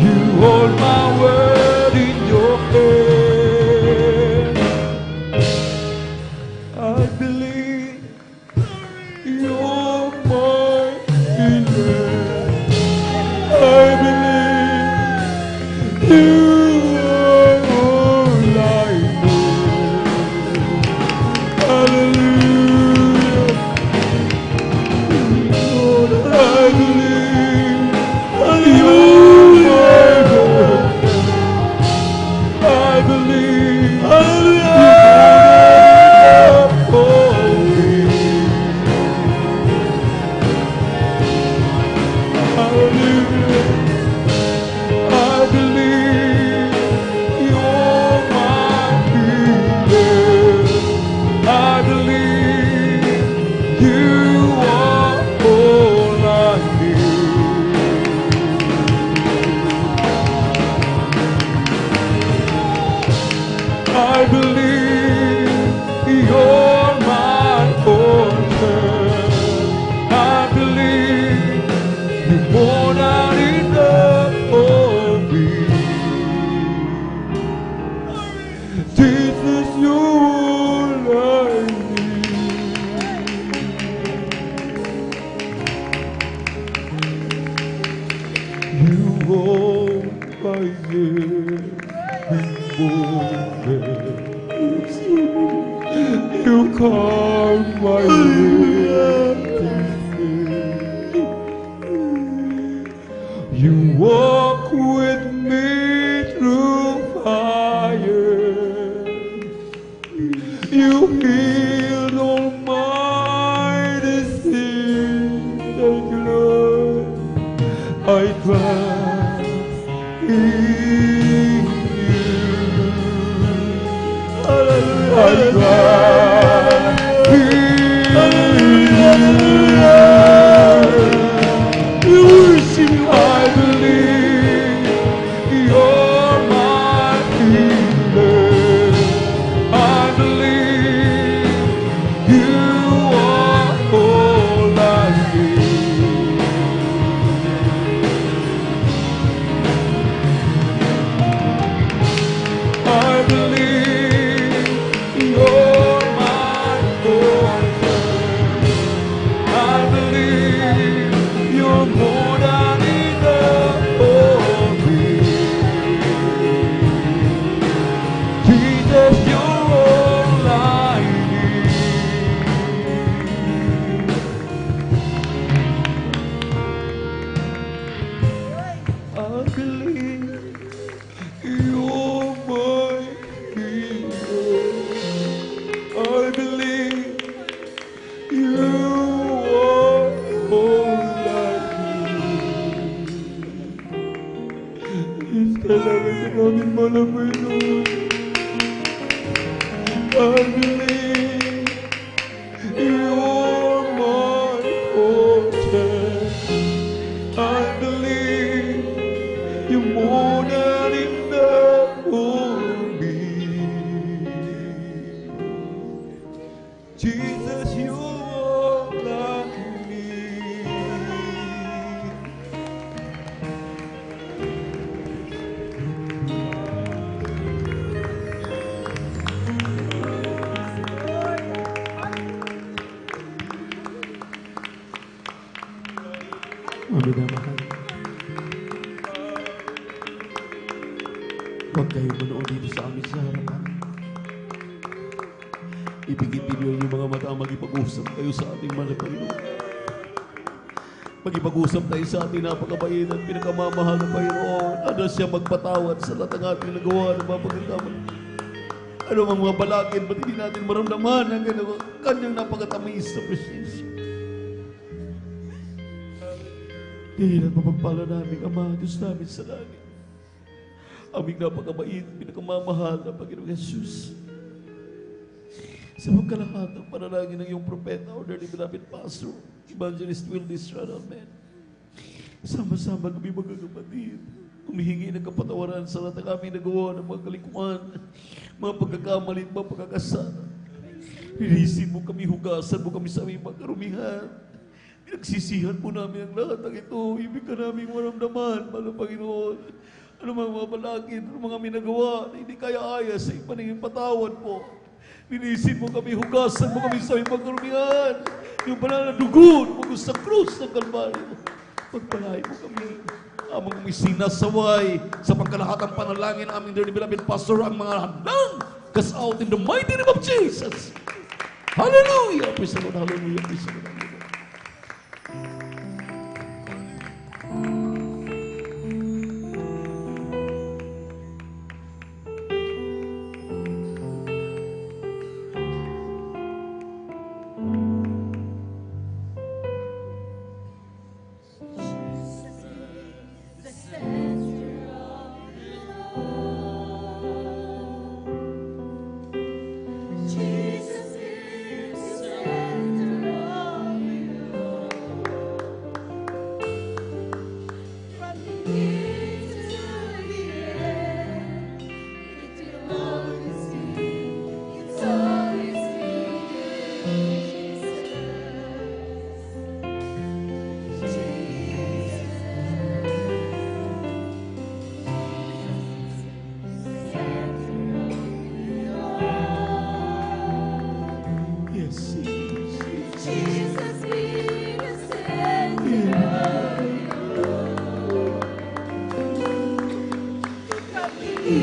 You hold my word in your hand. I believe you're my healer. I believe you are all I need. Hallelujah. Lord, I believe you're my portion. I believe you're for me. Hallelujah. I believe you're my healer. I believe you are all I need. I believe you're my portion. I believe you're more than enough for me. Jesus, you're all I need. calm my raging sea. You walk with me through fire. You healed all my disease. Thank you, Lord. I trust in you. I trust in you. I believe you're my healer. I believe you are all I need. I believe you're my portion. I believe you're more than enough for me. Jesus, you're all I need. I believe you're my healer. I believe you are all I need. Kailangan na namin malaman nun. I believe you're my portion. I believe you're more than enough for me. Jesus, you're all I need. Minamahal, huwag kayo manood dito sa amin sa harapan. Ipigit niyo yung mga mata, magipag-usap kayo sa ating mga Panginoon. Magipag-usap tayo sa ating napakabait at pinakamamahal na Panginoon. Ano siya magpatawad sa lahat ng ating nagawa ng mga pagkakamali. Ano ang mga balakid, ba't hindi natin maramdaman ang kanyang napakatamis sa presensya. Dahilan mapagpala namin, Ama, Diyos namin sa langit. Aming napakabait, pinakamamahal na Panginoong Jesus. Sa pagkalahat ng panalangin ng iyong propeta, o dearly beloved pastor, Evangelist Will Distradamen, sama-sama kami mga kapatid, humihingi ng kapatawaran sa lahat ng aming nagawa ng mga kalikuan, mga pagkakamali at mga pagkakasala. Linisin mo kami, hugasan mo kami sa aming mga karumihan. Pinagsisihan po namin ang lahat ng ito. Ibig ka namin maramdaman, mahal na Panginoon. Ano mga balakid, ano mga minagawa na hindi kaya-aya sa ipaningin patawad po. Linisin mo kami, hugasan mo kami sa aming pagkarumihan. Yung banal na dugo mo sa krus ng Kalbaryo. Pagpalain mo kami. Amang kami sinasaway sa pagkalahatang panalangin ng aming dearly beloved pastor ang mga handang cast out in the mighty name of Jesus. Hallelujah! Praise the Lord, hallelujah, praise the Lord. Jesus is the center of it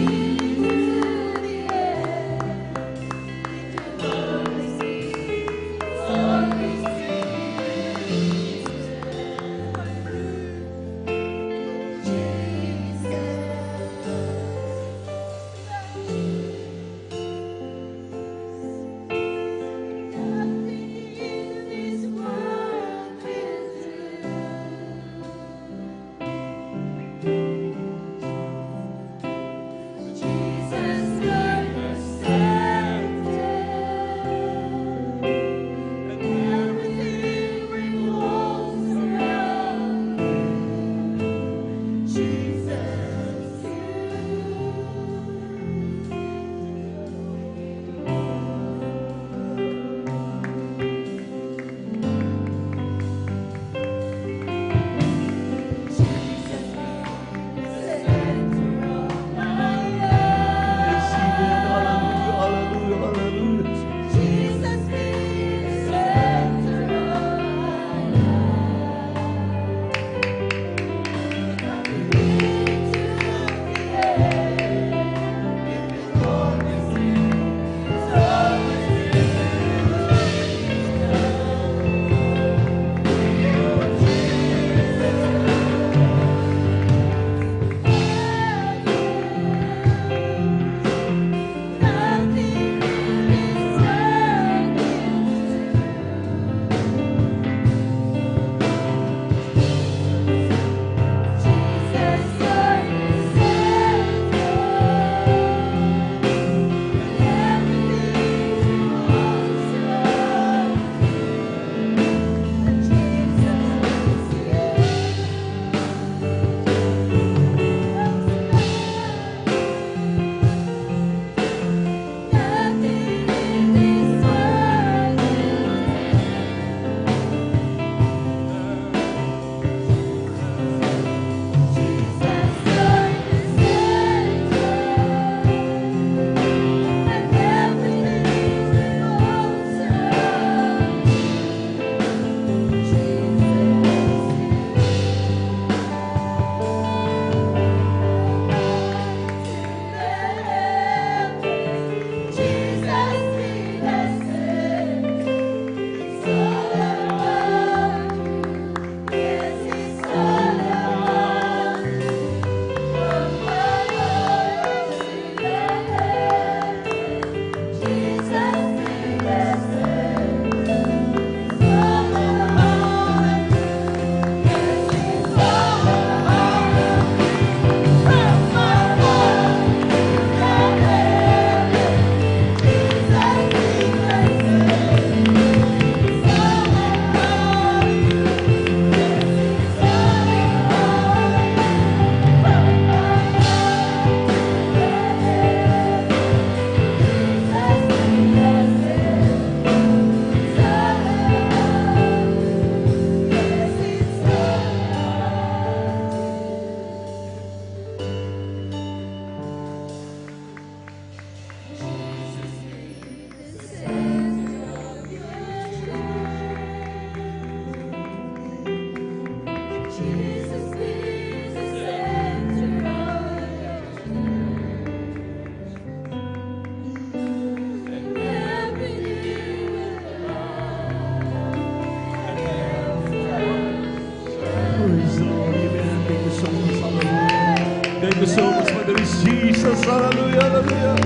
Thank you so much, Father Jesus. Hallelujah, hallelujah.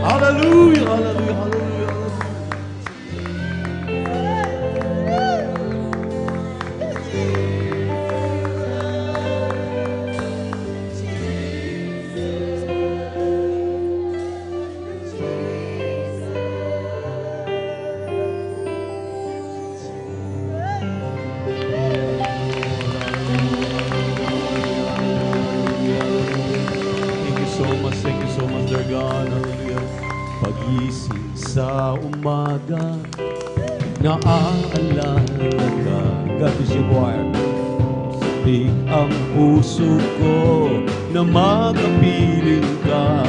Hallelujah, hallelujah, hallelujah. Thank you so much, dear God. Hallelujah. Pag-ising sa umaga, naaalala ka. God bless you, choir. Sabik ang puso ko na makapiling ka.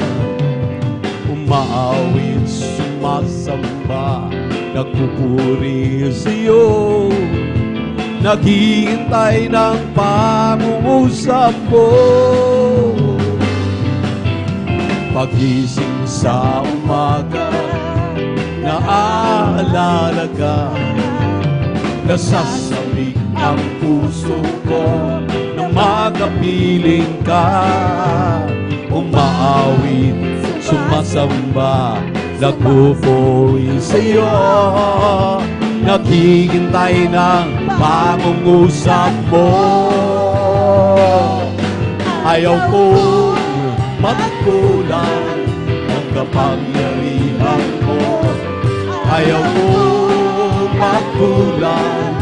Umaawit, sumasamba, nagpupuri sa'yo. Naghihintay ng pangungusap mo. Pagising sa umaga, naaalala ka. Nasasabik ang puso ko na makapiling ka. Umaawit, sumasamba, nagpupuri sa'yo. Naghihintay ng pangungusap mo. Ayaw ko magkulang ang kapangyarihan mo. Ayaw ko magkulang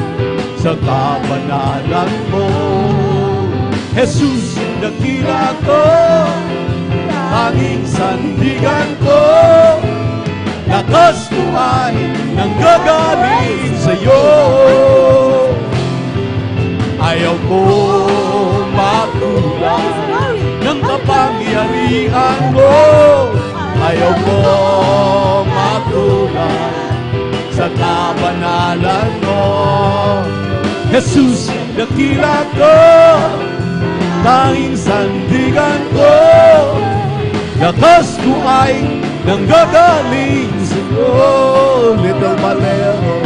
sa kabanalan mo. Jesus, dakila ko, tanging sandigan ko. Lakas ko ay nanggagaling sa'yo. Ayaw ko magkulang ng kapangyarihan mo. Ayaw ko magkulang sa kabanalan mo. Jesus, dakila ko, tanging sandigan ko. Lakas ko ay nanggagaling sa'yo. Little by little,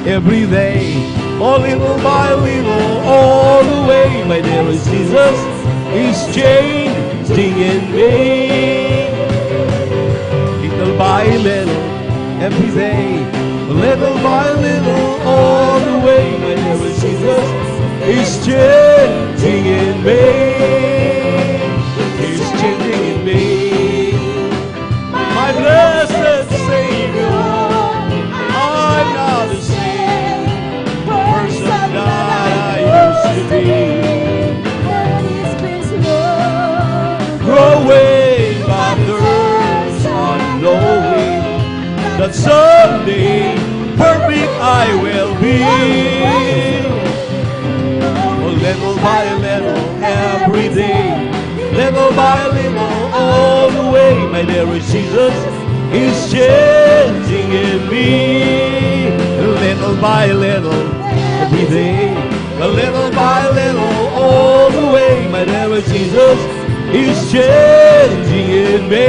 every day, oh little by little, all the way, my dearest Jesus is changing in me. Little by little, every day, little by little, all the way, my dearest Jesus is changing in me. He's changing in me. My blessed Savior, I'm not the same person that I used to be. Growing by thirst, unknowing that someday perfect I will be. Oh, little by little, every day, little by little, all the way, my dearest Jesus is changing in me. Little by little, every day, little by little, all the way, my dearest Jesus is changing in me.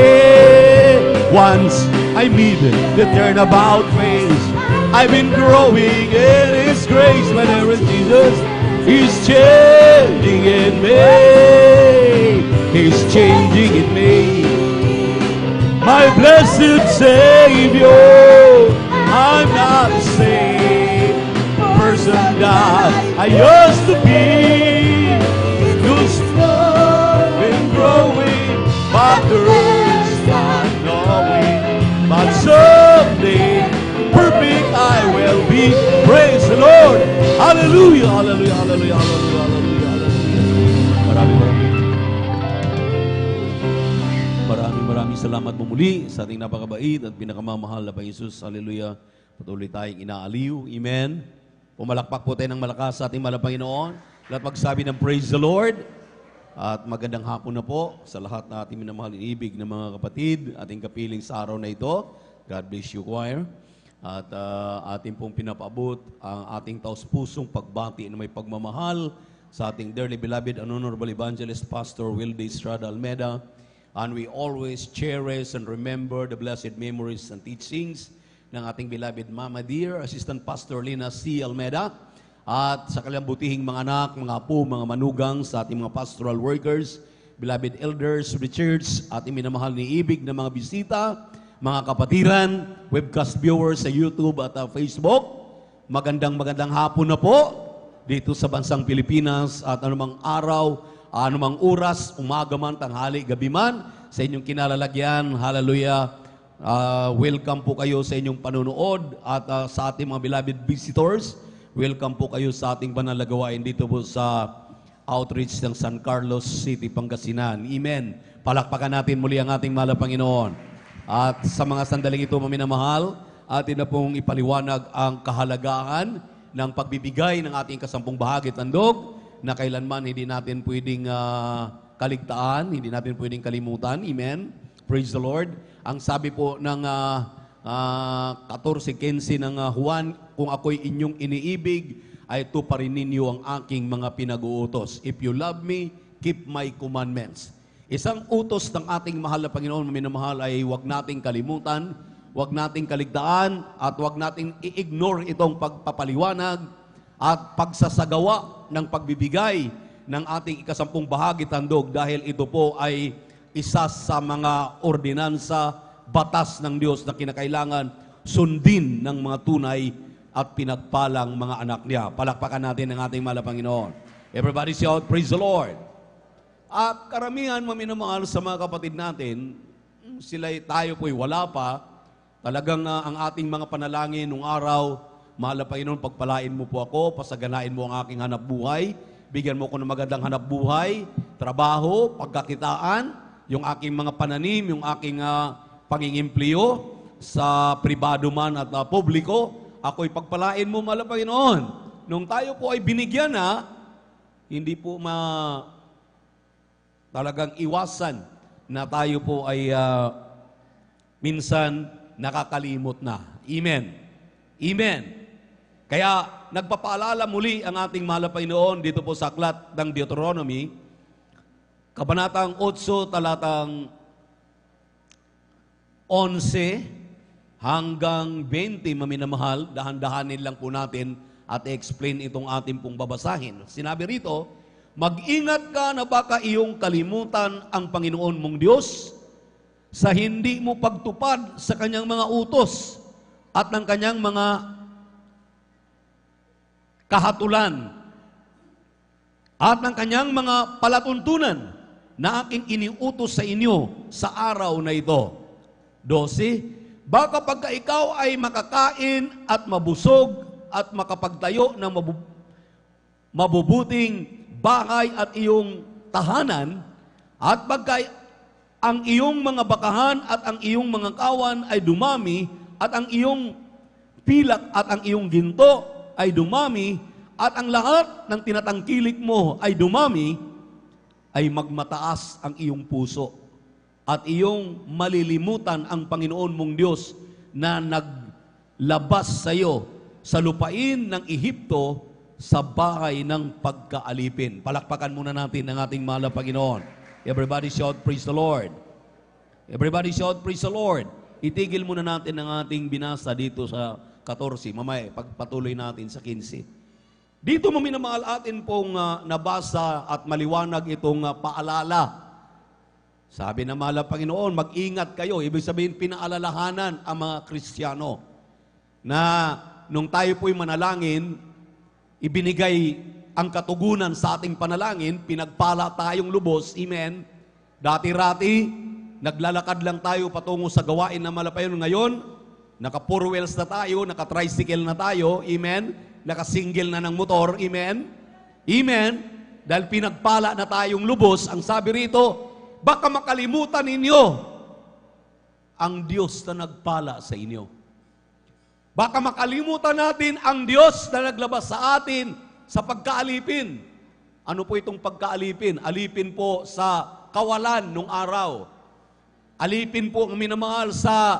Once I meet the turnabout phase, I've been growing in His grace, my dearest Jesus is changing in me. He's changing in me. My blessed Savior, I'm not the same person that I used to be. Just been growing, but there's not knowing. But someday, perfect I will be. Praise the Lord. Hallelujah, hallelujah, hallelujah, hallelujah, hallelujah, hallelujah. Maraming salamat po muli sa ating napakabait at pinakamamahal na Panginoon Jesus. Hallelujah. Patuloy tayong inaaliw. Amen. Pumalakpak po tayo ng malakas sa ating mahal na Panginoon. Lahat magsabi ng praise the Lord. At magandang hapon na po sa lahat na ating minamahal inibig ng mga kapatid, ating kapiling sa araw na ito. God bless you, choir. At ating pong pinapaabot ang ating taus-pusong pagbati na may pagmamahal sa ating dearly beloved and honorable evangelist, Pastor Wilde Estrada Almeida. And we always cherish and remember the blessed memories and teachings ng ating beloved Mama Dear, Assistant Pastor Lina C. Almeida, at sa kanilang butihing mga anak, mga apo, mga manugang, sa ating mga pastoral workers, beloved elders of the church, at iminamahal ni ibig na mga bisita, mga kapatiran, webcast viewers sa YouTube at Facebook. Magandang hapon na po dito sa bansang Pilipinas at anumang araw, anumang oras, umaga man, tanghali, gabi man, sa inyong kinalalagyan. Hallelujah. Welcome po kayo sa inyong panunood at sa ating mga beloved visitors. Welcome po kayo sa ating banal na gawain dito po sa outreach ng San Carlos City, Pangasinan. Amen. Palakpakan natin muli ang ating mahal na Panginoon. At sa mga sandaling ito, maminamahal, atin na pong ipaliwanag ang kahalagahan ng pagbibigay ng ating kasampung bahagi at handog na kailanman hindi natin pwedeng kaligtaan, hindi natin pwedeng kalimutan. Amen. Praise the Lord. Ang sabi po ng 14:15 ng Juan, kung ako'y inyong iniibig, ay tuparin ninyo ang aking mga pinag-uutos. If you love me, keep my commandments. Isang utos ng ating mahal na Panginoon, minamahal, ay huwag nating kalimutan, huwag nating kaligtaan, at huwag nating i-ignore itong pagpapaliwanag at pagsasagawa ng pagbibigay ng ating ikasampung bahagi tandog, dahil ito po ay isa sa mga ordinansa, batas ng Diyos na kinakailangan sundin ng mga tunay at pinagpalang mga anak niya. Palakpakan natin ang ating mahal na Panginoon. Everybody shout, praise the Lord. At karamihan, maminamahal sa mga kapatid natin, tayo po'y wala pa. Talagang ang ating mga panalangin nung araw, mahal na Panginoon, pagpalain mo po ako, pasaganain mo ang aking hanap buhay, bigyan mo ko ng magandang hanap buhay, trabaho, pagkakitaan, yung aking mga pananim, yung aking pangingimplyo sa pribado man at publiko, ako'y pagpalain mo, mahal na Panginoon. Nung tayo po ay binigyan na, hindi po talagang iwasan na tayo po ay minsan nakakalimot na. Amen. Amen. Kaya nagpapaalala muli ang ating mahal na Panginoon dito po sa aklat ng Deuteronomy, Kabanatang 8, talatang 11 hanggang 20, maminamahal, dahan-dahanin lang po natin at i-explain itong ating pong babasahin. Sinabi rito, mag-ingat ka na baka iyong kalimutan ang Panginoon mong Diyos sa hindi mo pagtupad sa kanyang mga utos at ng kanyang mga kahatulan at ng kanyang mga palatuntunan na aking iniutos sa inyo sa araw na ito. 12, baka pagka ikaw ay makakain at mabusog at makapagtayo ng mabubuting bahay at iyong tahanan, at pagka ang iyong mga bakahan at ang iyong mga kawan ay dumami, at ang iyong pilak at ang iyong ginto ay dumami, at ang lahat ng tinatangkilik mo ay dumami, ay magmataas ang iyong puso at iyong malilimutan ang Panginoon mong Diyos na naglabas sa iyo sa lupain ng Ehipto sa bahay ng pagkaalipin. Palakpakan muna natin ang ating mahal na Panginoon. Everybody shout, praise the Lord. Everybody shout, praise the Lord. Itigil muna natin ang ating binasa dito sa 14. Mamaya, pagpatuloy natin sa 15. Dito maminamahal atin pong nabasa at maliwanag itong paalala. Sabi ng mahal na Panginoon, mag-ingat kayo. Ibig sabihin, pinaalalahanan ang mga Kristiyano na nung tayo po'y manalangin, ibinigay ang katugunan sa ating panalangin, pinagpala tayong lubos. Amen. Dati-rati, naglalakad lang tayo patungo sa gawain ng mahal na Panginoon. Ngayon, naka-four wheels na tayo, naka-tricycle na tayo. Amen. Nakasingle na ng motor, amen? Amen? Dahil pinagpala na tayong lubos, ang sabi rito, baka makalimutan ninyo ang Diyos na nagpala sa inyo. Baka makalimutan natin ang Diyos na naglabas sa atin sa pagkaalipin. Ano po itong pagkaalipin? Alipin po sa kawalan nung araw. Alipin po ang minamahal sa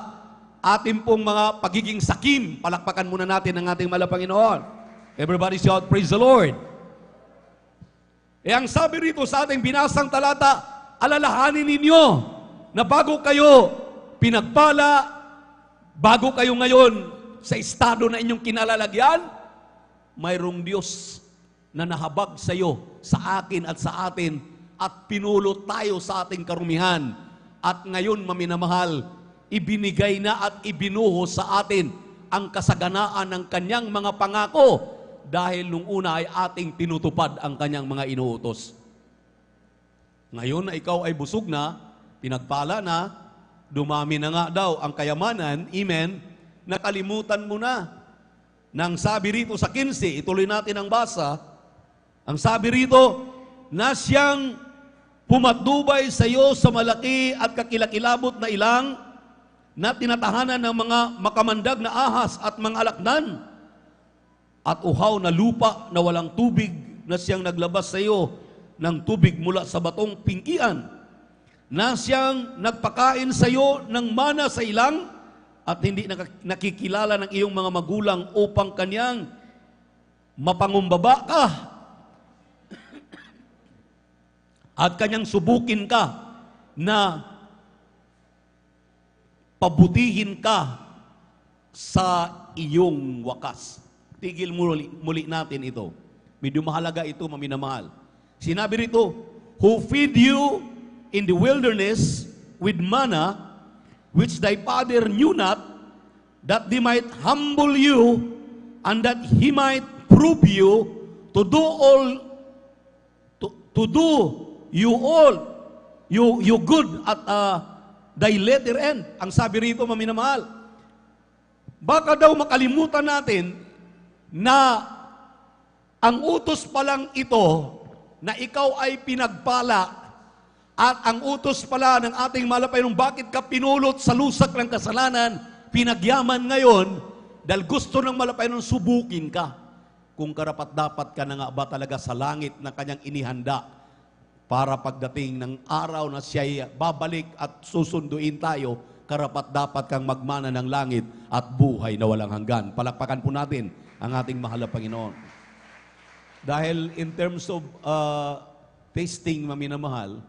ating pong mga pagiging sakim. Palakpakan muna natin ang ating mahal na Panginoon. Everybody shout, praise the Lord. Ang sabi rito sa ating binasang talata, alalahanin ninyo na bago kayo pinagpala, bago kayo ngayon sa estado na inyong kinalalagyan, mayroong Diyos na nahabag sa iyo, sa akin at sa atin, at pinulot tayo sa ating karumihan. At ngayon, maminamahal, ibinigay na at ibinuhos sa atin ang kasaganaan ng kanyang mga pangako dahil nung una ay ating tinutupad ang kanyang mga inuutos. Ngayon na ikaw ay busog na, pinagpala na, dumami na nga daw ang kayamanan, amen, nakalimutan mo na. Nang sabi rito sa 15, ituloy natin ang basa, ang sabi rito, na siyang pumatnubay sa iyo sa malaki at kakilakilabot na ilang na tinatahanan ng mga makamandag na ahas at mga alaknan at uhaw na lupa na walang tubig na siyang naglabas sa iyo ng tubig mula sa batong pingkian, na siyang nagpakain sa iyo ng mana sa ilang at hindi nakikilala ng iyong mga magulang upang kanyang mapangumbaba ka at kanyang subukin ka na pabutihin ka sa iyong wakas. Tigil muli natin ito. Medyo mahalaga ito, maminamahal. Sinabi rito, who feed you in the wilderness with manna, which thy father knew not, that they might humble you, and that he might prove you to do you good at thy later end. Ang sabi rito, maminamahal, baka daw makalimutan natin na ang utos pa lang ito na ikaw ay pinagpala at ang utos pala ng ating malapayong bakit ka pinulot sa lusak ng kasalanan, pinagyaman ngayon dahil gusto ng malapayong subukin ka kung karapat-dapat ka na nga ba talaga sa langit na kanyang inihanda para pagdating ng araw na siya'y babalik at susunduin tayo, karapat-dapat kang magmana ng langit at buhay na walang hanggan. Palakpakan po natin ang ating mahal na Panginoon. Dahil in terms of tasting, maminamahal,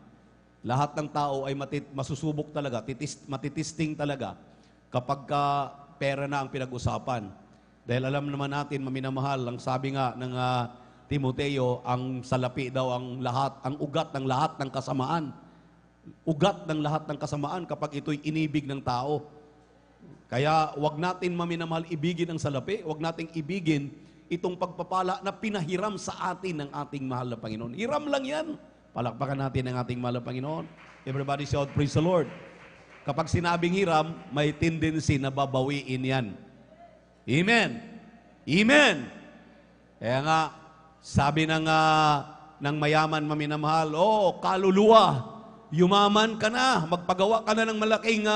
lahat ng tao ay masusubok talaga, matitisting talaga kapag pera na ang pinag-usapan. Dahil alam naman natin, maminamahal, ang sabi nga ng Timoteo, ang salapi daw ang lahat, ang ugat ng lahat ng kasamaan. Ugat ng lahat ng kasamaan kapag ito'y inibig ng tao. Kaya wag natin, maminamahal, ibigin ang salapi, wag nating ibigin itong pagpapala na pinahiram sa atin ng ating mahal na Panginoon. Hiram lang yan. Palakpakan natin ang ating mahal na Panginoon. Everybody shout, praise the Lord. Kapag sinabing hiram, may tendency na babawiin yan. Amen. Amen. Kaya nga, sabi ng mayaman, maminamahal, kaluluwa, yumaman ka na, magpagawa ka na ng malaking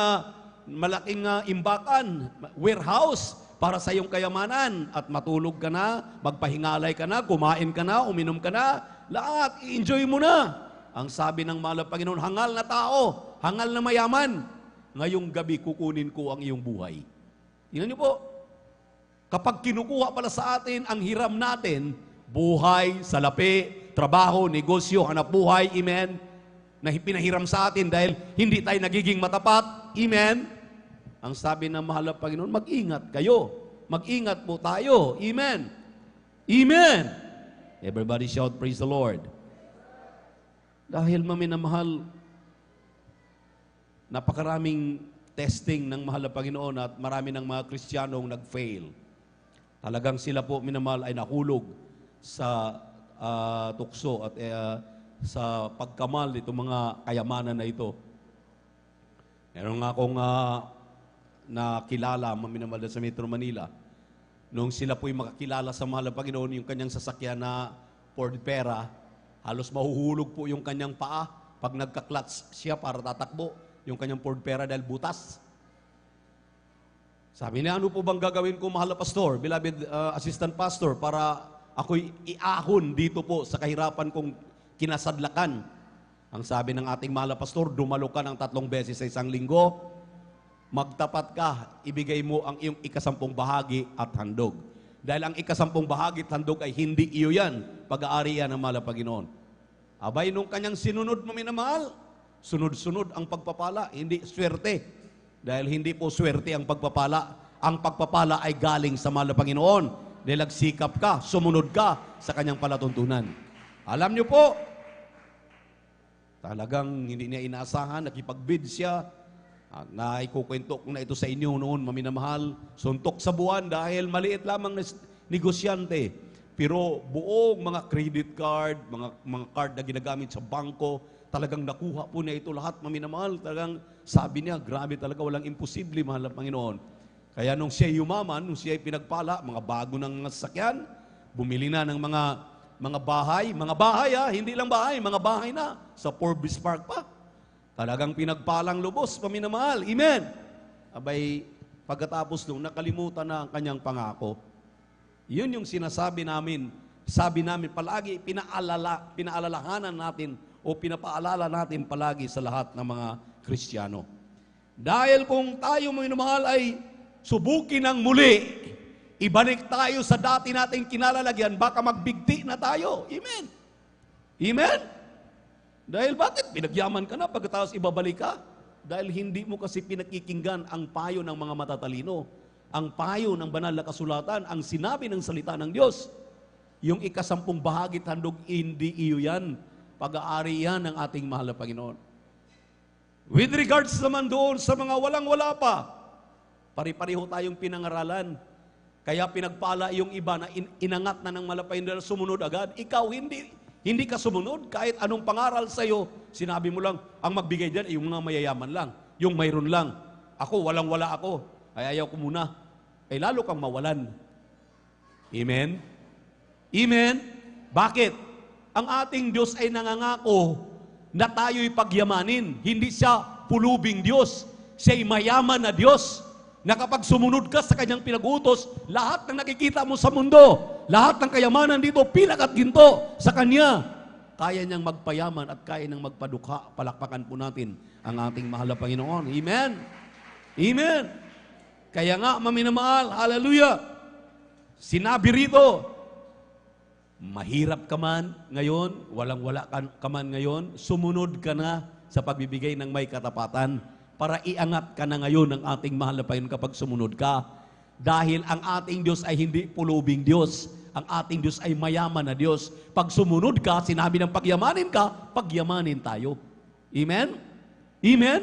imbakan, warehouse para sa iyong kayamanan at matulog ka na, magpahingalay ka na, kumain ka na, uminom ka na, lahat, i-enjoy mo na. Ang sabi ng mahal na Panginoon, hangal na tao, hangal na mayaman, ngayong gabi kukunin ko ang iyong buhay. Tingnan niyo po, kapag kinukuha pala sa atin ang hiram natin, buhay, salapi, trabaho, negosyo, hanap buhay, amen, na pinahiram sa atin dahil hindi tayo nagiging matapat, amen. Ang sabi ng mahal na Panginoon, mag-ingat kayo. Mag-ingat po tayo, amen. Amen. Everybody shout, praise the Lord. Dahil maminamahal, napakaraming testing ng mahal na Panginoon at marami ng mga Kristiyanong nag-fail. Talagang sila po, minamahal, ay nahulog sa tukso at sa pagkamal nito mga kayamanan na ito. Meron nga akong nakilala, maminamahal sa Metro Manila, nung sila po'y makakilala sa mahal na Panginoon, yung kanyang sasakyan na Ford Pera, halos mahuhulog po yung kanyang paa pag nagka-clutch siya para tatakbo, yung kanyang Ford Pera dahil butas. Sabi niya, ano po bang gagawin ko, mahal na pastor, beloved assistant pastor, para ako'y iahon dito po sa kahirapan kong kinasadlakan. Ang sabi ng ating mahal na pastor, dumalo ka ng 3 beses sa isang linggo, magtapat ka, ibigay mo ang iyong 10 bahagi at handog. Dahil ang 10 bahagi at handog ay hindi iyo yan, pag-aari yan ng mahal na Panginoon. Abay, nung kanyang sinunod mo minamahal, sunod-sunod ang pagpapala, hindi swerte. Dahil hindi po swerte ang pagpapala. Ang pagpapala ay galing sa mahal na Panginoon. Dahil nagsikap ka, sumunod ka sa kanyang palatuntunan. Alam niyo po, Talagang hindi niya inaasahan, nakipag-bid siya. At naikukwento ko na ito sa inyo noon, maminamahal. Suntok sa buwan dahil maliit lamang na negosyante. Pero buong mga credit card, mga card na ginagamit sa bangko, talagang nakuha po niya ito lahat, maminamahal. Talagang sabi niya, grabe talaga, walang imposible, mahal na Panginoon. Kaya nung siya yumaman, nung siya pinagpala, mga bago ng sasakyan, bumili na ng mga bahay, hindi lang bahay, mga bahay na, sa Forbes Park pa. Talagang pinagpalang lubos, paminamahal. Amen. Abay, pagkatapos nung nakalimutan na ang kanyang pangako, yun yung sinasabi namin, sabi namin palagi, pinaalalahanan natin o pinapaalala natin palagi sa lahat ng mga Kristiyano. Dahil kung tayo, minamahal, ay subukin ng muli, ibalik tayo sa dati nating kinalalagyan, baka magbigti na tayo. Amen. Amen. Dahil bakit? Pinagyaman ka na, pagkatapos ibabalik ka. Dahil hindi mo kasi pinakikinggan ang payo ng mga matatalino. Ang payo ng banal na kasulatan, ang sinabi ng salita ng Diyos. Yung 10 bahagi handog, hindi iyo yan. Pag-aari yan ng ating mahal na Panginoon. With regards naman doon sa mga walang-wala pa, pari-pareho tayong pinangaralan. Kaya pinagpala yung iba na inangat na ng malapay nila, sumunod agad. Ikaw, hindi ka sumunod. Kahit anong pangaral sa'yo, sinabi mo lang, ang magbigay dyan, yung mga mayayaman lang. Yung mayroon lang. Ako, walang-wala ako. Ay ayaw ko muna. Ay lalo kang mawalan. Amen? Amen? Bakit? Ang ating Diyos ay nangangako na tayo'y pagyamanin. Hindi siya pulubing Diyos. Siya'y mayaman na Diyos. Na kapag sumunod ka sa kanyang pinag-utos, lahat ng nakikita mo sa mundo, lahat ng kayamanan dito, pilak at ginto sa kanya. Kaya niyang magpayaman at kaya niyang magpadukha. Palakpakan po natin ang ating mahal na Panginoon. Amen? Amen? Kaya nga, maminamahal, hallelujah. Sinabi rito, mahirap ka man ngayon, walang-wala ka man ngayon, sumunod ka na sa pagbibigay ng may katapatan. Para iangat ka na ngayon ng ating mahal na Panginoon kapag sumunod ka. Dahil ang ating Diyos ay hindi pulubing Diyos. Ang ating Diyos ay mayaman na Diyos. Pag sumunod ka, sinabi ng pagyamanin ka, pagyamanin tayo. Amen? Amen?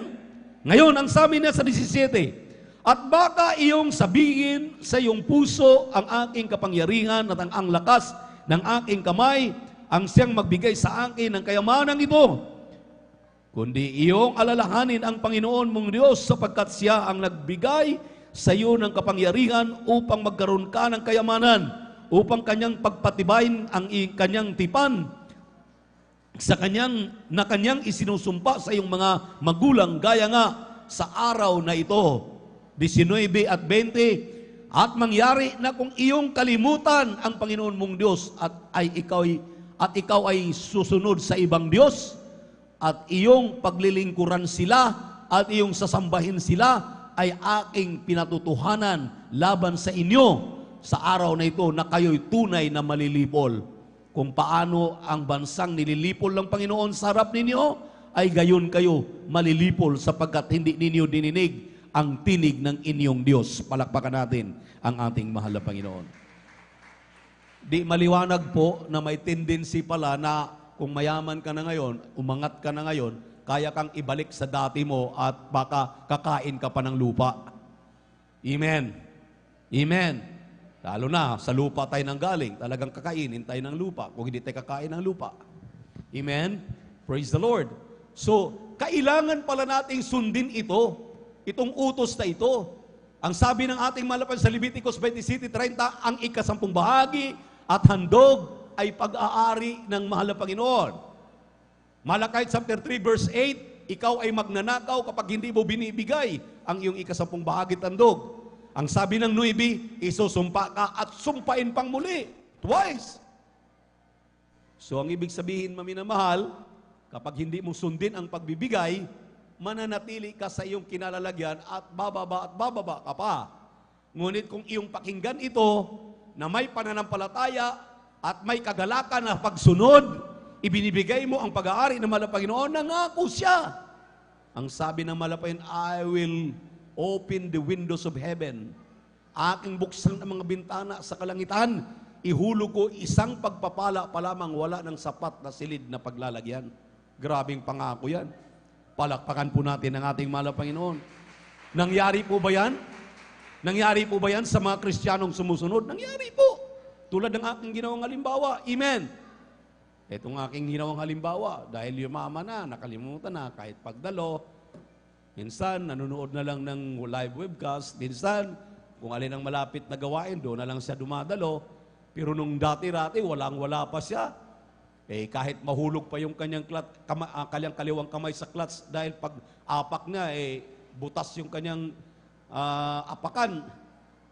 Ngayon, ang sabi niya sa 17, at baka iyong sabihin sa iyong puso ang aking kapangyarihan at ang lakas ng aking kamay, ang siyang magbigay sa akin ng kayamanan ito. Kundi iyong alalahanin ang Panginoon mong Diyos sapagkat siya ang nagbigay sa iyo ng kapangyarihan upang magkaroon ka ng kayamanan, upang kanyang pagpatibayin ang kanyang tipan sa kanyang isinusumpa sa iyong mga magulang, gaya nga sa araw na ito, 19 at 20, at mangyari na kung iyong kalimutan ang Panginoon mong Diyos at ikaw ay susunod sa ibang Diyos, at iyong paglilingkuran sila at iyong sasambahin sila, ay aking pinatutuhanan laban sa inyo sa araw na ito na kayo'y tunay na malilipol. Kung paano ang bansang nililipol ng Panginoon sa harap ninyo, ay gayon kayo malilipol sapagkat hindi ninyo dininig ang tinig ng inyong Diyos. Palakpakan natin ang ating mahal na Panginoon. Di maliwanag po na may tendency pala na kung mayaman ka na ngayon, umangat ka na ngayon, kaya kang ibalik sa dati mo at baka kakain ka pa ng lupa. Amen. Amen. Lalo na, sa lupa tayo nang galing, talagang kakainin tayo ng lupa kung hindi tayo kakain ng lupa. Amen. Praise the Lord. So, kailangan pala nating sundin itong utos na ito. Ang sabi ng ating malapan sa Leviticus 27:30, ang 10 bahagi at handog ay pag-aari ng mahal na Panginoon. Malakay chapter 3 verse 8, ikaw ay magnanakaw kapag hindi mo binibigay ang iyong 10 bahagi tandog. Ang sabi ng 9, isusumpa ka at sumpain pang muli. Twice. So ang ibig sabihin, maminamahal, kapag hindi mo sundin ang pagbibigay, mananatili ka sa iyong kinalalagyan at bababa ka pa. Ngunit kung iyong pakinggan ito, na may pananampalataya, at may kagalakan na pagsunod, ibinibigay mo ang pag-aari ng mahal na Panginoon, nangako siya. Ang sabi ng mahal na Panginoon, I will open the windows of heaven. Aking buksan ang mga bintana sa kalangitan, ihulog ko isang pagpapala pa lamang, wala ng sapat na silid na paglalagyan. Grabing pangako yan. Palakpakan po natin ang ating mahal na Panginoon. Nangyari po ba yan? Nangyari po ba yan sa mga Kristiyanong sumusunod? Nangyari po. Tulad ng aking ginawang halimbawa. Amen. Itong aking ginawang halimbawa, dahil yumama na, nakalimutan na, kahit pagdalo, minsan, nanonood na lang ng live webcast, minsan, kung alin ang malapit na gawain, doon na lang siya dumadalo, pero nung dati-rati, walang-wala pa siya. Kahit mahulog pa yung kanyang kaliwang kamay sa clutch, dahil pag apak niya, butas yung kanyang apakan,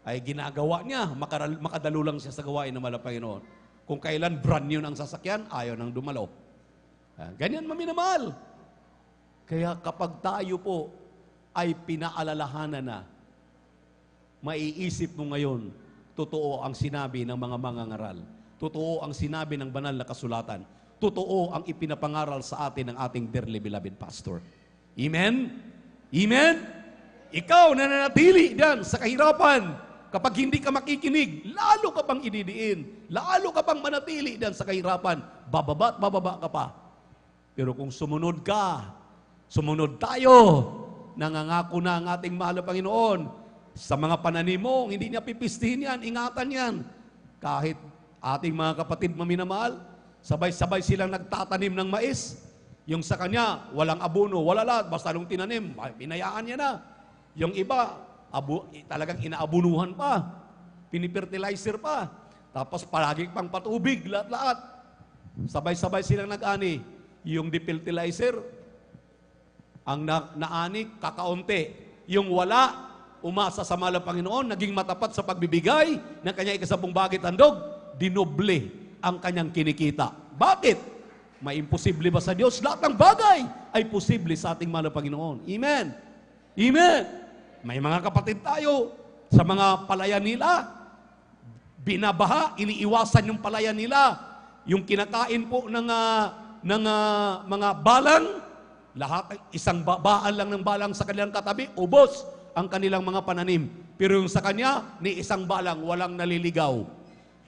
ay ginagawa niya, makadalo lang siya sa gawain ng mahal na Panginoon. Kung kailan brand new ang sasakyan, ayaw nang dumalo. Ganyan maminamahal. Kaya kapag tayo po ay pinaalalahanan na, maiisip mo ngayon, totoo ang sinabi ng mga mangangaral. Totoo ang sinabi ng banal na kasulatan. Totoo ang ipinapangaral sa atin ng ating dearly beloved pastor. Amen? Amen? Ikaw na nanatili diyan sa kahirapan, kapag hindi ka makikinig, lalo ka pang ididiin, lalo ka pang manatili diyan sa kahirapan, bababa at bababa ka pa. Pero kung sumunod ka, sumunod tayo, nangangako na ang ating mahal na Panginoon, sa mga pananim mo, hindi niya pipistihin yan, ingatan yan. Kahit ating mga kapatid maminamahal, sabay-sabay silang nagtatanim ng mais, yung sa kanya, walang abono, wala lahat, basta nung tinanim, pinayaan niya na. Yung iba, talagang inaabunuhan pa, pinifertilizer pa, tapos palagi pang patubig, lahat-lahat. Sabay-sabay silang nag-ani. Yung defertilizer, ang naani, kakaunti. Yung wala, umasa sa mahal na Panginoon, naging matapat sa pagbibigay ng kanyang ikasabong bagit handog, dinoble ang kanyang kinikita. Bakit? May imposible ba sa Diyos? Lahat ng bagay ay posible sa ating mahal na Panginoon. Amen. Amen. May mga kapatid tayo sa mga palayan nila, binabaha, iniiwasan yung palayan nila. Yung kinakain po ng mga balang, lahat, isang baan lang ng balang sa kanilang katabi, ubos ang kanilang mga pananim. Pero yung sa kanya, ni isang balang, walang naliligaw.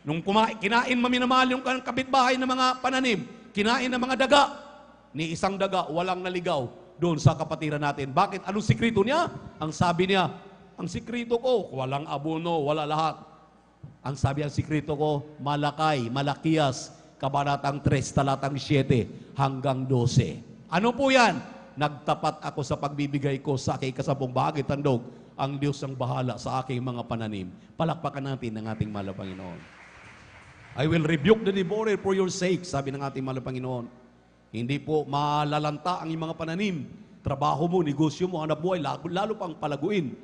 Nung kinain maminamahal yung kapitbahay ng mga pananim, kinain ng mga daga, ni isang daga, walang naligaw doon sa kapatiran natin. Bakit? Anong sikrito niya? Ang sabi niya, ang sikrito ko, walang abono, wala lahat. Ang sabi ang sikrito ko, Malakay, Malakias, Kabanatang 3, Talatang 7, hanggang 12. Ano po yan? Nagtapat ako sa pagbibigay ko sa aking kasabong bagay tandog, ang Diyos ang bahala sa aking mga pananim. Palakpakan natin ng ating mahal na Panginoon. I will rebuke the devourer for your sake, sabi ng ating mahal na Panginoon. Hindi po malalanta ang iyong mga pananim. Trabaho mo, negosyo mo, hanap buhay, lalo pang palaguin.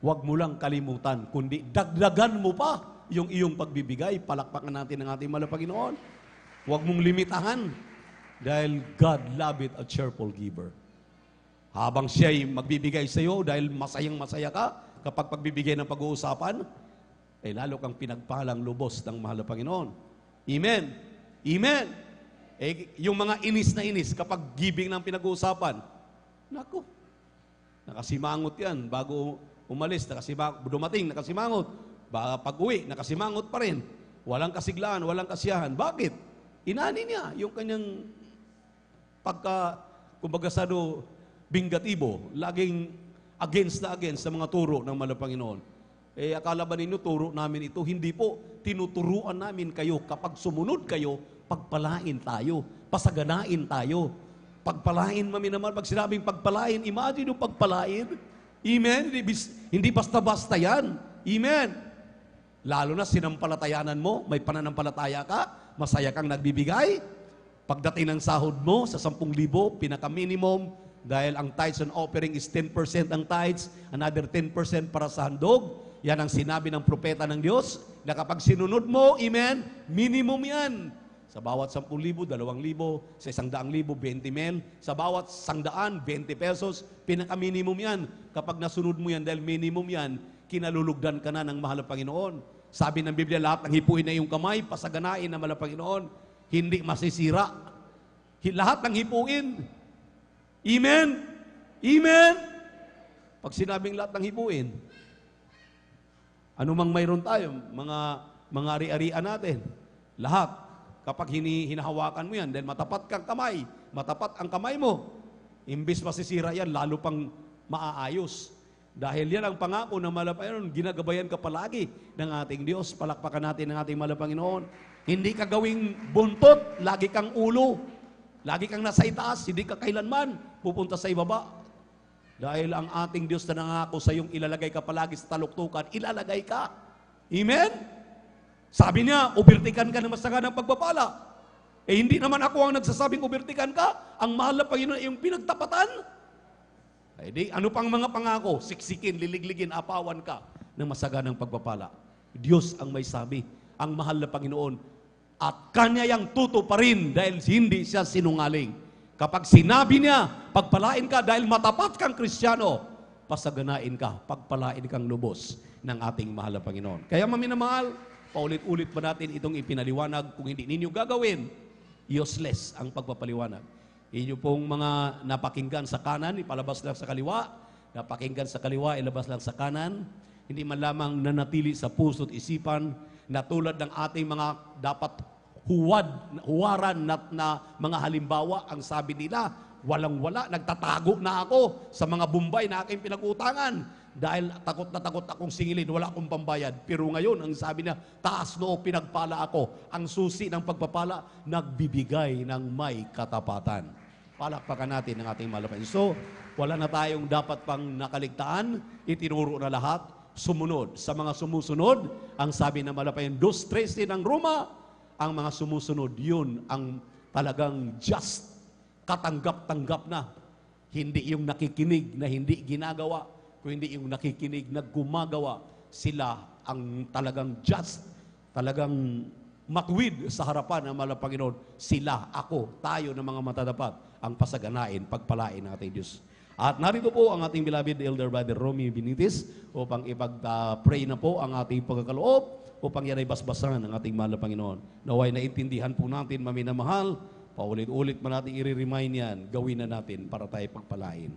Huwag mo lang kalimutan, kundi dagdagan mo pa yung iyong pagbibigay. Palakpakan natin ang ating mahal na Panginoon. Huwag mong limitahan. Dahil God loveth a cheerful giver. Habang siya'y magbibigay sa iyo, dahil masayang-masaya ka, kapag pagbibigay ng pag-uusapan, lalo kang pinagpalang lubos ng mahal na Panginoon. Amen. Amen. Yung mga inis na inis, kapag giving ng pinag-uusapan, naku, nakasimangot yan. Bago umalis, dumating, nakasimangot. Pag-uwi, nakasimangot pa rin. Walang kasiglaan, walang kasiyahan. Bakit? Inani niya yung kanyang kumbaga bingatibo, laging against sa mga turo ng mahal na Panginoon. Akala ba ninyo turo namin ito? Hindi po. Tinuturuan namin kayo. Kapag sumunod kayo, pagpalain tayo. Pasaganain tayo. Pagpalain, maminamahal. Pag sinabing pagpalain, imagine yung pagpalain. Amen? Hindi basta-basta yan. Amen? Lalo na sinampalatayanan mo, may pananampalataya ka, masaya kang nagbibigay. Pagdating ng sahod mo sa 10,000, pinaka-minimum, dahil ang tithes and offering is 10% ang tithes, another 10% para sa handog. Yan ang sinabi ng propeta ng Diyos, na kapag sinunod mo, amen, minimum yan. Sa bawat 10,000, 2,000, sa 100,000, 20 mil, sa bawat 100, 20 pesos, pinaka-minimum yan. Kapag nasunod mo yan, dahil minimum yan, kinalulugdan ka na ng mahal na Panginoon. Sabi ng Biblia, lahat ng hipuin na iyong kamay, pasaganain ng mahal na Panginoon, hindi masisira. Lahat ng hipuin. Amen? Amen? Pag sinabing lahat ng hipuin, anumang mayroon tayo, mga ari-arian natin, lahat, kapag hinahawakan mo yan, dahil matapat kang kamay, matapat ang kamay mo. Imbis masisira yan, lalo pang maaayos. Dahil yan ang pangako ng Malapanginoon, ginagabayan ka palagi ng ating Diyos. Palakpakan natin ng ating Malapanginoon. Hindi ka gawing buntot, lagi kang ulo. Lagi kang nasa itaas, hindi ka kailanman pupunta sa ibaba. Dahil ang ating Diyos na nangako sa iyong ilalagay ka palagi sa taluktukan, ilalagay ka. Amen? Sabi niya, ubertikan ka na masaganang pagpapala. Eh hindi naman ako ang nagsasabing ubertikan ka. Ang mahal na Panginoon ay yung pinagtapatan. Eh di, ano pang mga pangako? Siksikin, liligligin, apawan ka ng masaganang pagpapala. Diyos ang may sabi, ang mahal na Panginoon, at Kanya yang tutuparin dahil hindi siya sinungaling. Kapag sinabi niya, pagpalain ka dahil matapat kang Kristiyano, pasaganain ka, pagpalain kang lubos ng ating mahal na Panginoon. Kaya maminamahal, paulit-ulit pa natin itong ipinaliwanag. Kung hindi ninyo gagawin, useless ang pagpapaliwanag. Inyo pong mga napakinggan sa kanan, ipalabas lang sa kaliwa. Napakinggan sa kaliwa, ilabas lang sa kanan. Hindi man lamang nanatili sa puso at isipan na tulad ng ating mga dapat huwaran na mga halimbawa. Ang sabi nila, walang-wala, nagtatago na ako sa mga Bombay na aking pinag-utangan. Dahil takot na takot akong singilin, wala akong pambayad. Pero ngayon, ang sabi niya, taas noo, pinagpala ako. Ang susi ng pagpapala, nagbibigay ng may katapatan. Palakpakan natin ang ating malapain. So, wala na tayong dapat pang nakaligtaan, itinuro na lahat, sumunod. Sa mga sumusunod, ang sabi ng malapain, 2:13 ng Roma, ang mga sumusunod, yun ang talagang just, katanggap-tanggap na. Hindi yung nakikinig na hindi ginagawa, kung hindi yung nakikinig na gumagawa, sila ang talagang just, talagang matuwid sa harapan ng mahal na Panginoon. Sila, ako, tayo ng mga matatapat, ang pasaganain, pagpalain ng ating Diyos. At narito po ang ating beloved Elder Brother Romy Benitez upang ipag-pray na po ang ating pagkakaloob upang yan ay basbasan ng ating mahal na Panginoon. Naway naintindihan po natin, maminamahal, paulit-ulit man natin i-remind yan, gawin na natin para tayo pagpalain.